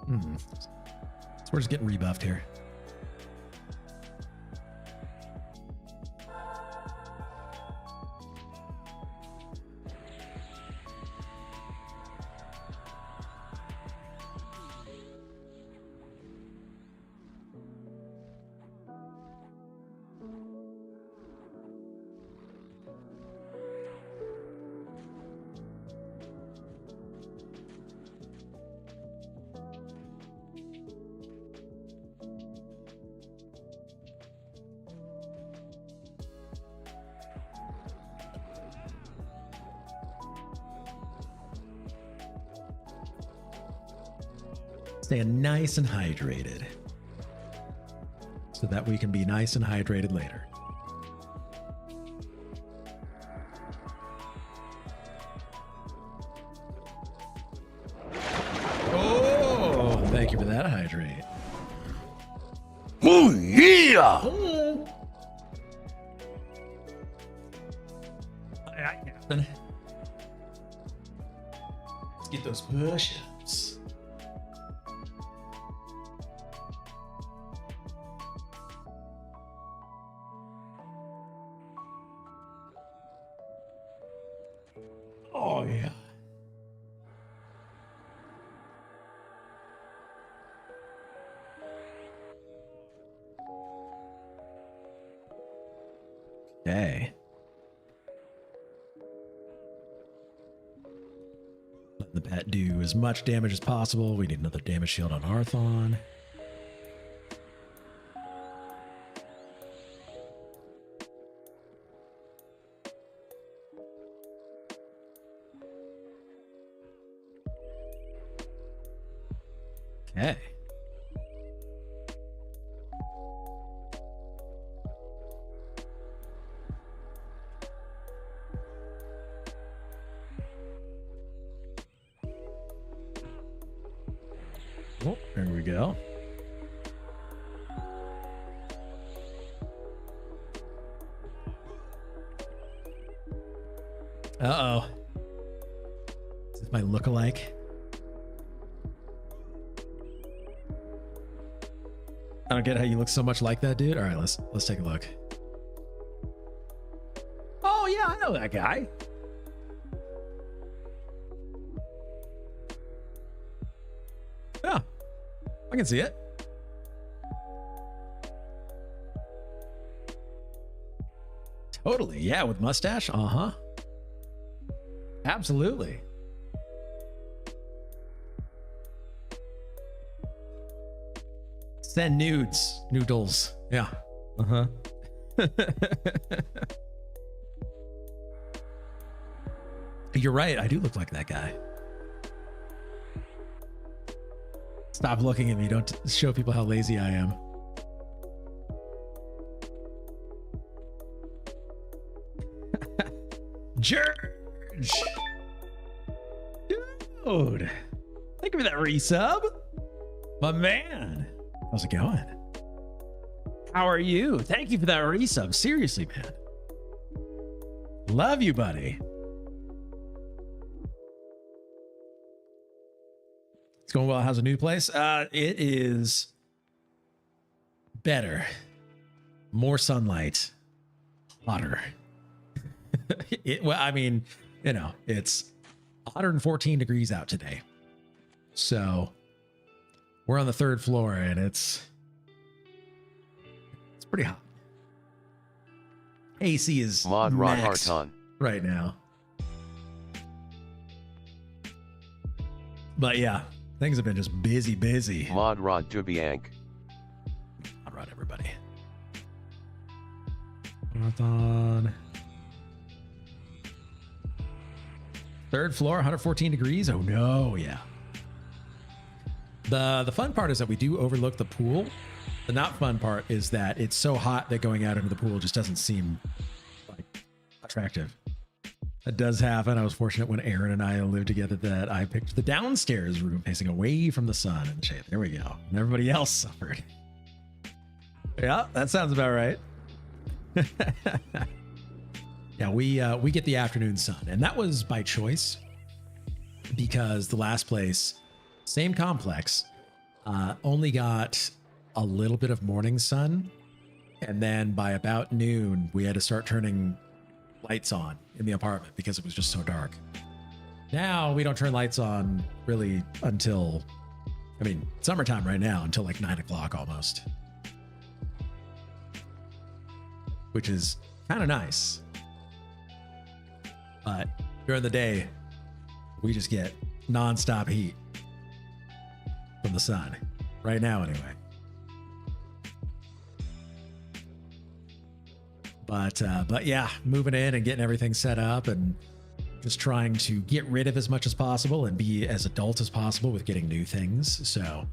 So we're just getting rebuffed here. Staying nice and hydrated. So that we can be nice and hydrated later. Oh, thank you for that hydrate. Oh yeah! Alright, Captain. Let's get those push-ups. Oh yeah. Okay. Letting the pet do as much damage as possible. We need another damage shield on Arthon. Okay. Oh, there we go. Uh-oh. Is this my lookalike? I don't get how you look so much like that, dude. All right, let's take a look. Oh yeah, I know that guy. Yeah, I can see it. Totally, yeah, with mustache. Uh-huh. Absolutely. Send nudes. Noodles. Yeah. Uh-huh. You're right. I do look like that guy. Stop looking at me. Don't show people how lazy I am. George. Dude. Thank you for that resub. My man. How's it going? How are you? Thank you for that resub. Seriously, man. Love you, buddy. It's going well. How's the new place? It is better. More sunlight. Hotter. Well, I mean, you know, it's 114 degrees out today. So we're on the 3rd floor and it's pretty hot. AC is max right now. But yeah, things have been just busy. Mod Rod Dubiank. Mod Rod, everybody. Marathon. 3rd floor, 114 degrees. Oh no, yeah. The fun part is that we do overlook the pool. The not fun part is that it's so hot that going out into the pool just doesn't seem like attractive. That does happen. I was fortunate when Aaron and I lived together that I picked the downstairs room facing away from the sun and shade. There we go. And everybody else suffered. Yeah, that sounds about right. Yeah, we get the afternoon sun, and that was by choice because the last place, same complex, only got a little bit of morning sun, and then by about noon we had to start turning lights on in the apartment because it was just so dark. Now we don't turn lights on really until, I mean, summertime right now, until like 9 o'clock almost, which is kind of nice. But during the day, we just get nonstop heat from the sun. Right now, anyway. But yeah, moving in and getting everything set up and just trying to get rid of as much as possible and be as adult as possible with getting new things. So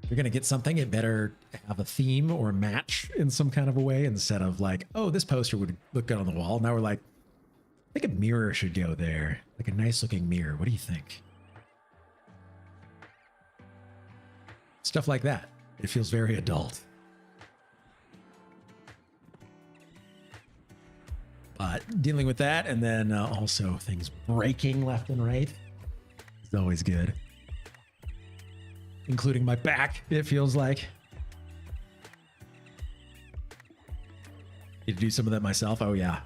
if you're going to get something, it better have a theme or match in some kind of a way, instead of like, oh, this poster would look good on the wall. Now we're like, I think a mirror should go there. Like a nice looking mirror. What do you think? Stuff like that. It feels very adult. But dealing with that, and then also things breaking left and right is always good. Including my back, it feels like. Need to do some of that myself. Oh yeah.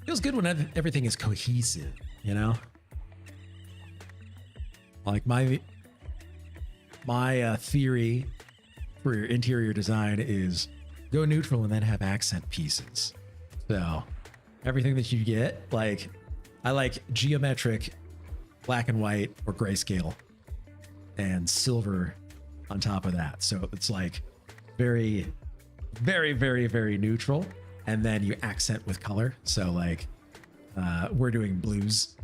Feels good when everything is cohesive, you know? Like my theory for your interior design is go neutral and then have accent pieces. So everything that you get, like, I like geometric black and white or grayscale and silver on top of that. So it's like very, very, very, very neutral. And then you accent with color. So like we're doing blues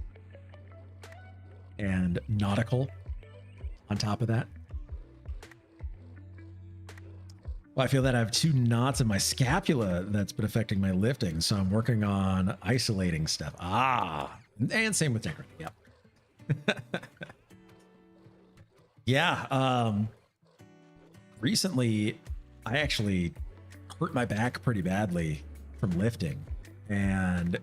and nautical on top of that. Well, I feel that I have 2 knots in my scapula that's been affecting my lifting. So I'm working on isolating stuff. And same with Necro. Yep. Yeah. Recently, I actually hurt my back pretty badly from lifting, and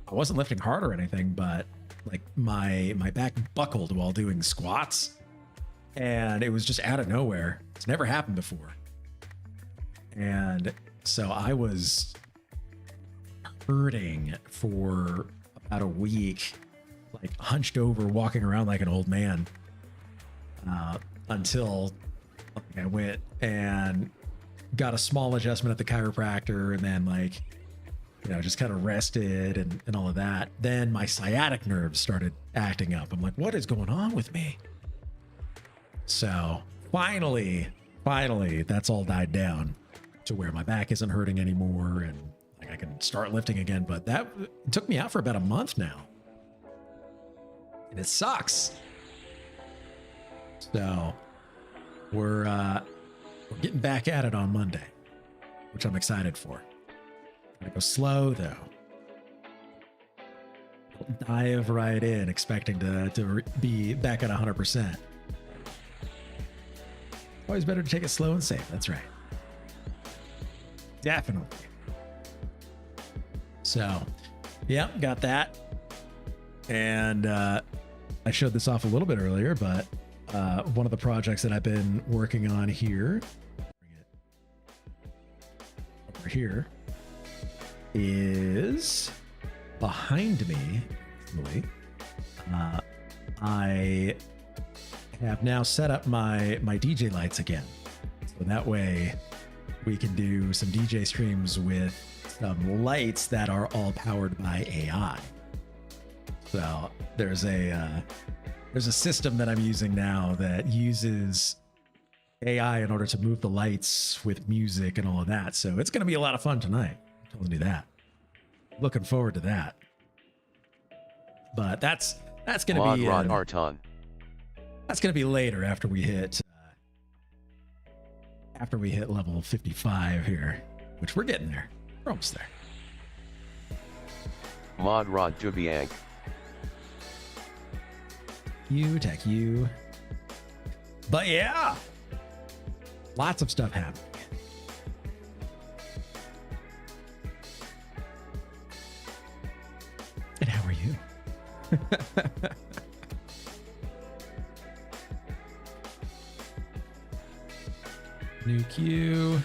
I wasn't lifting hard or anything, but like my back buckled while doing squats, and it was just out of nowhere. It's never happened before. And so I was hurting for about a week, like hunched over, walking around like an old man, until I went and got a small adjustment at the chiropractor, and then like, you know, just kind of rested and all of that. Then my sciatic nerves started acting up. I'm like, what is going on with me? So finally, that's all died down to where my back isn't hurting anymore, and like I can start lifting again. But that took me out for about a month now, and it sucks. So we're getting back at it on Monday, which I'm excited for. Gonna go slow though. Don't dive right in expecting to be back at 100%. Always better to take it slow and safe. That's right. Definitely. So, yeah, got that. And I showed this off a little bit earlier, but one of the projects that I've been working on here, bring it over here, is behind me. I have now set up my DJ lights again, so that way we can do some DJ streams with some lights that are all powered by AI. So there's a system that I'm using now that uses AI in order to move the lights with music and all of that. So it's going to be a lot of fun tonight. I'm telling you that. Looking forward to that. But that's going to be that's going to be later after we hit level 55 here, which we're getting there. We're almost there. Mod Rod Dubiank. You tech you. But yeah, lots of stuff happening. And how are you? New queue.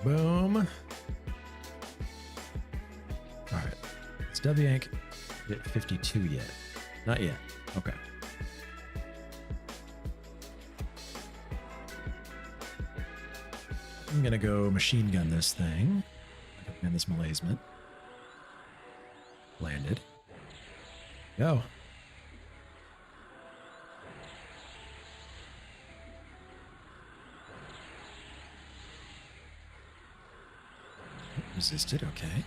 Boom. All right. It's W-Yank hit 52 yet? Not yet. Okay. I'm gonna go machine gun this thing. And this malazement. Landed. Go. resisted, okay.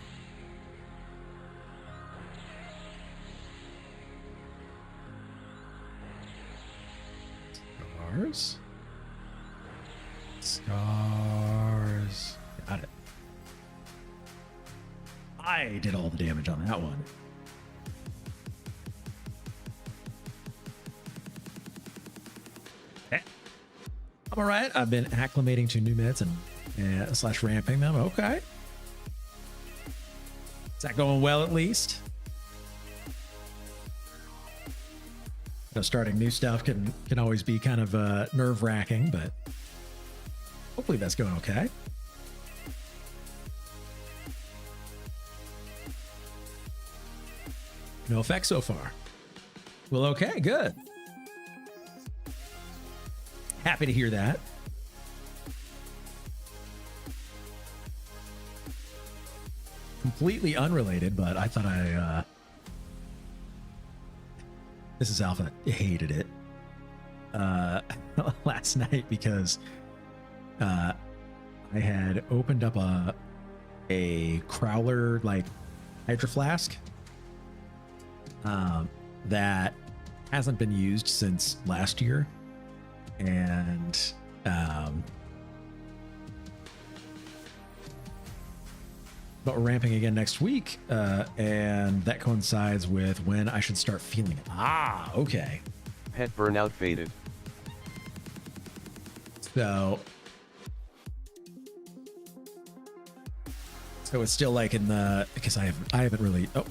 Scars. Scars. Got it. I did all the damage on that one. Okay. I'm all right. I've been acclimating to new meds and slash ramping them. Okay. Is that going well at least? You know, starting new stuff can always be kind of nerve-wracking, but hopefully that's going okay. No effects so far. Well, okay, good. Happy to hear that. Completely unrelated, but I thought this is Alpha hated it last night because I had opened up a Crowler like Hydro Flask that hasn't been used since last year, and but we're ramping again next week, and that coincides with when I should start feeling it. Ah, okay. Pet burnout faded. So it's still like in the, because I haven't really, I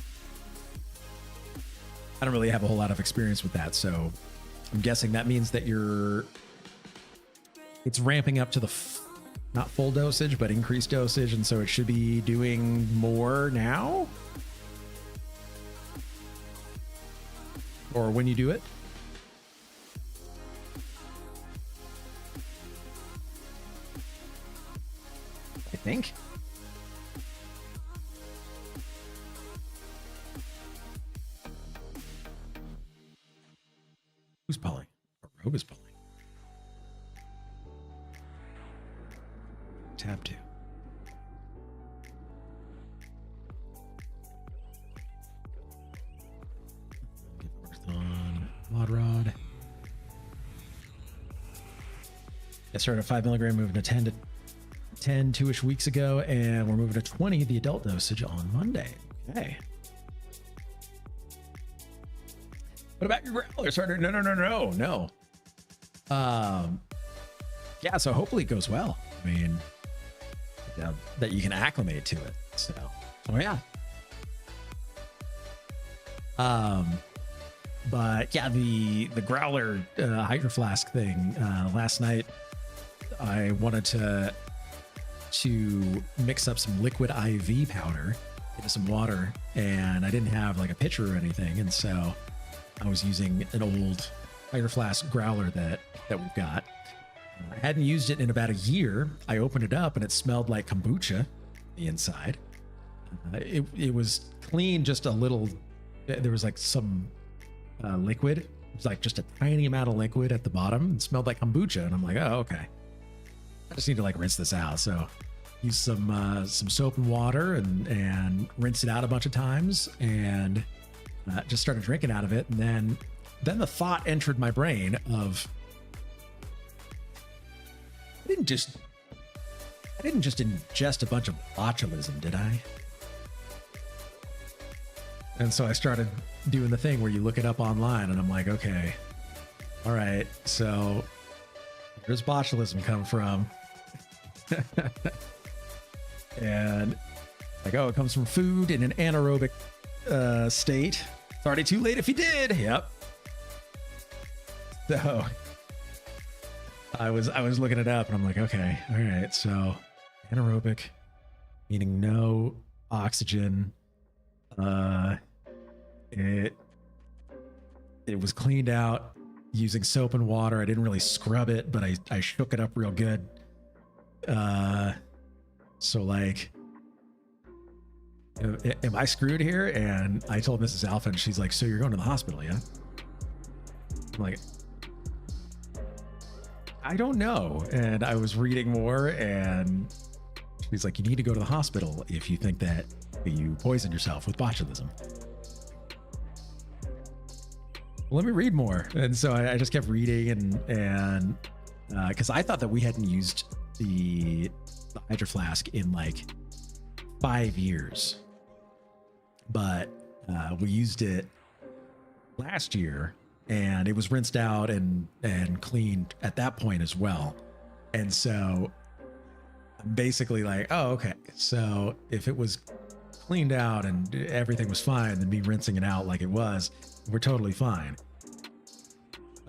don't really have a whole lot of experience with that, so I'm guessing that means that it's ramping up to the not full dosage, but increased dosage, and so it should be doing more now? Or when you do it? I think. Who's pulling? A rogue is pulling. Tab 2. Get worked on Mod Rod. I started a 5 milligram, moving to 10 2-ish weeks ago, and we're moving to 20, the adult dosage, on Monday. Okay. What about your growler? Starter? No. Yeah, so hopefully it goes well. I mean, that you can acclimate to it. So yeah. But yeah, the growler Hydro Flask thing, last night I wanted to mix up some liquid IV powder into some water, and I didn't have like a pitcher or anything, and so I was using an old Hydro Flask growler that we've got. I hadn't used it in about a year. I opened it up and it smelled like kombucha the inside. It was clean, just a little. There was like some liquid. It was like just a tiny amount of liquid at the bottom. It smelled like kombucha, and I'm like, oh, okay. I just need to like rinse this out. So use some soap and water and rinse it out a bunch of times, and just started drinking out of it. And then the thought entered my brain of, I didn't just ingest a bunch of botulism, did I? And so I started doing the thing where you look it up online, and I'm like, okay, all right, so where's botulism come from? And like, oh, it comes from food in an anaerobic state. It's already too late if you did. Yep. So I was looking it up, and I'm like, okay, all right, so anaerobic, meaning no oxygen. It was cleaned out using soap and water. I didn't really scrub it, but I shook it up real good. So like, am I screwed here? And I told Mrs. Alpha, and she's like, so you're going to the hospital, yeah? I'm like, I don't know. And I was reading more, and She's like, you need to go to the hospital if you think that you poisoned yourself with botulism. Let me read more. And so I just kept reading and because I thought that we hadn't used the Hydro Flask in like 5 years, but we used it last year and it was rinsed out and cleaned at that point as well. And so I'm basically like, oh, okay. So if it was cleaned out and everything was fine, then me rinsing it out like it was, we're totally fine.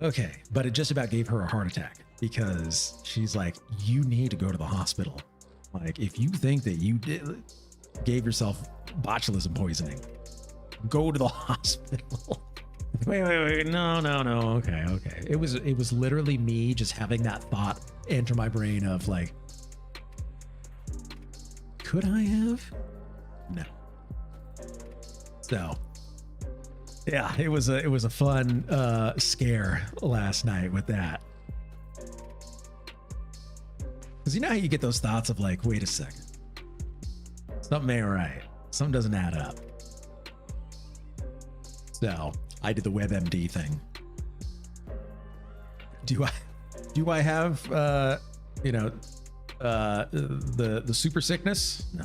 Okay. But it just about gave her a heart attack because she's like, you need to go to the hospital. Like, if you think that you gave yourself botulism poisoning, go to the hospital. Wait. No. Okay. It was literally me just having that thought enter my brain of like, could I have? No. So yeah, it was a fun scare last night with that. Because you know how you get those thoughts of like, wait a second, something ain't right, something doesn't add up. So I did the WebMD thing. Do I have the super sickness? No.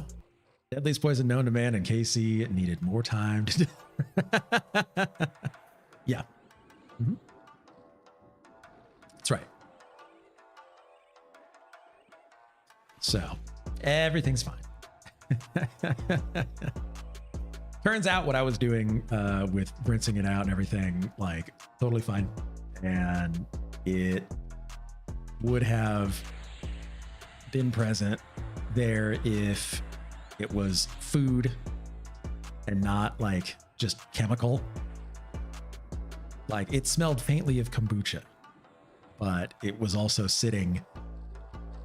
Deadliest poison known to man, and KC needed more time to yeah. Mm-hmm. That's right. So everything's fine. Turns out what I was doing with rinsing it out and everything, like, totally fine. And it would have been present there if it was food and not like just chemical. Like, it smelled faintly of kombucha, but it was also sitting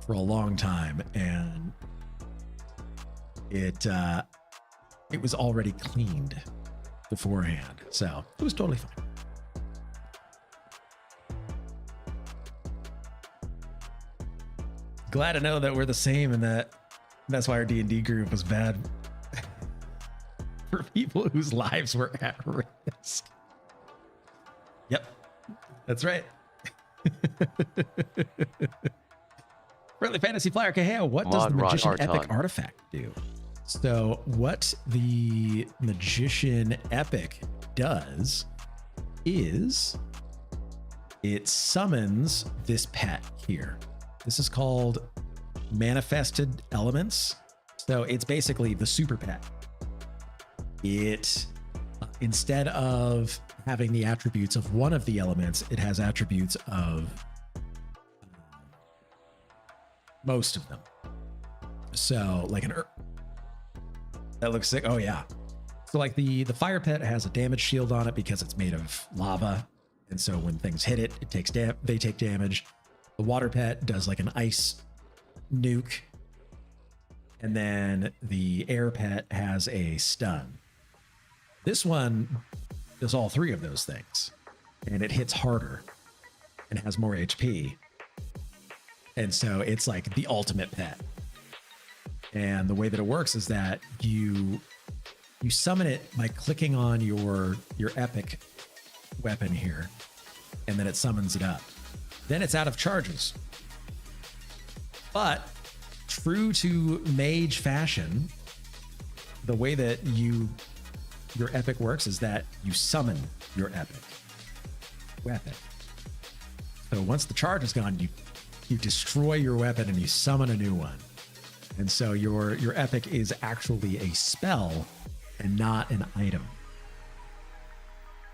for a long time, and it was already cleaned beforehand, so it was totally fine. Glad to know that we're the same, and that's why our D&D group was bad for people whose lives were at risk. Yep, that's right. Friendly Fantasy Flyer Kaheo, what does the Magician Epic artifact do? So what the Magician Epic does is it summons this pet here. This is called Manifested Elements. So it's basically the super pet. It, instead of having the attributes of one of the elements, it has attributes of most of them. So like that looks sick. Oh yeah. So like the fire pet has a damage shield on it because it's made of lava. And so when things hit it, they take damage. The water pet does like an ice nuke. And then the air pet has a stun. This one does all three of those things, and it hits harder and has more HP. And so it's like the ultimate pet. And the way that it works is that you summon it by clicking on your epic weapon here, and then it summons it up. Then it's out of charges. But true to Mage fashion, the way that your epic works is that you summon your epic weapon. So once the charge is gone, you destroy your weapon and you summon a new one. And so your epic is actually a spell and not an item.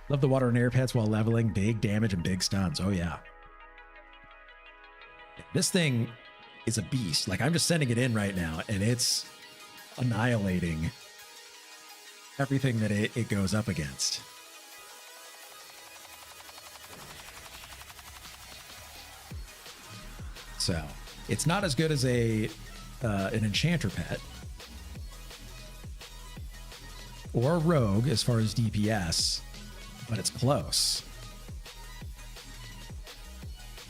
Love the water and air pets while leveling. Big damage and big stuns. Oh yeah. This thing is a beast. Like, I'm just sending it in right now, and it's annihilating everything that it goes up against. So it's not as good as an Enchanter pet or a Rogue as far as DPS, but it's close.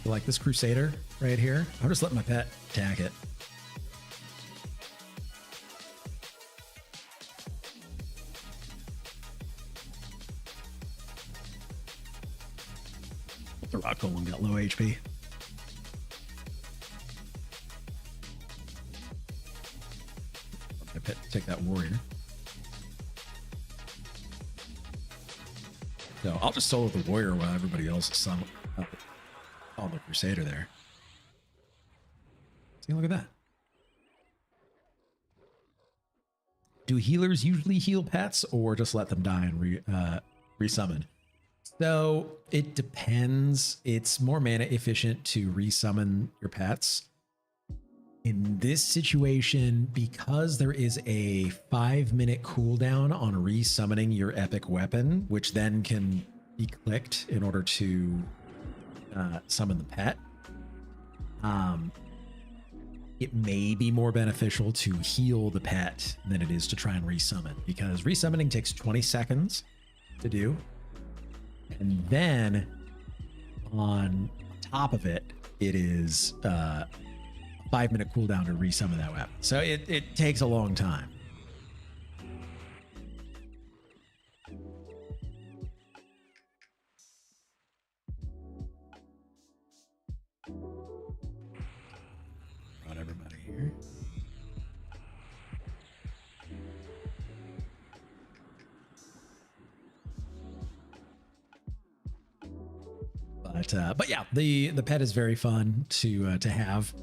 Like this Crusader right here, I'm just letting my pet attack it. The rock golem got low HP. I take that warrior. So I'll just solo the warrior while everybody else is on the crusader there. See, look at that. Do healers usually heal pets or just let them die and resummon? So it depends. It's more mana efficient to resummon your pets. In this situation, because there is a 5-minute cooldown on resummoning your epic weapon, which then can be clicked in order to summon the pet, it may be more beneficial to heal the pet than it is to try and resummon, because resummoning takes 20 seconds to do. And then on top of it, it is 5-minute cooldown to resummon that weapon. So it takes a long time. Brought everybody here. But yeah, the pet is very fun to have.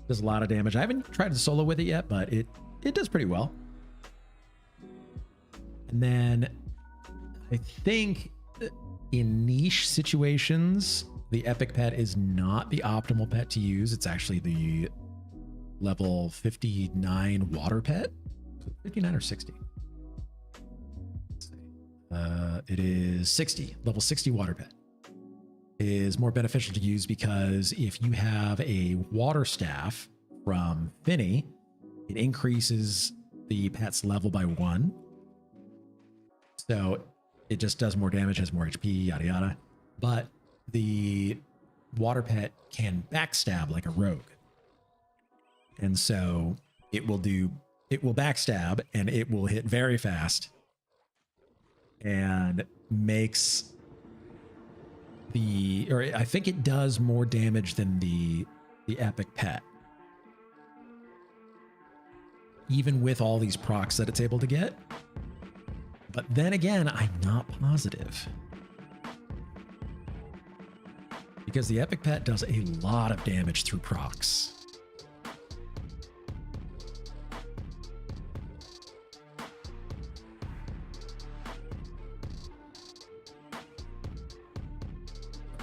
Does a lot of damage. I haven't tried to solo with it yet, but it does pretty well. And then I think in niche situations, the epic pet is not the optimal pet to use. It's actually the level 59 water pet. 59 or 60? Let's see. It is 60. Level 60 water pet is more beneficial to use, because if you have a water staff from Finny, it increases the pet's level by 1. So it just does more damage, has more HP, yada yada. But the water pet can backstab like a rogue. And so it will backstab, and it will hit very fast and makes I think it does more damage than the epic pet, even with all these procs that it's able to get. But then again, I'm not positive, because the epic pet does a lot of damage through procs.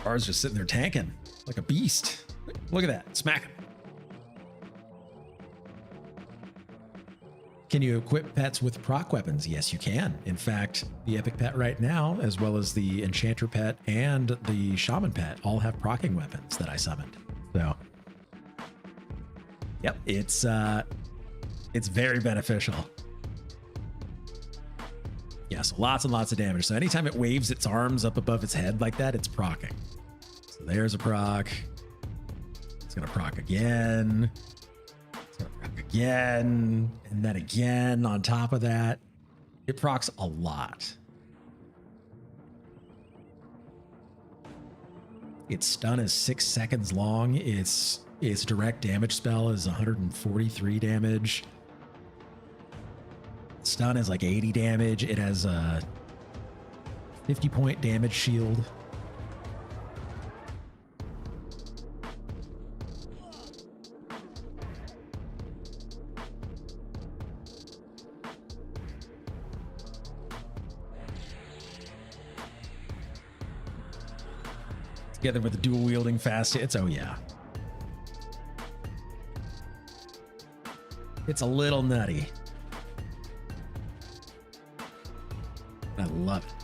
Ours just sitting there tanking like a beast. Look at that. Smack him. Can you equip pets with proc weapons? Yes, you can. In fact, the epic pet right now, as well as the enchanter pet and the shaman pet, all have procking weapons that I summoned. So, yep, it's very beneficial. Yeah, so lots and lots of damage. So anytime it waves its arms up above its head like that, it's procking. So there's a proc. It's gonna proc again. It's gonna proc again, and then again on top of that. It procs a lot. Its stun is 6 seconds long. Its direct damage spell is 143 damage. Stun is like 80 damage. It has a 50-point damage shield. Together with the dual wielding fast hits. Oh yeah. It's a little nutty. I love it.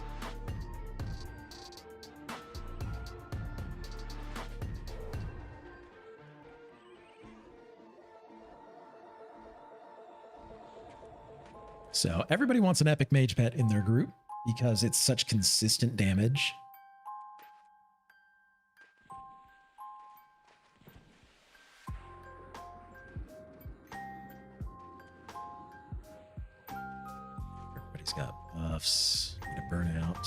So everybody wants an epic mage pet in their group because it's such consistent damage. Everybody's got buffs. Need a burnout.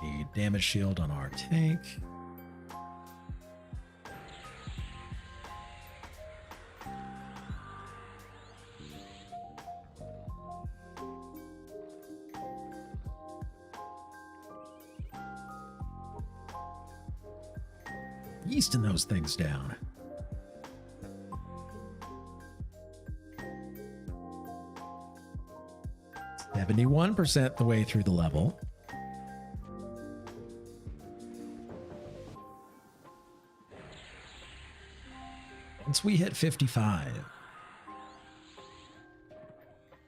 Need damage shield on our tank. Yeasting those things down. %71 the way through the level. Once we hit 55,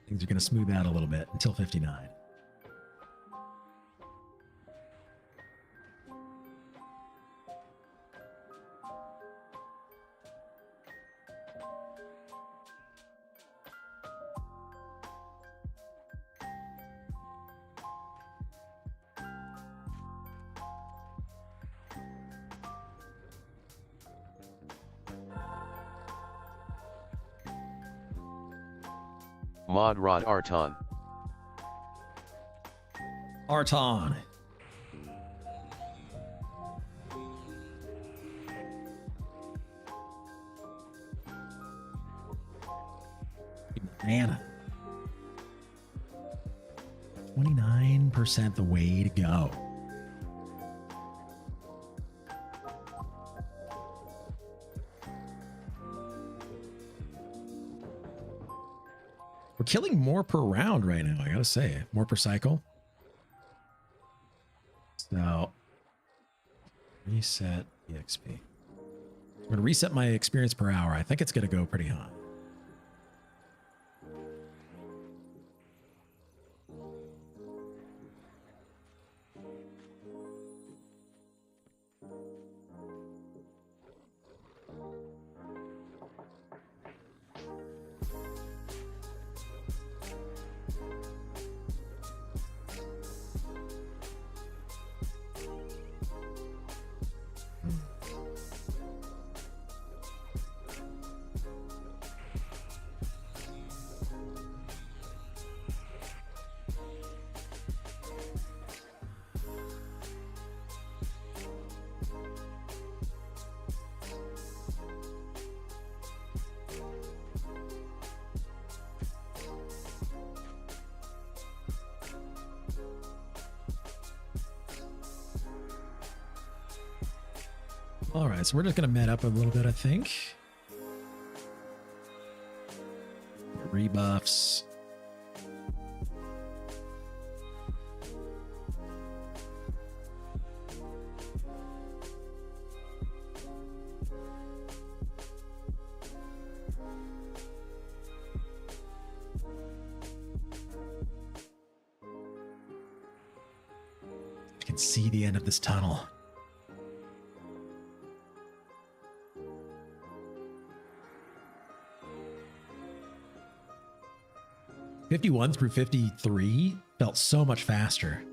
things are going to smooth out a little bit until 59. Mod Rod Arton. Arton. Man. 29% the way to go. We're killing more per round right now, I gotta say. More per cycle. So, reset EXP. I'm gonna reset my experience per hour. I think it's gonna go pretty high. All right, so we're just going to med up a little bit, I think. Rebuffs. I can see the end of this tunnel. 51 through 53 felt so much faster.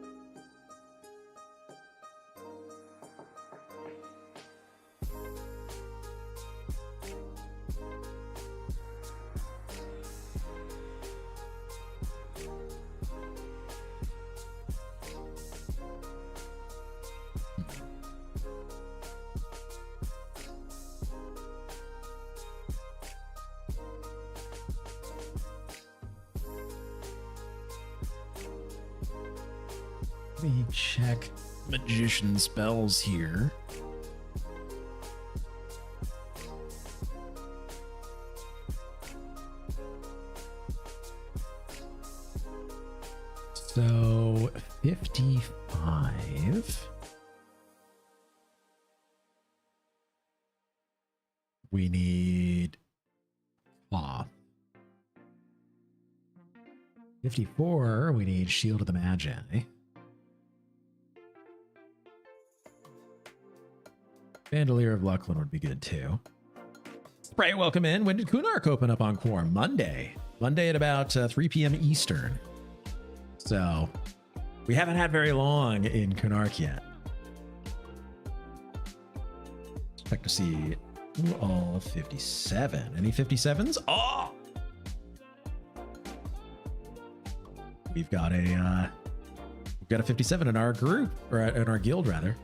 Let me check magician spells here. So 55. We need Claw. 54, we need Shield of the Magi. Bandolier of Lucklin would be good too. Spray, welcome in. When did Kunark open up on Quarm? Monday. Monday at about 3 p.m. Eastern. So we haven't had very long in Kunark yet. Expect to see all 57. Any 57s? Oh! We've got Got a 57 in our group, or in our guild rather.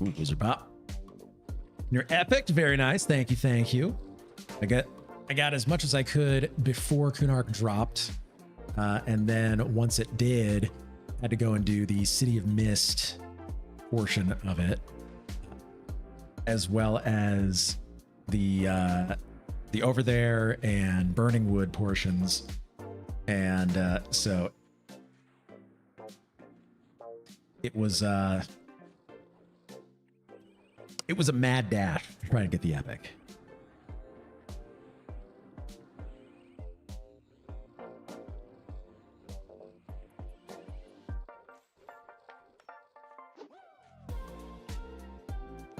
Ooh, Wizard Pop. You're epic. Very nice. Thank you. Thank you. I got as much as I could before Kunark dropped. And then once it did, I had to go and do the City of Mist portion of it, as well as the Over There and Burning Wood portions. And so it was a mad dash to try to get the epic.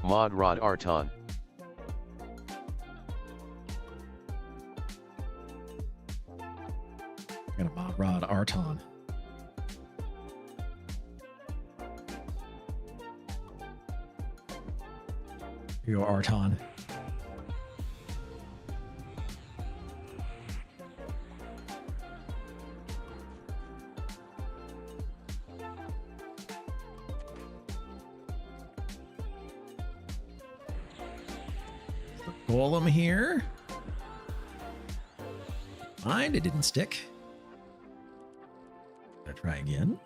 Mod Rod Arton. Got a Mod Rod Arton. Here you go, Arton. Golem here. Mind, it didn't stick. Gonna try again.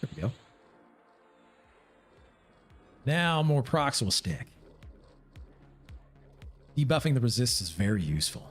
There we go. Now more procs will stick. Debuffing the resist is very useful.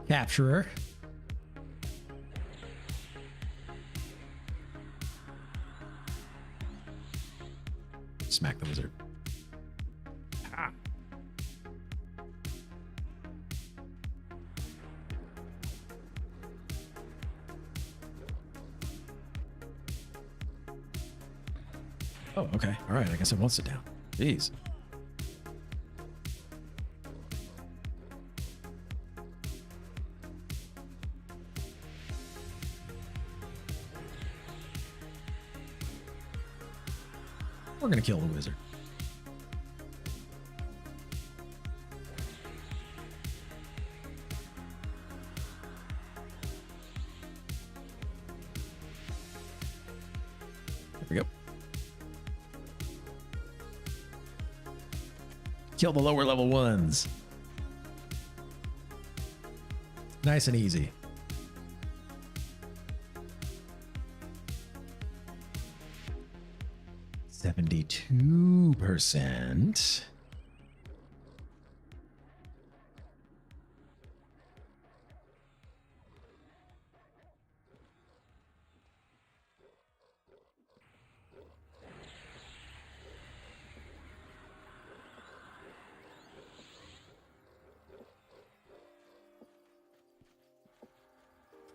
Capturer. Smack the wizard. Ah. Oh, okay. All right. I guess it won't sit down. Jeez. We're going to kill the wizard. There we go. Kill the lower level ones. Nice and easy. %.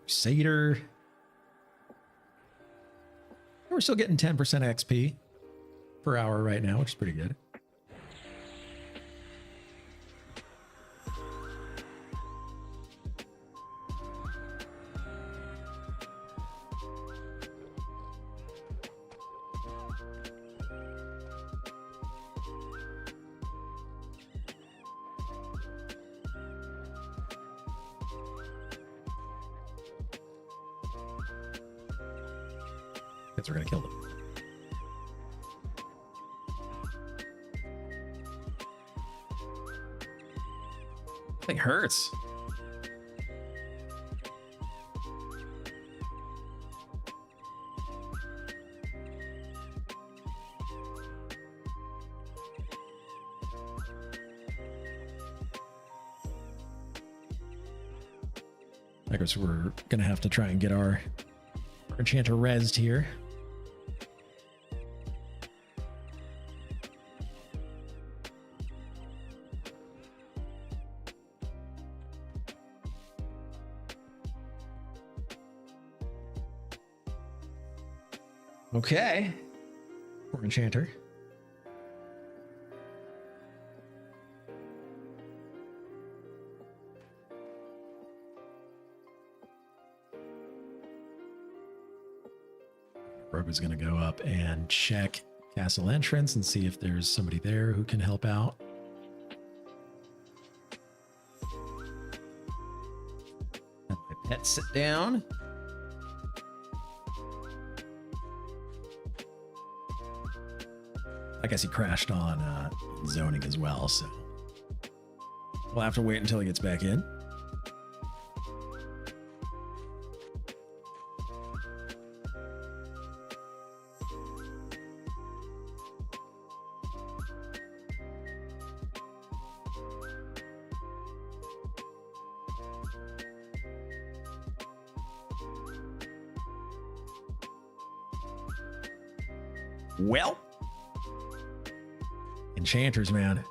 Crusader. We're still getting 10% XP per hour right now, which is pretty good. Guess we're gonna kill them. Thing hurts. I guess we're gonna have to try and get our Enchanter rezzed here. Okay. Poor Enchanter. Rogue is going to go up and check castle entrance and see if there's somebody there who can help out. Have my pet sit down. I guess he crashed on zoning as well, so we'll have to wait until he gets back in. Well, Enchanters, man.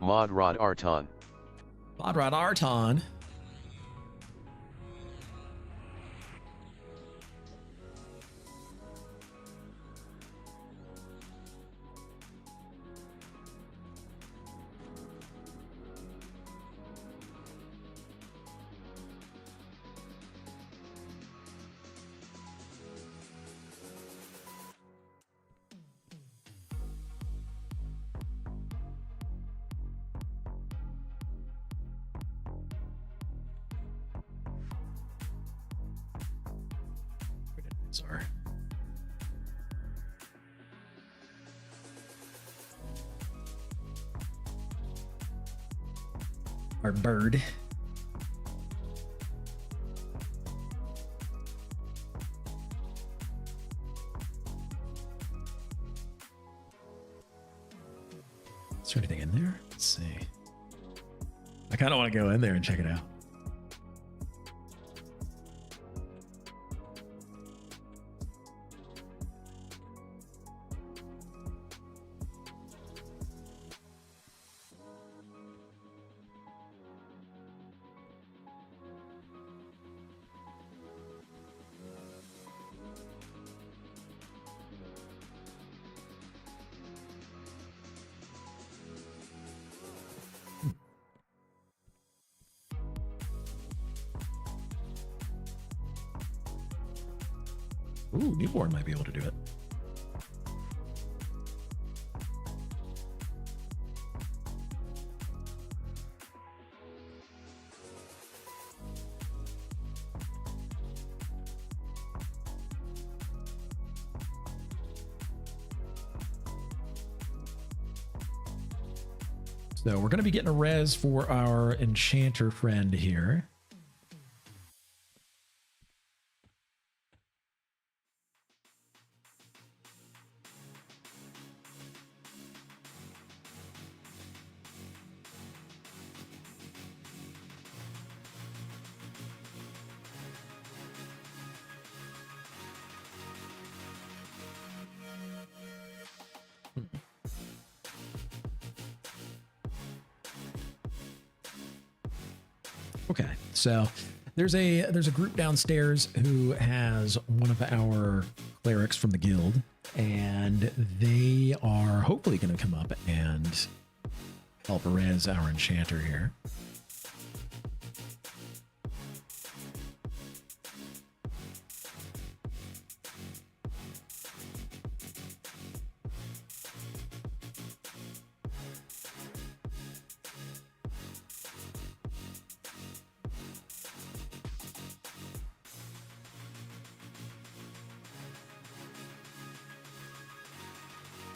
Modrod Arton. Modrod Arton. Sorry. Our bird. Is there anything in there? Let's see. I kind of want to go in there and check it out. Ooh, Newborn might be able to do it. So we're going to be getting a res for our Enchanter friend here. Okay, so there's a group downstairs who has one of our clerics from the guild, and they are hopefully going to come up and help res our Enchanter here.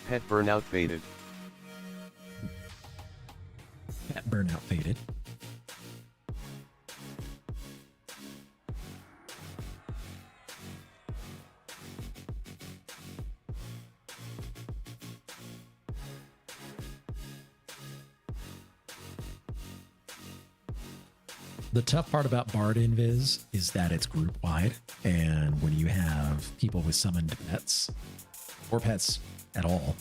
Pet burnout faded. Pet burnout faded. The tough part about Bard Invis is that it's group wide, and when you have people with summoned pets or pets at all,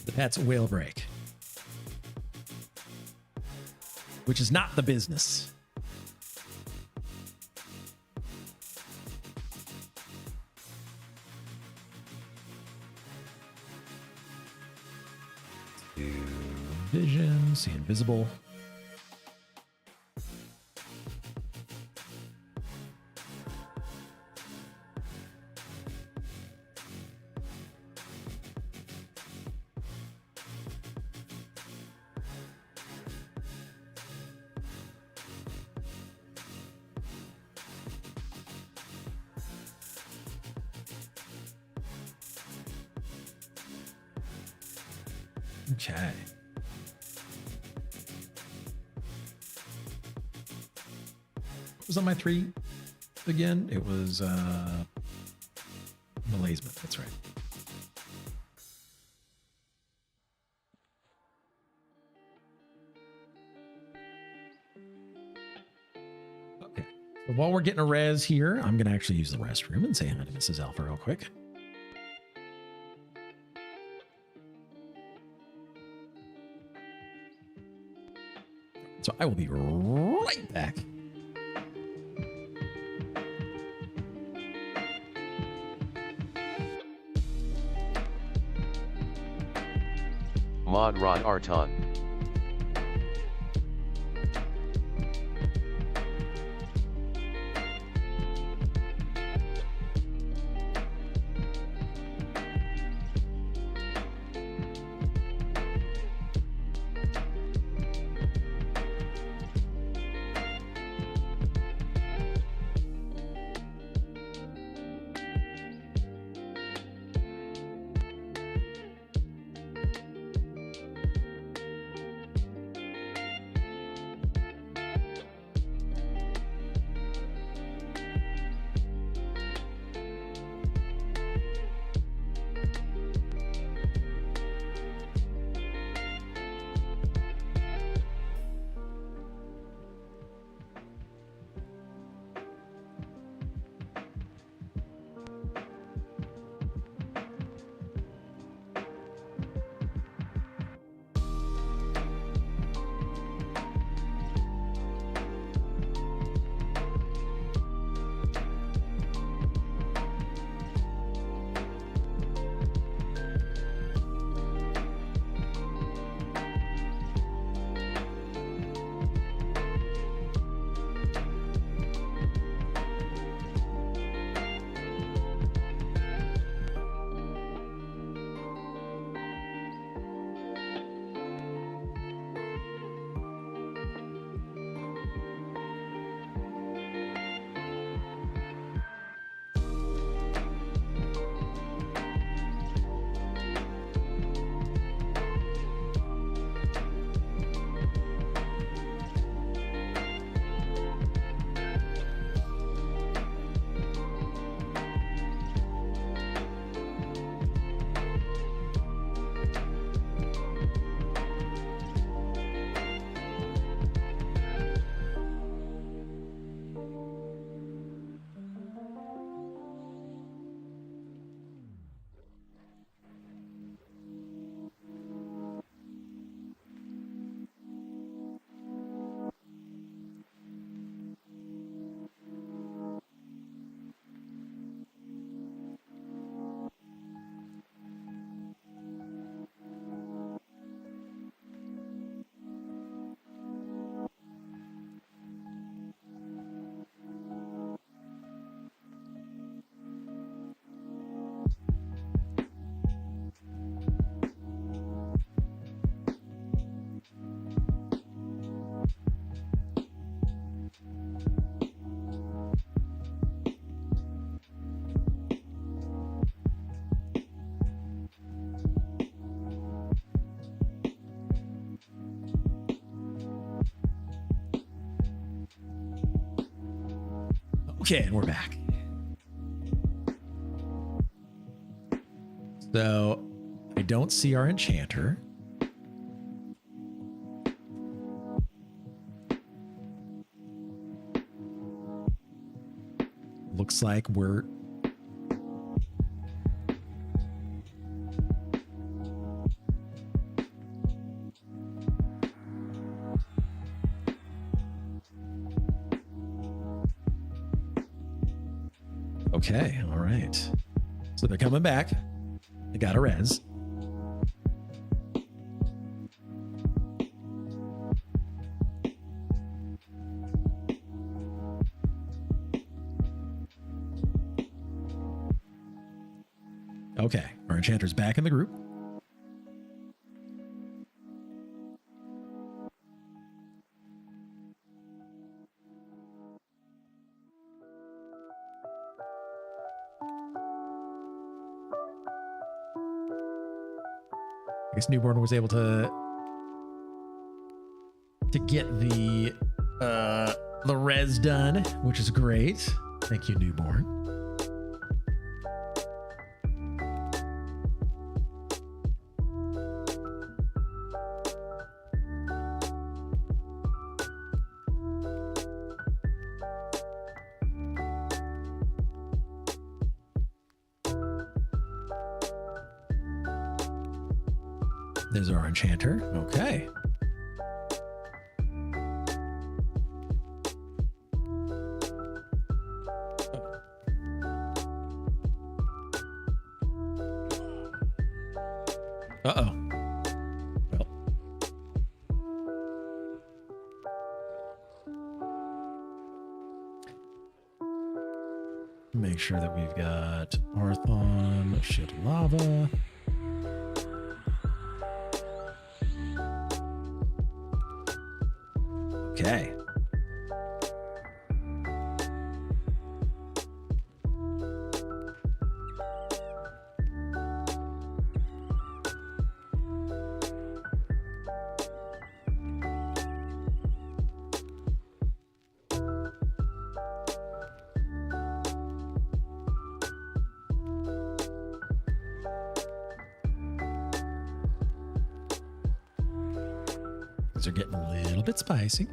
the pets will break, which is not the business. Vision, see invisible. Okay. What was on my 3 again? It was Malazement. That's right. Okay. So while we're getting a res here, I'm going to actually use the restroom and say hi to Mrs. Alpha real quick. So I will be right back. Mod Rod Arton. Okay, and we're back. So I don't see our Enchanter. looks like we're... Okay, all right. So they're coming back. They got a res. Okay, our Enchanter's back in the group. I guess Newborn was able to get the res done, which is great. Thank you, Newborn. There's our Enchanter. Okay. Uh-oh. Well. Make sure that we've got Arthon, Shield Lava. Okay. These are getting a little bit spicy.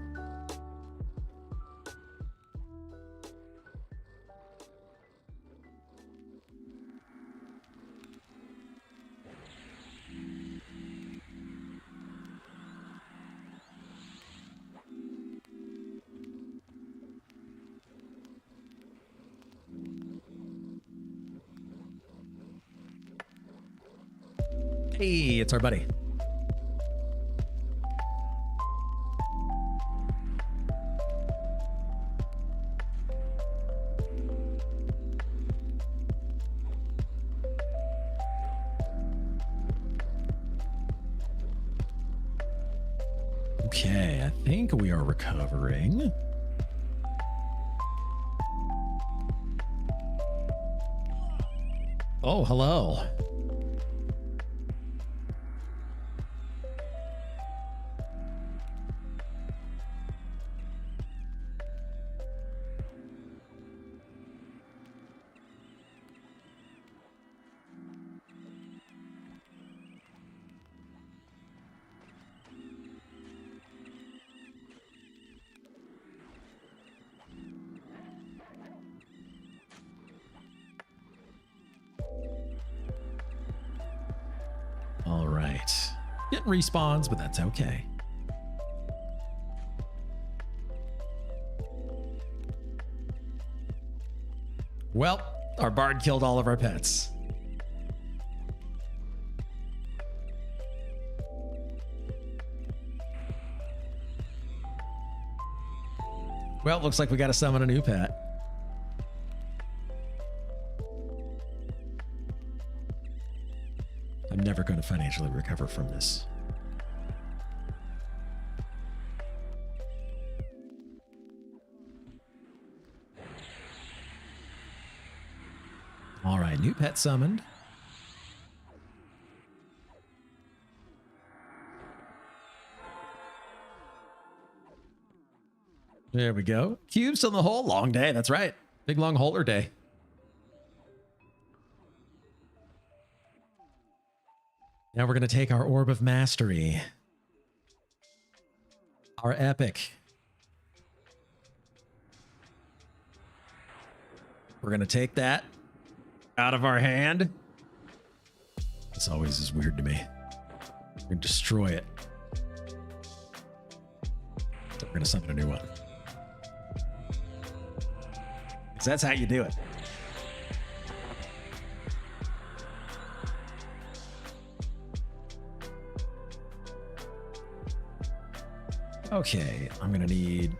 Hey, it's our buddy. Okay, I think we are recovering. Oh, hello. All right. Getting respawns, but that's okay. Well, our bard killed all of our pets. Well, looks like we got to summon a new pet. I'm never going to financially recover from this. All right, new pet summoned. There we go. Cubes on the hole. Long day. That's right. Big long holer day. Now we're going to take our Orb of Mastery. Our epic. We're going to take that out of our hand. This always is weird to me. We're going to destroy it. So we're going to summon a new one. Because that's how you do it. Okay, I'm going to need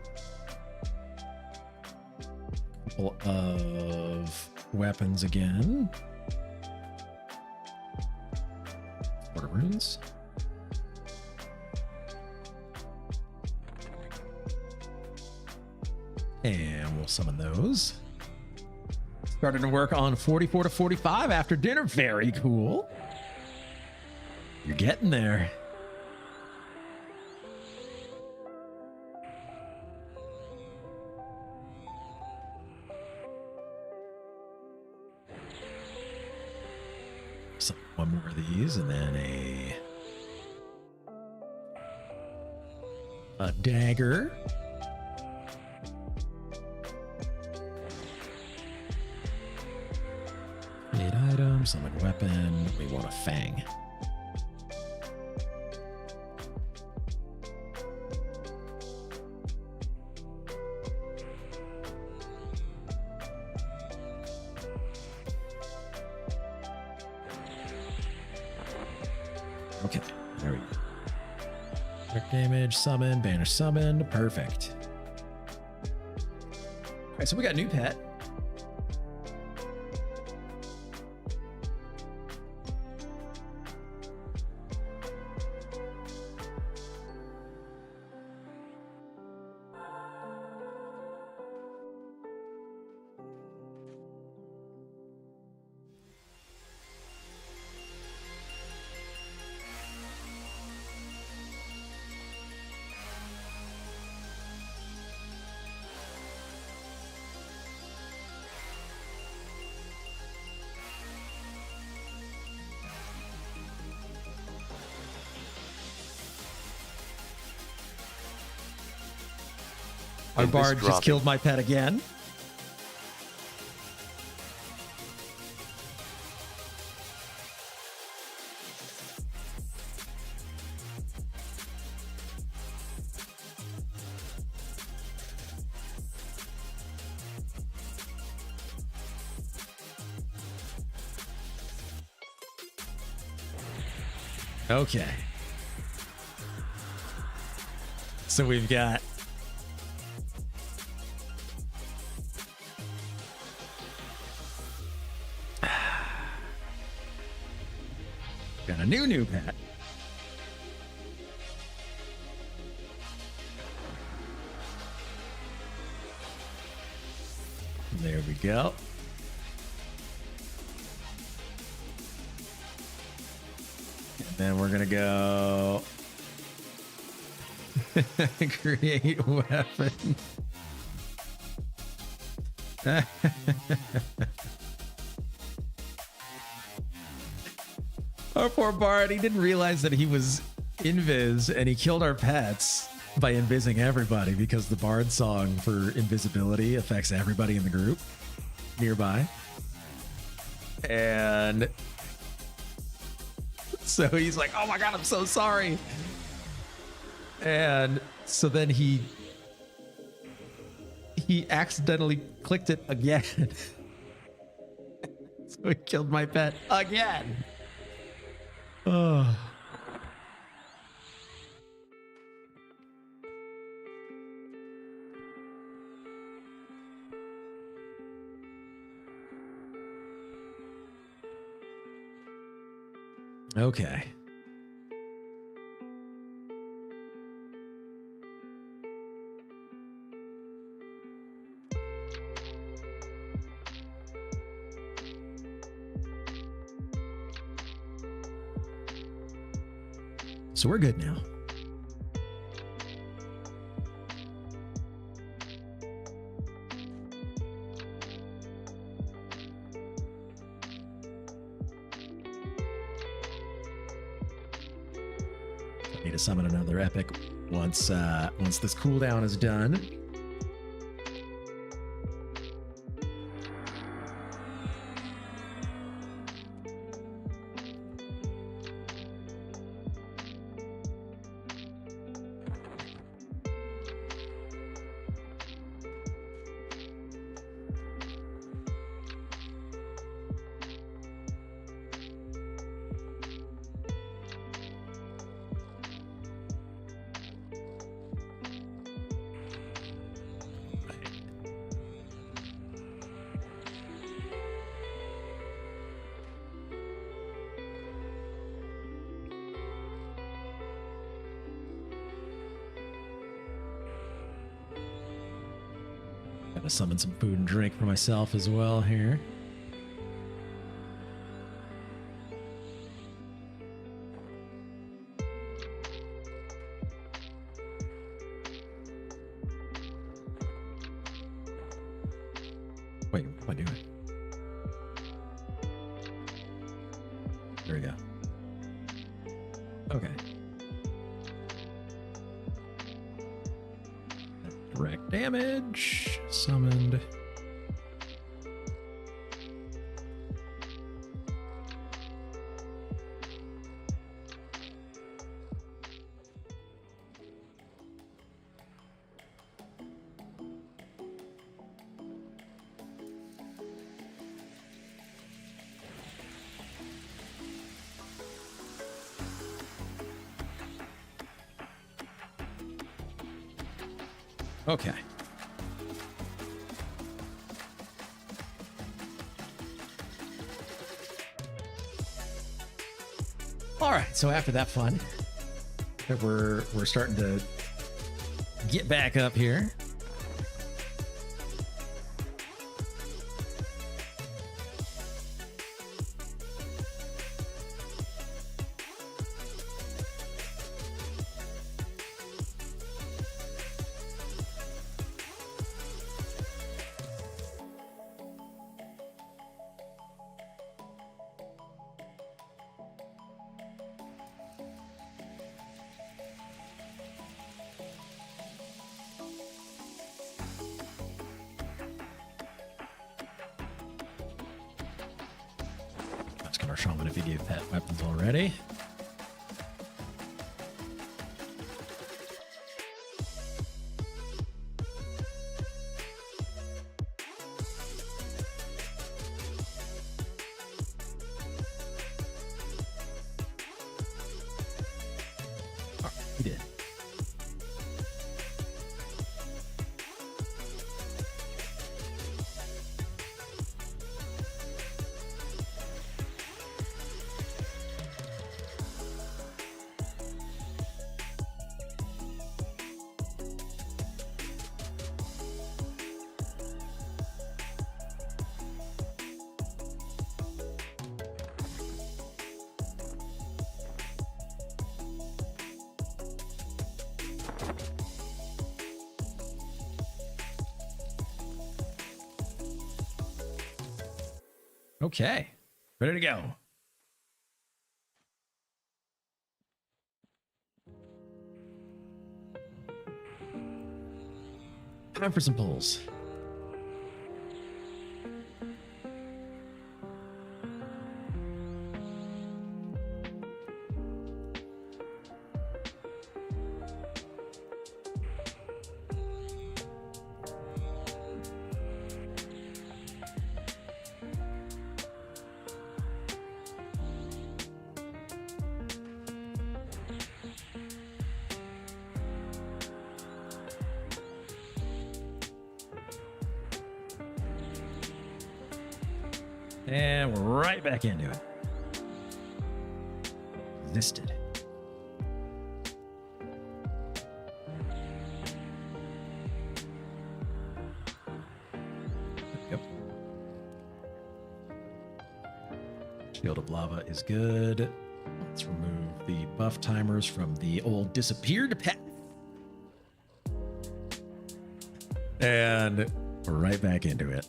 a couple of weapons again. Order runes. And we'll summon those. Starting to work on 44 to 45 after dinner. Very cool. You're getting there. So one more of these, and then a dagger. Need item, summon weapon. We want a fang. Okay, there we go. Quick damage, summon, banner summoned. Perfect. All right, so we got a new pet. Our bard just killed my pet again. Okay. So we've got a new pet. There we go. And then we're gonna go create weapon. Our poor bard, he didn't realize that he was invis, and he killed our pets by invising everybody because the bard song for invisibility affects everybody in the group nearby. And so he's like, oh my god, I'm so sorry. And so then he accidentally clicked it again. So he killed my pet again. Oh. Okay. So we're good now. I need to summon another epic once this cooldown is done. Gotta summon some food and drink for myself as well here. Wait, what am I doing? There we go. Okay. Direct damage. Summoned. Okay. All right, so after that fun, we're starting to get back up here. Our shaman if he gave pet weapons already. Oh, he did. Okay, ready to go. Time for some pulls. And we're right back into it. Existed. Yep. Shield of Lava is good. Let's remove the buff timers from the old disappeared path. And we're right back into it.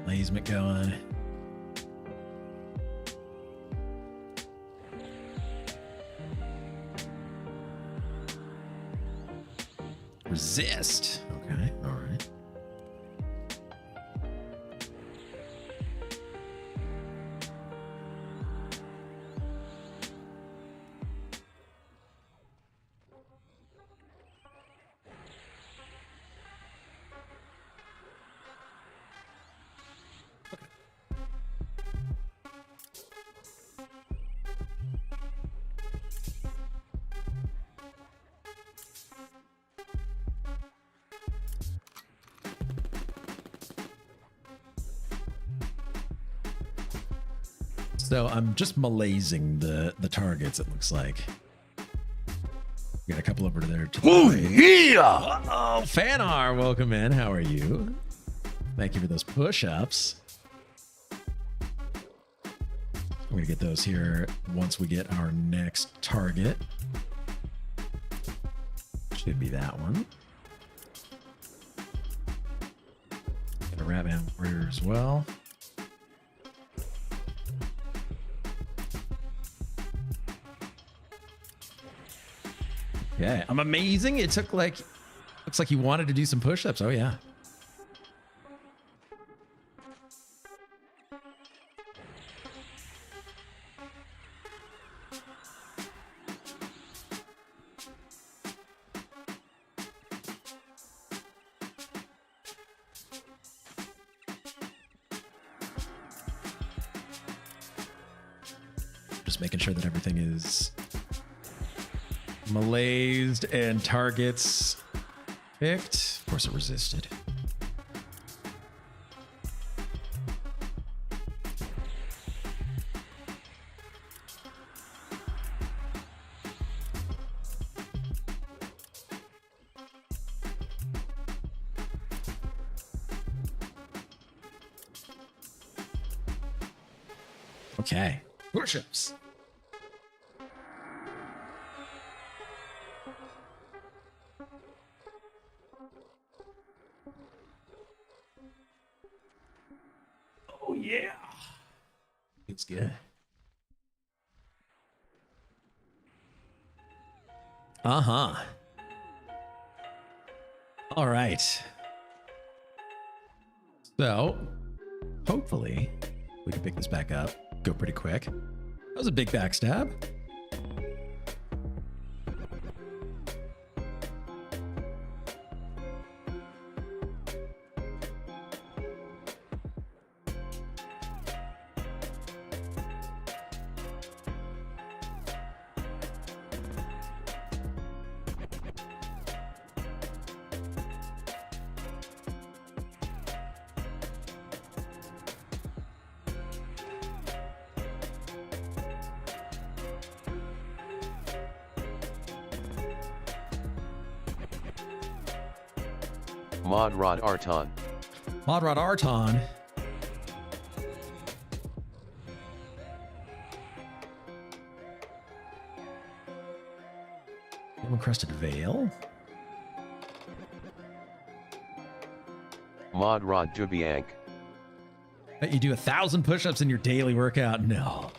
Lasement going. Resist. Okay, all right. So I'm just malazing the targets, it looks like. Got a couple over there to the Oh, right. yeah! Oh, Fanar, welcome in. How are you? Thank you for those push-ups. We're gonna get those here once we get our next target. Should be that one. Got a Ratman Warrior as well. Yeah, I'm amazing. It took like, looks like he wanted to do some push-ups. Oh yeah. Just making sure that everything is malazed and targets picked. Of course it resisted. Okay. Push-ups. Oh yeah. It's good. Uh-huh. All right. So, hopefully, we can pick this back up. Go pretty quick. That was a big backstab. Modrod Arton. Modrod Arton. Encrusted Veil. Modrod Dubiank. Bet you do 1,000 push-ups in your daily workout. No.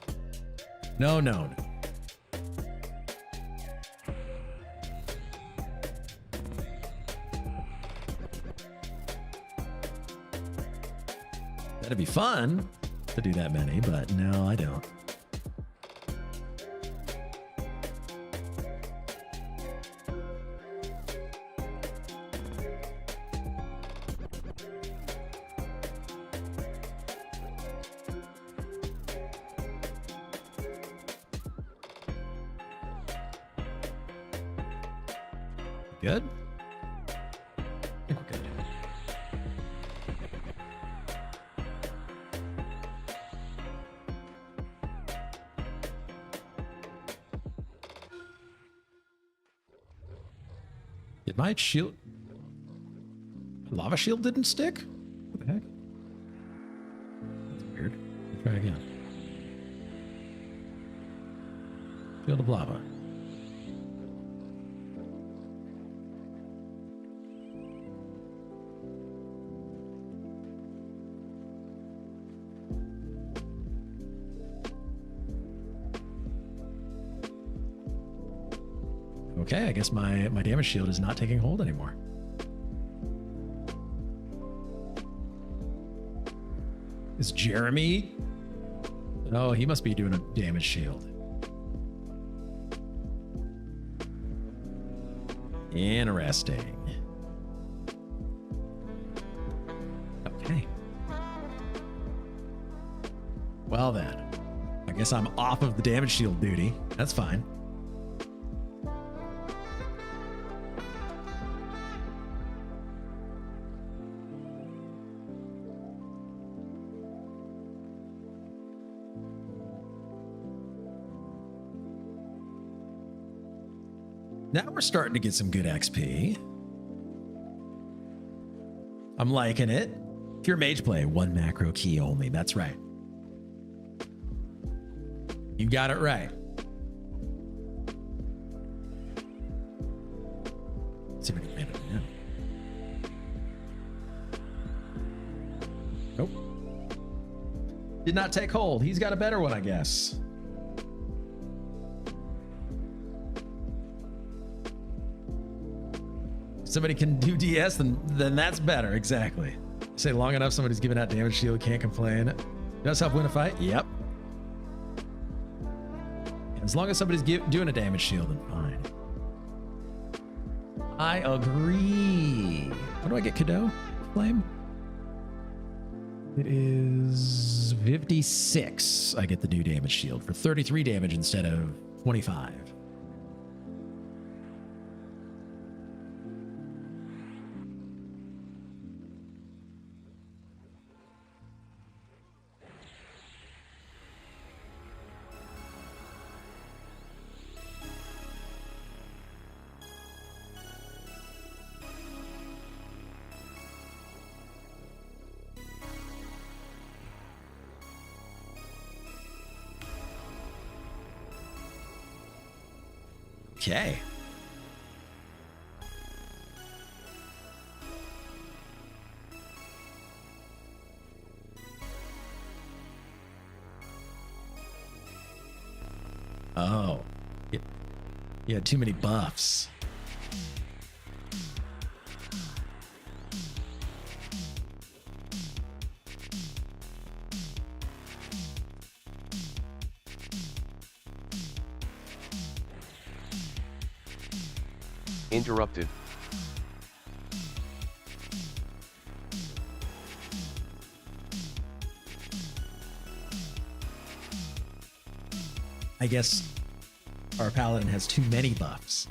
No, no, no. That'd be fun to do that many, but no, I don't. Good? I think we're good. Did my shield... Lava shield didn't stick? What the heck? That's weird. Let's try again. Shield of lava. Okay, I guess my damage shield is not taking hold anymore. Is Jeremy? Oh, he must be doing a damage shield. Interesting. Okay. Well then, I guess I'm off of the damage shield duty. That's fine. Now we're starting to get some good XP. I'm liking it. Pure Mage play, 1 macro key only. That's right. You got it right. Let's see if we can land it now. Nope. Did not take hold. He's got a better one, I guess. If somebody can do DS, then that's better. Exactly. Say long enough, somebody's giving out damage shield, can't complain. Does help win a fight? Yep. As long as somebody's doing a damage shield, then fine. I agree. What do I get, Cadeau? Flame? It is 56. I get the new damage shield for 33 damage instead of 25. Okay. Oh. You had too many buffs. Interrupted. I guess our paladin has too many buffs.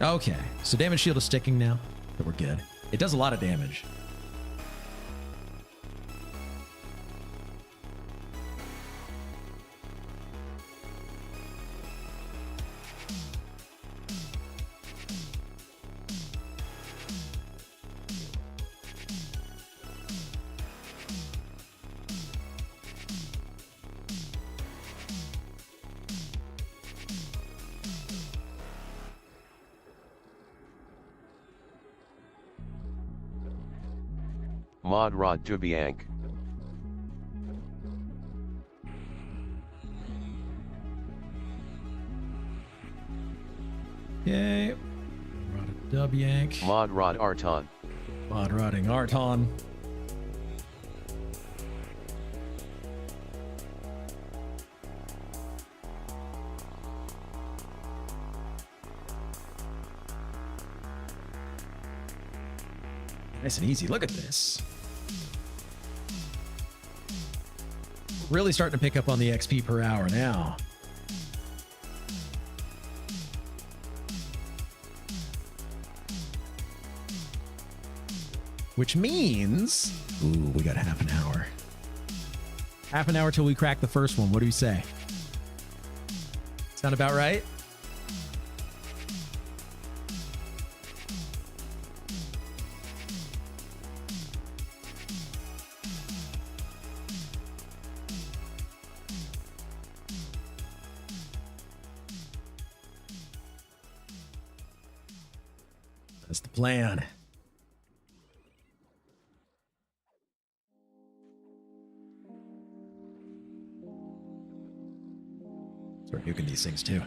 Okay, so damage shield is sticking now, but we're good. It does a lot of damage. Mod Rod Dubiank. Yay. Rod Yank. Mod Rod Arton. Mod Rodding Arton. Nice and easy. Look at this. Really starting to pick up on the XP per hour now. Which means, ooh, we got half an hour. Half an hour till we crack the first one. What do you say? Sound about right? That's the plan. Start nuking these things too.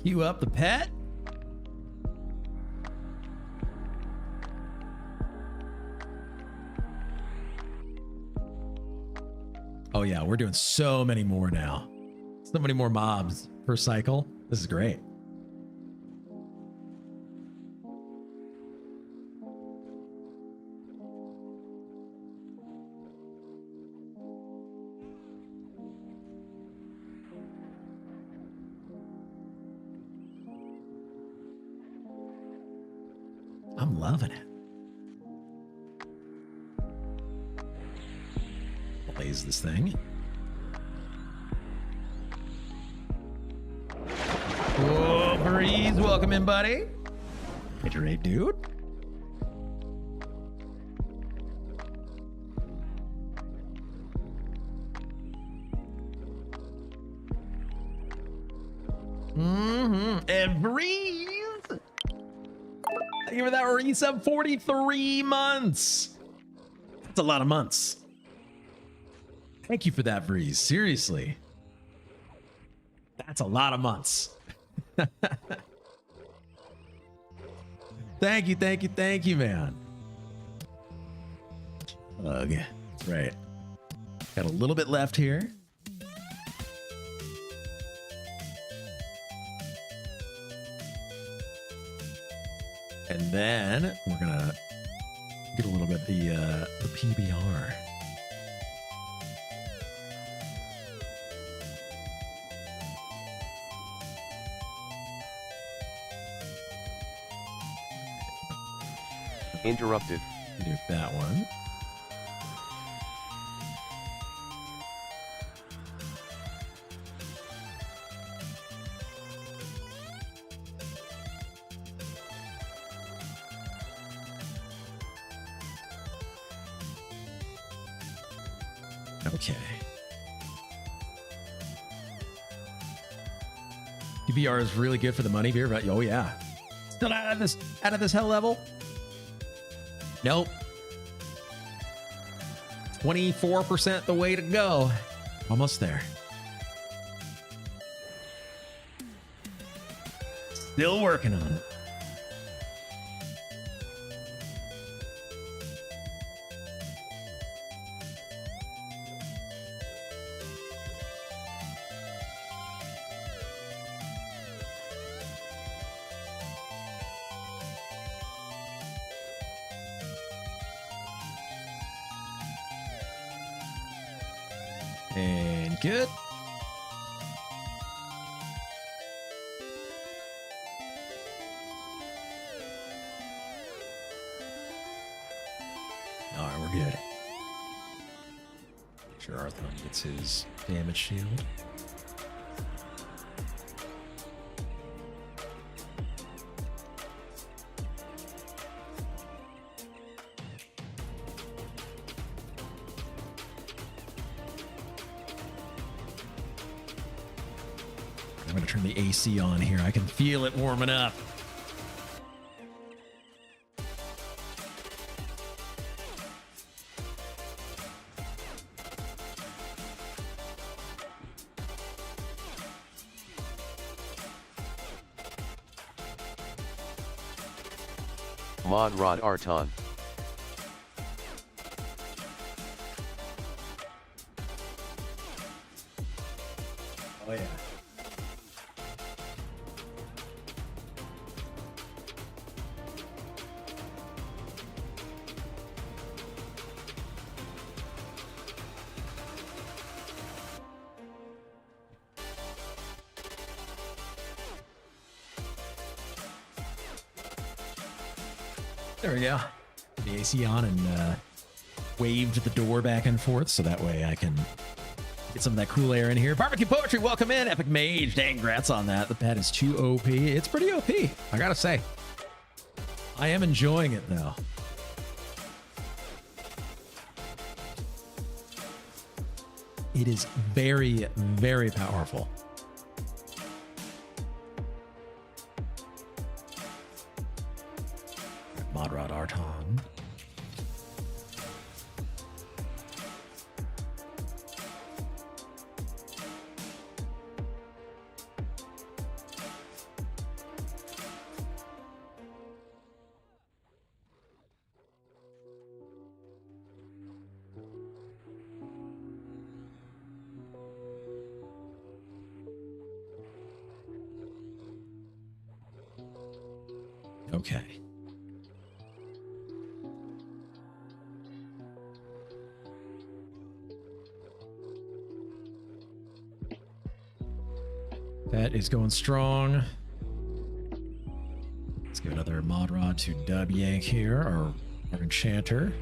Queue up the pet. Oh yeah, we're doing so many more now. So many more mobs per cycle. This is great. I'm loving it. Blaze this thing. Whoa, Breeze, welcome in, buddy. Major Ape dude. And Breeze. Thank you for that resub. 43 months. That's a lot of months. Thank you for that, Breeze. Seriously. That's a lot of months. Thank you, man. Ugh. That's right. Got a little bit left here. And then we're gonna get a little bit the PBR. Interrupted. Do that one. Okay. PBR is really good for the money beer, but oh yeah. Still out of this hell level? Nope. 24% the way to go. Almost there. Still working on it. And good. All right, we're good. Make sure Arthur gets his damage shield. I'm going to turn the AC on here. I can feel it warming up. Mod Rod Arton. Oh yeah. There we go. The AC on and waved the door back and forth so that way I can get some of that cool air in here. Barbecue Poetry, welcome in. Epic Mage, dang, grats on that. The pet is too OP. It's pretty OP, I gotta say. I am enjoying it though. It is very, very powerful. Modrod Arton. Okay. That is going strong. Let's give another mod rod to Dub Yank here, our Enchanter.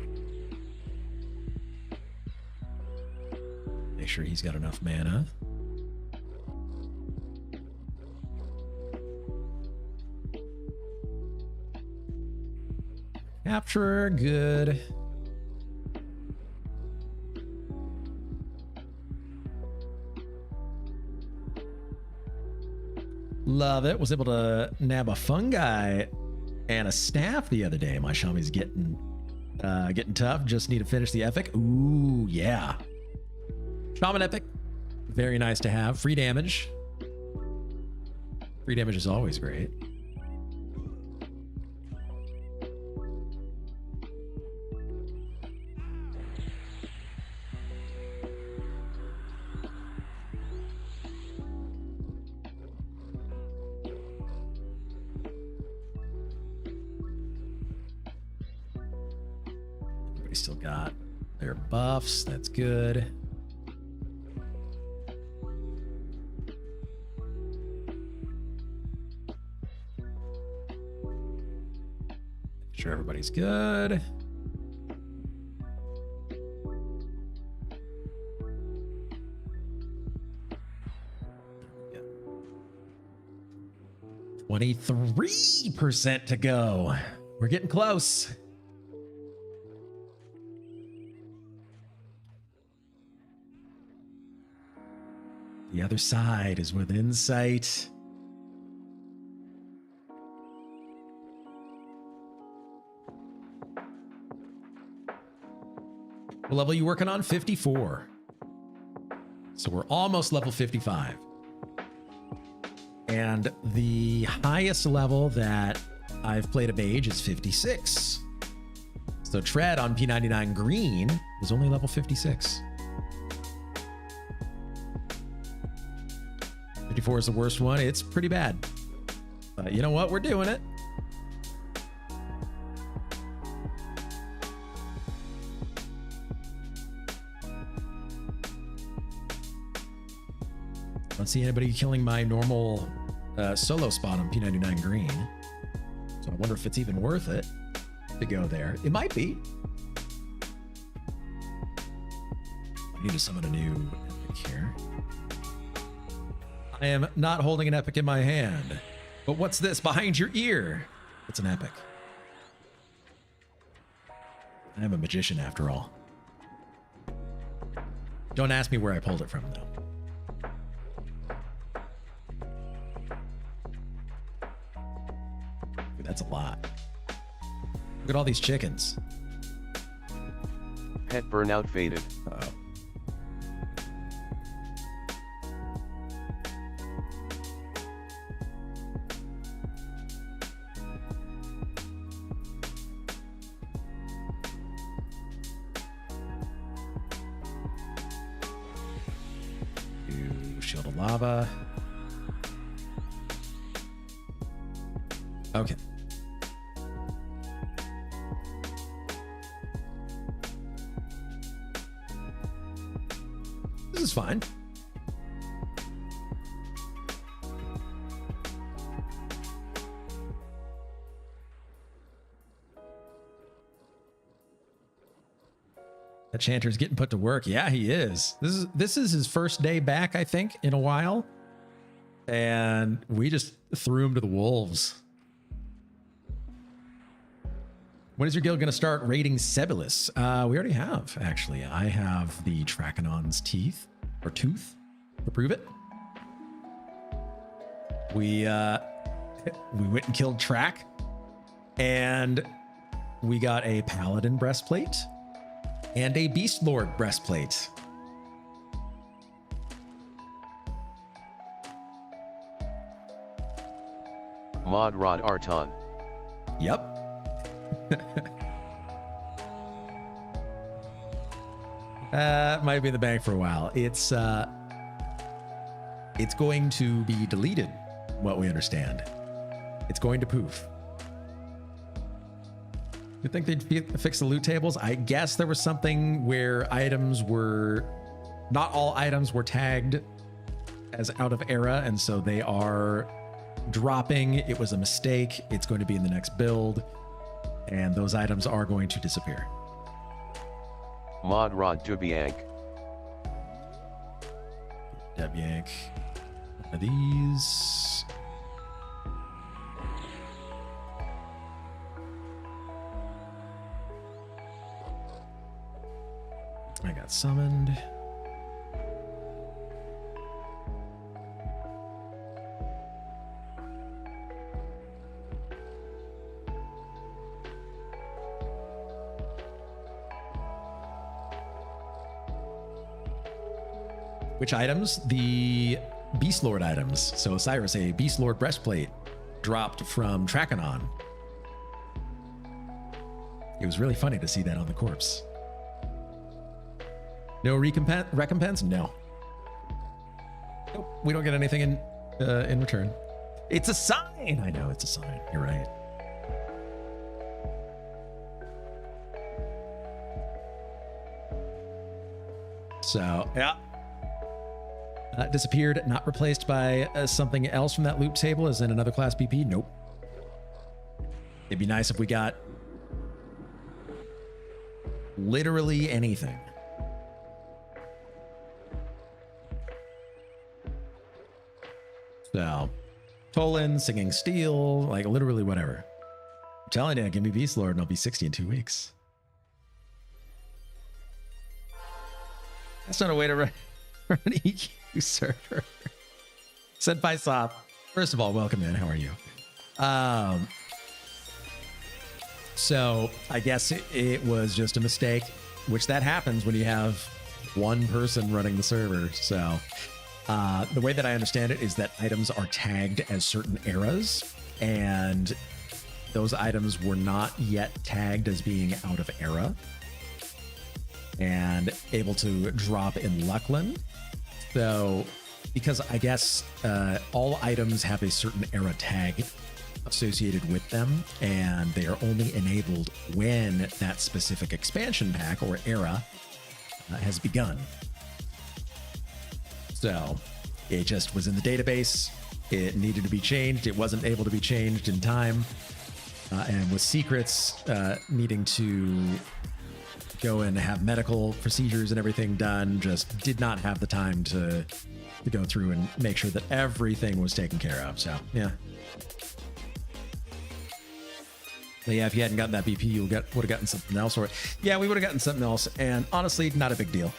Make sure he's got enough mana. Capturer, good. Love it. Was able to nab a fungi and a staff the other day. My Shami's getting tough. Just need to finish the epic. Ooh, yeah. Shaman epic. Very nice to have. Free damage. Free damage is always great. Still got their buffs. That's good. Make sure everybody's good. Yeah. 23% to go. We're getting close. The other side is within sight. What level are you working on? 54. So we're almost level 55. And the highest level that I've played a mage is 56. So Tread on P99 green was only level 56. 54 is the worst one. It's pretty bad. But you know what? We're doing it. I don't see anybody killing my normal solo spot on P99 green. So I wonder if it's even worth it to go there. It might be. I need to summon a new epic here. I am not holding an epic in my hand. But what's this behind your ear? It's an epic. I am a magician after all. Don't ask me where I pulled it from, though. Dude, that's a lot. Look at all these chickens. Pet burnout faded. Uh-oh. Shield of lava. Okay. This is fine. Enchanter's getting put to work. Yeah, he is. This is his first day back, I think, in a while. And we just threw him to the wolves. When is your guild going to start raiding Sebulus? We already have, actually. I have the Trakanon's teeth, or tooth, to prove it. We went and killed Track, and we got a Paladin breastplate and a Beast Lord breastplate. Mod Rod Arton. Yep. Might be in the bank for a while. It's going to be deleted, what we understand. It's going to poof. You think they'd fix the loot tables? I guess there was something where items were, not all items were tagged as out of era, and so they are dropping. It was a mistake. It's going to be in the next build, and those items are going to disappear. Mod Rod Dubiank. Debyank. One of these. I got summoned. Which items? The Beast Lord items. So Cyrus, a Beast Lord breastplate dropped from Trachanon. It was really funny to see that on the corpse. No recompense? No. Nope, we don't get anything in return. It's a sign. I know it's a sign. You're right. So yeah. Disappeared, not replaced by something else from that loot table, as in another class BP? Nope. It'd be nice if we got literally anything. So, Tolan, Singing Steel, like literally whatever. I'm telling you, give me Beast Lord and I'll be 60 in 2 weeks. That's not a way to run an EQ server. Senpai Sop. First of all, welcome in. How are you? So I guess it was just a mistake, which that happens when you have one person running the server. So the way that I understand it is that items are tagged as certain eras, and those items were not yet tagged as being out of era and able to drop in Luckland. So, because I guess all items have a certain era tag associated with them, and they are only enabled when that specific expansion pack or era has begun. So, it just was in the database. It needed to be changed. It wasn't able to be changed in time. And with secrets needing to go and have medical procedures and everything done, just did not have the time to go through and make sure that everything was taken care of. So yeah. But yeah, if you hadn't gotten that BP, you would have gotten something else. Or yeah, we would have gotten something else. And honestly, not a big deal.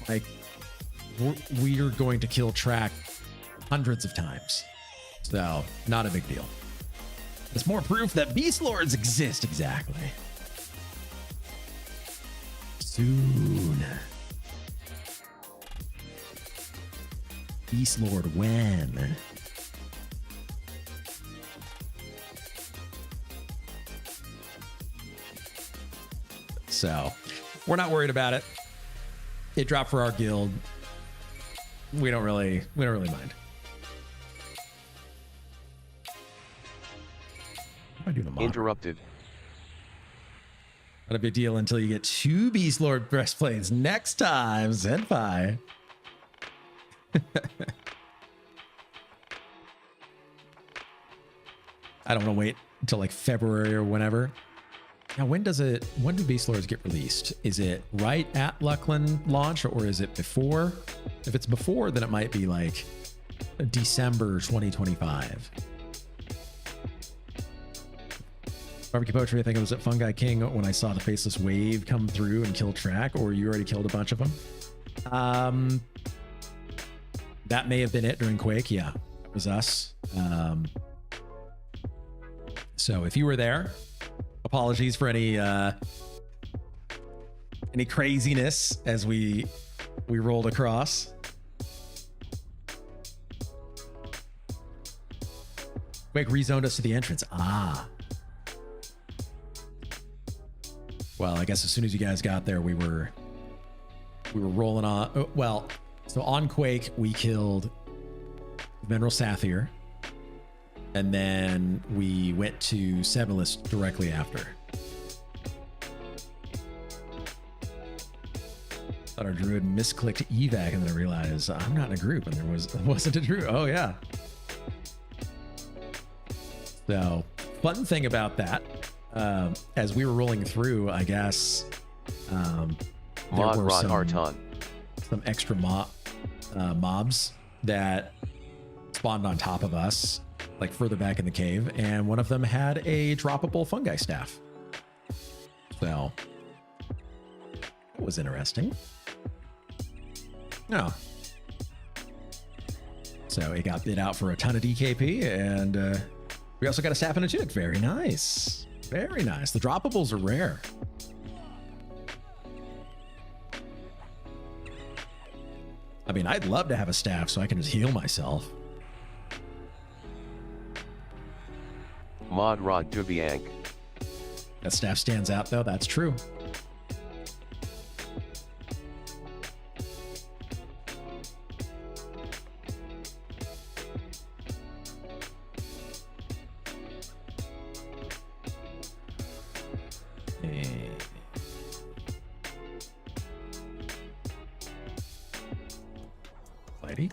Like, we're going to kill track hundreds of times. So not a big deal. It's more proof that Beast Lords exist. Exactly. Soon. Beast Lord when? So we're not worried about it. It dropped for our guild. We don't really mind. I do the mod. Interrupted. Not a big deal until you get 2 Beast Lord breastplates next time, Senpai. I don't want to wait until like February or whenever. Now, when do Beast Lords get released? Is it right at Luckland launch, or is it before? If it's before, then it might be like December 2025. Barbecue Poetry, I think it was at Fungi King when I saw the Faceless Wave come through and kill track, or you already killed a bunch of them. That may have been it during Quake. Yeah, it was us. So if you were there, apologies for any craziness as we rolled across. Quake rezoned us to the entrance. Ah. Well, I guess as soon as you guys got there, we were rolling on. Well, so on Quake, we killed Mineral Sathir. And then we went to Sebalus directly after. Thought our druid misclicked evac, and then I realized I'm not in a group, and there wasn't a druid. Oh yeah. So fun thing about that, as we were rolling through, I guess there were some extra mobs that spawned on top of us, like further back in the cave, and one of them had a droppable fungi staff. So that was interesting. Oh. So it got bid out for a ton of DKP, and we also got a staff and a tunic. Very nice. Very nice. The droppables are rare. I mean, I'd love to have a staff so I can just heal myself. Mod Rod Dubiank. That staff stands out, though. That's true. Lady.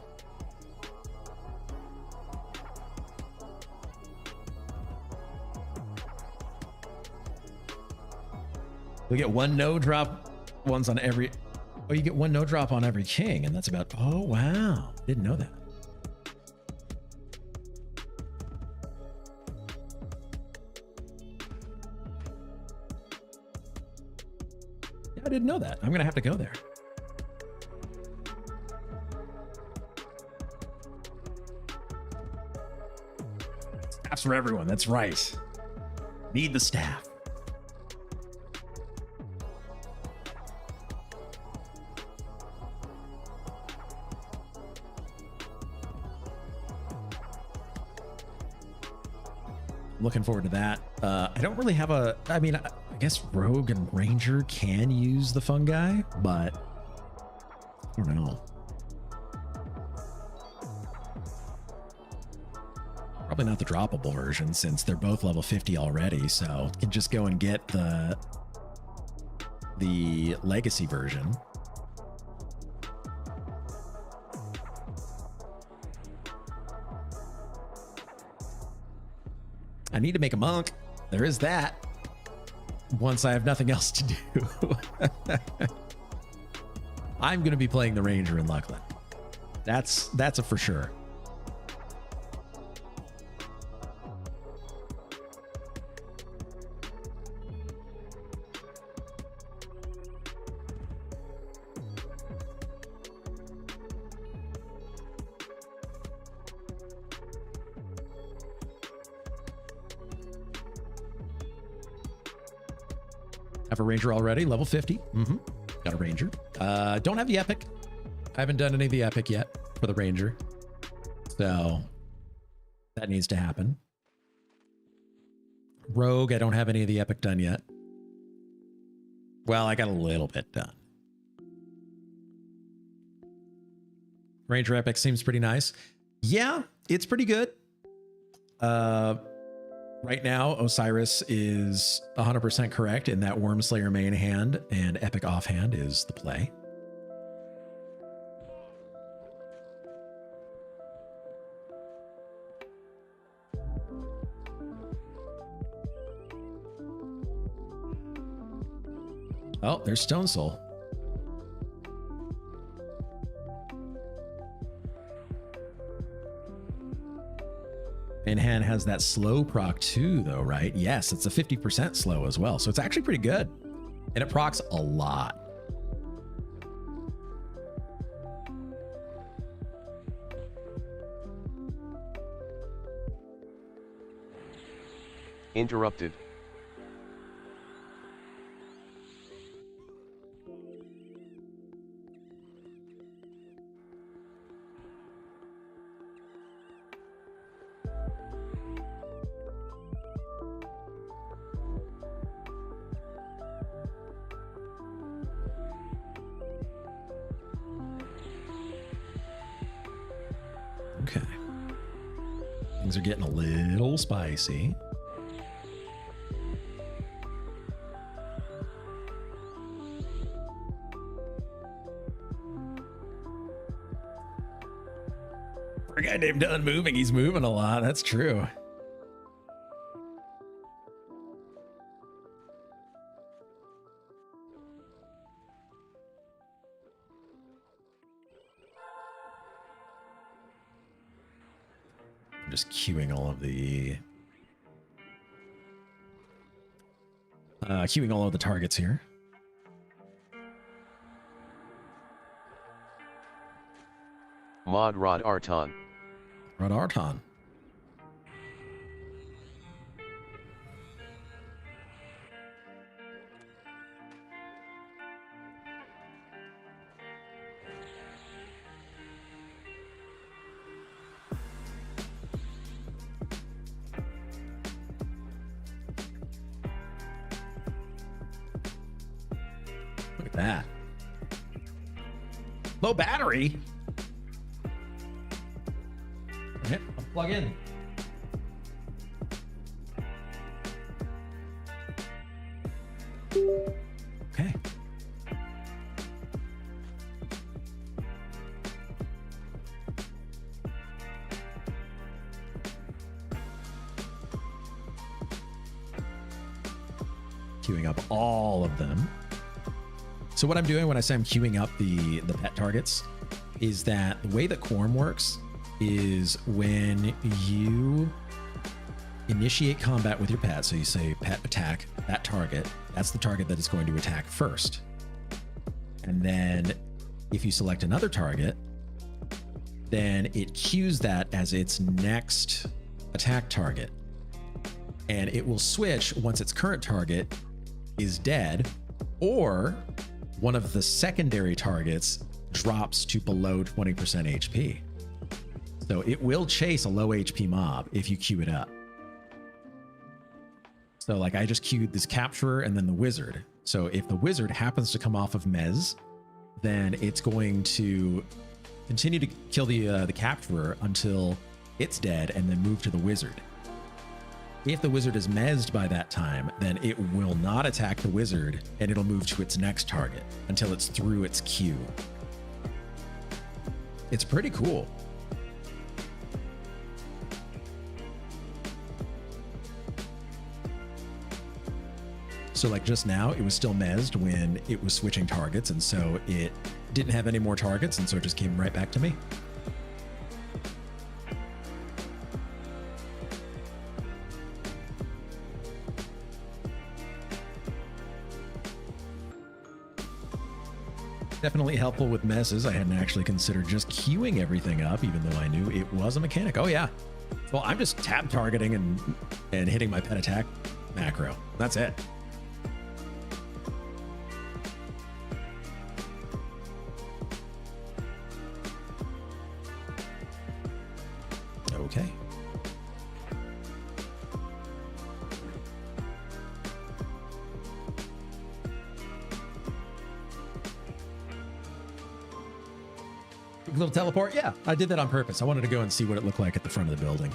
We get one no drop ones on every. Oh, you get one no drop on every king, and that's about. Oh wow, didn't know that. Yeah, I didn't know that. I'm gonna have to go there. Staffs for everyone. That's right. Need the staff. Looking forward to that. I don't really have a, I mean, I guess Rogue and Ranger can use the fungi, but I don't know. Probably not the droppable version since they're both level 50 already, so you can just go and get the legacy version. I need to make a monk. There is that. Once I have nothing else to do. I'm going to be playing the Ranger in Luckland. That's a for sure. Have a Ranger already, level 50. Got a Ranger. Don't have the Epic. I haven't done any of the Epic yet for the Ranger. So that needs to happen. Rogue, I don't have any of the Epic done yet. Well, I got a little bit done. Ranger Epic seems pretty nice. Yeah, it's pretty good. Right now, Osiris is 100% correct in that Wormslayer main hand, and Epic offhand is the play. Oh, there's Stone Soul. Main hand has that slow proc too, though, right? Yes, it's a 50% slow as well. So it's actually pretty good. And it procs a lot. Interrupted. Things are getting a little spicy. For a guy named Unmoving, he's moving a lot. That's true. I'm just queuing all of the targets here. Mod Rod Arton. Rod Arton. Look at that. Low battery. Okay, I'll plug in. Okay. Queuing up all of them. So what I'm doing when I say I'm queuing up the pet targets is that the way that Quarm works is when you initiate combat with your pet, so you say pet attack that target, that's the target that is going to attack first. And then if you select another target, then it queues that as its next attack target. And it will switch once its current target is dead, or one of the secondary targets drops to below 20% HP. So it will chase a low HP mob if you queue it up. So like I just queued this capturer and then the wizard. So if the wizard happens to come off of Mez, then it's going to continue to kill the capturer until it's dead and then move to the wizard. If the wizard is mezzed by that time, then it will not attack the wizard and it'll move to its next target until it's through its queue. It's pretty cool. So like just now, it was still mezzed when it was switching targets, and so it didn't have any more targets, and so it just came right back to me. Definitely helpful with messes. I hadn't actually considered just queuing everything up, even though I knew it was a mechanic. Oh yeah. Well, I'm just tab targeting and hitting my pet attack macro. That's it. Okay. Little teleport? Yeah, I did that on purpose. I wanted to go and see what it looked like at the front of the building.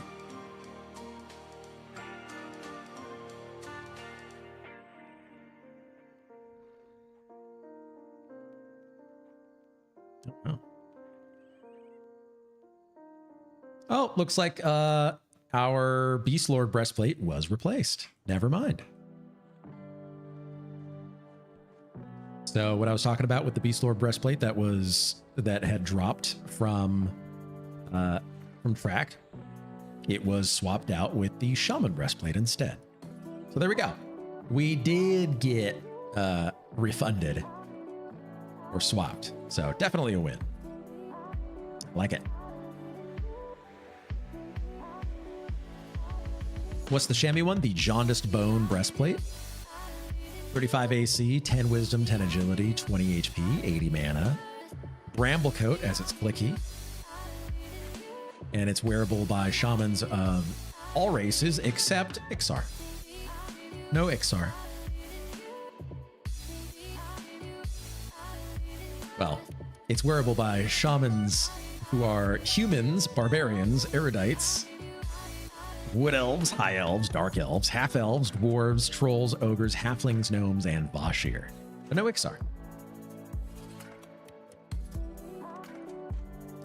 Oh, looks like our Beast Lord breastplate was replaced. Never mind. So what I was talking about with the Beast Lord breastplate that had dropped from track, it was swapped out with the Shaman breastplate instead. So there we go. We did get refunded or swapped. So definitely a win. Like it. What's the chamois one? The Jaundiced Bone breastplate. 35 AC, 10 Wisdom, 10 Agility, 20 HP, 80 mana. Bramble Coat as it's clicky. And it's wearable by shamans of all races except Ixar. No Ixar. Well, it's wearable by shamans who are humans, barbarians, erudites, wood elves, high elves, dark elves, half elves, dwarves, trolls, ogres, halflings, gnomes, and Vashir. But no Ixar.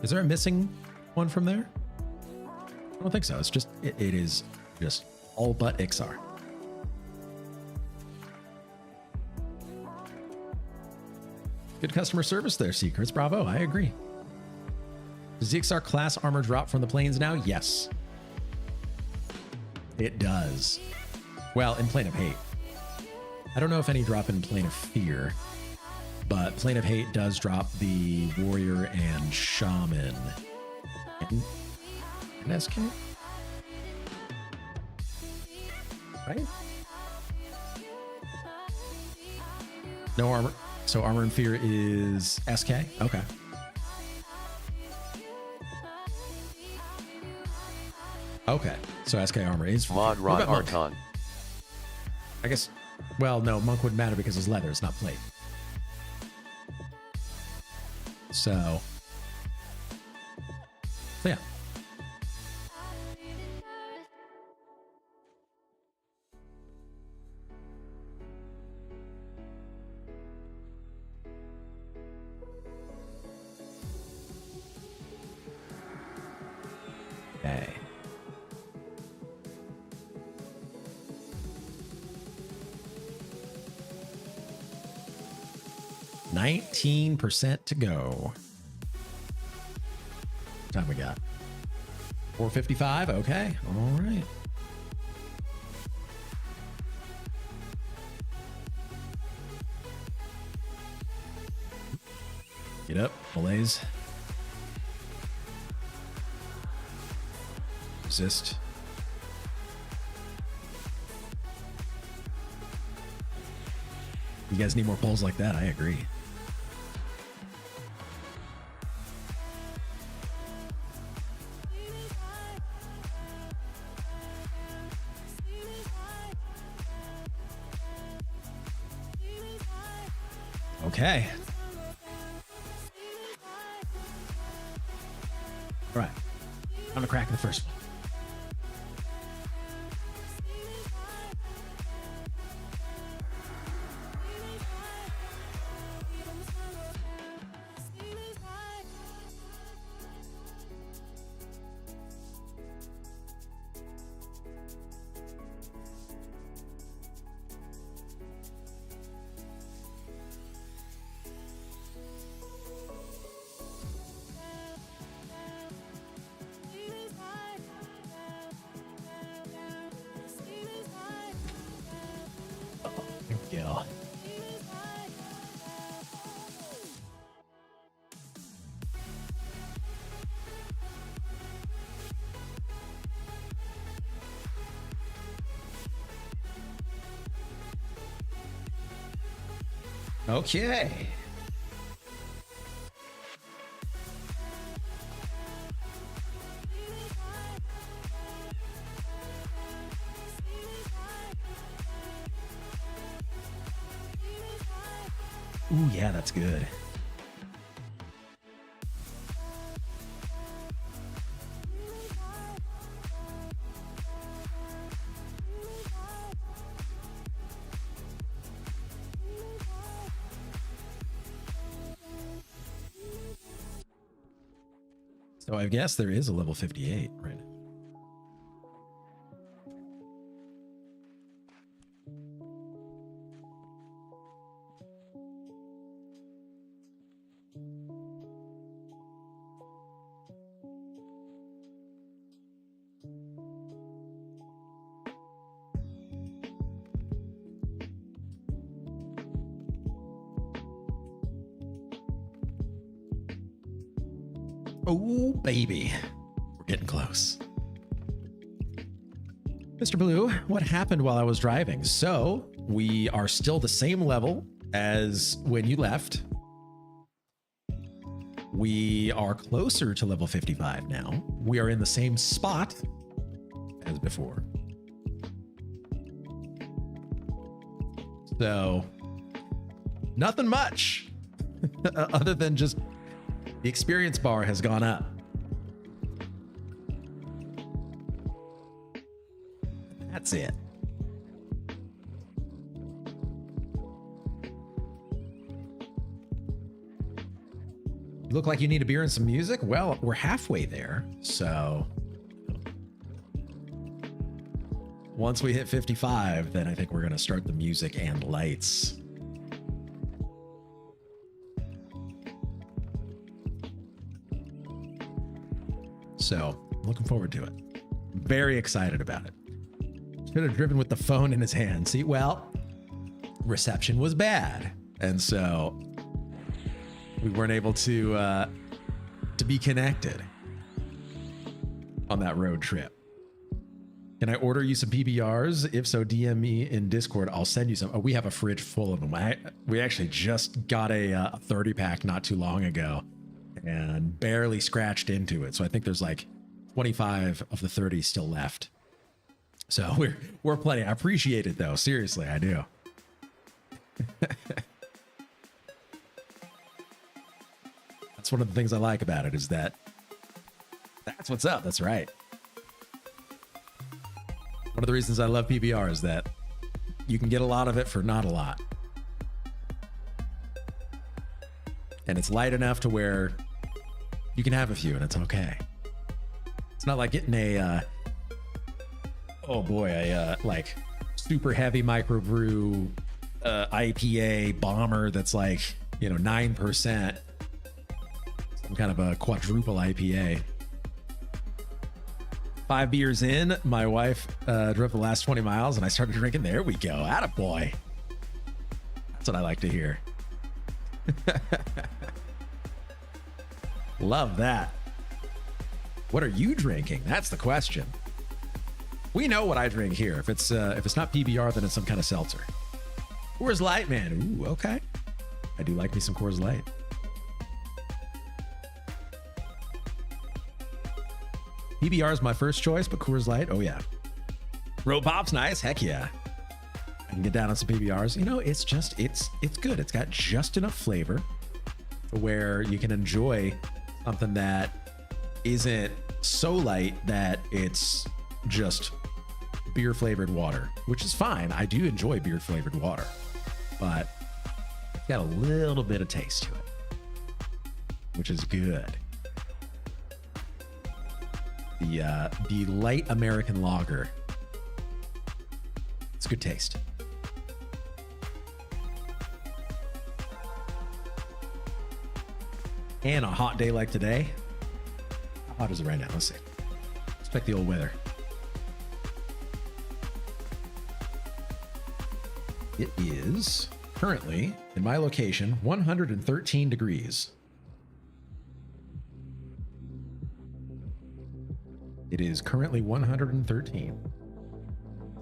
Is there a missing one from there? I don't think so. It's just, it is just all but Ixar. Good customer service there, Secrets. Bravo. I agree. Does the Ixar class armor drop from the planes now? Yes. It does. Well, in Plane of Hate. I don't know if any drop in Plane of Fear, but Plane of Hate does drop the Warrior and Shaman. And SK? Right? No armor. So Armor and Fear is SK? Okay. Okay. So SK armor is Mod Rod Arton. I guess, well, no, Monk wouldn't matter because it's leather, it's not plate. So yeah. Okay. %19 to go. What time we got? 4:55. Okay. All right. Get up, Malaise. Resist. You guys need more polls like that. I agree. Okay. All right. I'm gonna crack the first one. Go. Okay. Ooh, yeah, that's good. So I guess there is a level 58 right now. Oh, baby. We're getting close. Mr. Blue, what happened while I was driving? So we are still the same level as when you left. We are closer to level 55 now. We are in the same spot as before. So nothing much other than just the experience bar has gone up. That's it. You look like you need a beer and some music. Well, we're halfway there. So once we hit 55, then I think we're going to start the music and lights. So looking forward to it. Very excited about it. Should have driven with the phone in his hand. See, well, reception was bad. And so we weren't able to be connected on that road trip. Can I order you some PBRs? If so, DM me in Discord. I'll send you some. Oh, we have a fridge full of them. We actually just got a 30 pack not too long ago and barely scratched into it. So I think there's like 25 of the 30 still left. So we're plenty. I appreciate it though. Seriously, I do. That's one of the things I like about it is that that's what's up. That's right. One of the reasons I love PBR is that you can get a lot of it for not a lot. And it's light enough to where you can have a few and it's okay. It's not like getting a, like super heavy microbrew IPA bomber that's like, 9%. Some kind of a quadruple IPA. 5 beers in, my wife drove the last 20 miles and I started drinking. There we go. Attaboy. That's what I like to hear. Love that. What are you drinking? That's the question. We know what I drink here. If it's not PBR, then it's some kind of seltzer. Coors Light, man. Ooh, okay. I do like me some Coors Light. PBR is my first choice, but Coors Light, oh yeah. Road Pop's nice, heck yeah. I can get down on some PBRs. It's good. It's got just enough flavor to where you can enjoy something that isn't so light that it's just beer flavored water, which is fine. I do enjoy beer flavored water, but it's got a little bit of taste to it, which is good. The light American lager. It's good taste. And a hot day like today. How hot is it right now? Let's see. Let's check the old weather. It is currently, in my location, 113 degrees. It is currently 113.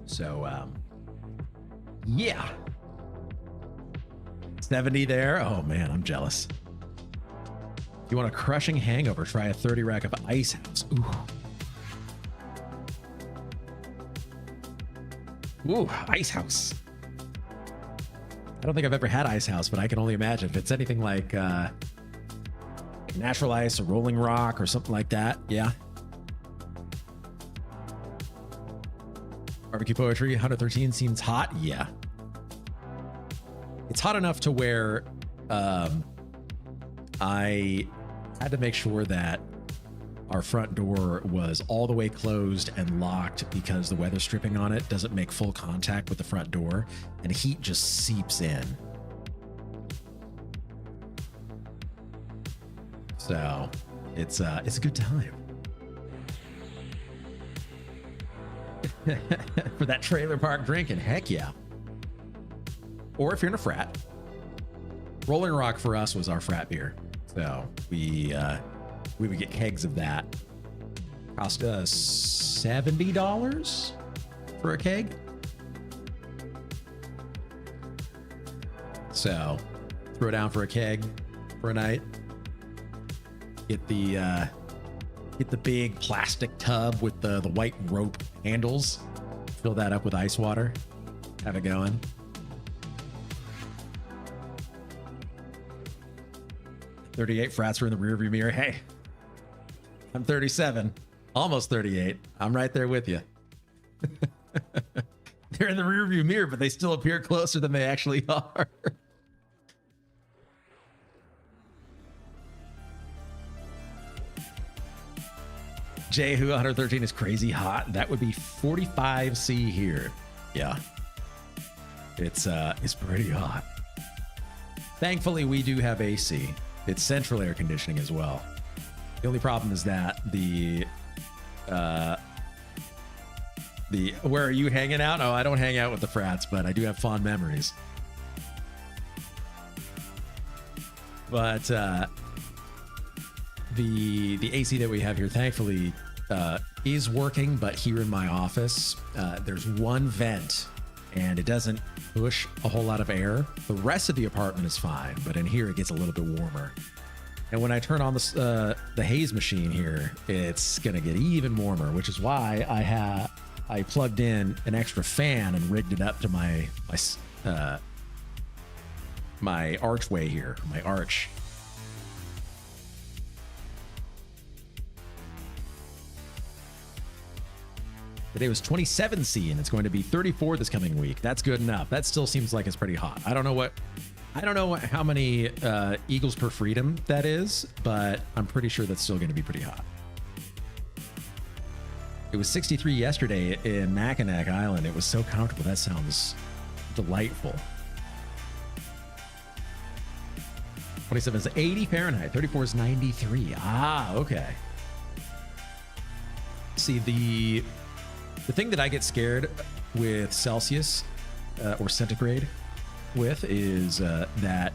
So, yeah. 70 there. Oh man, I'm jealous. If you want a crushing hangover, try a 30 rack of Ice House. Ooh, Ice House. I don't think I've ever had Ice House, but I can only imagine if it's anything like natural ice or rolling rock or something like that. Yeah. Barbecue Poetry, 113 seems hot. Yeah. It's hot enough to where I had to make sure that our front door was all the way closed and locked because the weather stripping on it doesn't make full contact with the front door and heat just seeps in. So it's a good time. For that trailer park drinking, heck yeah. Or if you're in a frat. Rolling Rock for us was our frat beer. So we would get kegs of that. Cost us $70 for a keg. So throw down for a keg for a night. Get the big plastic tub with the white rope handles. Fill that up with ice water. Have it going. "38 frats were in the rearview mirror." Hey, I'm 37, almost 38. I'm right there with you. They're in the rearview mirror, but they still appear closer than they actually are. Jehu 113 is crazy hot. That would be 45C here. Yeah. It's pretty hot. Thankfully, we do have AC. It's central air conditioning as well. The only problem is that the where are you hanging out? Oh, I don't hang out with the frats, but I do have fond memories. But the AC that we have here, thankfully, is working. But here in my office, there's one vent, and it doesn't push a whole lot of air. The rest of the apartment is fine, but in here it gets a little bit warmer. And when I turn on the haze machine here, it's gonna get even warmer, which is why I plugged in an extra fan and rigged it up to my archway here, my arch. Today was 27C and it's going to be 34 this coming week. That's good enough. That still seems like it's pretty hot. I don't know how many Eagles per freedom that is, but I'm pretty sure that's still going to be pretty hot. It was 63 yesterday in Mackinac Island. It was so comfortable. That sounds delightful. 27 is 80 Fahrenheit. 34 is 93. Ah, okay. See, the thing that I get scared with Celsius or centigrade with is that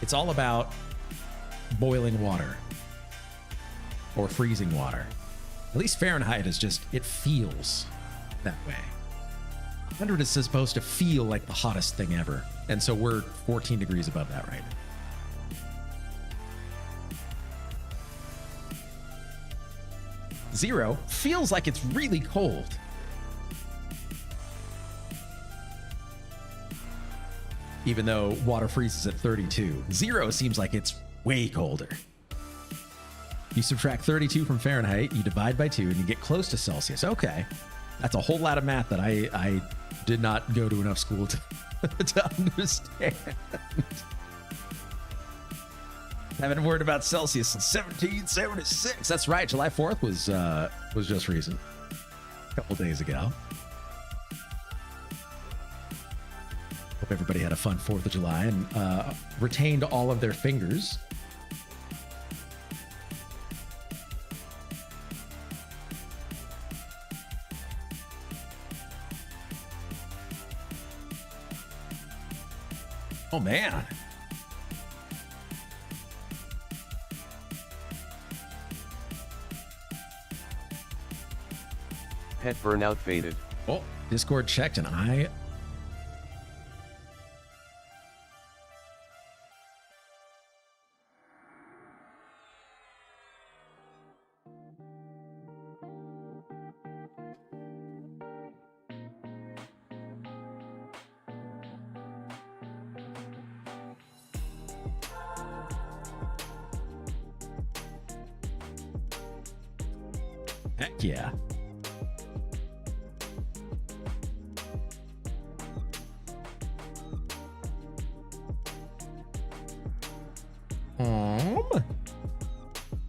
it's all about boiling water or freezing water. At least Fahrenheit is just, it feels that way. 100 is supposed to feel like the hottest thing ever. And so we're 14 degrees above that right now. 0 feels like it's really cold. Even though water freezes at 32. 0 seems like it's way colder. You subtract 32 from Fahrenheit, you divide by 2, and you get close to Celsius. Okay. That's a whole lot of math that I did not go to enough school to, to understand. Haven't worried about Celsius since 1776. That's right. July 4th was just recent. A couple days ago. Hope everybody had a fun 4th of July and retained all of their fingers. Oh, man. Pet burnout faded. Oh, Discord checked and I... Heck yeah.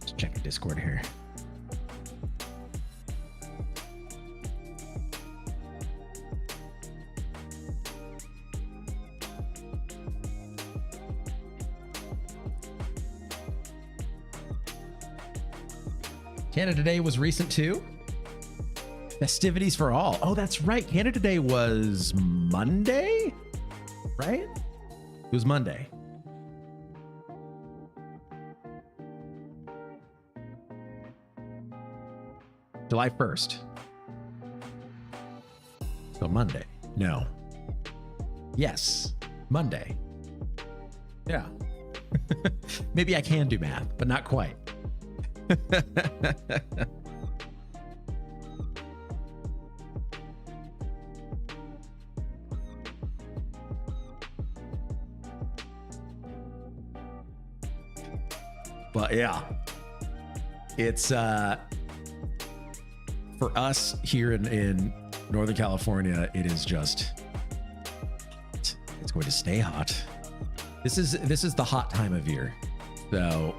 Let's check the Discord here. Canada Day was recent too. Festivities for all. Oh, that's right. Canada Day was Monday, right? It was Monday. July 1st. So Monday. No. Yes. Monday. Yeah. Maybe I can do math, but not quite. But yeah, it's for us here in Northern California, it is just, it's going to stay hot. This is the hot time of year. So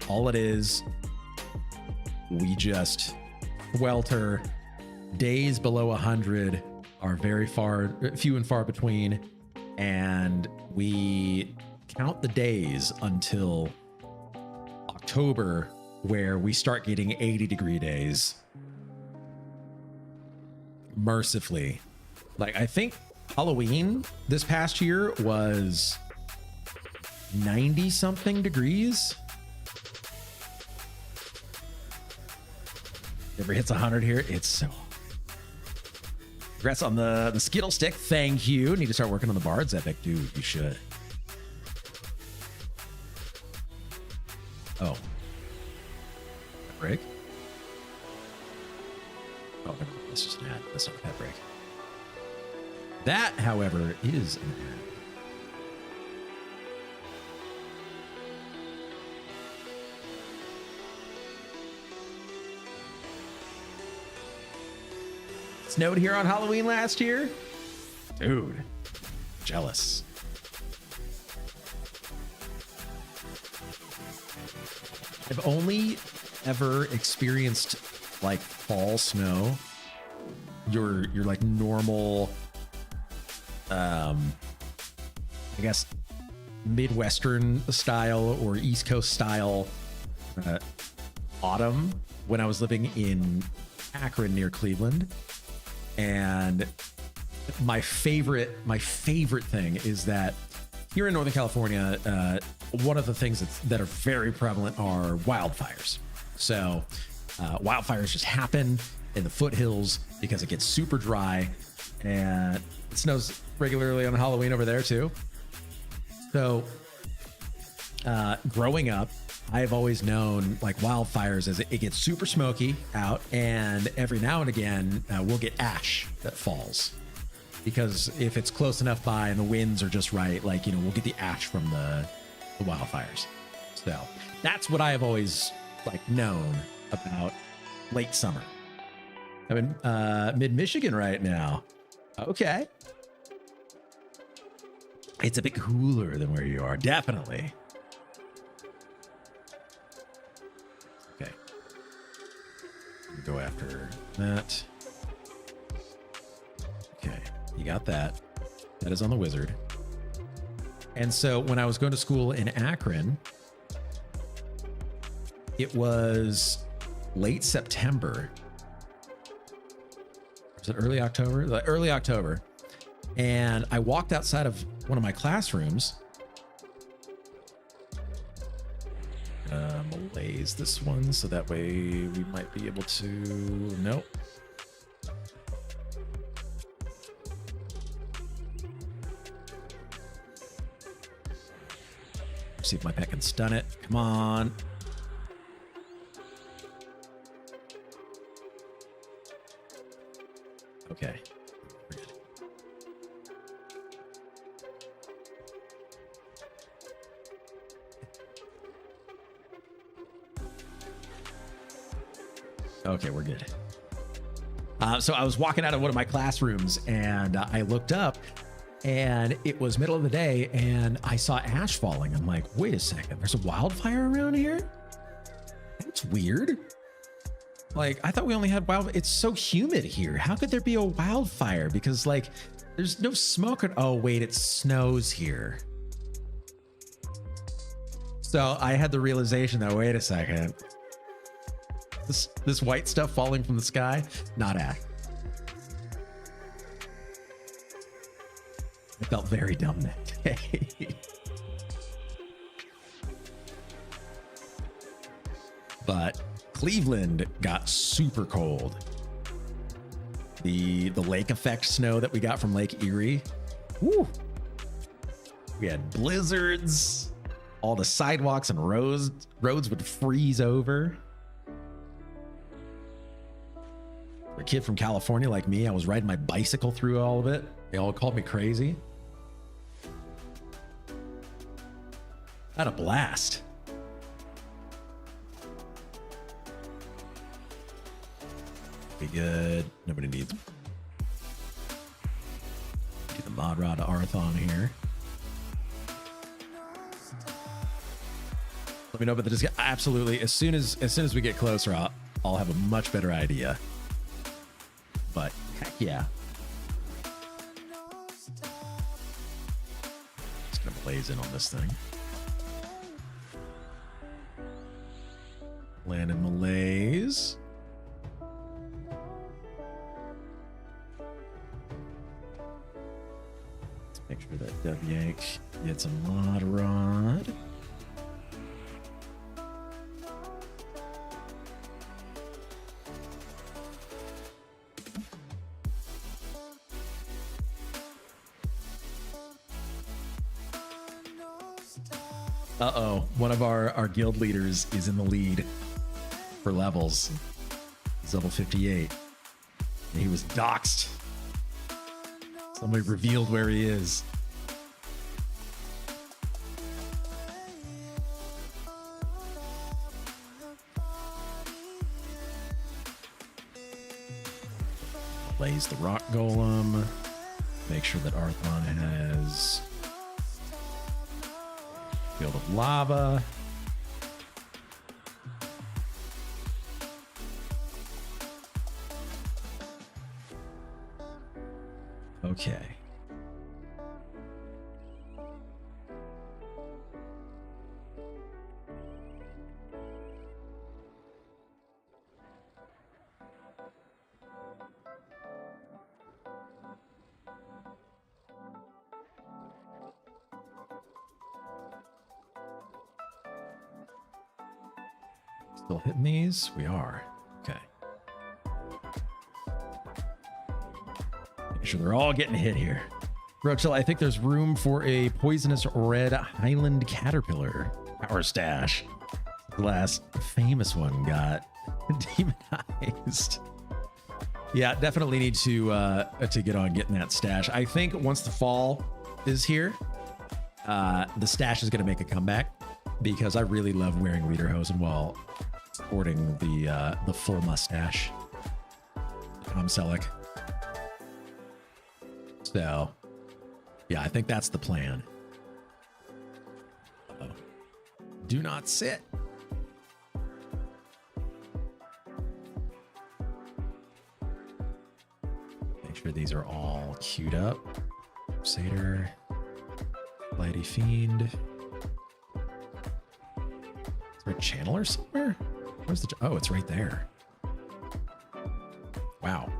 all it is, we just swelter. Days below 100 are very few and far between, and we count the days until October, where we start getting 80-degree days. Mercifully. Like, I think Halloween this past year was 90-something degrees. Never hits 100 here. It's so hot. Congrats on the Skittle stick. Thank you. Need to start working on the Bard's Epic. Dude, you should. Oh. Break? Oh, never mind. That's just an ad. That's not a pet break. That, however, is an ad. Snowed here on Halloween last year? Dude, jealous. I've only ever experienced like fall snow. Your like normal, I guess Midwestern style or East Coast style autumn when I was living in Akron near Cleveland. And my favorite thing is that here in Northern California, one of the things that are very prevalent are wildfires. So wildfires just happen in the foothills because it gets super dry, and it snows regularly on Halloween over there too. So growing up, I've always known like wildfires as it gets super smoky out, and every now and again we'll get ash that falls, because if it's close enough by and the winds are just right, like, you know, we'll get the ash from the wildfires. So that's what I have always like known about late summer. I'm in mid-Michigan right now. Okay. It's a bit cooler than where you are, definitely. Okay. Go after that. Okay, you got that. That is on the wizard. And so when I was going to school in Akron, it was late September. Was it early October? Early October. And I walked outside of one of my classrooms. Malaise this one so that way we might be able to. Nope. See if my pet can stun it. Come on. Okay. Okay, we're good. So I was walking out of one of my classrooms, and I looked up, and it was middle of the day, and I saw ash falling. I'm like, wait a second, there's a wildfire around here? That's weird. Like, I thought we only had it's so humid here. How could there be a wildfire? Because like, there's no smoke. Oh wait, it snows here. So I had the realization that, wait a second, this white stuff falling from the sky, not ash. I felt very dumb that day. But Cleveland got super cold. The lake effect snow that we got from Lake Erie. Woo. We had blizzards. All the sidewalks and roads would freeze over. For a kid from California like me, I was riding my bicycle through all of it. They all called me crazy. I had a blast. Be good. Nobody needs Mod Rod Arthon here. Let me know about the disc. Absolutely. As soon as we get closer, I'll have a much better idea. But heck yeah. Just gonna blaze in on this thing. Land in Malaise. Let's make sure that W gets a Mod Rod. Uh-oh, one of our guild leaders is in the lead for levels. He's level 58. And he was doxxed. Somebody revealed where he is. Blaze the rock golem. Make sure that Arthon has field of lava. Okay. Still hitting these? We are. Okay. Make sure they're all getting hit here. Rochelle, I think there's room for a poisonous red Highland caterpillar power stash. The last famous one got demonized. Yeah, definitely need to get on getting that stash. I think once the fall is here, the stash is going to make a comeback because I really love wearing lederhosen while sporting the full mustache. Tom Selleck. So, yeah, I think that's the plan. Uh-oh. Do not sit. Make sure these are all queued up. Crusader, Mighty Fiend. Is there a channeler somewhere? Where's the? Oh, it's right there. Wow.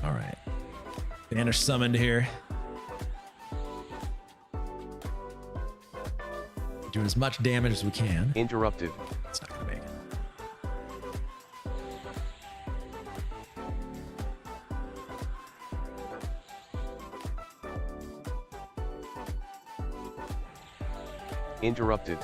All right. Banish summoned here. Doing as much damage as we can. Interrupted. It's not gonna make it. Interrupted.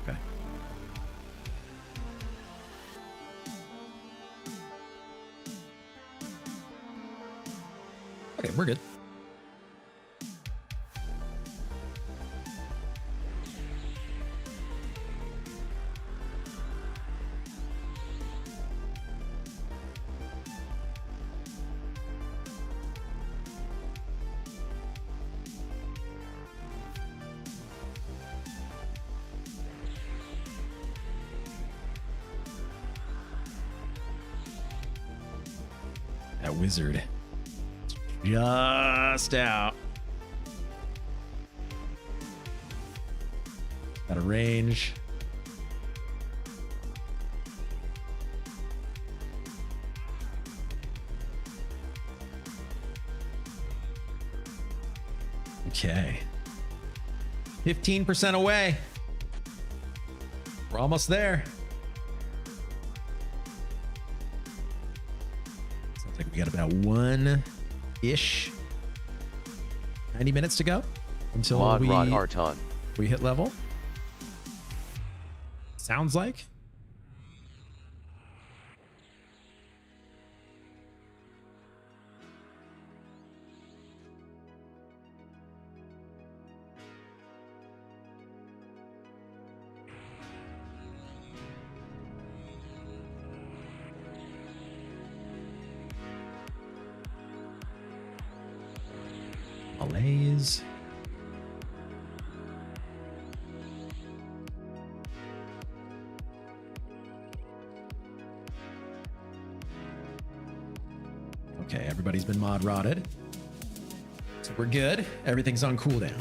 Okay. Okay, we're good. That wizard. Just out. Got a range. Okay. 15% away. We're almost there. Sounds like We got about 1-ish 90 minutes to go until Mod we Rod Arton. hit level. Sounds like. Malaise. Okay, everybody's been mod rotted. So we're good. Everything's on cooldown.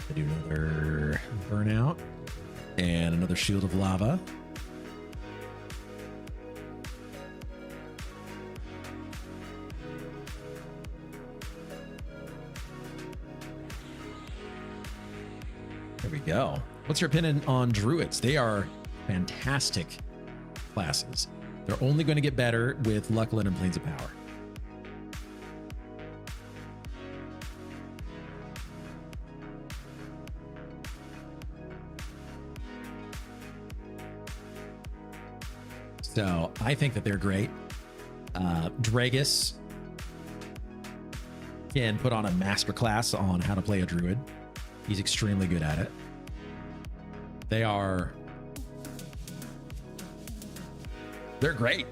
I do another burnout and another shield of lava. There we go. What's your opinion on druids? They are fantastic classes. They're only going to get better with Lucklin and Plains of Power. So I think that they're great. Dragus can put on a masterclass on how to play a druid. He's extremely good at it. They're great.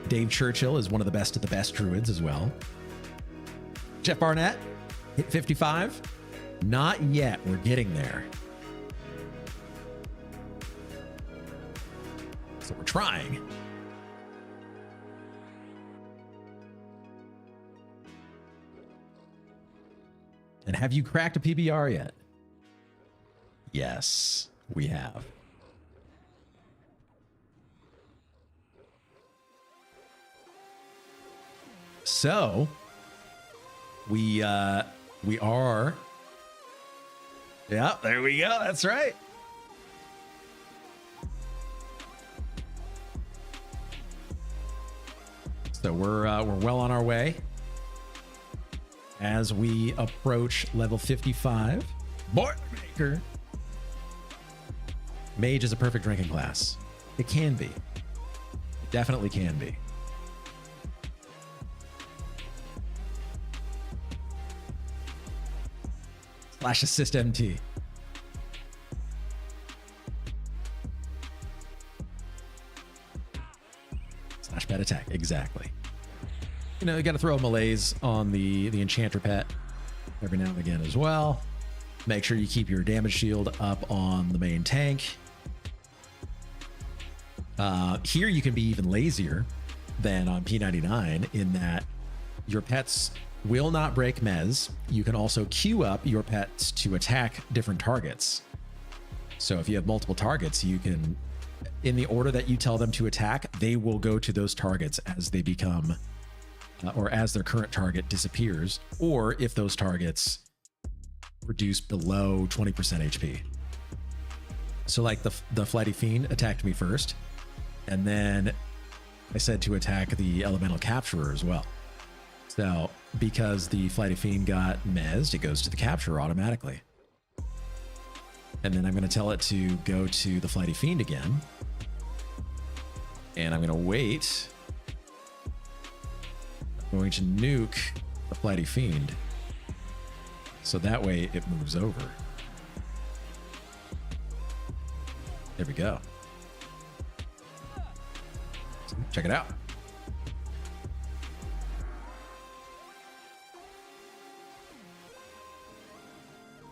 Dave Churchill is one of the best of the best druids as well. Jeff Barnett hit 55. Not yet. We're getting there. So we're trying. And have you cracked a PBR yet? Yes, we have. So we are. Yeah, there we go. That's right. So we're well on our way as we approach level 55. Boilermaker. Mage is a perfect drinking class. It can be. It definitely can be. / assist MT. / pet attack. Exactly. You know, you got to throw a malaise on the Enchanter pet every now and again as well. Make sure you keep your damage shield up on the main tank. Here you can be even lazier than on P99 in that your pets will not break mez. You can also queue up your pets to attack different targets. So if you have multiple targets, you can, in the order that you tell them to attack, they will go to those targets as they become, or as their current target disappears, or if those targets reduce below 20% HP. So like the Flighty Fiend attacked me first, and then I said to attack the Elemental Capturer as well. So because the Flighty Fiend got mezzed, it goes to the Capturer automatically. And then I'm going to tell it to go to the Flighty Fiend again. And I'm going to wait. I'm going to nuke the Flighty Fiend. So that way it moves over. There we go. Check it out.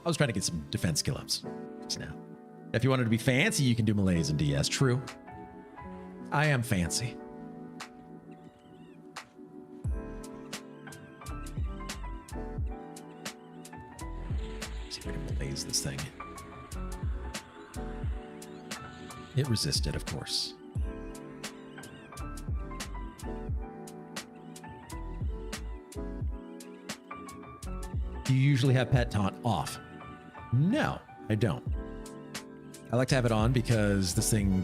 I was trying to get some defense skill ups just now. If you wanted to be fancy, you can do malaise and DS. True. I am fancy. Let's see if I can malaise this thing. It resisted, of course. Do you usually have pet taunt off? No, I don't. I like to have it on because this thing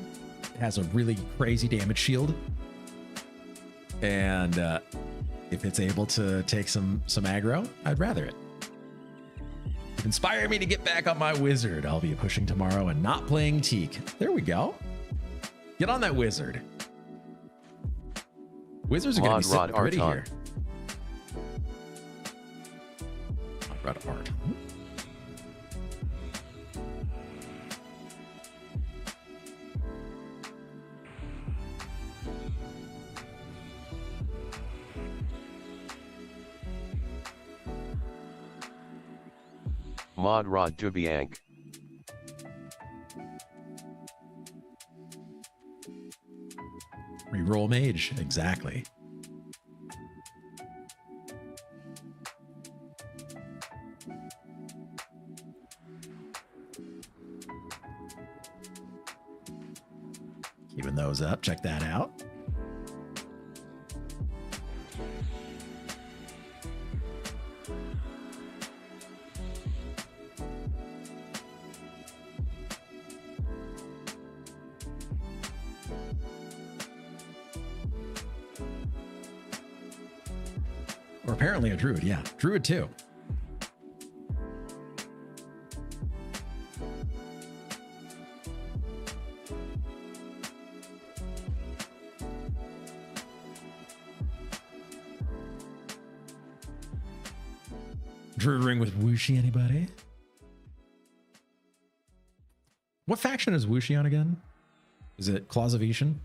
has a really crazy damage shield. And if it's able to take some aggro, I'd rather it. Inspire me to get back on my wizard. I'll be pushing tomorrow and not playing Teak. There we go. Get on that wizard. Wizards are going to be sitting pretty here. Rod art. Mod Rod Dubiank. Reroll Mage, exactly. Keeping those up, check that out. Or apparently a druid, yeah. Druid too. Druid ring with Wuxi, anybody? What faction is Wuxi on again? Is it Claws of Ishan?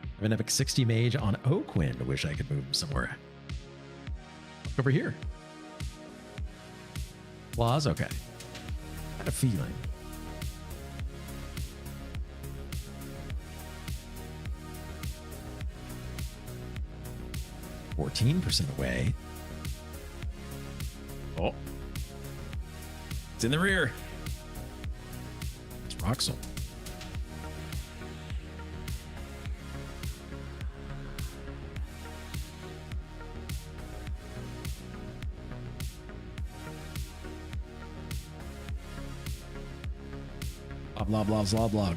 I have an epic 60 mage on Oakwind. I wish I could move him somewhere. Over here. Claws? Okay. I had a feeling. %14 away. Oh. It's in the rear. It's Roxel. Blah, blah, blah, blah.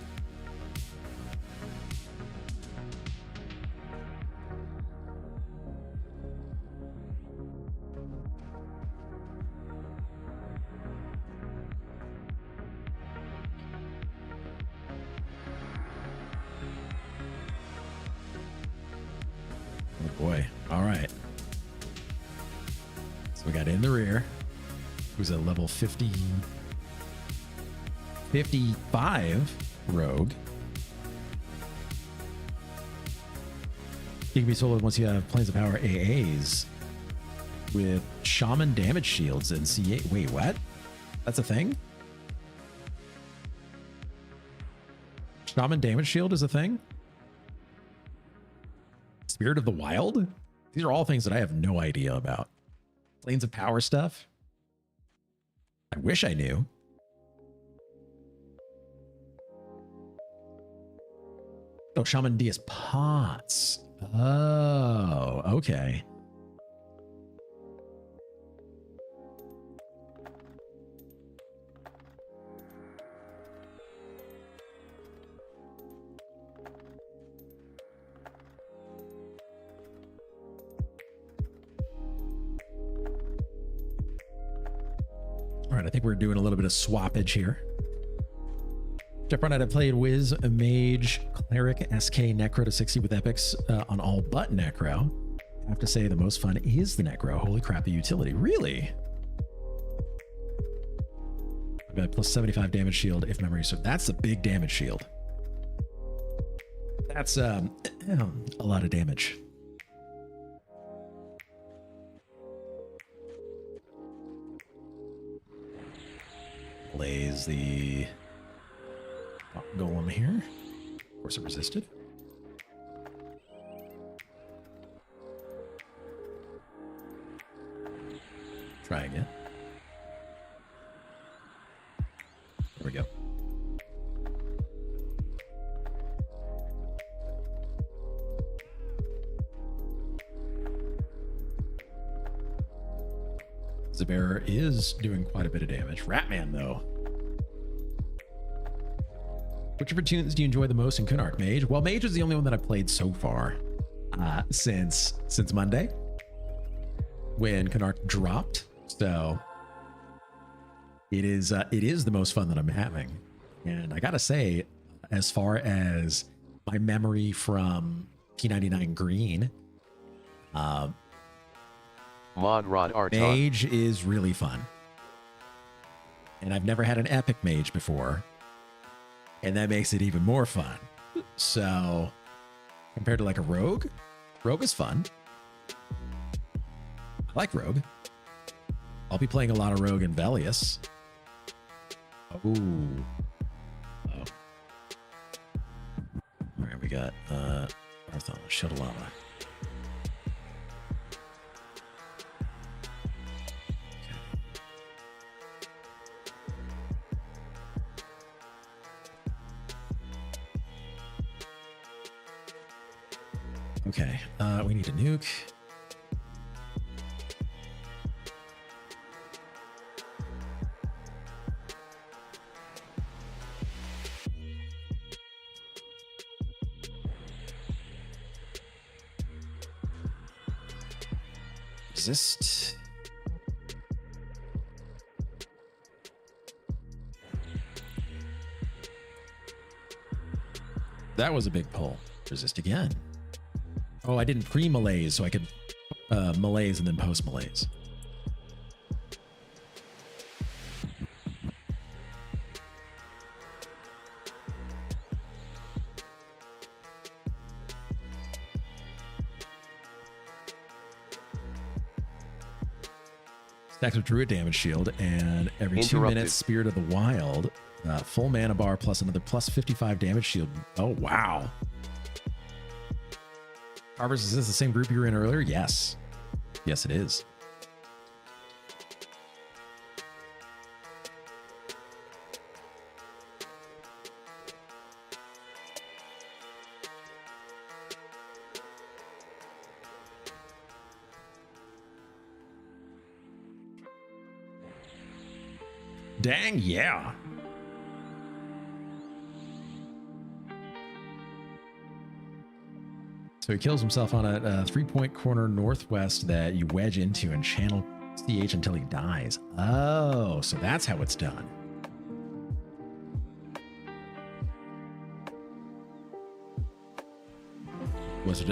Oh boy. All right. So we got in the rear. Who's a level 55 rogue. You can be soloed once you have Planes of Power AAs with Shaman damage shields and C8. Wait, what? That's a thing? Shaman damage shield is a thing? Spirit of the Wild? These are all things that I have no idea about. Planes of Power stuff? I wish I knew. Oh, Shaman DS pots. Oh, okay. All right, I think we're doing a little bit of swappage here. Jeff Run, I played Wiz, a Mage, Cleric, SK, Necro to 60 with epics on all but Necro. I have to say the most fun is the Necro. Holy crap, the utility. Really? I've got plus 75 damage shield if memory serves. That's a big damage shield. That's a lot of damage. Blaze the golem here. Of course it resisted. Try again. There we go. It's a of Error is doing quite a bit of damage. Ratman, though. Whichever tunes do you enjoy the most in Kunark, Mage? Well, Mage is the only one that I've played so far since Monday when Kunark dropped. So it is the most fun that I'm having. And I gotta say, as far as my memory from P99 Green, Mod Rod Art Mage is really fun. And I've never had an epic mage before. And that makes it even more fun. So compared to like a rogue is fun. I like rogue. I'll be playing a lot of rogue and Velius. Oh. Oh. All right, we got Arthon, Shadowknight. Okay, we need a nuke. Resist. That was a big pull. Resist again. Oh, I didn't pre-malaise, so I could malaise and then post-malaise. Stacks of Druid damage shield, and every 2 minutes, Spirit of the Wild, full mana bar plus another plus 55 damage shield. Oh, wow. Carvers, is this the same group you were in earlier? Yes. Yes, it is. Dang, yeah. So he kills himself on a 3-point corner northwest that you wedge into and channel CH until he dies. Oh, so that's how it's done.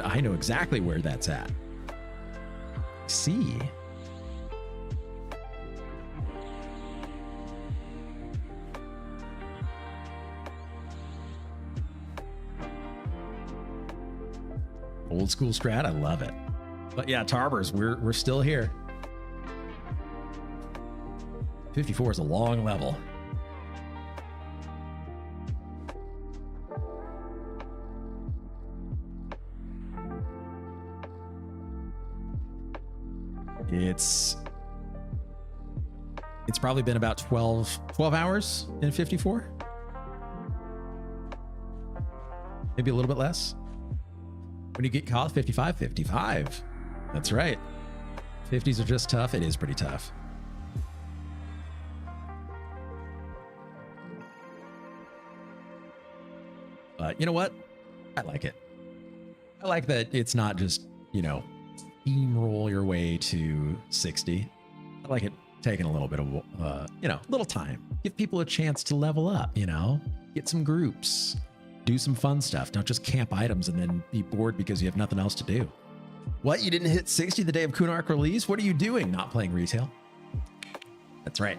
I know exactly where that's at. See? Old school strat, I love it. But yeah, Tarbers, we're still here. 54 is a long level. It's probably been about 12 hours in 54. Maybe a little bit less. When you get caught, 55. That's right. 50s are just tough. It is pretty tough. But you know what? I like it. I like that it's not just, steamroll your way to 60. I like it taking a little bit of, little time. Give people a chance to level up, get some groups. Do some fun stuff. Don't just camp items and then be bored because you have nothing else to do. What? You didn't hit 60 the day of Kunark release? What are you doing? Not playing retail? That's right.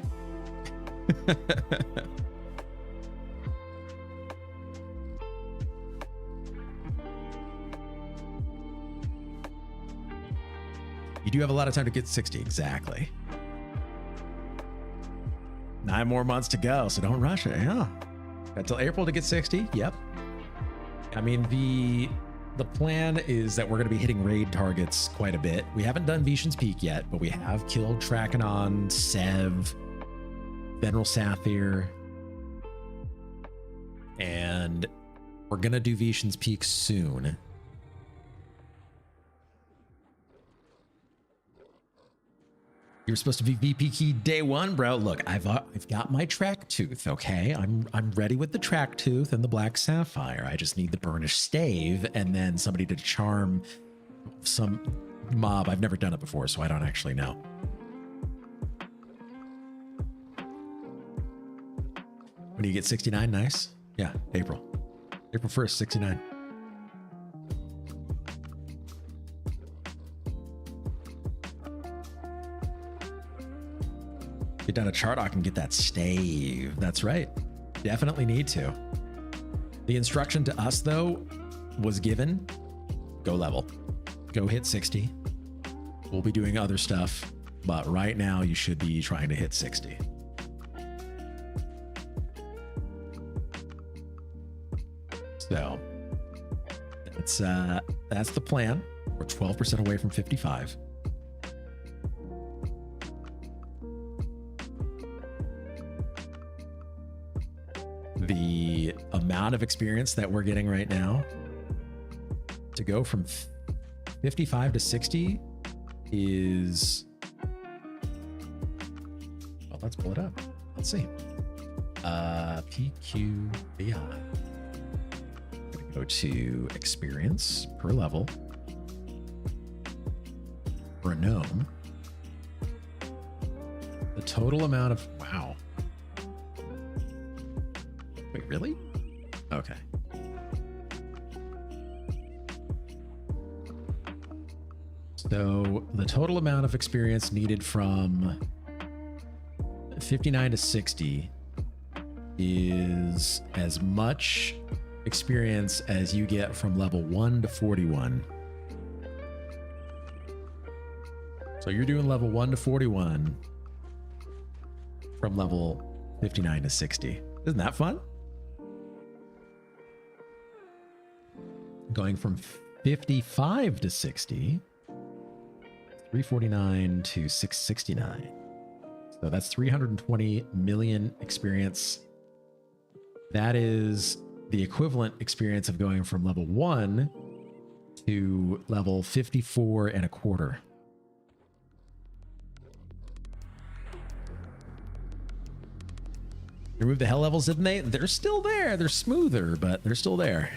You do have a lot of time to get 60. Exactly. 9 more months to go, so don't rush it. Yeah. Got till April to get 60. Yep. I mean, the plan is that we're going to be hitting raid targets quite a bit. We haven't done Vishan's Peak yet, but we have killed Trachanon, Sev, Veneral Saphir, and we're going to do Vishan's Peak soon. You're supposed to be VP key day one, bro. Look, I've got my track tooth, okay? I'm ready with the track tooth and the black sapphire. I just need the burnished stave and then somebody to charm some mob. I've never done it before, so I don't actually know. When do you get 69? Nice. Yeah, April 1st, 69. Get down to Chardock and get that stave. That's right. Definitely need to. The instruction to us, though, was given, go level. Go hit 60. We'll be doing other stuff, but right now you should be trying to hit 60. So that's the plan. We're 12% away from 55. The amount of experience that we're getting right now to go from 55 to 60 is, well, let's pull it up. Let's see. PQBI. Go to experience per level for a gnome. The total amount of, wow. Wait, really? Okay. So the total amount of experience needed from 59 to 60 is as much experience as you get from level 1 to 41. So you're doing level 1 to 41 from level 59 to 60. Isn't that fun? Going from 55 to 60, 349 to 669. So that's 320 million experience. That is the equivalent experience of going from level 1 to level 54 and a quarter. Remove the hell levels, didn't they? They're still there. They're smoother, but they're still there.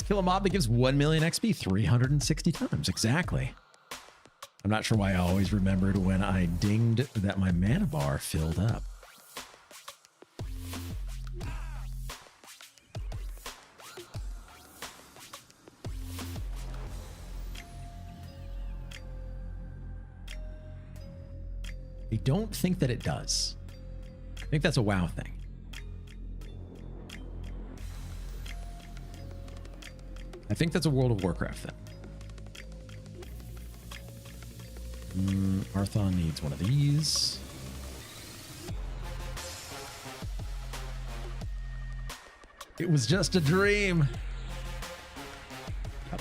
Kill a mob that gives 1 million XP 360 times. Exactly. I'm not sure why I always remembered when I dinged that my mana bar filled up. I don't think that it does. I think that's a WoW thing. I think that's a World of Warcraft thing. Arthon needs one of these. It was just a dream. Yep.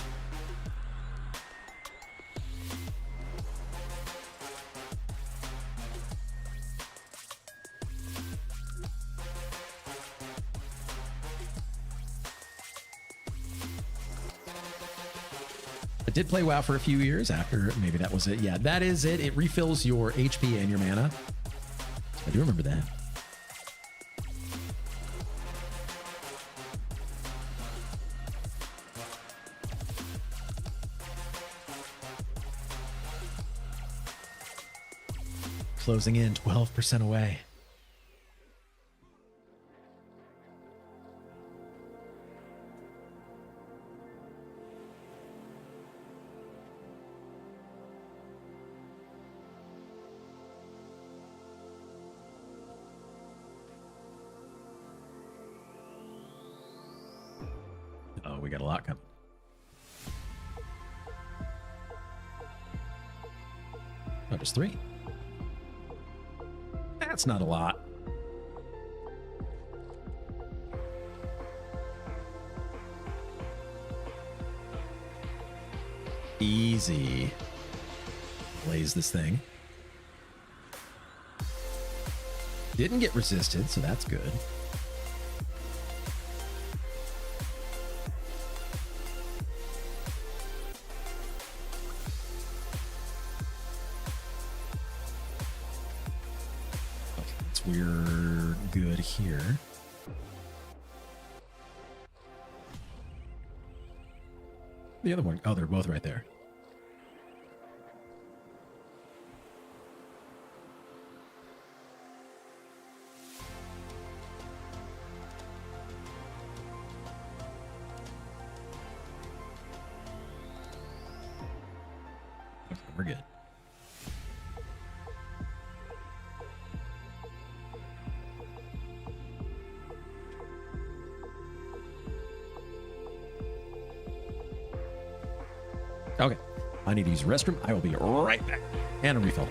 I did play WoW for a few years after, maybe that was it. Yeah, that is it. It refills your HP and your mana. I do remember that. Closing in 12% away. Oh, we got a lot coming. Oh, just 3. That's not a lot. Easy. Blaze this thing. Didn't get resisted, so that's good. Okay, that's we're good here. The other one, oh, they're both right there. Okay, we're good. Okay, I need to use the restroom. I will be right back. And a refill.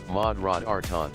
Mod Rod Arton.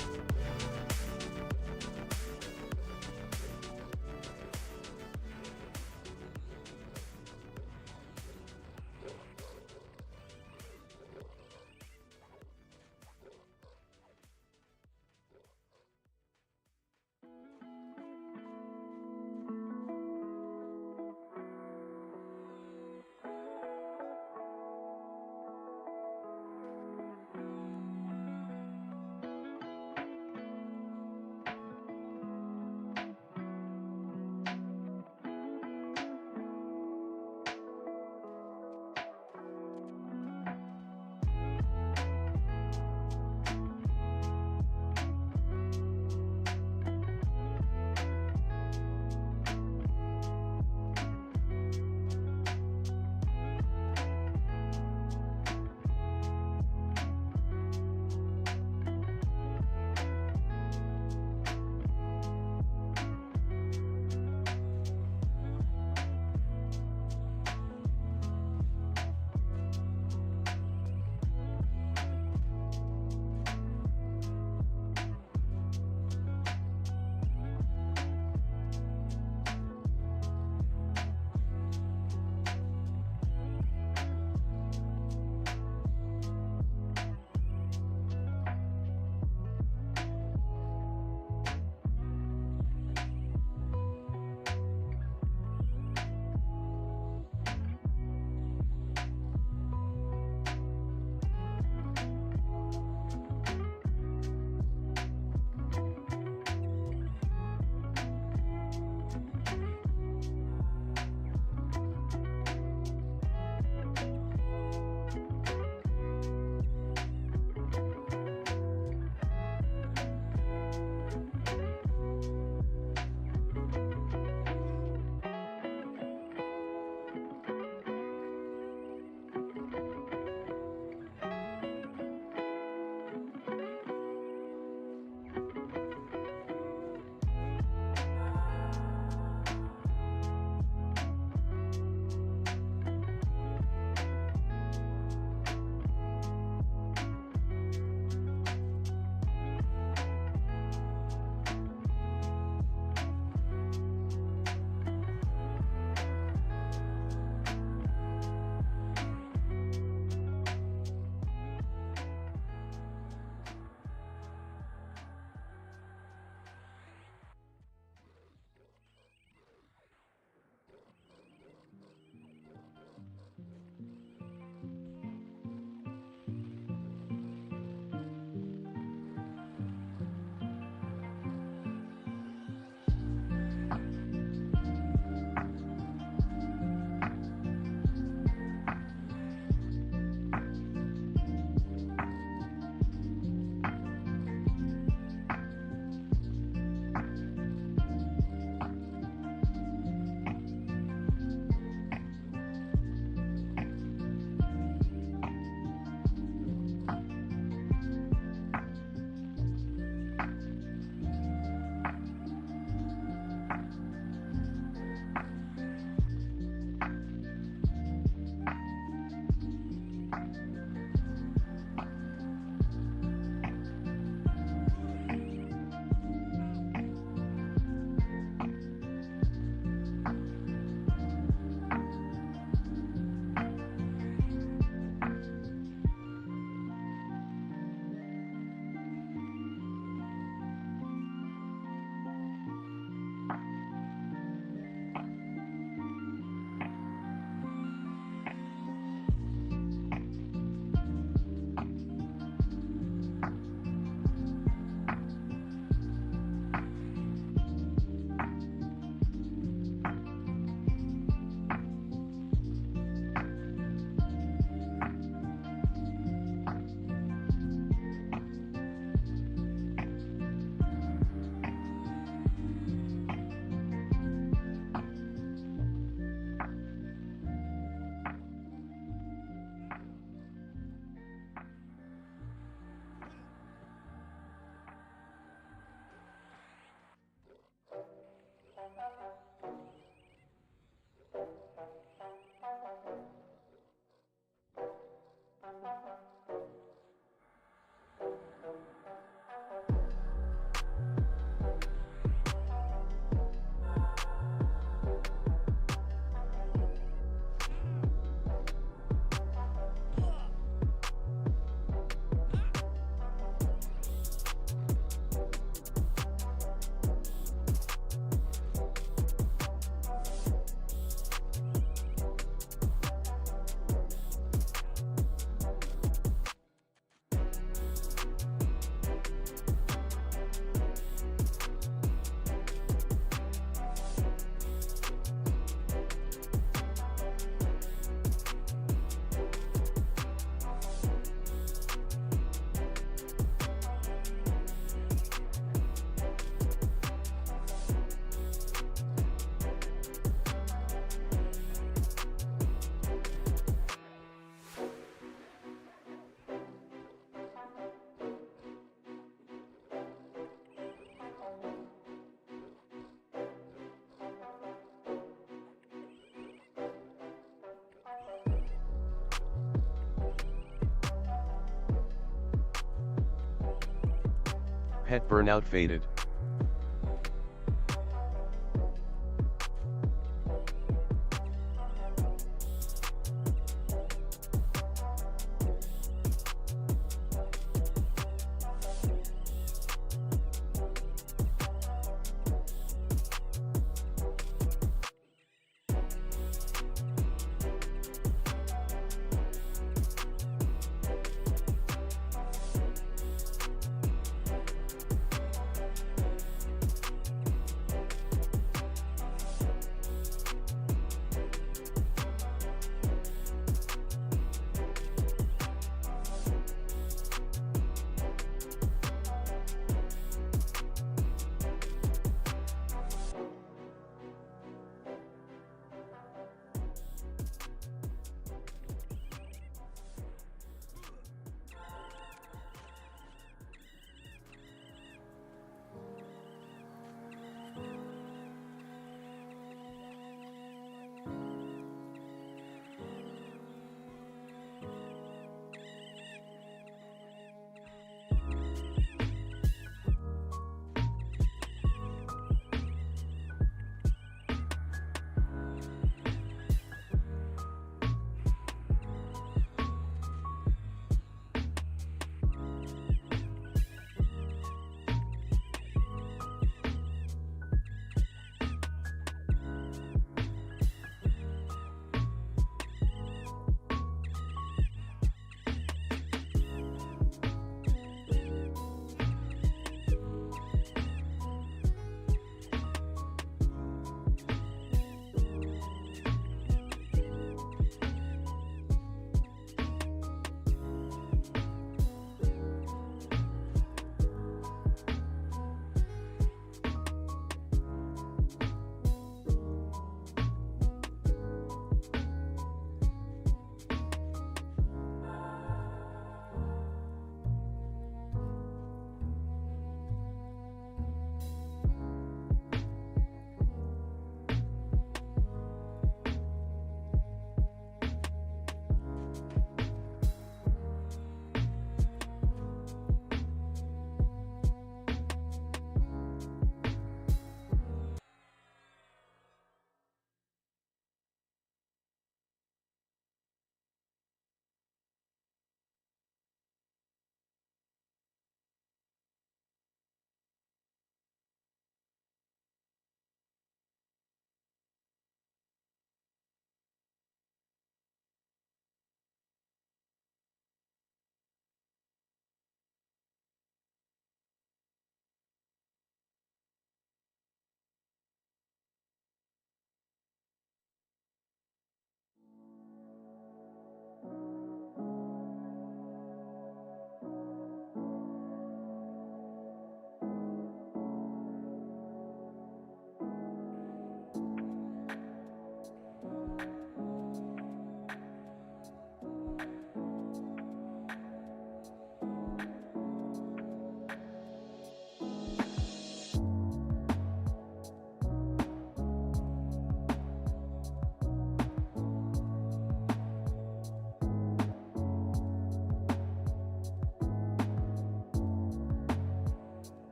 Pet burnout faded.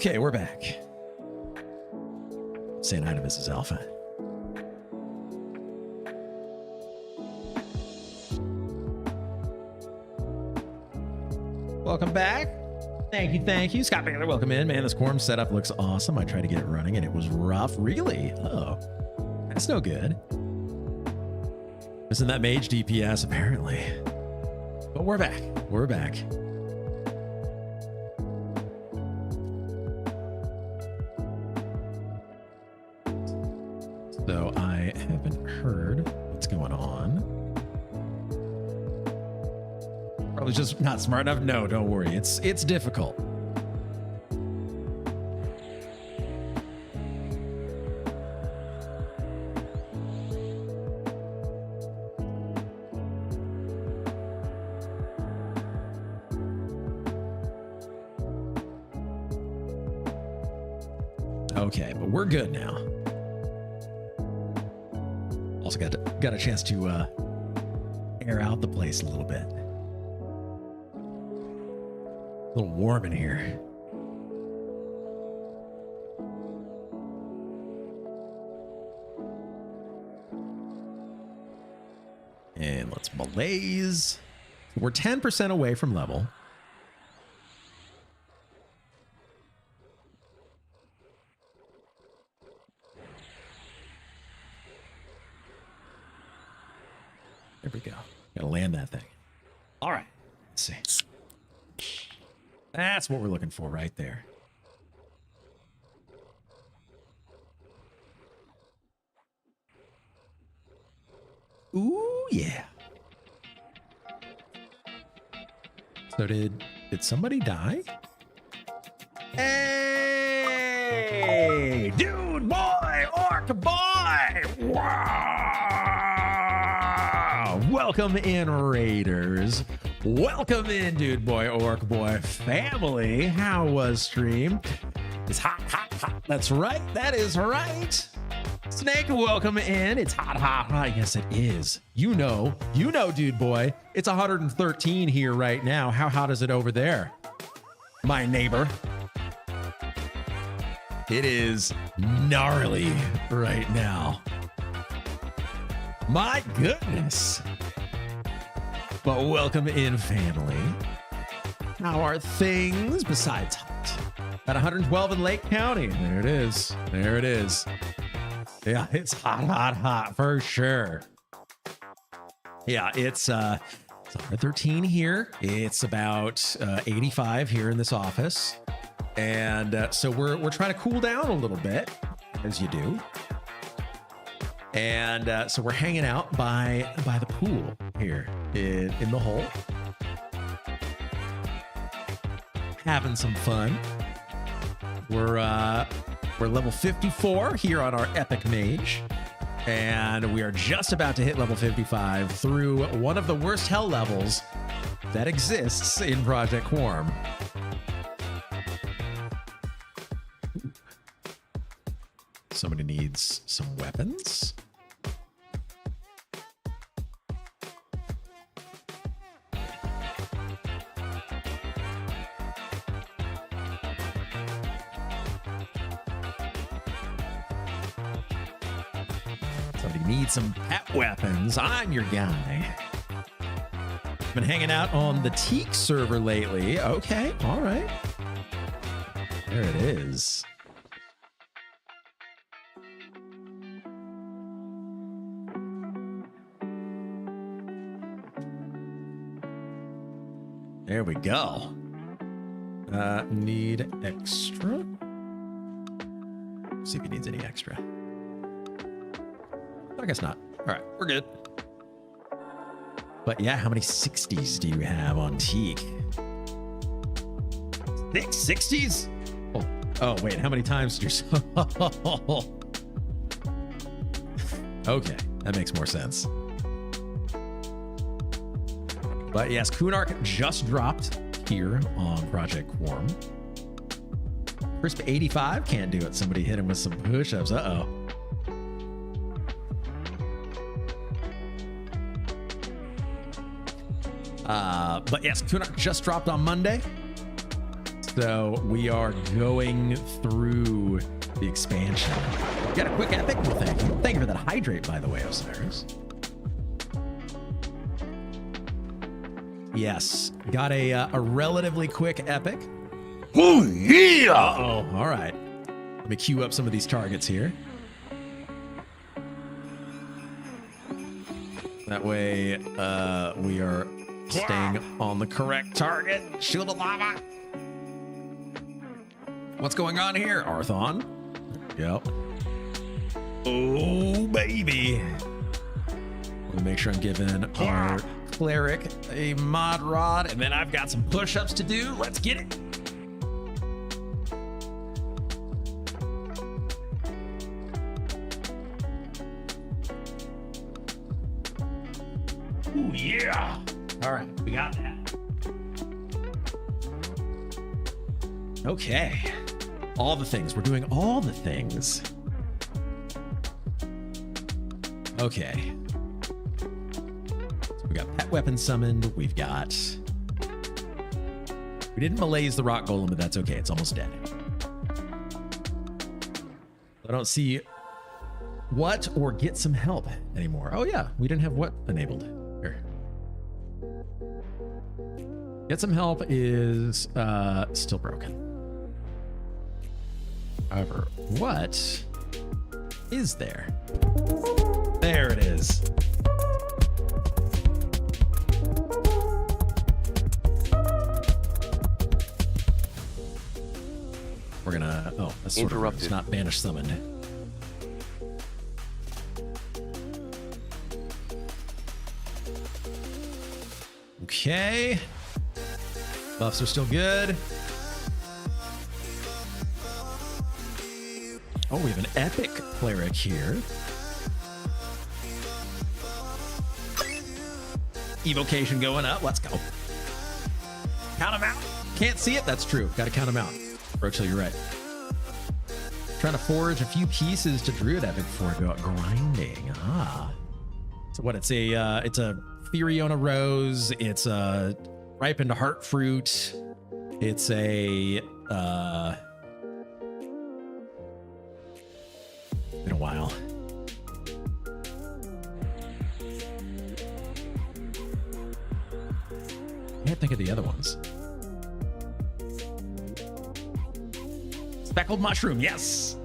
Okay, we're back. Saying hi to Mrs. Alpha. Welcome back. Thank you, thank you. Scott Baylor, welcome in. Man, this Quarm setup looks awesome. I tried to get it running and it was rough. Really? Oh, that's no good. Isn't that Mage DPS, apparently? But we're back. We're back. So I haven't heard what's going on. Probably just not smart enough. No, don't worry. It's difficult. Okay, but we're good now. Also got a chance to air out the place a little bit. A little warm in here. And let's blaze. We're 10% away from level. There we go. Gotta land that thing. All right. Let's see. That's what we're looking for right there. Ooh, yeah. So did somebody die? Hey! Dude, boy! Orc boy! Wow! Welcome in, Raiders. Welcome in, Dude Boy, Orc Boy family. How was stream? It's hot, hot, hot. That's right. That is right. Snake, welcome in. It's hot, hot, hot. Yes, it is. You know, Dude Boy. It's 113 here right now. How hot is it over there, my neighbor? It is gnarly right now. My goodness. But welcome in, family. How are things besides hot? At 112 in Lake County. There it is. There it is. Yeah, it's hot, hot, hot for sure. Yeah, it's 113 here. It's about 85 here in this office. And so we're trying to cool down a little bit, as you do. And so we're hanging out by the pool here in the hole, having some fun. We're level 54 here on our epic mage, and we are just about to hit level 55 through one of the worst hell levels that exists in Project Quarm. Somebody needs some weapons. Somebody needs some pet weapons. I'm your guy. Been hanging out on the Teak server lately. Okay, all right. There it is. There we go. Need extra? See if he needs any extra. I guess not. All right, we're good. But yeah, how many 60s do you have on Teak? 6 60s? Oh, wait, how many times did you... Okay, that makes more sense. But yes, Kunark just dropped here on Project Quarm. Crisp 85 can't do it. Somebody hit him with some push-ups. Uh-oh. But yes, Kunark just dropped on Monday. So we are going through the expansion. Got a quick epic? Well, thank you. Thank you for that hydrate, by the way, Osiris. Yes, got a relatively quick epic. Oh, yeah! Uh-oh. All right. Let me queue up some of these targets here. That way, we are staying on the correct target. Shield of lava. What's going on here, Arthon? Yep. Oh, baby. Let me make sure I'm giving our cleric a mod rod, and then I've got some push-ups to do. Let's get it. Ooh, yeah. All right, we got that. Okay. All the things. We're doing all the things. Okay. So we got pet weapon summoned. We've got... We didn't malaise the rock golem, but that's okay. It's almost dead. I don't see what or get some help anymore. Oh yeah, we didn't have what enabled. Here. Get some help is still broken. However, what is there? There it is. We're gonna, oh, that's sort of, it's not banish summoned. Okay. Buffs are still good. Oh, we have an epic cleric here. Evocation going up. Let's go. Count them out. Can't see it. That's true. Got to count them out. Rochelle, you're right. Trying to forge a few pieces to Druid Epic before I go out grinding. Ah. So what? It's a Theriona Rose. It's a ripened heart fruit. It's a been a while. I can't think of the other ones. Speckled mushroom, yes.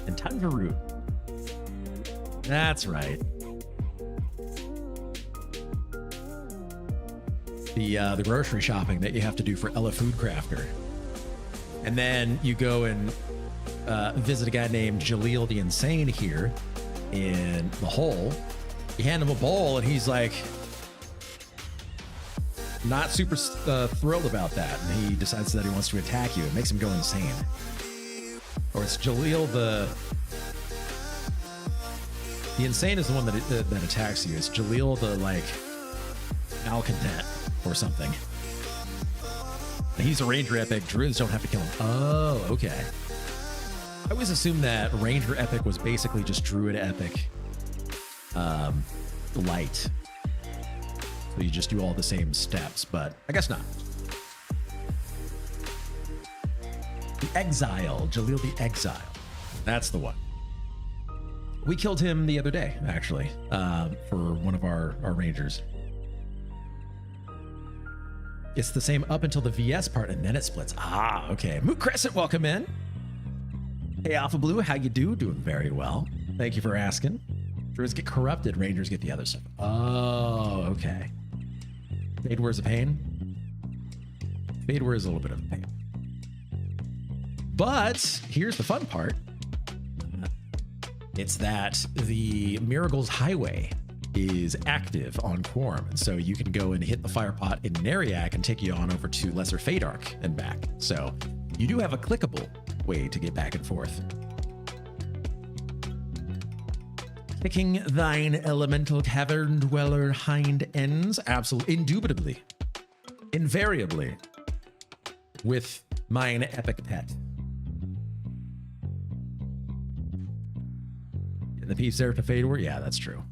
And tundra root. That's right. The grocery shopping that you have to do for Ella Food Crafter. And then you go and visit a guy named Jaleel the Insane here in the hole. You hand him a bowl and he's like not super thrilled about that, and he decides that he wants to attack you. It makes him go insane. Or it's Jaleel the Insane is the one that attacks you. It's Jaleel the like malcontent or something. And he's a ranger epic. Druids don't have to kill him. Oh, okay. I always assumed that ranger epic was basically just druid epic light. So you just do all the same steps, but I guess not. The Exile, Jaleel the Exile. That's the one. We killed him the other day, actually, for one of our rangers. It's the same up until the VS part, and then it splits. Ah, okay. Moot Crescent, welcome in. Hey, Alpha Blue, how you do? Doing very well. Thank you for asking. Druids get corrupted, rangers get the other stuff. Oh, okay. Fade Word is a pain. Fade Word is a little bit of a pain. But here's the fun part. It's that the Miracle's Highway is active on Quarm. And so you can go and hit the fire pot in Neriak and take you on over to Lesser Fadark and back. So you do have a clickable way to get back and forth. Picking thine elemental cavern dweller hind ends, absolutely, indubitably, invariably, with mine epic pet. And the piece there to fade word? Yeah, that's true.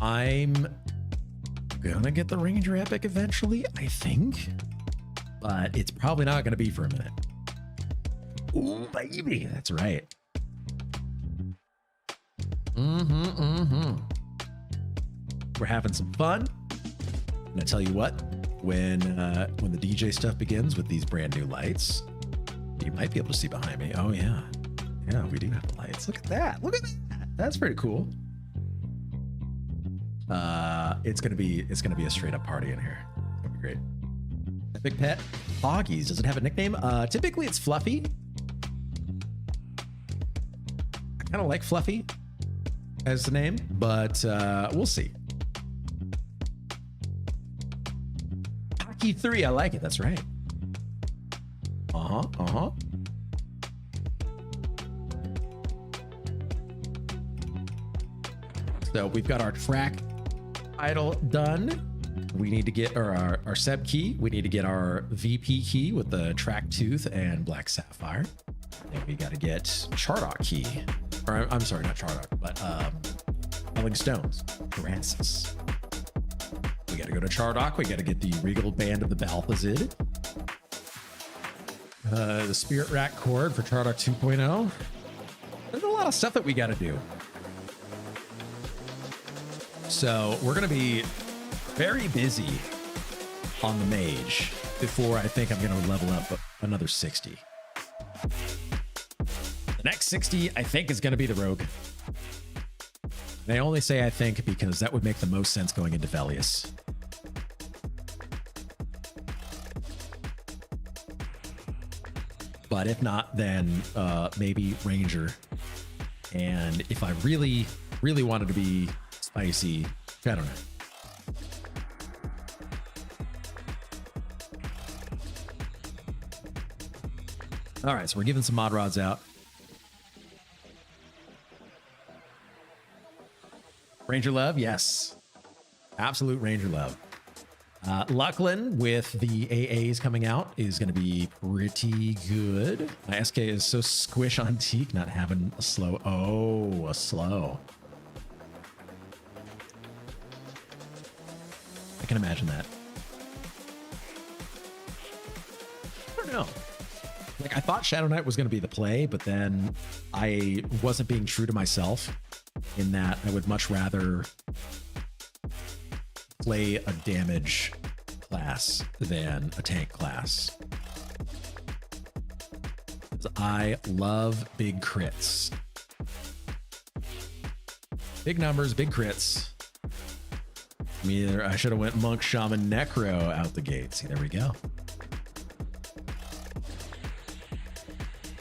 I'm gonna get the Ranger epic eventually, I think, but it's probably not gonna be for a minute. Ooh, baby, that's right. We're having some fun. I'm gonna tell you what, when the DJ stuff begins with these brand new lights. You might be able to see behind me. Oh yeah. Yeah, we do have the lights. Look at that. Look at that. That's pretty cool. It's gonna be a straight up party in here. It's gonna be great. Big pet, Foggies. Does it have a nickname? Typically it's Fluffy. I kind of like Fluffy as the name, but we'll see. Hockey 3, I like it. That's right. So we've got our track title done. We need to get our sub key. We need to get our VP key with the track tooth and black sapphire. And we got to get Chardock key. Or I'm sorry, not Chardock, but Elling Stones, Francis. We got to go to Chardock. We got to get the Regal Band of the Balthazid. The Spirit Rack cord for Chardock 2.0. There's a lot of stuff that we got to do. So we're going to be very busy on the Mage before I think I'm going to level up another 60. The next 60, I think, is going to be the Rogue. And I only say I think because that would make the most sense going into Velius. But if not, then maybe Ranger. And if I really, really wanted to be spicy, I don't know. All right, so we're giving some mod rods out. Ranger love, yes. Absolute Ranger love. Lucklin with the AAs coming out is going to be pretty good. My SK is so squish on teak, not having a slow. Oh, a slow. I can imagine that. I don't know. Like, I thought Shadowknight was going to be the play, but then I wasn't being true to myself in that I would much rather play a damage class than a tank class. I love big crits. Big numbers, big crits. I should have went Monk, Shaman, Necro out the gate. See, there we go.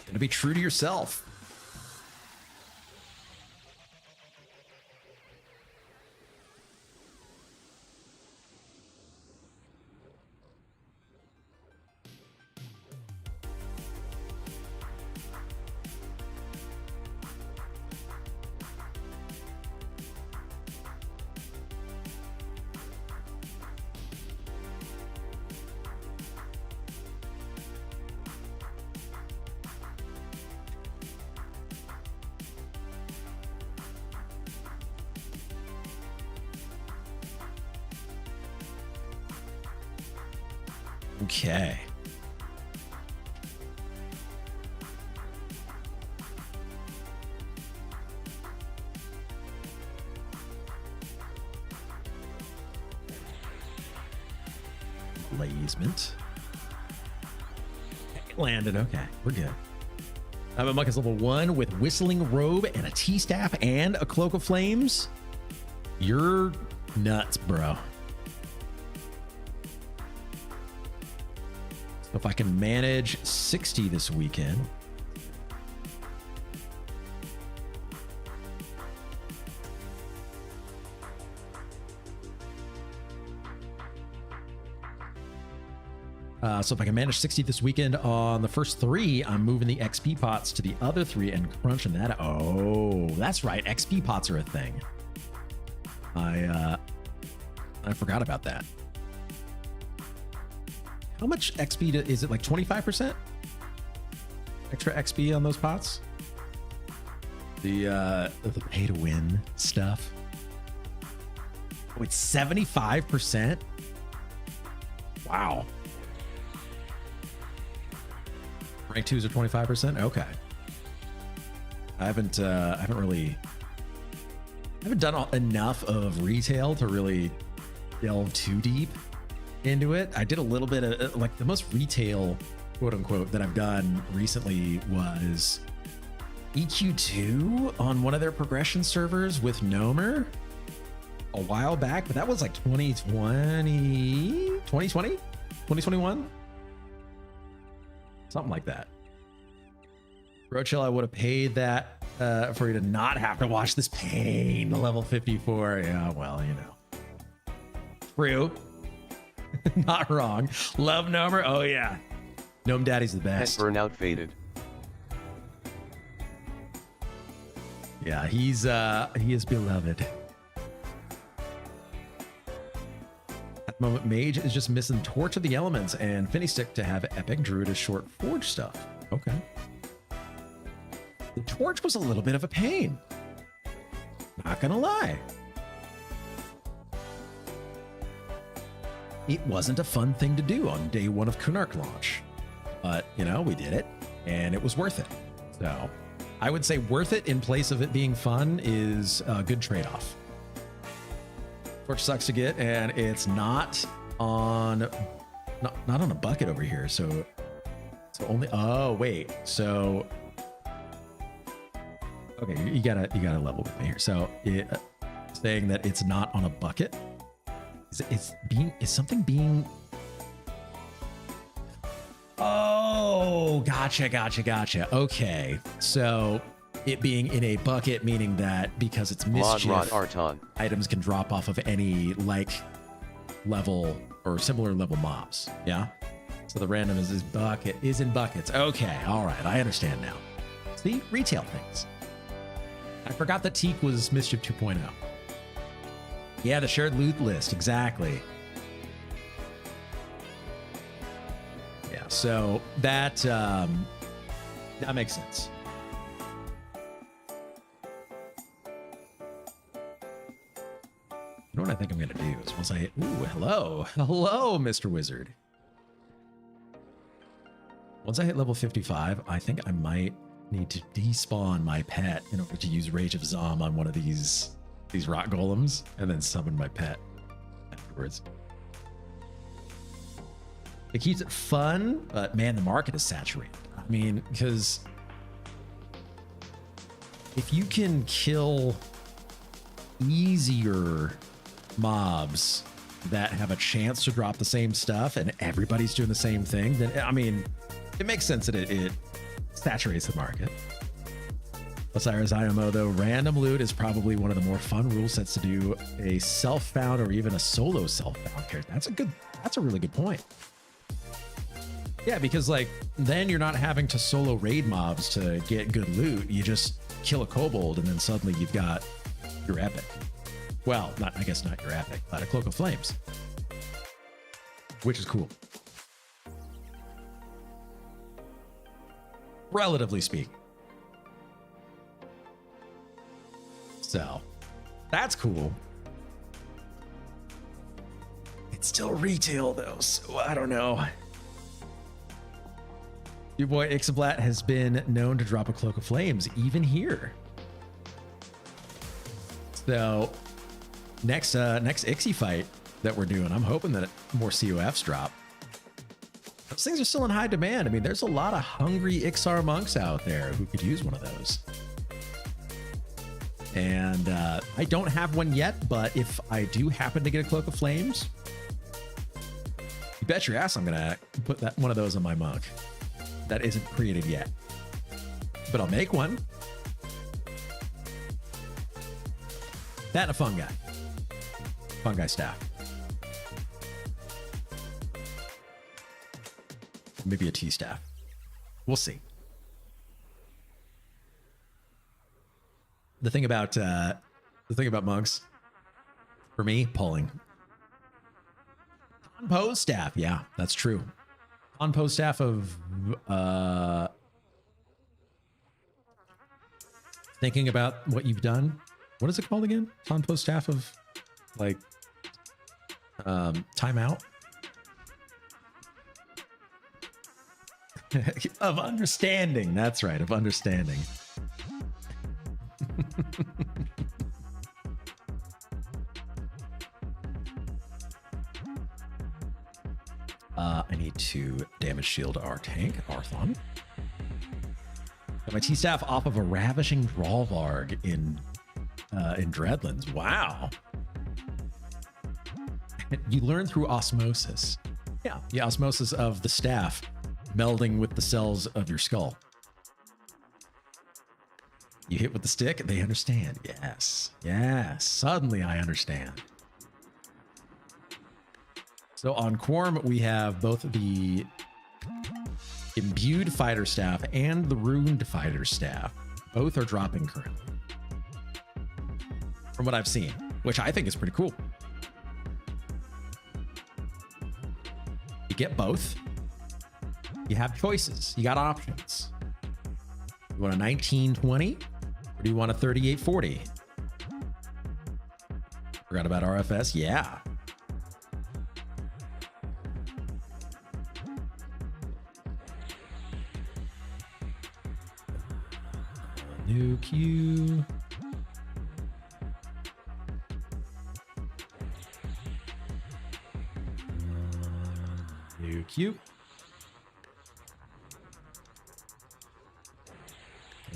Gonna be true to yourself. Okay. Blazement. It landed. Okay, we're good. Monk is level 1 with Whistling Robe and a T-Staff and a Cloak of Flames. You're nuts, bro. If I can manage 60 this weekend. So if I can manage 60 this weekend on the first 3, I'm moving the XP pots to the other 3 and crunching that. Oh, that's right. XP pots are a thing. I forgot about that. How much XP is it? Like 25% extra XP on those pots? The pay to win stuff. Oh, it's 75%. Wow. Rank 2s are 25%. Okay. I haven't done enough of retail to really delve too deep into it. I did a little bit of like the most retail quote unquote that I've done recently was EQ2 on one of their progression servers with Nomer a while back, but that was like 2021, something like that. Rochill, I would have paid that for you to not have to watch this pain. Level 54. Yeah, well, you know. True. Not wrong. Love Nomer. Oh, yeah. Gnome Daddy's the best. Pet burnout faded. Yeah, he is beloved. At the moment, Mage is just missing Torch of the Elements and Finistick to have Epic Druid as short Forge stuff. Okay. The Torch was a little bit of a pain. Not gonna lie. It wasn't a fun thing to do on day one of Kunark launch. But, you know, we did it, and it was worth it. So, I would say worth it in place of it being fun is a good trade-off. Torch sucks to get, and it's not on a bucket over here. So only. Oh wait. So okay, you gotta level with me here. So saying that it's not on a bucket. Is something being. Oh, gotcha. Okay, so it being in a bucket, meaning that because it's mischief, items can drop off of any like level or similar level mobs. Yeah. So the random is in buckets. Okay, all right, I understand now. See, retail things. I forgot that Teak was Mischief 2.0. Yeah, the shared loot list, exactly. Yeah, so that makes sense. You know what I think I'm gonna do is once I hit, ooh, hello, Mr. Wizard. Once I hit level 55, I think I might need to despawn my pet in order to use Rage of Zom on one of these rock golems and then summon my pet afterwards. It keeps it fun, but man, the market is saturated. I mean, because if you can kill easier mobs that have a chance to drop the same stuff and everybody's doing the same thing, then I mean, it makes sense that it saturates the market. Osiris IMO though, random loot is probably one of the more fun rule sets to do a self-found or even a solo self-found character. That's a really good point. Yeah, because like then you're not having to solo raid mobs to get good loot. You just kill a kobold and then suddenly you've got your epic. Well, I guess not your epic, but a Cloak of Flames, which is cool. Relatively speaking. So that's cool. It's still retail though, so I don't know. Your boy Ixablat has been known to drop a Cloak of Flames even here. So next Ixie fight that we're doing, I'm hoping that more COFs drop. Those things are still in high demand. I mean, there's a lot of hungry Ixar monks out there who could use one of those. And I don't have one yet, but if I do happen to get a Cloak of Flames, you bet your ass I'm gonna put one of those on my monk. That isn't created yet, but I'll make one. That and a fungi staff. Maybe a tea staff. We'll see. The thing about monks, for me, pulling. Pose staff, yeah, that's true. On post staff of thinking about what you've done. What is it called again? On post staff of like timeout of understanding. That's right, of understanding. to damage shield our tank, Arthon. Got my T-Staff off of a Ravishing Drawvarg in Dreadlands. Wow. You learn through osmosis. Yeah, the osmosis of the staff melding with the cells of your skull. You hit with the stick, they understand. Yes, yes, suddenly I understand. So on Quarm, we have both the Imbued Fighter Staff and the Ruined Fighter Staff. Both are dropping currently, from what I've seen, which I think is pretty cool. You get both. You have choices. You got options. You want a 1920 or do you want a 3840? Forgot about RFS? Yeah. New queue. New queue.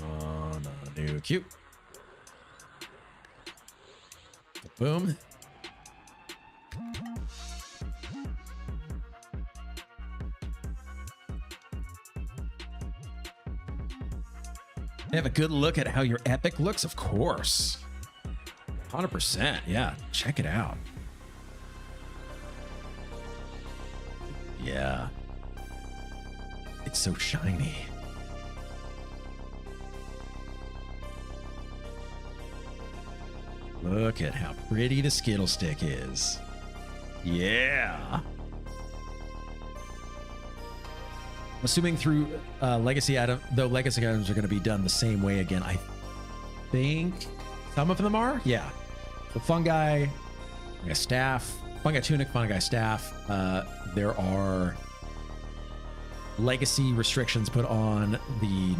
On a new queue. Boom. Have a good look at how your epic looks, of course. 100%. Yeah, check it out. Yeah. It's so shiny. Look at how pretty the Skittle Stick is. Yeah. I'm assuming through legacy item, though legacy items are going to be done the same way again. I think some of them are. Yeah. So fungi, staff, fungi tunic, fungi staff. There are legacy restrictions put on the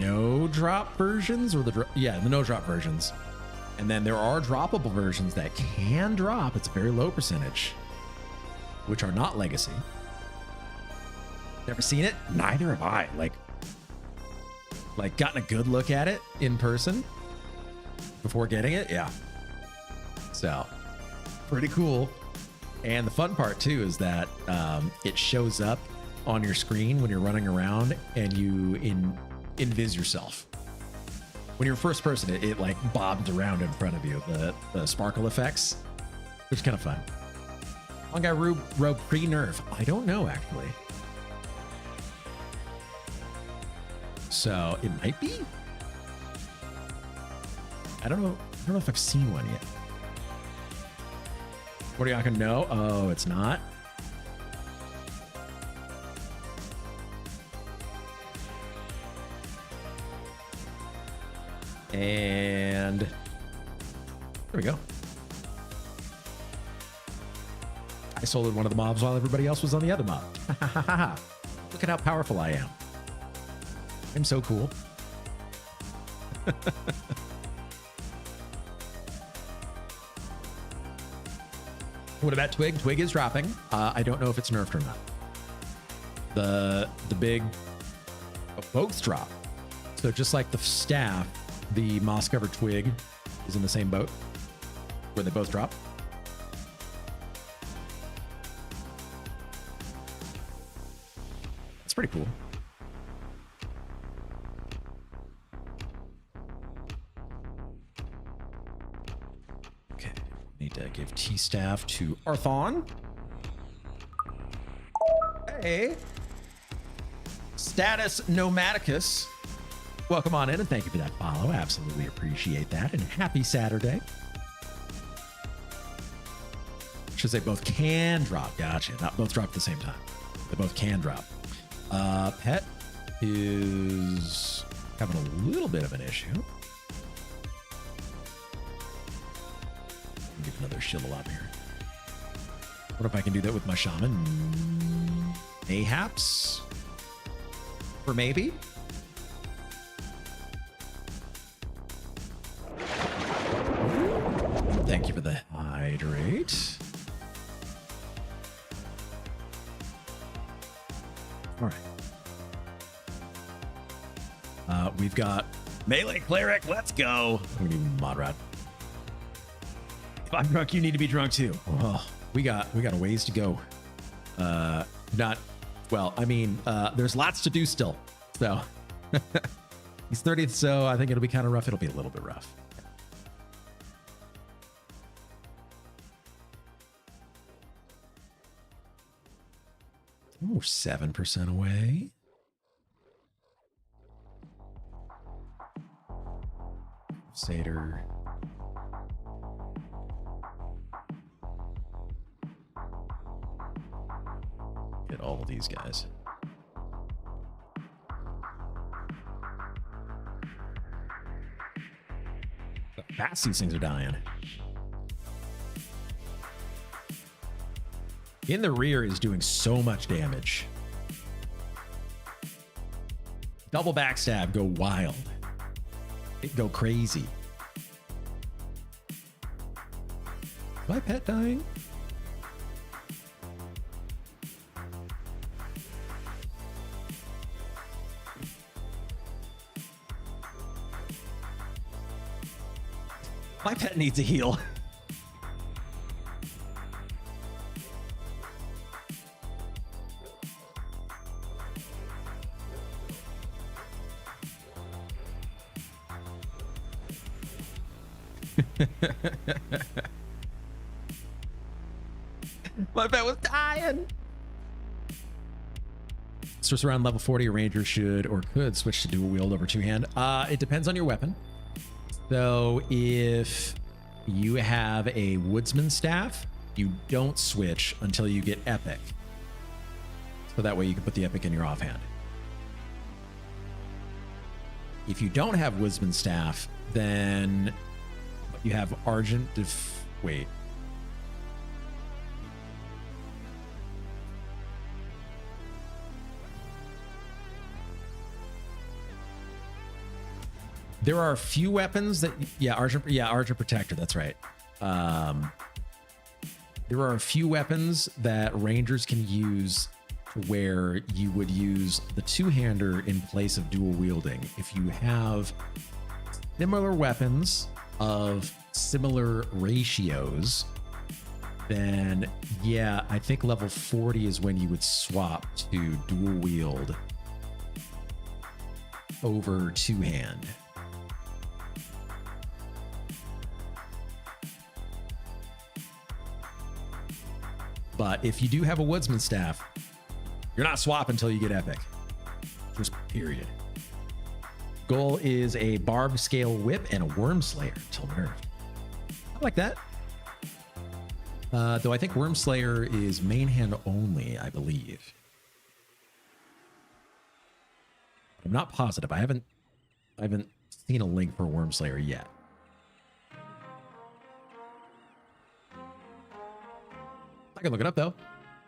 no drop versions, or the no drop versions. And then there are droppable versions that can drop. It's a very low percentage, which are not legacy. Never seen it? Neither have I. Like gotten a good look at it in person before getting it. Yeah. So pretty cool. And the fun part too is that it shows up on your screen when you're running around and you invis yourself. When you're first person, it like bobs around in front of you, the sparkle effects, which is kind of fun. Fungi robe pre-nerf. I don't know actually. So it might be. I don't know if I've seen one yet. What are y'all gonna know? Oh, it's not. And there we go. I soloed one of the mobs while everybody else was on the other mob. Look at how powerful I am. I'm so cool. What about Twig? Twig is dropping. I don't know if it's nerfed or not. The big both drop. So just like the staff, the moss covered twig is in the same boat where they both drop. It's pretty cool. Okay, need to give T-Staff to Arthon. Hey, Status Nomadicus. Welcome on in and thank you for that follow. Absolutely appreciate that. And happy Saturday. Should say both can drop. Gotcha. Not both drop at the same time. They both can drop. Pet is having a little bit of an issue. Get another shield alarm here. What if I can do that with my shaman? Mayhaps? Or maybe? Thank you for the hydrate. All right. We've got melee cleric. Let's go. I'm gonna need mod rod. If I'm drunk, you need to be drunk too. Oh, we got a ways to go. Not well. I mean, there's lots to do still. So he's 30th, so I think it'll be kind of rough. It'll be a little bit rough. We're 7% away. Satyr. Get all of these guys. How fast these things are dying. In the rear is doing so much damage. Double backstab, go wild. It go crazy. Is my pet dying? My pet needs a heal. My pet was dying. Starts around level 40. A ranger should or could switch to dual wield over two hand. It depends on your weapon. So if you have a woodsman staff, you don't switch until you get epic. So that way you can put the epic in your offhand. If you don't have woodsman staff, then you have argent wait. There are a few weapons that, Argent Protector, that's right. There are a few weapons that rangers can use where you would use the two-hander in place of dual wielding. If you have similar weapons of similar ratios, then yeah, I think level 40 is when you would swap to dual wield over two-hand. But if you do have a woodsman staff, you're not swapping until you get epic. Just period. Goal is a barb scale whip and a worm slayer until nerfed. I like that. Though I think worm slayer is main hand only, I believe. I'm not positive. I haven't seen a link for worm slayer yet. I can look it up though.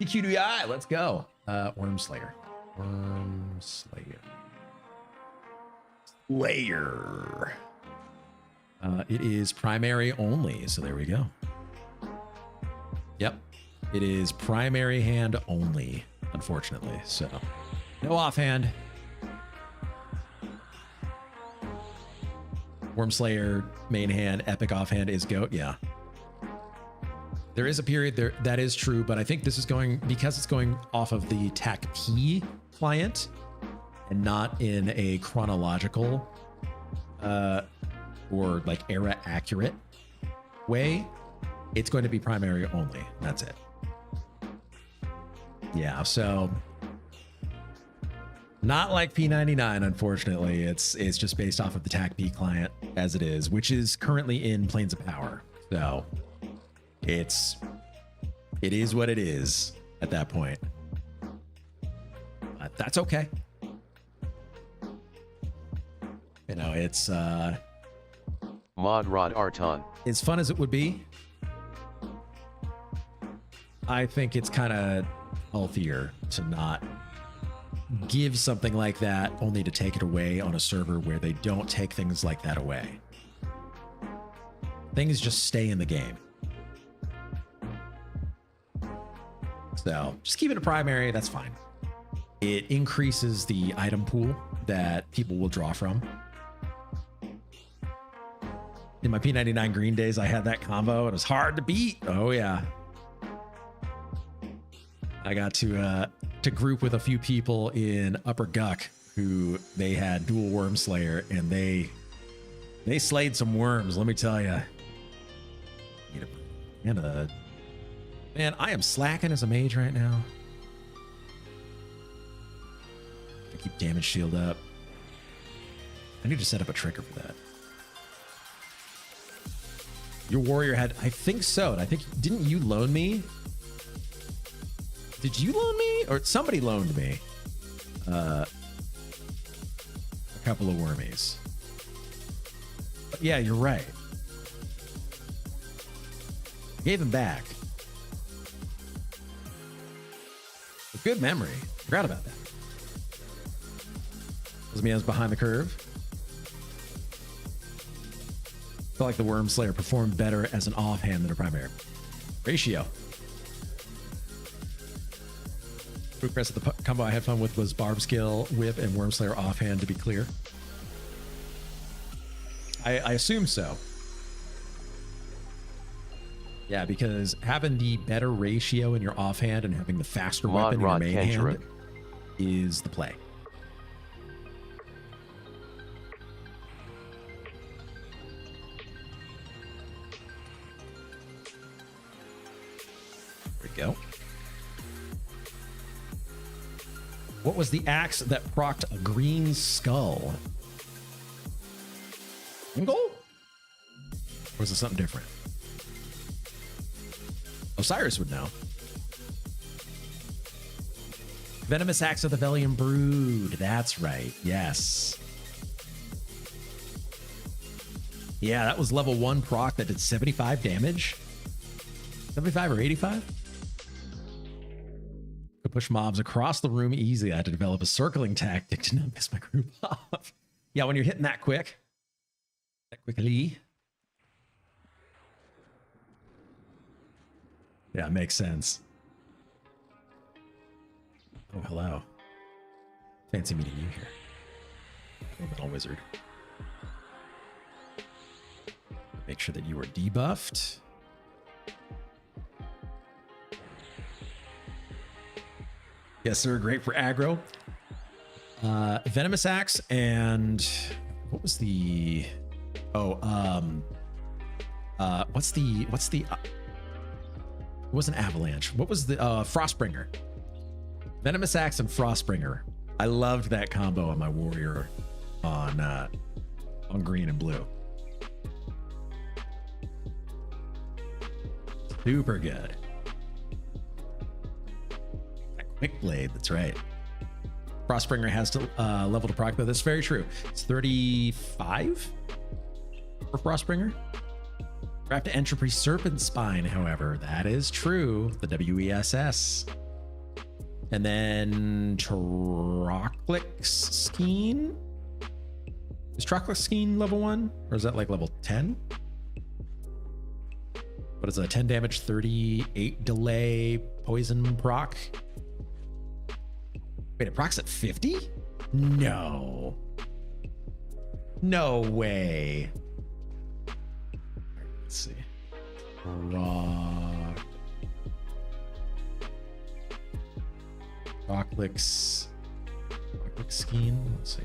EQDI, let's go. Worm Slayer. Worm Slayer. Slayer. It is primary only, so there we go. Yep. It is primary hand only, unfortunately. So no offhand. Worm Slayer, main hand, epic offhand is GOAT, yeah. There is a period there, that is true, but I think this is going, because it's going off of the TAC-P client and not in a chronological or like era accurate way, it's going to be primary only. That's it. Yeah, so not like P99, unfortunately. It's just based off of the TAC-P client as it is, which is currently in Planes of Power. So it is what it is at that point. But that's okay. You know, it's Mod Rod Arton. as fun as it would be. I think it's kind of healthier to not give something like that only to take it away on a server where they don't take things like that away. Things just stay in the game. So just keep it a primary. That's fine. it increases the item pool that people will draw from. In my P99 green days, I had that combo. It was hard to beat. Oh yeah. I got to group with a few people in Upper Guck who they had dual Worm Slayer, and they slayed some worms. Let me tell you. Man, I am slacking as a mage right now. I keep damage shield up. I need to set up a trigger for that. Your warrior had, I think so. I think, didn't you loan me? Did you loan me? Or somebody loaned me a couple of wormies. But yeah, you're right. I gave them back. A good memory. Forgot about that. Doesn't mean I was behind the curve. Felt like the Worm Slayer performed better as an offhand than a primary. Ratio. Quick press at the combo I had fun with was Barb Skill, Whip, and Worm Slayer offhand, to be clear. I assume so. Yeah, because having the better ratio in your offhand and having the faster weapon in your main hand is the play. There we go. What was the axe that procced a green skull? Angle? Or was it something different? Osiris would know. Venomous Axe of the Velian Brood. That's right. Yes. Yeah, that was level 1 proc that did 75 damage. 75 or 85? Could push mobs across the room easily. I had to develop a circling tactic to not piss my group off. Yeah, when you're hitting that quick. That quickly. Yeah, it makes sense. Oh, hello. Fancy meeting you here. Metal Wizard. Make sure that you are debuffed. Yes, sir. Great for aggro. Venomous Axe and what was the? Oh, what's the? It wasn't Avalanche. What was the Frostbringer? Venomous Axe and Frostbringer. I loved that combo on my warrior on green and blue. Super good. That quick blade, that's right. Frostbringer has to level to proc, though. That's very true. It's 35 for Frostbringer. Craft Entropy Serpent Spine, however, that is true. The WESS. And then Troclix Skeen. Is Troclix Skeen level 1? Or is that like level 10? What is it? 10 damage, 38 delay, poison proc. Wait, it procs at 50? No. No way. Let's see. Troclix Skeen. Let's see.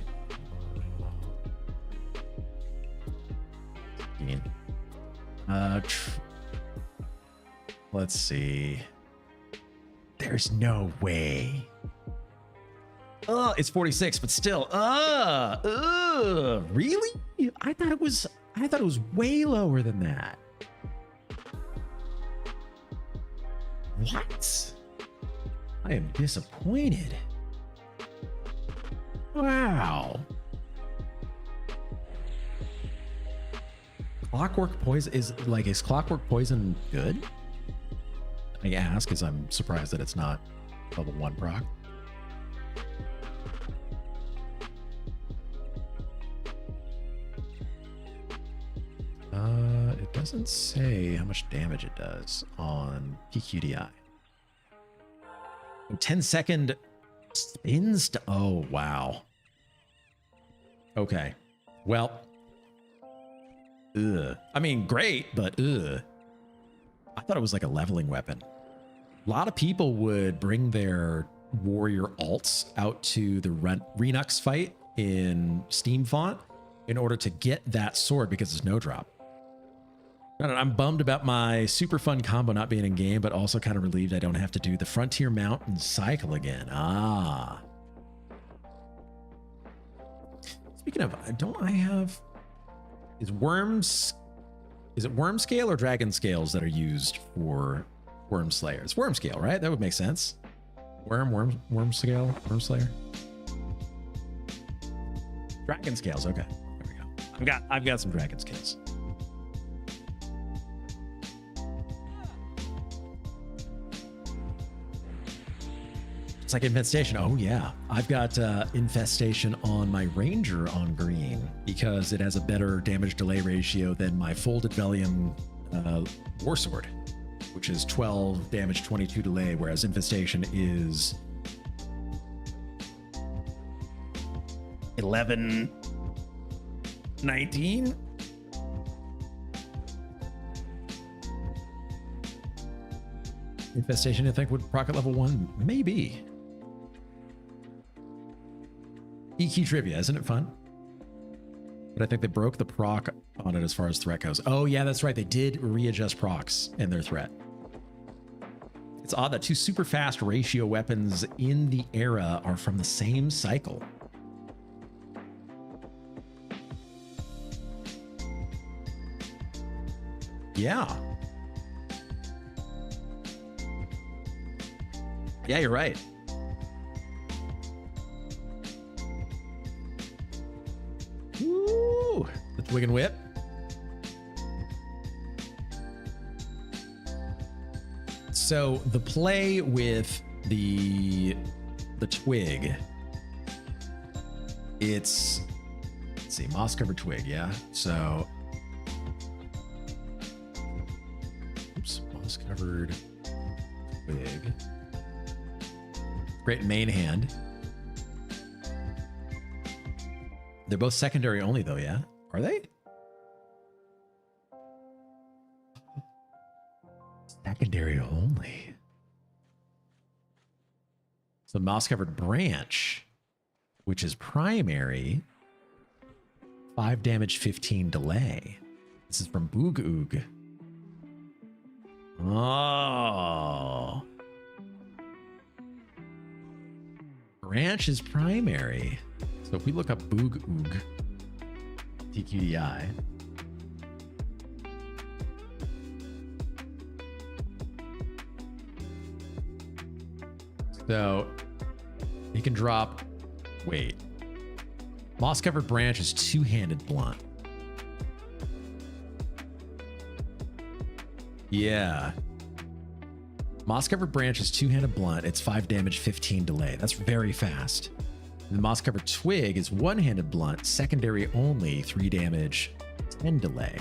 Skeen. Let's see. There's no way. It's 46, but still. Really? I thought it was way lower than that. What? I am disappointed. Wow. Clockwork Poison is Clockwork Poison good? I ask, as I'm surprised that it's not level 1 proc. It doesn't say how much damage it does on PQDI. 10-second Oh, wow. Okay. Well. Ugh. I mean, great, but ugh. I thought it was like a leveling weapon. A lot of people would bring their warrior alts out to the Renux fight in Steam Font in order to get that sword because it's no drop. I don't know, I'm bummed about my super fun combo not being in game, but also kind of relieved I don't have to do the Frontier Mountain cycle again. Ah. Speaking of, don't I have... Is it worm scale or dragon scales that are used for worm slayer? It's worm scale, right? That would make sense. Worm scale, worm slayer. Dragon scales, okay. There we go. I've got some dragon scales. It's like infestation. Oh yeah, I've got infestation on my ranger on green because it has a better damage delay ratio than my folded Velium war sword, which is 12 damage, 22 delay, whereas infestation is 11, 19. Infestation, I think, would proc at level 1, maybe. EQ trivia, isn't it fun? But I think they broke the proc on it as far as threat goes. Oh yeah, that's right. They did readjust procs in their threat. It's odd that two super fast ratio weapons in the era are from the same cycle. Yeah. Yeah, you're right. Woo! The twig and whip. So the play with the twig, it's, let's see, moss covered twig, yeah. So, oops, moss covered twig. Great main hand. They're both secondary only though, yeah? Are they? Secondary only. So moss covered branch, which is primary, 5 damage, 15 delay. This is from Boog Oog. Oh. Branch is primary. So if we look up Boog Oog, TQDI. So he can drop, wait. Moss covered branch is two-handed blunt. Yeah. Moss covered branch is two-handed blunt. It's 5 damage, 15 delay. That's very fast. And the moss covered twig is one-handed blunt, secondary only, 3 damage, 10 delay.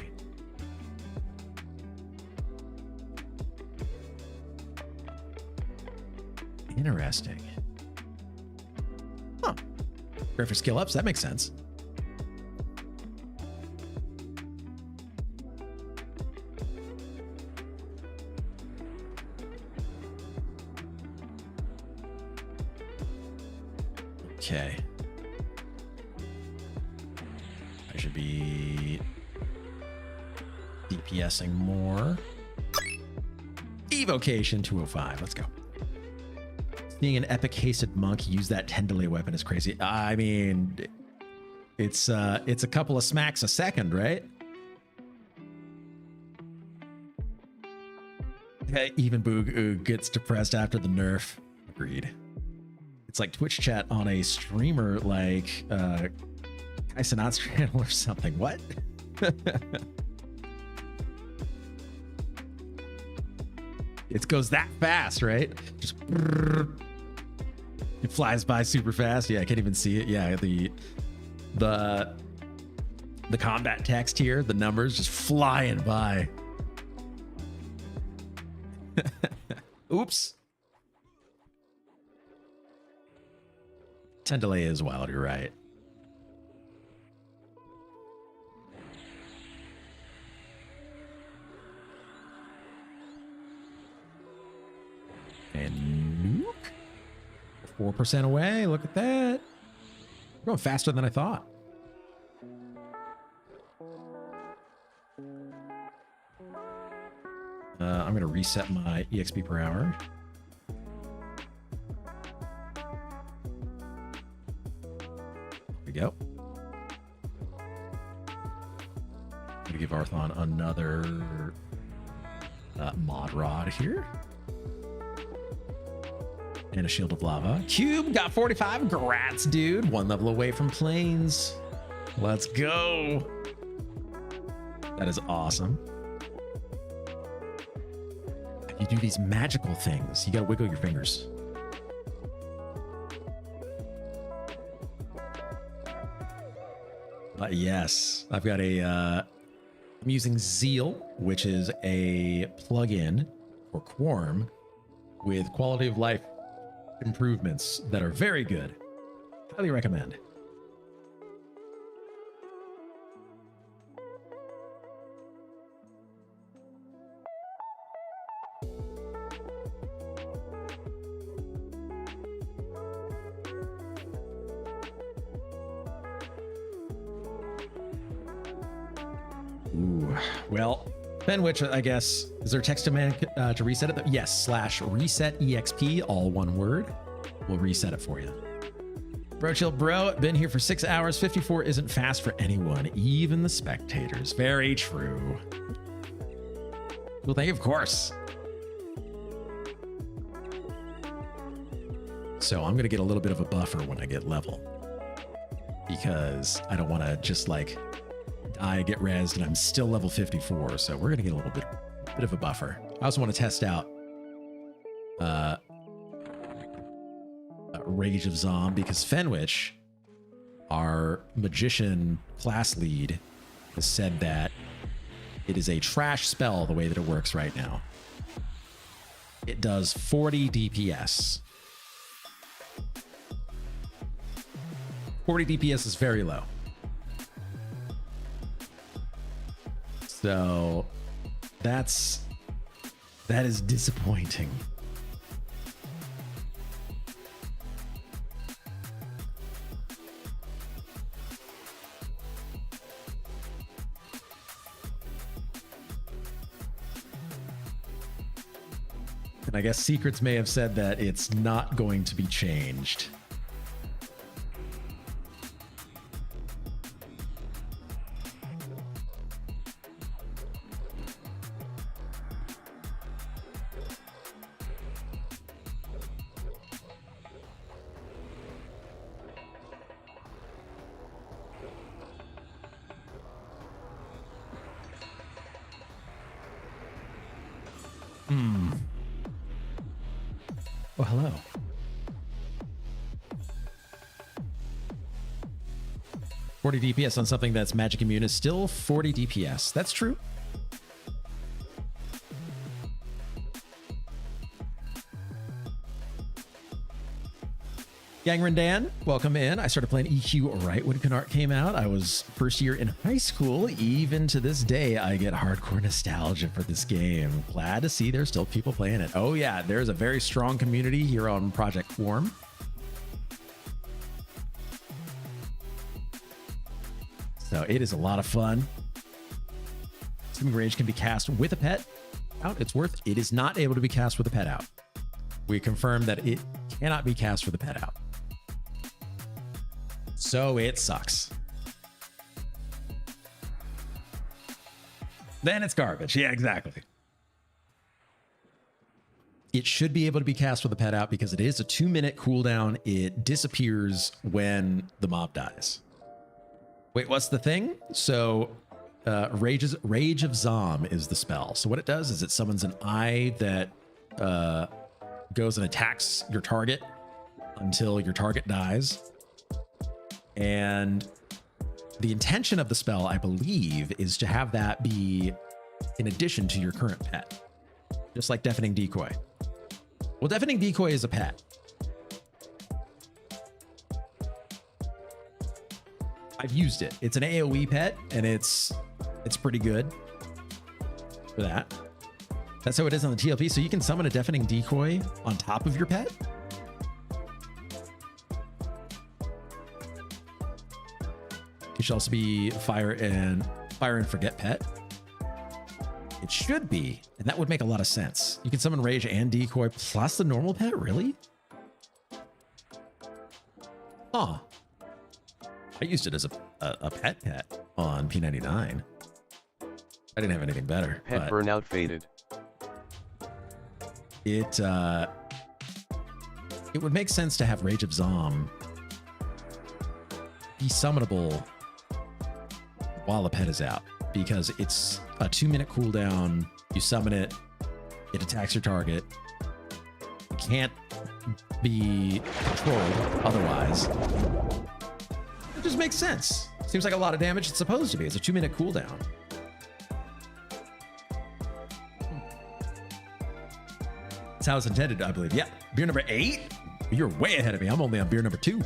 Interesting. Huh. Great for skill ups. That makes sense. Okay. I should be DPSing more. Evocation 205. Let's go. Being an epic hasted monk, use that 10 delay weapon is crazy. I mean, it's a couple of smacks a second, right? Even Boog gets depressed after the nerf. Agreed. It's like Twitch chat on a streamer like Kaisenat's channel or something. What? It goes that fast, right? Just it flies by super fast. Yeah, I can't even see it. Yeah, the combat text here, the numbers just flying by. Oops. 10 delay is wild, you're right. And nuke. 4% away. Look at that. We're going faster than I thought. I'm going to reset my EXP per hour. There we go. I'm going to give Arthon another mod rod here. And a shield of lava. Cube got 45. Grats, dude. 1 level away from planes. Let's go. That is awesome. You do these magical things. You gotta wiggle your fingers. Yes, I've got a, I'm using Zeal, which is a plugin for Quarm with quality of life improvements that are very good. Highly recommend. Ooh, well, Fenwich, I guess, is there text command to reset it? Yes, /reset exp, all one word. We'll reset it for you. Bro, chill, bro. Been here for 6 hours. 54 isn't fast for anyone, even the spectators. Very true. Well, thank you, of course. So I'm going to get a little bit of a buffer when I get level, because I don't want to just like die, get rezzed, and I'm still level 54. So we're going to get a little bit of a buffer. I also want to test out Rage of Zom, because Fenwich, our magician class lead, has said that it is a trash spell the way that it works right now. It does 40 DPS. 40 DPS is very low. So that is disappointing. And I guess Secrets may have said that it's not going to be changed. Oh, hello. $40 DPS on something that's magic immune is still 40 DPS. That's true. Gangren Dan, welcome in. I started playing EQ right when Kunark came out. I was first year in high school. Even to this day, I get hardcore nostalgia for this game. Glad to see there's still people playing it. Oh yeah, there's a very strong community here on Project Quarm. So it is a lot of fun. Assuming Rage can be cast with a pet out, it's worth. It is not able to be cast with a pet out. We confirmed that it cannot be cast with a pet out. So it sucks. Then it's garbage. Yeah, exactly. It should be able to be cast with a pet out because it is a 2-minute cooldown. It disappears when the mob dies. Wait, what's the thing? So Rage of Zom is the spell. So what it does is it summons an eye that goes and attacks your target until your target dies. And the intention of the spell, I believe, is to have that be in addition to your current pet, just like Deafening Decoy. Well, Deafening Decoy is a pet. I've used it. It's an AoE pet, and it's pretty good for that. That's how it is on the TLP. So you can summon a deafening decoy on top of your pet. It should also be fire and forget pet. It should be, and that would make a lot of sense. You can summon rage and decoy plus the normal pet, really? Huh. I used it as a pet on P99. I didn't have anything better. Pet burnout faded. It would make sense to have Rage of Zom be summonable while the pet is out, because it's a 2-minute cooldown. You summon it, it attacks your target. It can't be controlled otherwise. It just makes sense. Seems like a lot of damage. It's supposed to be. It's a 2-minute cooldown. That's how it's intended, I believe. Yeah. Beer number 8? You're way ahead of me. I'm only on beer number 2.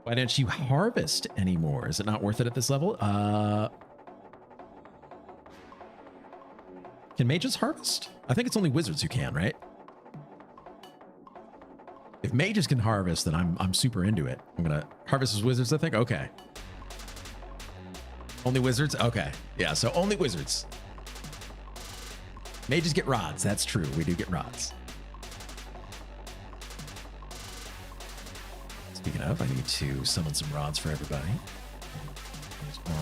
Why don't you harvest anymore? Is it not worth it at this level? Can mages harvest? I think it's only wizards who can, right? If mages can harvest, then I'm super into it. I'm gonna harvest as wizards, I think. Okay. Only wizards? Okay. Yeah, so only wizards. Mages get rods. That's true. We do get rods. Speaking of, I need to summon some rods for everybody. There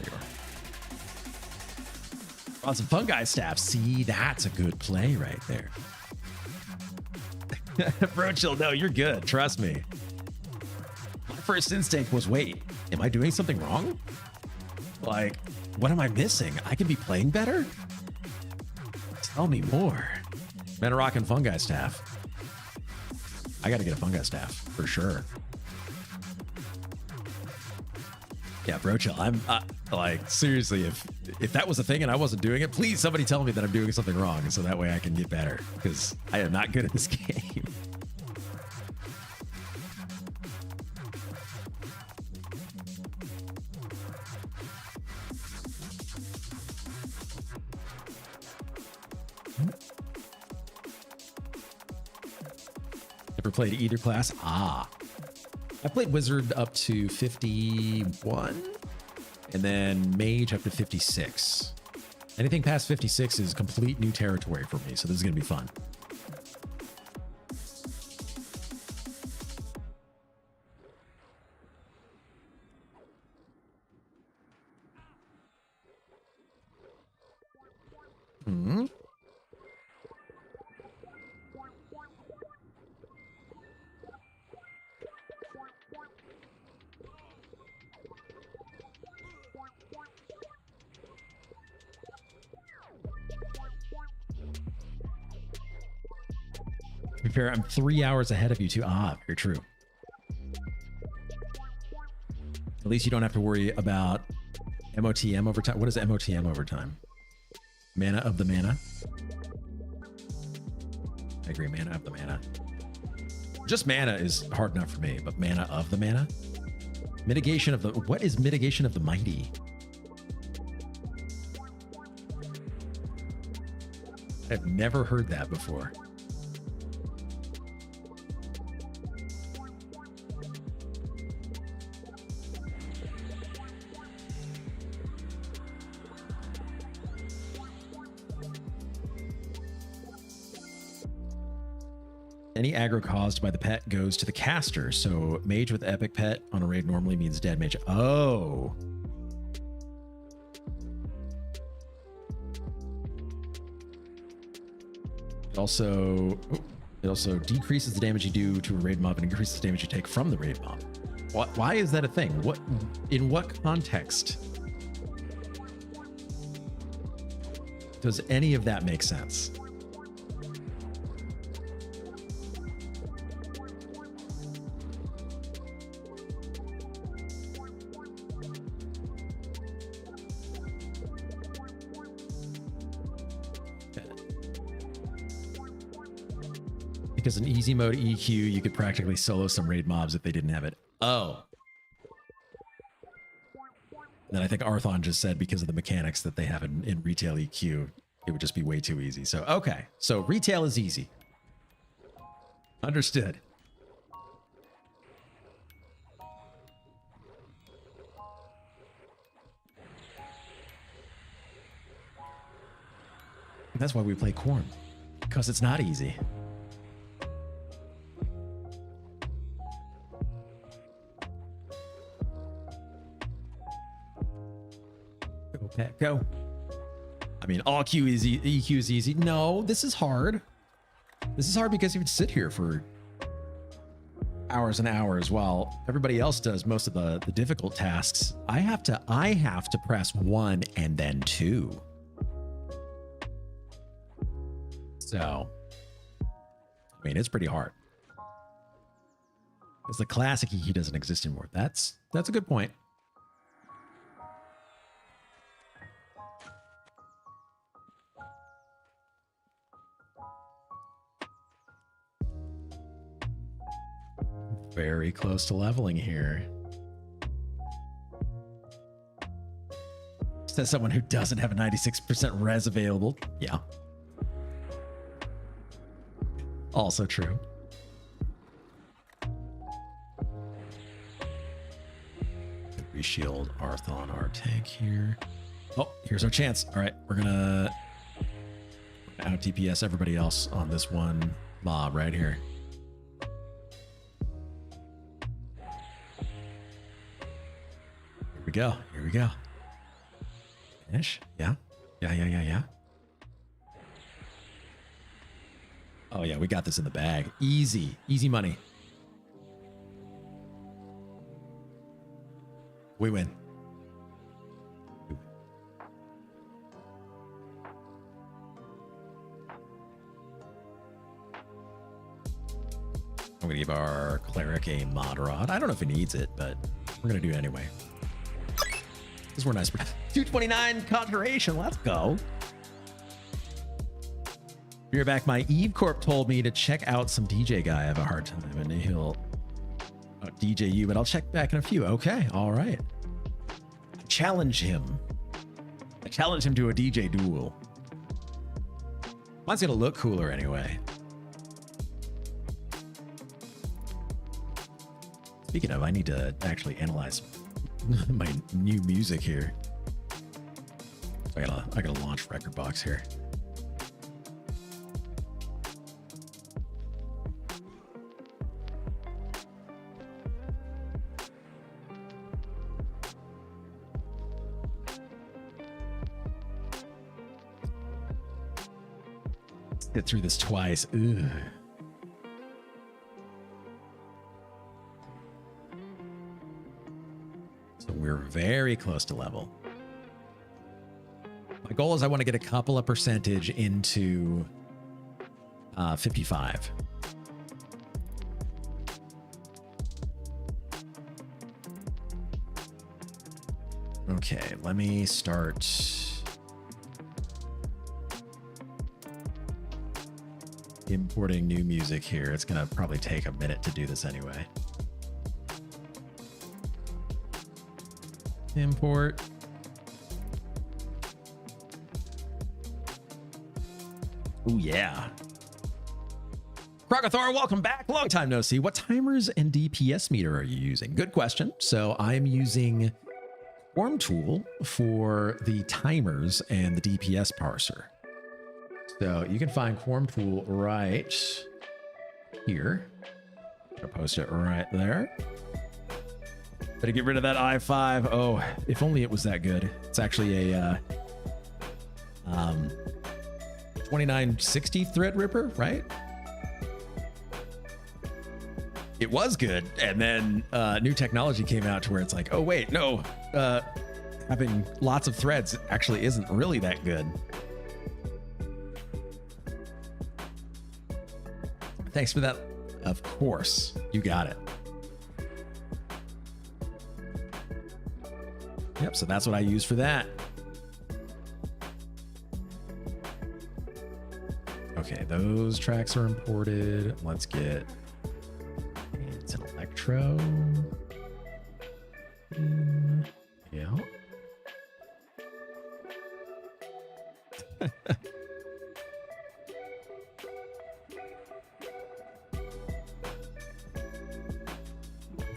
you are. Rods and fungi staff. See, that's a good play right there. Brochill, no, you're good. Trust me. My first instinct was, wait, am I doing something wrong? Like, what am I missing? I can be playing better? Tell me more. Mana rock and fungi staff. I gotta get a fungi staff for sure. Yeah, Brochill, I'm like, seriously, if that was a thing and I wasn't doing it, please somebody tell me that I'm doing something wrong so that way I can get better, because I am not good at this game. Never played either class? Ah. I played Wizard up to 51, and then Mage up to 56. Anything past 56 is complete new territory for me, so this is going to be fun. To be fair, I'm 3 hours ahead of you too. Ah, very true. At least you don't have to worry about MOTM overtime. What is MOTM overtime? Mana of the mana. I agree, mana of the mana. Just mana is hard enough for me, but mana of the mana? Mitigation of the... What is mitigation of the mighty? I've never heard that before. Any aggro caused by the pet goes to the caster. So mage with epic pet on a raid normally means dead mage. Oh. It also decreases the damage you do to a raid mob and increases the damage you take from the raid mob. Why is that a thing? In what context does any of that make sense? Because in easy mode EQ, you could practically solo some raid mobs if they didn't have it. Oh. Then I think Arthon just said because of the mechanics that they have in retail EQ, it would just be way too easy. So, okay. So retail is easy. Understood. That's why we play Quarm. Because it's not easy. Go, Pat, go. I mean, all Q is EQ is easy. No, this is hard. This is hard because you would sit here for hours and hours while everybody else does most of the difficult tasks. I have to press 1 and then 2. So, I mean, it's pretty hard. Because the classic EQ doesn't exist anymore. That's a good point. Very close to leveling here. Says someone who doesn't have a 96% res available. Yeah. Also true. Reshield Arthon our tank here. Oh, here's our chance. All right, we're gonna out DPS everybody else on this one mob right here. Here we go. Here we go. Finish. Yeah. Yeah. Oh yeah, we got this in the bag. Easy. Easy money. We win. I'm gonna give our cleric a mod rod. I don't know if he needs it, but we're gonna do it anyway. Because we're nice. 229 conjuration. Let's go. You're back. My Eve Corp told me to check out some DJ guy. I have a hard time, and he'll DJ you, but I'll check back in a few. Okay, all right. Challenge him. I challenge him to a DJ duel. Mine's gonna look cooler anyway. Speaking of, I need to actually analyze my new music here. I gotta launch record box here. Get through this twice. Ugh. So we're very close to level. My goal is I want to get a couple of percentage into 55. Okay, let me start. Importing new music here. It's gonna probably take a minute to do this anyway. Import. Oh yeah. Krogathor, welcome back. Long time no see. What timers and DPS meter are you using? Good question. So I'm using Quarm tool for the timers and the DPS parser. So you can find Quarm tool right here. I'll post it right there. Better get rid of that i5. Oh, if only it was that good. It's actually a 2960 Threadripper, right? It was good, and then new technology came out to where it's like, oh wait, no, having lots of threads actually isn't really that good. Thanks for that. Of course, you got it. Yep, so that's what I use for that. Okay, those tracks are imported. Let's get it's an electro. Yeah.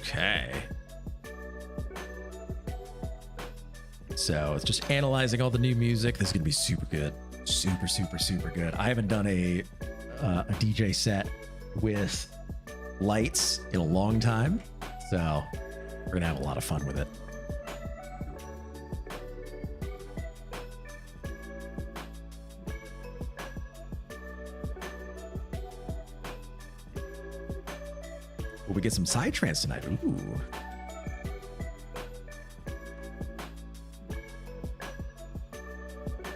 Okay. So it's just analyzing all the new music. This is gonna be super good. Super, super, super good. I haven't done a DJ set with lights in a long time, so we're gonna have a lot of fun with it. Will we get some psytrance tonight? Ooh.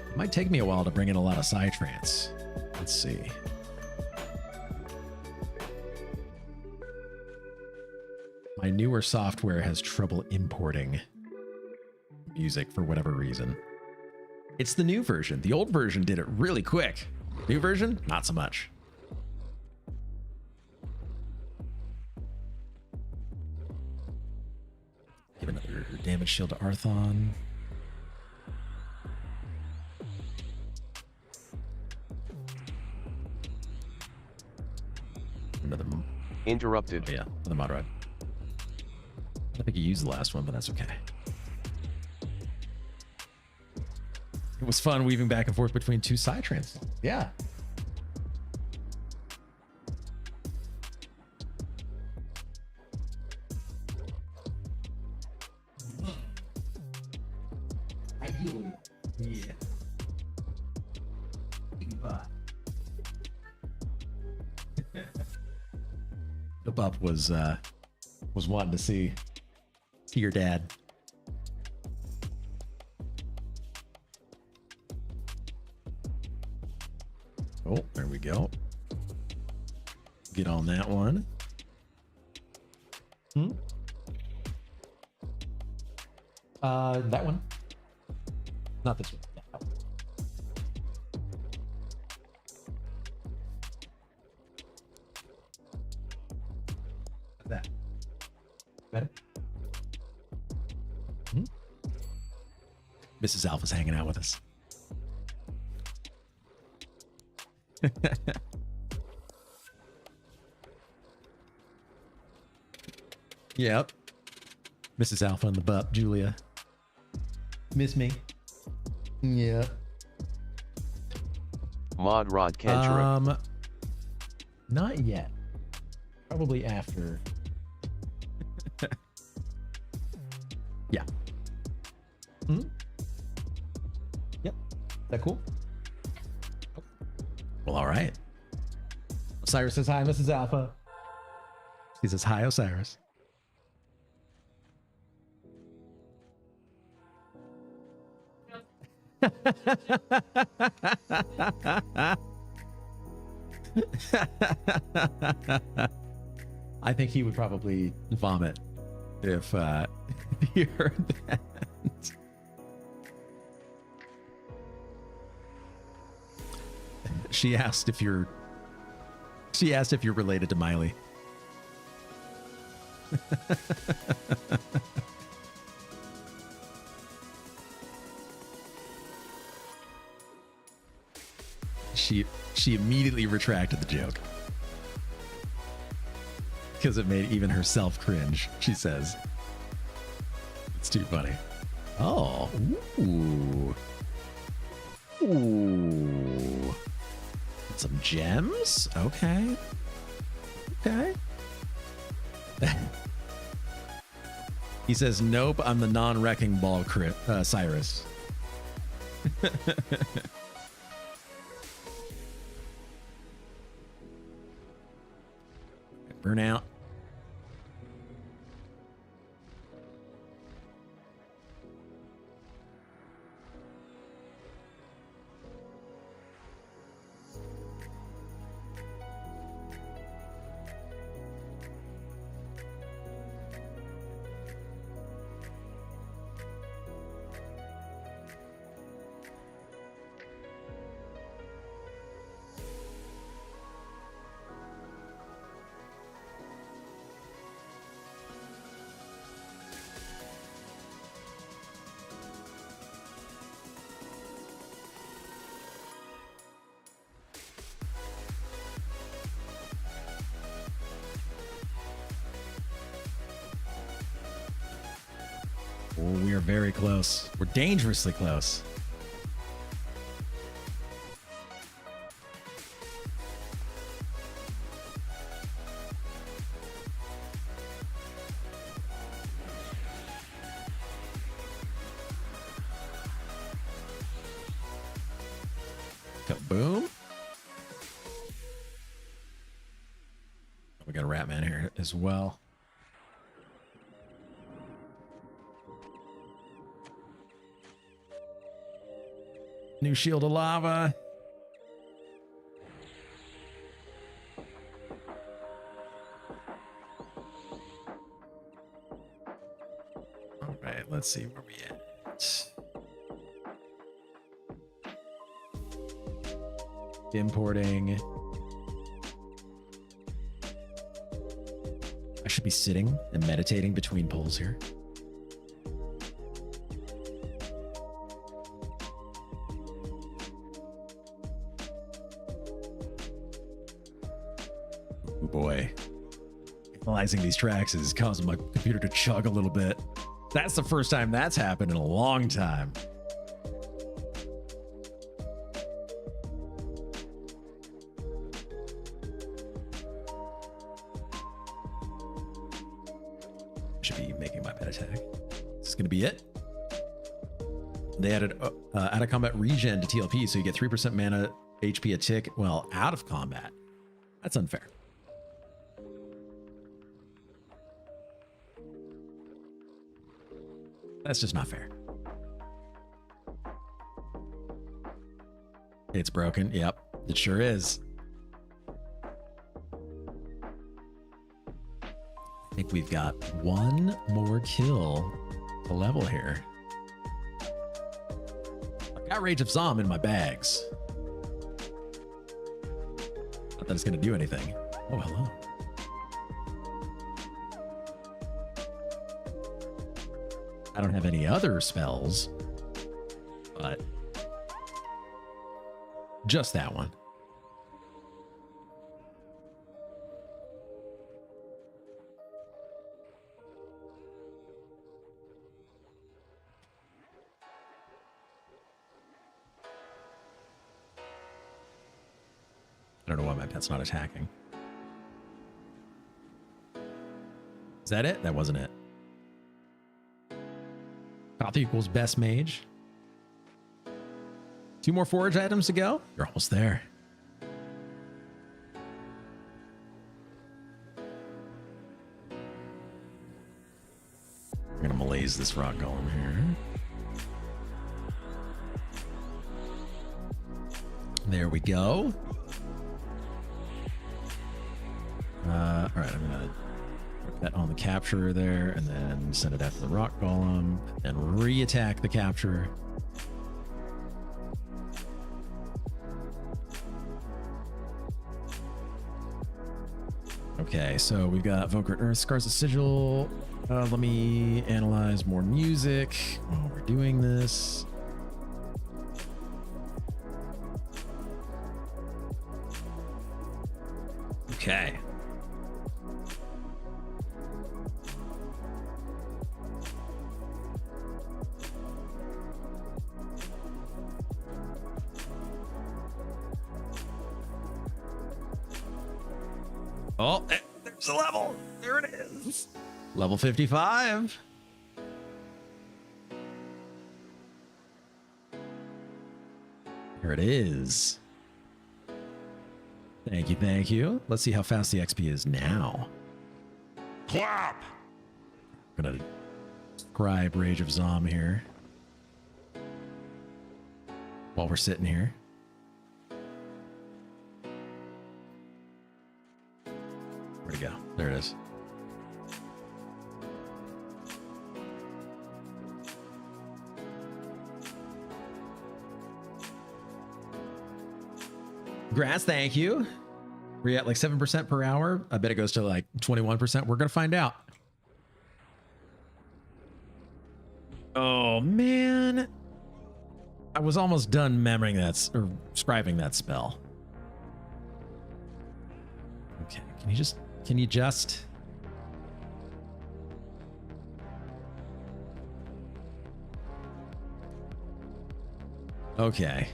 It might take me a while to bring in a lot of psytrance. Let's see. My newer software has trouble importing music for whatever reason. It's the new version. The old version did it really quick. New version, not so much. Give another damage shield to Arthon. Another Interrupted. Oh, yeah, another mod rod. I don't think you used the last one, but that's okay. It was fun weaving back and forth between two psytrance. Yeah. Yeah. The pup was wanting to see your dad. Oh, there we go. Get on that one. That one. Not this one. Yeah, that one. That. Better? Mrs. Alpha's hanging out with us. Yep. Mrs. Alpha and the bup, Julia. Miss me? Yeah. Mod Rod Kenchera. Not yet. Probably after. Yeah. Yep. Is that cool? Well, all right. Osiris says hi, Mrs. Alpha. He says hi, Osiris. I think he would probably vomit if he heard that. She asked if you're related to Miley. She immediately retracted the joke because it made even herself cringe. She says, "It's too funny." Oh, ooh. Some gems? Okay. He says, "Nope, I'm the non-wrecking ball Cyrus." Burnout. Oh, we are very close. We're dangerously close. Kaboom. We got a rat man here as well. New shield of lava. All right, let's see where we at. Importing. I should be sitting and meditating between pulls here. Oh boy. Analyzing these tracks is causing my computer to chug a little bit. That's the first time that's happened in a long time. Should be making my pet attack. This is going to be it. They added out of combat regen to TLP, so you get 3% mana HP a tick while out of combat. That's unfair. That's just not fair. It's broken. Yep, it sure is. I think we've got one more kill to level here. I've got Rage of Zom in my bags. Not that it's going to do anything. Oh, hello. I don't have any other spells, but just that one. I don't know why my pet's not attacking. Is that it? That wasn't it. Path equals best mage. 2 more forage items to go. You're almost there. We're gonna malaise this rock golem here. There we go. All right, I'm gonna put that on the capturer there, and then send it after the rock golem, and re-attack the capturer. Okay, so we've got Voker Earth, Scars of Sigil. Let me analyze more music while we're doing this. Okay. Oh, there's the level. There it is. Level 55. Here it is. Thank you, thank you. Let's see how fast the XP is now. Clap! I'm gonna scribe Rage of Zom here while we're sitting here. Where'd it go? There it is. Grass, thank you. We're at like 7% per hour. I bet it goes to like 21%. We're gonna find out. Oh man, I was almost done memorizing that or scribing that spell. Okay, can you just Okay.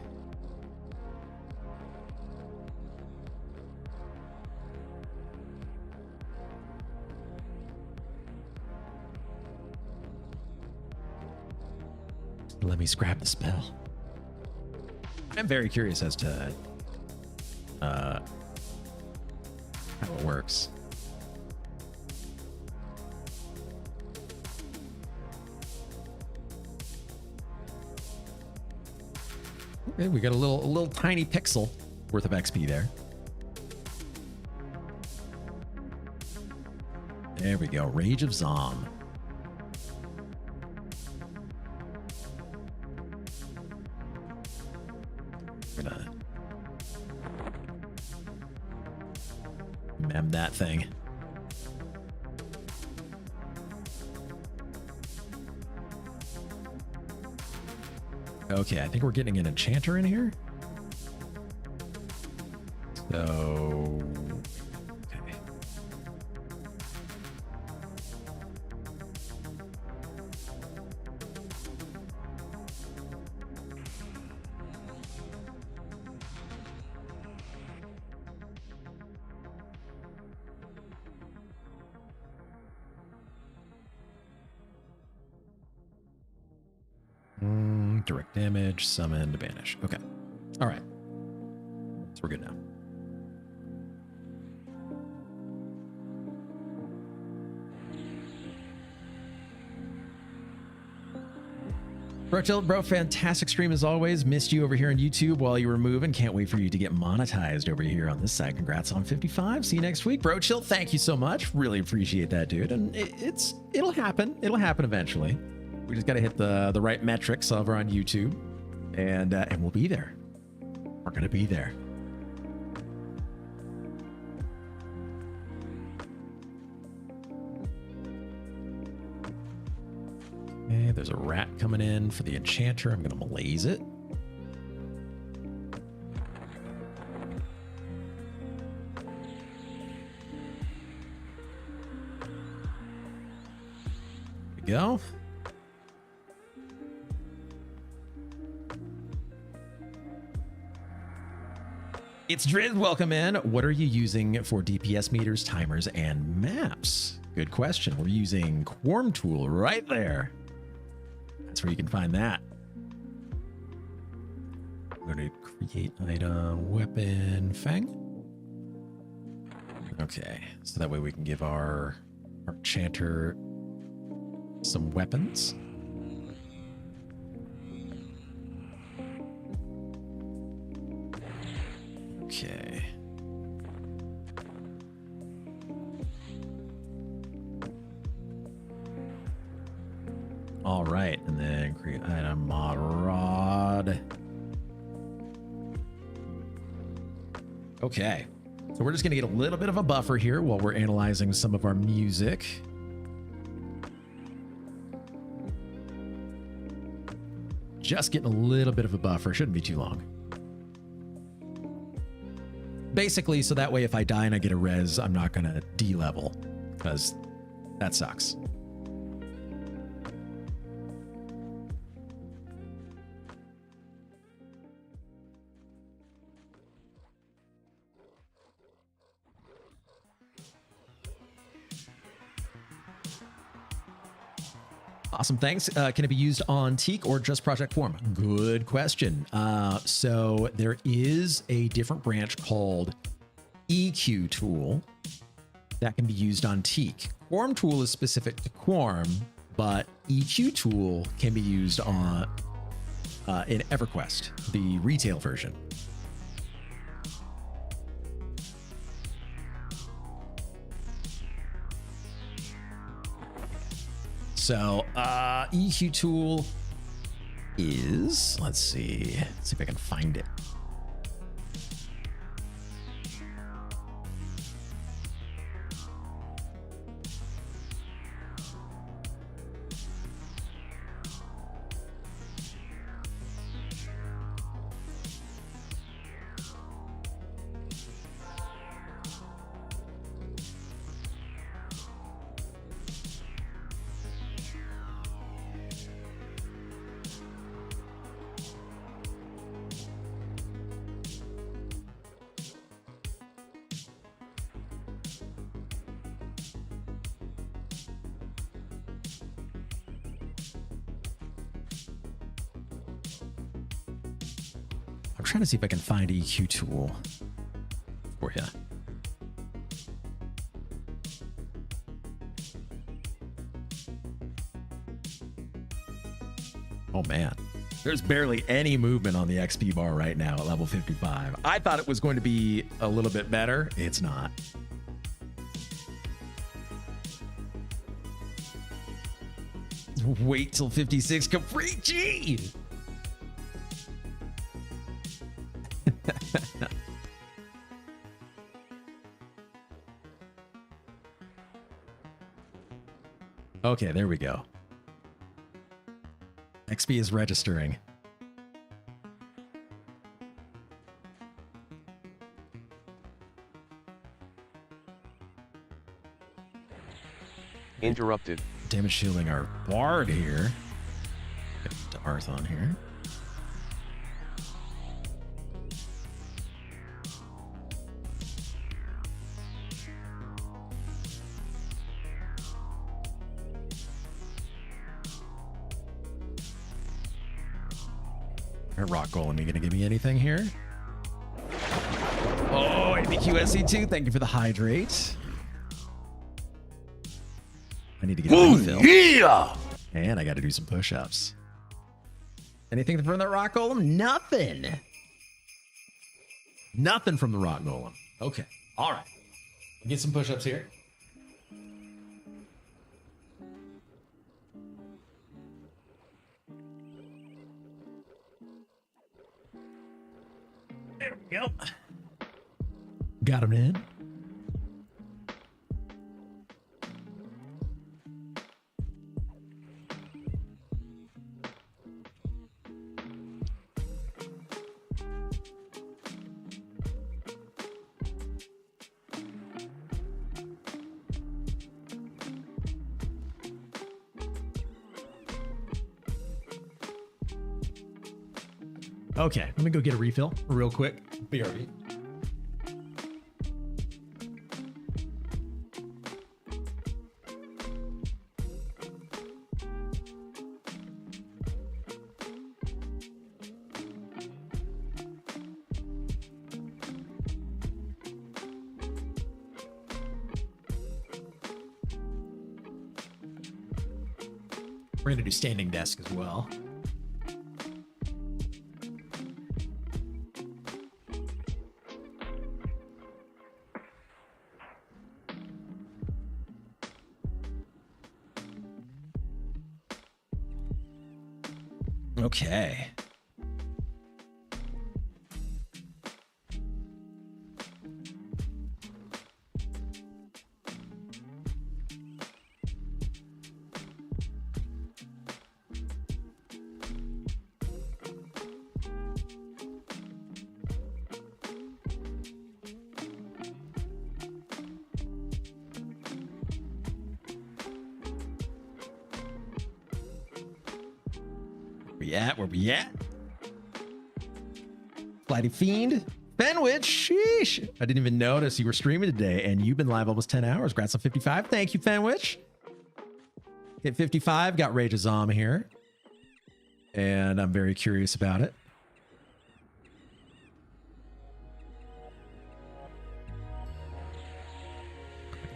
Let me scrap the spell. I'm very curious as to how it works. Okay, we got a little tiny pixel worth of XP there. There we go. Rage of Zom. Gonna mem that thing. Okay, I think we're getting an Enchanter in here. So, okay. Direct damage, summon, to banish. Okay. All right. So we're good now. Bro, fantastic stream as always. Missed you over here on YouTube while you were moving. Can't wait for you to get monetized over here on this side. Congrats on 55. See you next week. Bro Chill, thank you so much. Really appreciate that, dude. And it'll happen. It'll happen eventually. We just got to hit the right metrics over on YouTube, and we'll be there. We're gonna be there. Okay, there's a rat coming in for the Enchanter. I'm gonna malaise it. There we go. It's Driz, welcome in. What are you using for DPS meters, timers, and maps? Good question. We're using Quarm tool right there. That's where you can find that. I'm going to create item, weapon, Fang. Okay, so that way we can give our Enchanter some weapons. Okay. All right, and then create item mod rod. Okay, so we're just gonna get a little bit of a buffer here while we're analyzing some of our music. Just getting a little bit of a buffer, shouldn't be too long. Basically, so that way if I die and I get a res, I'm not going to de-level, because that sucks. Awesome, thanks. Can it be used on Teak or just Project Quarm? Good question. So there is a different branch called EQ tool that can be used on Teak. Quarm tool is specific to Quarm, but EQ tool can be used on in Everquest, the retail version. So EQ tool is, let's see if I can find it. I'm trying to see if I can find a EQ tool for you. Oh man, there's barely any movement on the XP bar right now at level 55. I thought it was going to be a little bit better. It's not. Wait till 56 Capricci. Okay, there we go. XP is registering. Interrupted. Damage shielding our bard here. Get Darth on here. Rock Golem, you gonna give me anything here? Oh, ABQSC2, thank you for the hydrate. I need to get a refill. Yeah! And I gotta do some push-ups. Anything from that Rock Golem? Nothing. Nothing from the Rock Golem. Okay, all right. Get some push-ups here. There we go. Got him in. Okay, let me go get a refill real quick. BRB. We're going to do standing desk as well. Okay. Where we at? Flighty Fiend. Fenwich. Sheesh. I didn't even notice you were streaming today, and you've been live almost 10 hours. Congrats on 55. Thank you, Fenwich. Hit 55. Got Rage of Zom here. And I'm very curious about it.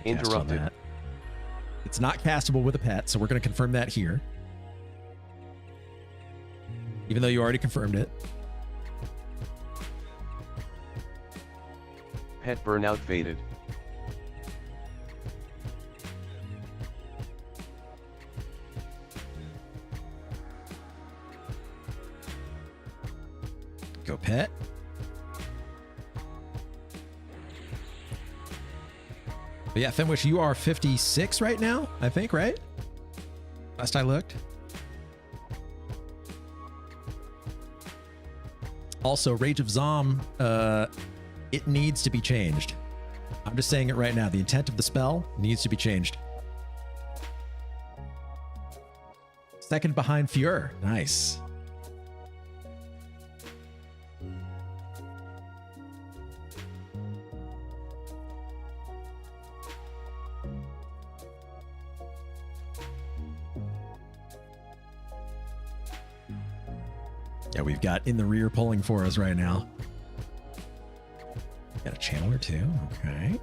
Interrupted. It's not castable with a pet, so we're going to confirm that here. Even though you already confirmed it. Pet burnout faded. Go pet. But yeah, Fenwish, you are 56 right now, I think, right? Last I looked. Also, Rage of Zom, it needs to be changed. I'm just saying it right now. The intent of the spell needs to be changed. Second behind Fjord. Nice. Yeah, we've got in the rear pulling for us right now. Got a channeler too. Okay.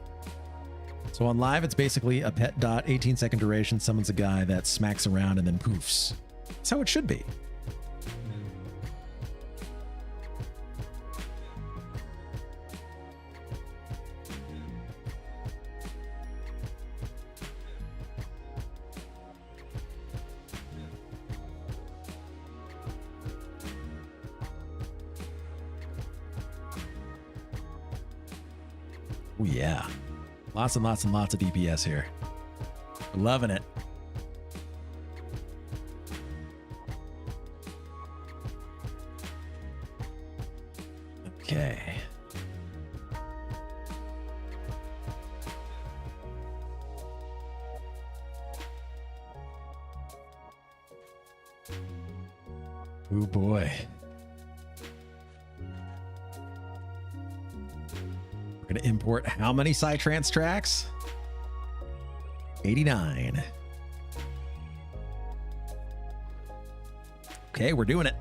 So on live, it's basically a pet dot, 18-second duration, summons a guy that smacks around and then poofs. That's how it should be. Oh yeah. Lots and lots and lots of DPS here. Loving it. Okay. Oh boy. We're going to import how many Psytrance tracks? 89. Okay, we're doing it.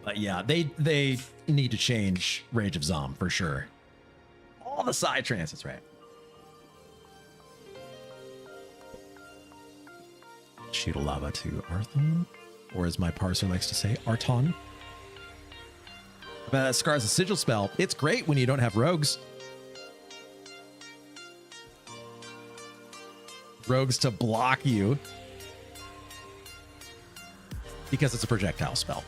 But yeah, they need to change Rage of Zom for sure. All the Psytrance, that's right. Shoot a lava to Arthon, or as my parser likes to say, Arton. Scar's a sigil spell. It's great when you don't have rogues. Rogues to block you. Because it's a projectile spell.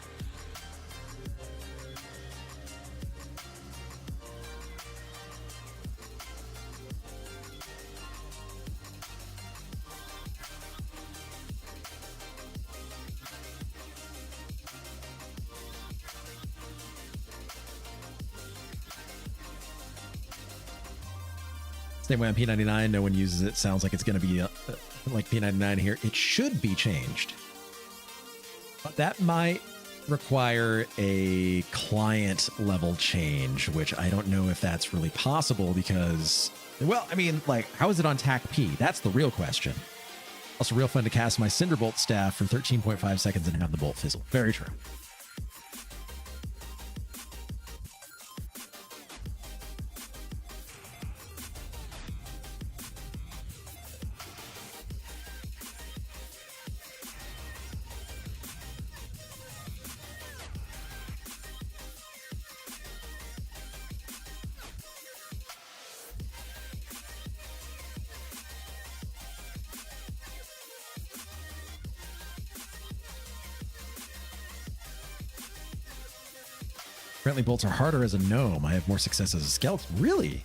Same way on P99, no one uses it. Sounds like it's going to be like P99 here. It should be changed. But that might require a client level change, which I don't know if that's really possible because, well, I mean, like, how is it on TAC P? That's the real question. Also, real fun to cast my Cinderbolt staff for 13.5 seconds and have the bolt fizzle. Very true. Apparently bolts are harder as a gnome. I have more success as a skeleton. Really?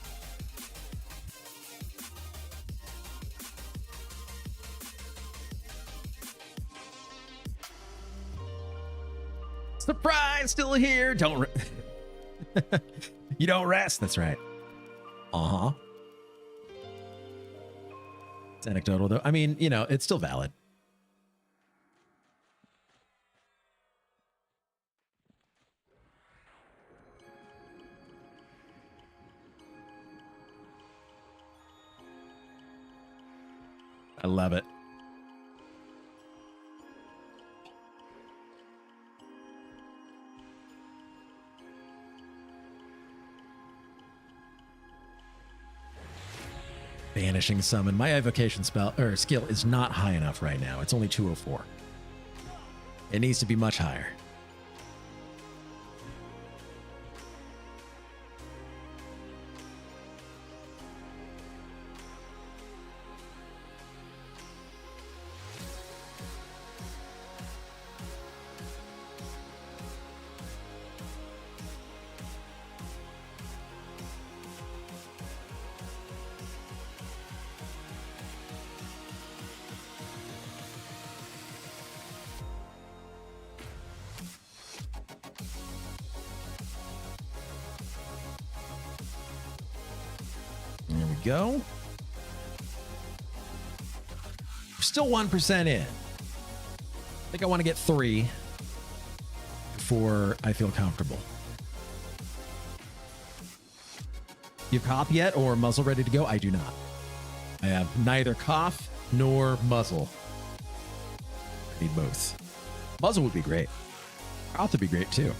Surprise! Still here. Don't you don't rest. That's right. Uh-huh. It's anecdotal though. I mean, you know, it's still valid. I love it. Banishing summon. My evocation spell or skill is not high enough right now. It's only 204. It needs to be much higher. There we go. We're still 1% in. I think I want to get 3 before I feel comfortable. You have cough yet or muzzle ready to go? I do not. I have neither cough nor muzzle I need both. Muzzle would be great. Mouth would be great too.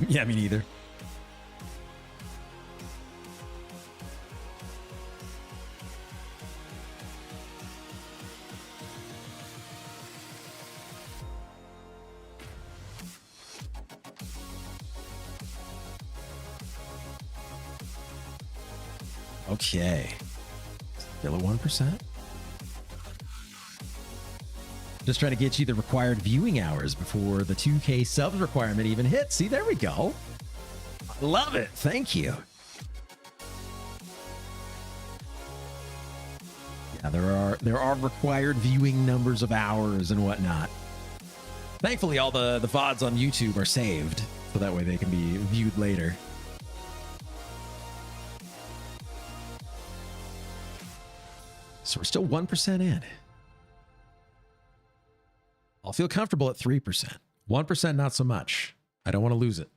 Yeah, me neither. Okay. Still at 1%. Just trying to get you the required viewing hours before the 2K subs requirement even hits. See, there we go. I love it. Thank you. Yeah, there are required viewing numbers of hours and whatnot. Thankfully, all the VODs on YouTube are saved, so that way they can be viewed later. So we're still 1% in. I'll feel comfortable at 3%. 1%, not so much. I don't want to lose it.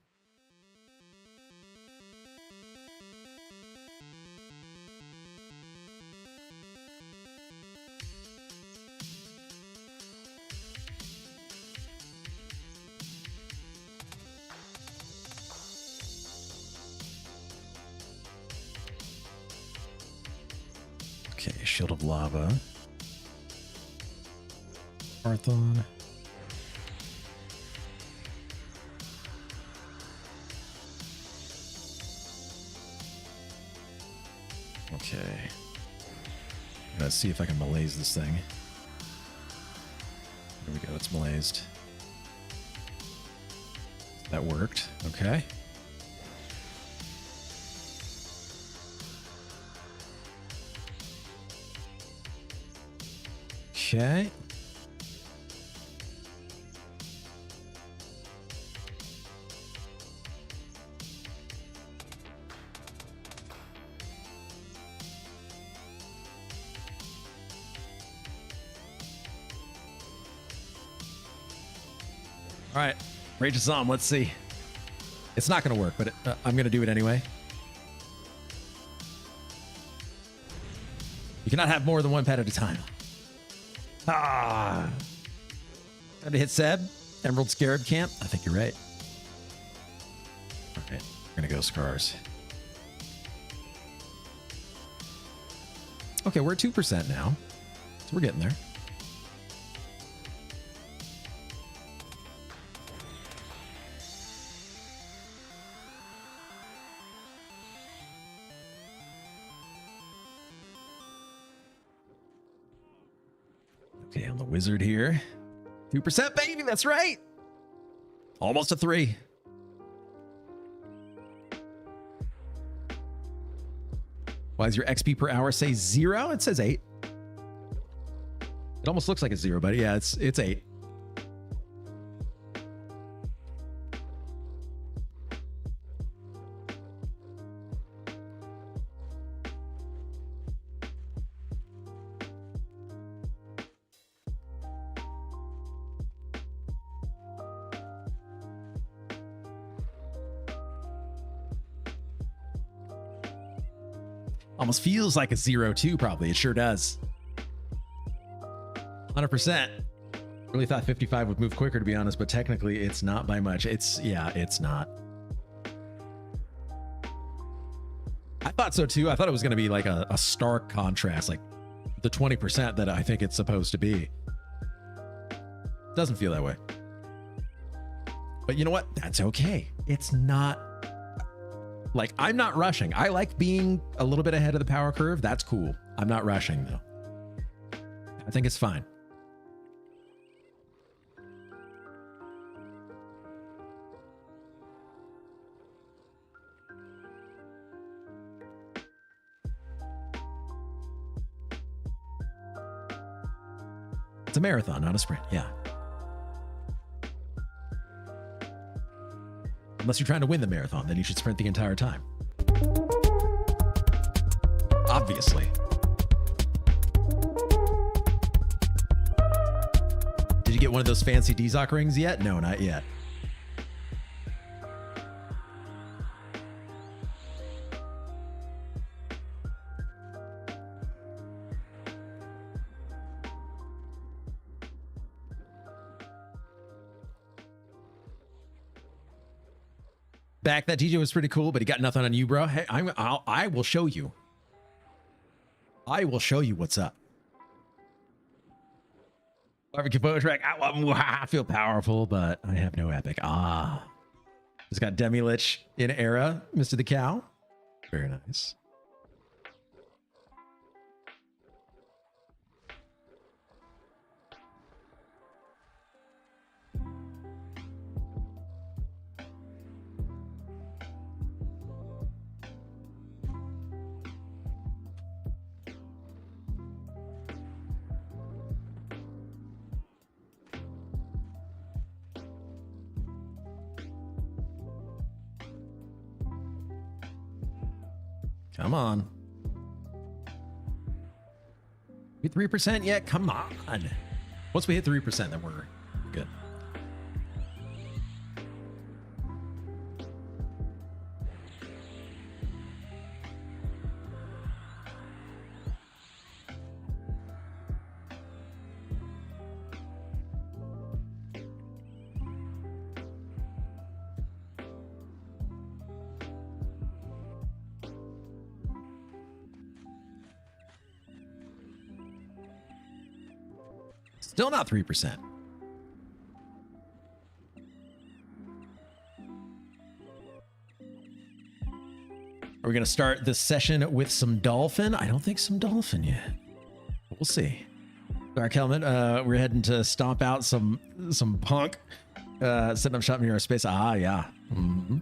Okay, Shield of Lava. Arthon. Okay. Let's see if I can malaise this thing. There we go, it's malazed. That worked. Okay. Okay. All right, Rage is on. Let's see. It's not going to work, but I'm going to do it anyway. You cannot have more than one pet at a time. Ah. Time to hit Seb. Emerald Scarab Camp. I think you're right. All right, we're going to go Scars. Okay, we're at 2% now. So we're getting there. Okay, on the wizard here. 2%, baby, that's right. Almost a 3. Why does your XP per hour say 0? It says 8. It almost looks like it's 0, but yeah, it's 8. Almost feels like a 0 too, probably. It sure does. 100%. Really thought 55 would move quicker, to be honest, but technically it's not by much. It's not. I thought so too. I thought it was going to be like a stark contrast, like the 20% that I think it's supposed to be. Doesn't feel that way. But you know what? That's okay. It's not. Like, I'm not rushing. I like being a little bit ahead of the power curve. That's cool. I'm not rushing, though. I think it's fine. It's a marathon, not a sprint. Yeah. Unless you're trying to win the marathon, then you should sprint the entire time. Obviously. Did you get one of those fancy Dzoc rings yet? No, not yet. back. That DJ was pretty cool, but he got nothing on you, bro. Hey, I will show you. I will show you what's up. Barbecue bow track. I feel powerful, but I have no epic. Ah. It's got Demi-Lich in era, Mr. the Cow. Very nice. Come on. Hit 3% yet? Come on. Once we hit 3%, then we're good. Still not 3%. Are we going to start this session with some dolphin? I don't think some dolphin yet. We'll see. Dark Helmet, we're heading to stomp out some punk. Setting up shop near our space. Ah, yeah. Mm-hmm.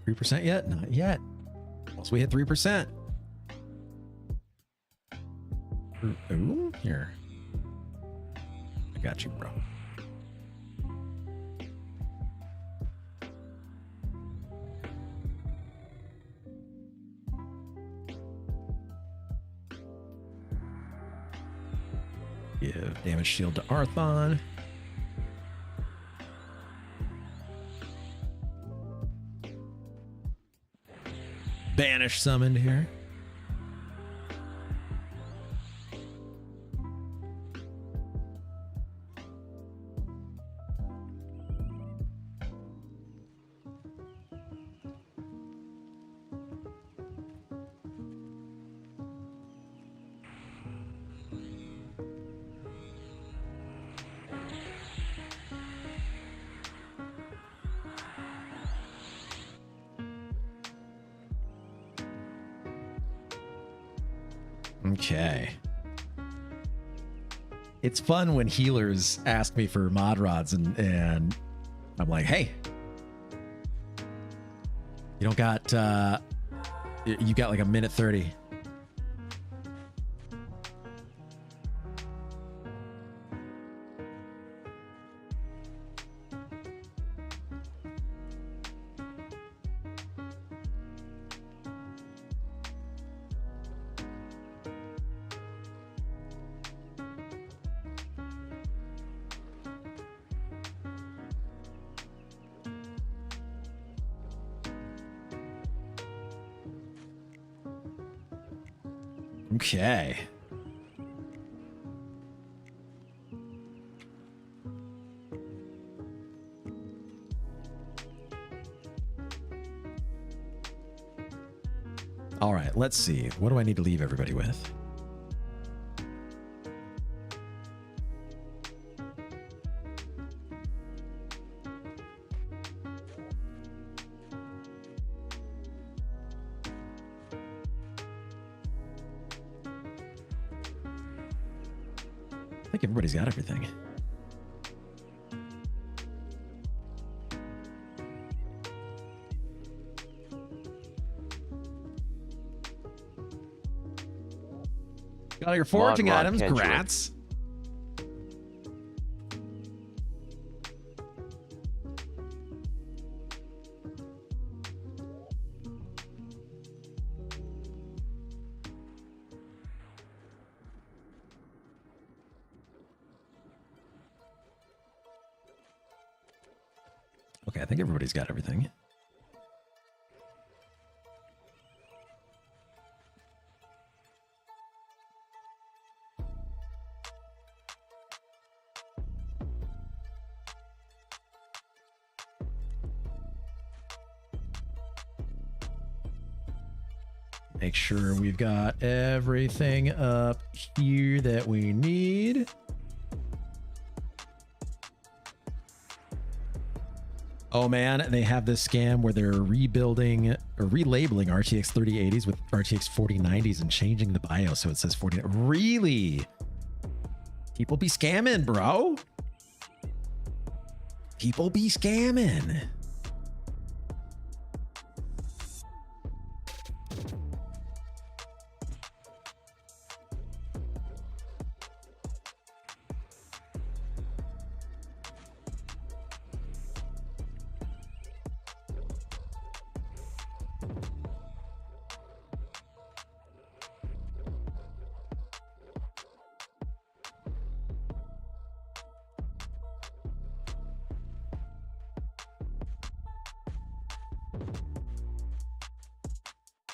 %3 yet? Not yet. Once we hit 3%. Ooh, here. I got you, bro. Give damage shield to Arthon. Banish summoned here. Okay. It's fun when healers ask me for mod rods and I'm like, hey, you don't got, you got like a minute 30. Okay. All right, let's see. What do I need to leave everybody with? I think everybody's got everything. Got all your foraging items. Congrats. Okay, I think everybody's got everything. Make sure we've got everything up here that we need. Oh man, they have this scam where they're rebuilding or relabeling RTX 3080s with RTX 4090s and changing the BIOS so it says 40. Really? People be scamming, bro. People be scamming.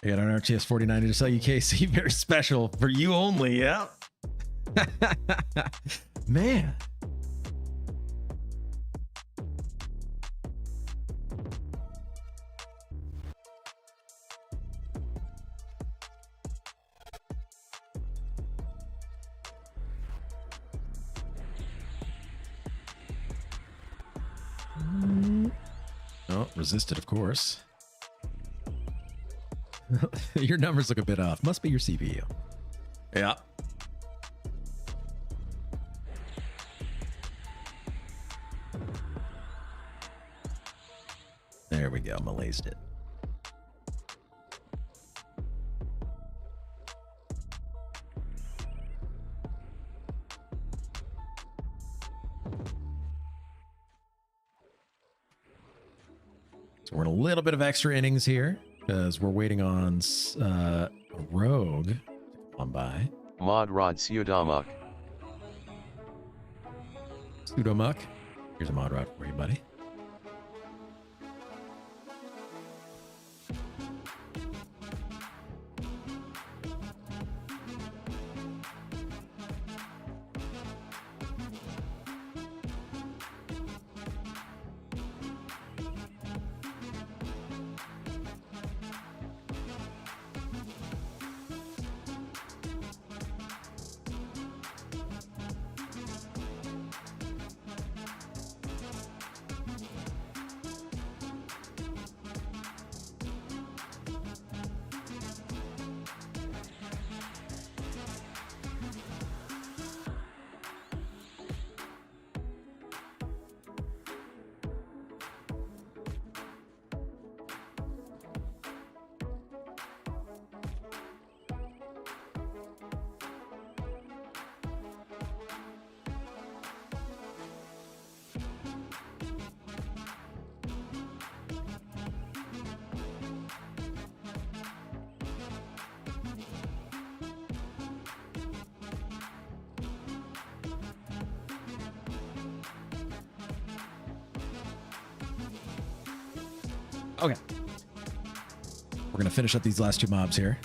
I got an RTS 4090 to sell you, KC. Very special for you only, yeah. Man. Oh, resisted, of course. Your numbers look a bit off. Must be your CPU. Yeah. There we go. Malaysied it. So we're in a little bit of extra innings here because we're waiting on a rogue to come by. Mod Rod Pseudomuck. Pseudomuck. Here's a mod rod for you, buddy. Okay. We're going to finish up these last two mobs here.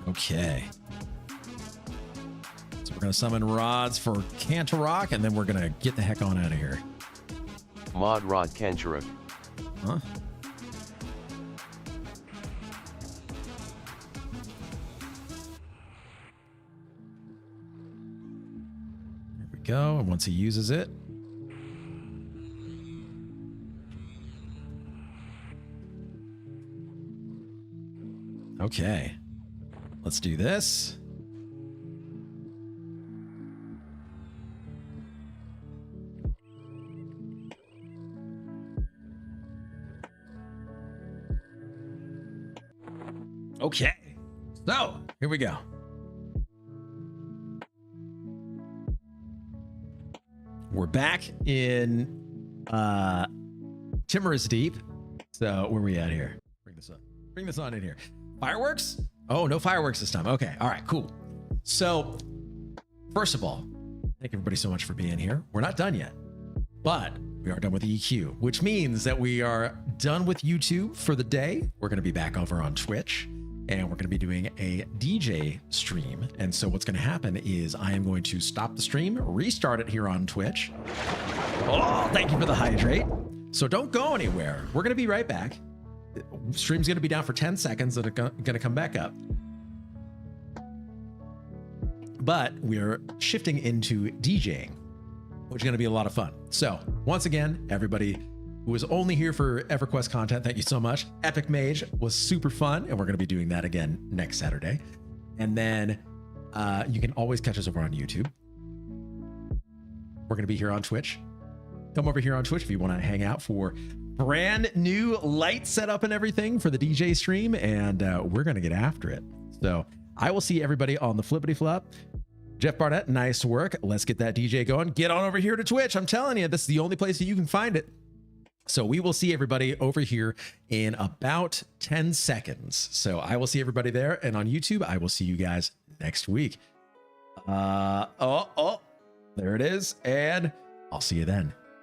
Okay. So we're going to summon rods for Kunark, and then we're going to get the heck on out of here. Mod Rod Kunark. Huh? There we go. And once he uses it, okay. Let's do this. Okay, so here we go. We're back in Timorous Deep. So where are we at here? Bring this up. Bring this on in here. Fireworks? Oh, no fireworks this time. Okay. All right, cool. So first of all, thank everybody so much for being here. We're not done yet, but we are done with EQ, which means that we are done with YouTube for the day. We're going to be back over on Twitch, and we're going to be doing a DJ stream. And so what's going to happen is I am going to stop the stream, restart it here on Twitch. Oh, thank you for the hydrate. So don't go anywhere. We're going to be right back. Stream's going to be down for 10 seconds and it's going to come back up. But we're shifting into DJing, which is going to be a lot of fun. So once again, everybody who was only here for Everquest content, thank you so much. Epic Mage was super fun, and we're going to be doing that again next Saturday. And then you can always catch us over on YouTube. We're going to be here on Twitch. Come over here on Twitch if you want to hang out for brand new light setup and everything for the DJ stream, and we're going to get after it. So I will see everybody on the flippity flop. Jeff Barnett, nice work. Let's get that DJ going. Get on over here to Twitch. I'm telling you, this is the only place that you can find it. So we will see everybody over here in about 10 seconds. So I will see everybody there. And on YouTube, I will see you guys next week. There it is. And I'll see you then.